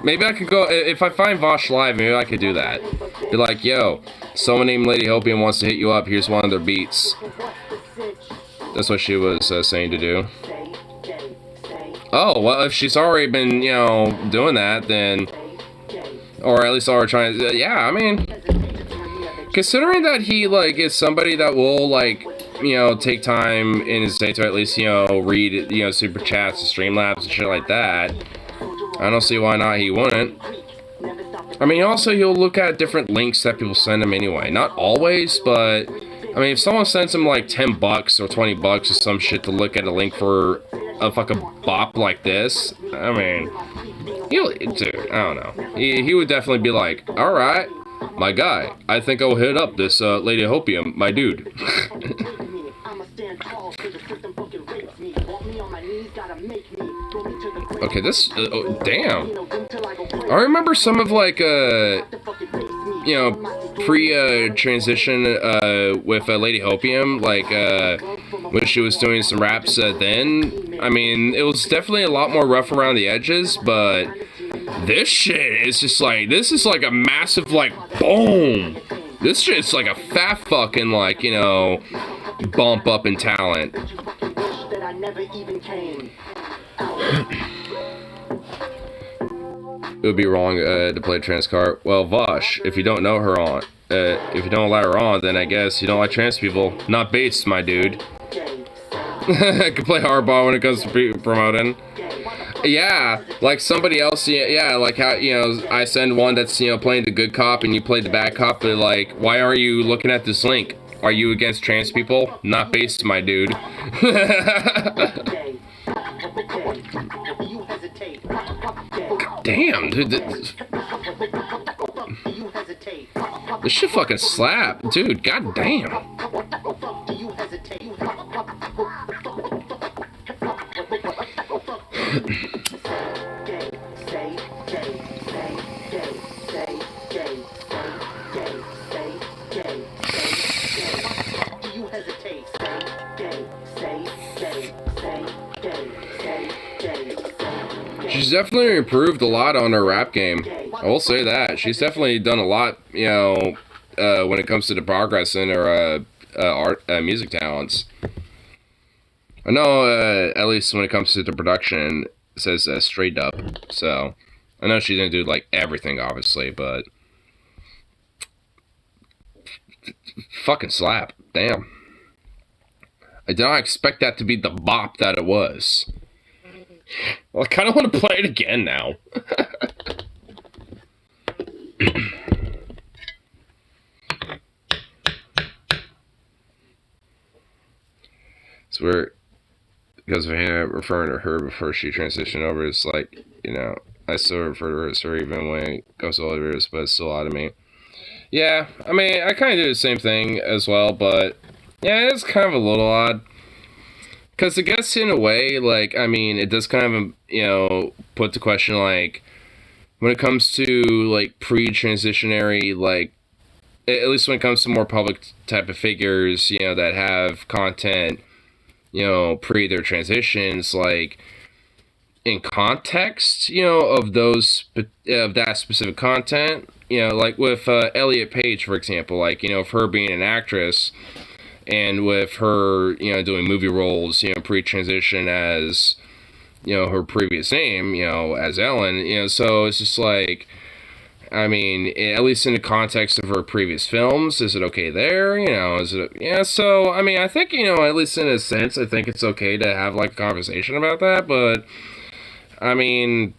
Maybe I could go, if I find Vosh live, maybe I could do that. Be like, yo, someone named Lady Hopium wants to hit you up, here's one of their beats. That's what she was saying to do. Oh, well, if she's already been, you know, doing that, then... Or at least already trying to... Yeah, I mean... Considering that he, like, is somebody that will, like, you know, take time in his day to at least, you know, read, you know, super chats and Streamlabs and shit like that, I don't see why not he wouldn't. I mean, also, he'll look at different links that people send him anyway. Not always, but... I mean, if someone sends him, like, $10 or $20 or some shit to look at a link for a fucking bop like this, I mean... Dude, I don't know. He would definitely be like, alright, my guy, I think I'll hit up this Lady Hopium, my dude. Okay, this, oh, damn. I remember some of, like, you know, pre-transition with Lady Hopium, like, when she was doing some raps then. I mean, it was definitely a lot more rough around the edges, but this shit is just like, this is like a massive, like, boom! This shit's like a fat fucking, like, you know, bump up in talent. It would be wrong to play trans card. Well, Vosh, if you don't know her on, if you don't allow her on, then I guess you don't like trans people. Not based, my dude. I can play hardball when it comes to promoting. Yeah, like somebody else, yeah, like how, you know, I send one that's, you know, playing the good cop and you play the bad cop, but like, why aren't you looking at this link? Are you against trans people? Not based, my dude. Damn, dude, this shit fucking slap, dude, god damn. She's definitely improved a lot on her rap game. I will say that. She's definitely done a lot, you know, when it comes to the progress in her music talents. I know, at least when it comes to the production, it says straight up. So, I know she didn't do, like, everything, obviously, but... Fucking slap. Damn. I did not expect that to be the bop that it was. Well, I kind of want to play it again now. So we're, because of him referring to her before she transitioned over, it's like, you know, I still refer to her as her even when it goes to all the years, but it's still out of me. Yeah, I mean, I kind of do the same thing as well, but yeah, it's kind of a little odd. Because I guess in a way, like, I mean, it does kind of, you know, put the question, like, when it comes to, like, pre-transitionary, like, at least when it comes to more public type of figures, you know, that have content, you know, pre their transitions, like, in context, you know, of those, of that specific content, you know, like with Elliot Page, for example, like, you know, of her being an actress, and with her, you know, doing movie roles, you know, pre-transition as, you know, her previous name, you know, as Ellen, you know, so it's just like, I mean, at least in the context of her previous films, is it okay there? You know, is it, yeah, so, I mean, I think, you know, at least in a sense, I think it's okay to have, like, a conversation about that, but, I mean,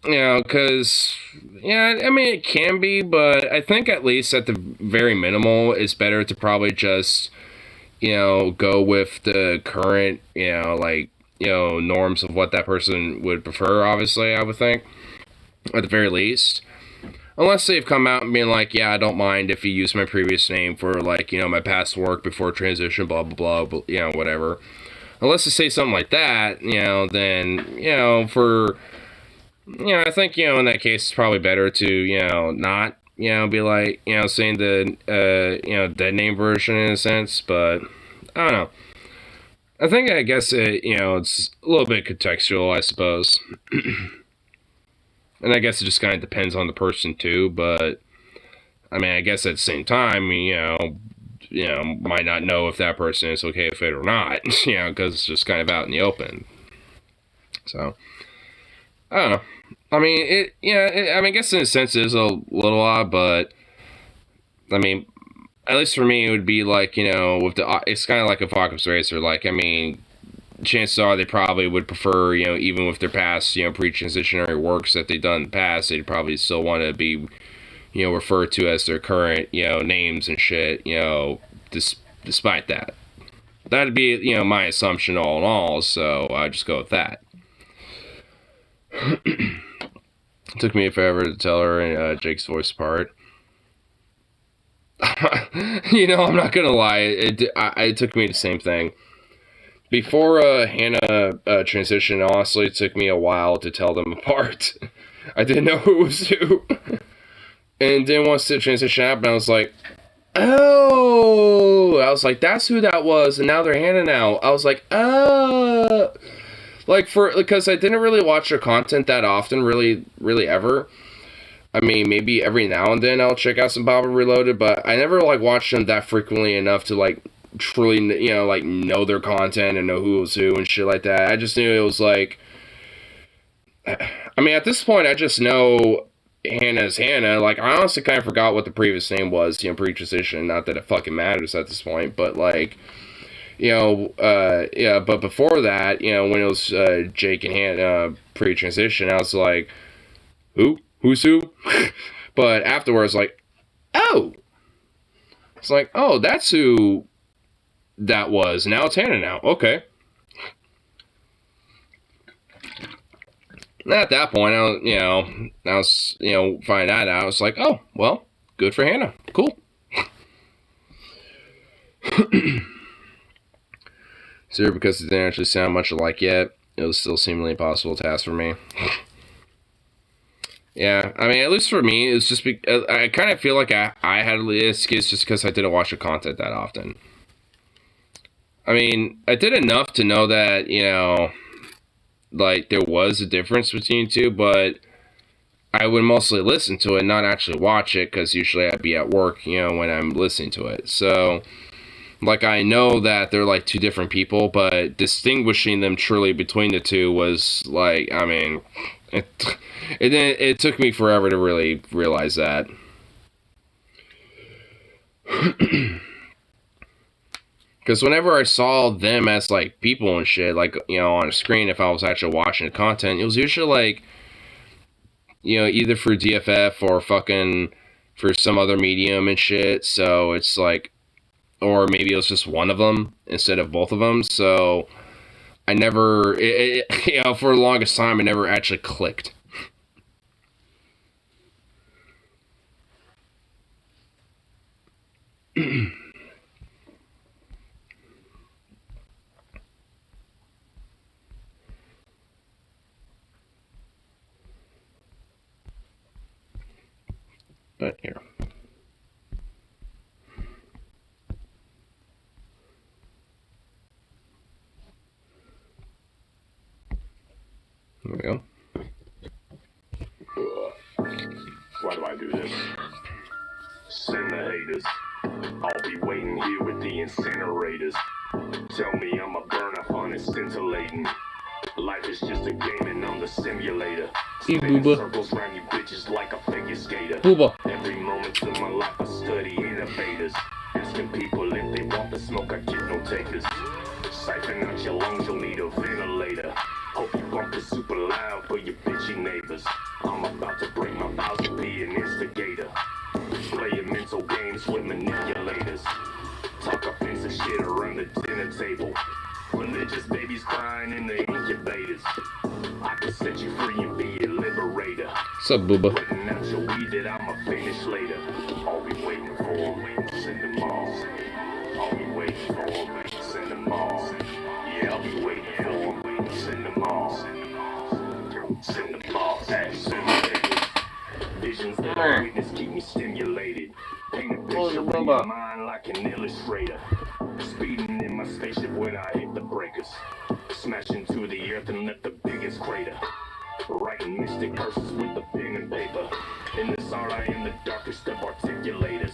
you know, because, yeah, I mean, it can be, but I think at least at the very minimal, it's better to probably just, you know, go with the current, you know, like, you know, norms of what that person would prefer, obviously, I would think, at the very least. Unless they've come out and been like, yeah, I don't mind if you use my previous name for, like, you know, my past work before transition, blah, blah, blah, you know, whatever. Unless they say something like that, you know, then, you know, for... You know, I think, you know, in that case, it's probably better to, you know, not you know, be like, you know, saying the, you know, dead name version in a sense, but I don't know. I guess it, you know, it's a little bit contextual, I suppose. And I guess it just kind of depends on the person too, but I mean, I guess at the same time, you know, might not know if that person is okay with it or not, you know, because it's just kind of out in the open. So, I don't know. I mean, I mean, I guess in a sense it is a little odd, but I mean, at least for me, it would be like, you know, with it's kind of like a Focus Racer. Like, I mean, chances are they probably would prefer, you know, even with their past, you know, pre-transitionary works that they've done in the past, they'd probably still want to be, you know, referred to as their current, you know, names and shit, you know, despite that. That'd be, you know, my assumption all in all, so I just go with that. It took me forever to tell her Jake's voice apart. You know, I'm not gonna lie, it took me the same thing. Before Hannah transitioned, honestly, it took me a while to tell them apart. I didn't know who was who. And then once the transition happened, I was like, oh! I was like, that's who that was, and now they're Hannah now. I was like, oh! Like, because I didn't really watch their content that often, really ever. I mean, maybe every now and then I'll check out some Baba Reloaded, but I never, like, watched them that frequently enough to, like, truly, you know, like, know their content and know who was who and shit like that. I just knew it was, like... I mean, at this point, I just know Hannah's Hannah. Like, I honestly kind of forgot what the previous name was, you know, pre-transition. Not that it fucking matters at this point, but, like... You know, yeah, but before that, you know, when it was Jake and Hannah pre-transition, I was like, who? Who's who? But afterwards, like, oh! It's like, oh, that's who that was. Now it's Hannah now. Okay. And at that point, I was, find that out. I was like, oh, well, good for Hannah. Cool. So because it didn't actually sound much alike yet, it was still seemingly impossible task for me. Yeah, I mean, at least for me, it's just I kind of feel like I had a excuse just because I didn't watch the content that often. I mean, I did enough to know that, you know, like, there was a difference between the two, but I would mostly listen to it, not actually watch it, because usually I'd be at work, you know, when I'm listening to it. So... like, I know that they're, like, two different people, but distinguishing them truly between the two was, like, I mean, it took me forever to really realize that. Because whenever I saw them as, like, people and shit, like, you know, on a screen, if I was actually watching the content, it was usually, like, you know, either for DFF or fucking for some other medium and shit, so it's, like... or maybe it was just one of them instead of both of them. So I never, you know, for the longest time, it never actually clicked. But here. There we go. Why do I do this? Send the haters. I'll be waiting here with the incinerators. Tell me I'm a burner on it scintillating. Life is just a game and I'm the simulator. Spinning circles round you bitches like a figure skater. Booba. Every moment of my life I study innovators. Asking people if they want the smoke, I get no takers. Siphon out your lungs, you'll need a ventilator. Hope you bump it super loud for your bitchy neighbors. I'm about to break my vows to be an instigator. Playing mental games with manipulators. Talk offensive shit around the dinner table. Religious babies crying in the incubators. I can set you free and be a liberator. What's up, Booba? Putting out your weed that I'ma finish later. I'll be waiting for them, send them all. I'll be waiting for them, send them all. Yeah, I'll be waiting for them, send them all. Send them all, send them all. Visions that witness keep me stimulated. Paint a picture in your mind like an illustrator. Speeding in my spaceship when I hit the breakers. Smashing to the earth and left the biggest crater. Writing mystic verses with the pen and paper. In this art I am the darkest of articulators.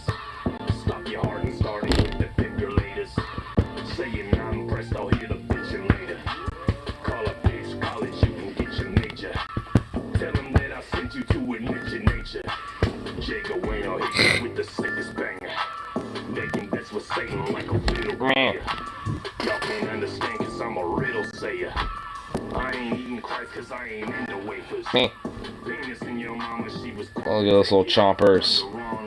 Stop your heart and starting with the defibrillators. Saying I'm impressed, I'll hear the bitchin' later. Call a bitch, college, you can get your major. Tell them that I sent you to admit your nature. Jacob Wayne, I'll hit you with the sickest banger. Making bets with Satan like a fiddle player. Y'all can't understand cause I'm a riddle sayer. I ain't eating Christ cause I ain't into wafers. Penis in your mama, she was look at those little chompers.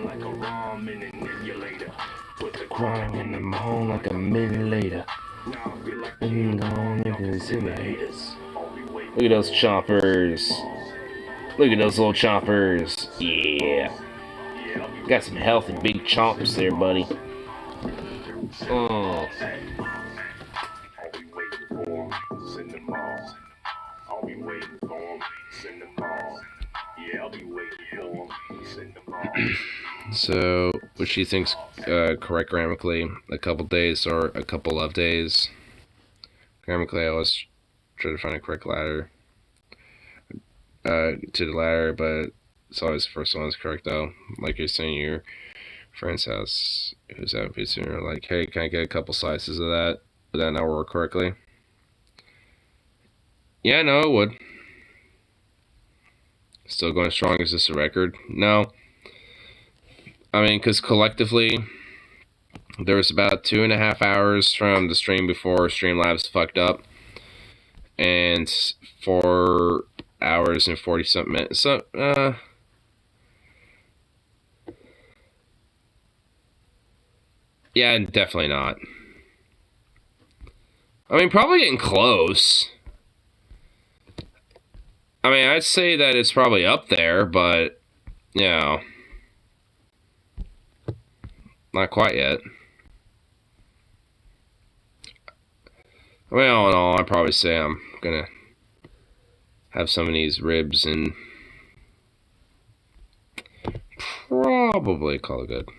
like a ramen emulator. Put the Crying in the home like a minute later. now I feel like And gone into the simulators. Look at those chompers. Look at those little chompers. Yeah. Got some healthy big chomps there, buddy. Oh. I'll be waiting for 'em, send them all. I'll be waiting for 'em, send them all. Yeah, I'll be waiting for 'em, send them all. So, which do you think's correct grammatically? A couple days or a couple of days? Grammatically, I always try to find a correct ladder to the ladder, but it's always the first one's correct though. Like you're saying, your friend's house who's having pizza, and you're like, hey, can I get a couple slices of that? Would that not work correctly? Yeah, no, it would. Still going strong. Is this a record? No. I mean, because collectively, there was about 2.5 hours from the stream before Streamlabs fucked up, and 4 hours and 40-something minutes. So, yeah, definitely not. I mean, probably getting close. I mean, I'd say that it's probably up there, but, you know, not quite yet. I mean, all in all, I'd probably say I'm gonna have some of these ribs and probably call it good.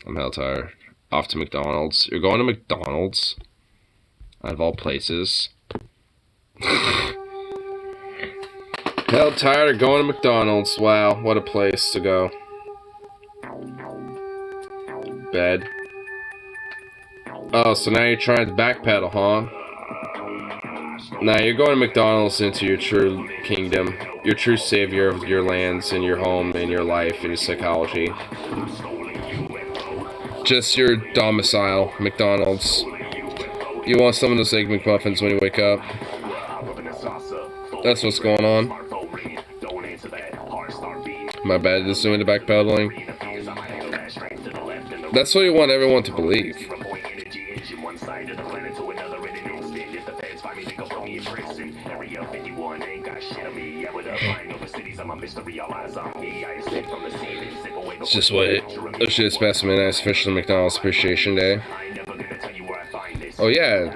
I'm hell tired. Off to McDonald's. You're going to McDonald's? Out of all places. Hell tired of going to McDonald's. Wow, what a place to go. Bed. Oh, so now you're trying to backpedal, huh? Now you're going to McDonald's into your true kingdom. Your true savior of your lands and your home and your life and your psychology. Just your domicile, McDonald's. You want some of those Egg McMuffins when you wake up. That's what's going on. My bad, just doing the backpedaling. That's what you want everyone to believe. It's just what it. Oh shit, it's Specimen. It's officially McDonald's Appreciation Day. Oh yeah.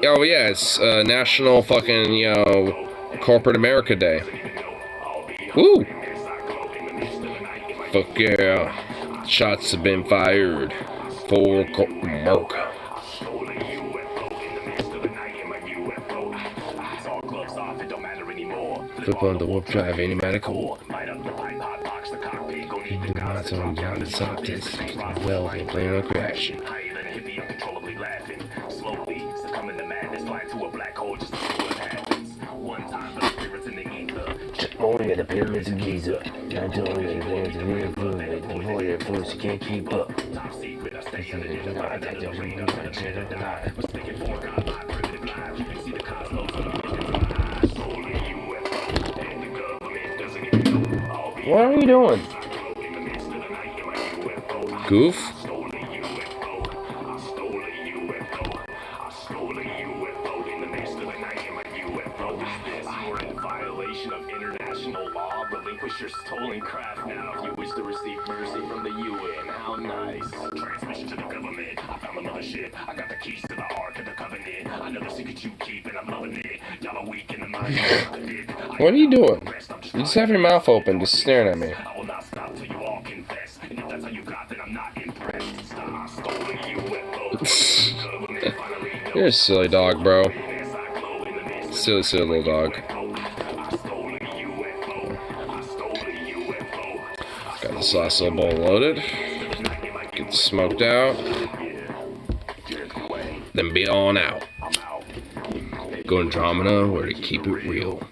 Oh yeah, it's National fucking, you know, Corporate America Day. Woo! Fuck yeah. Shots have been fired for America. Flip on the warp drive, ain't it cool? You do not on down to stop this. Well, we're playing on crashing. Morning at the pyramids of Giza. Not doing it, the real food, the warrior foods you can't keep up. What are you doing? Goof? Your stolen craft now. You wish to receive mercy from the UN. How nice. Transmission to the government. I found another ship. I got the keys to the Ark of the Covenant. Another secret you keep and I'm loving it. Y'all are weak in the mind. What are you doing? I'm just You just have your mouth open, just staring at me. You're a silly dog, bro. Silly, silly little dog. Got this last little bowl loaded. Get the smoked out. Then be on out. Go Andromeda, where to keep it real.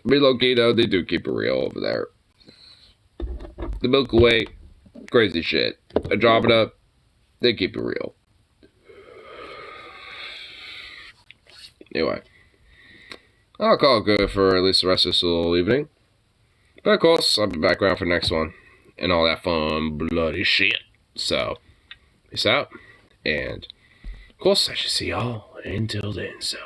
Be low-key though, they do keep it real over there. The Milky Way, crazy shit. Andromeda, they keep it real. Anyway, I'll call it good for at least the rest of this little evening. But of course, I'll be back around for the next one. And all that fun, bloody shit. So, peace out. And, of course, I shall see y'all until then, so.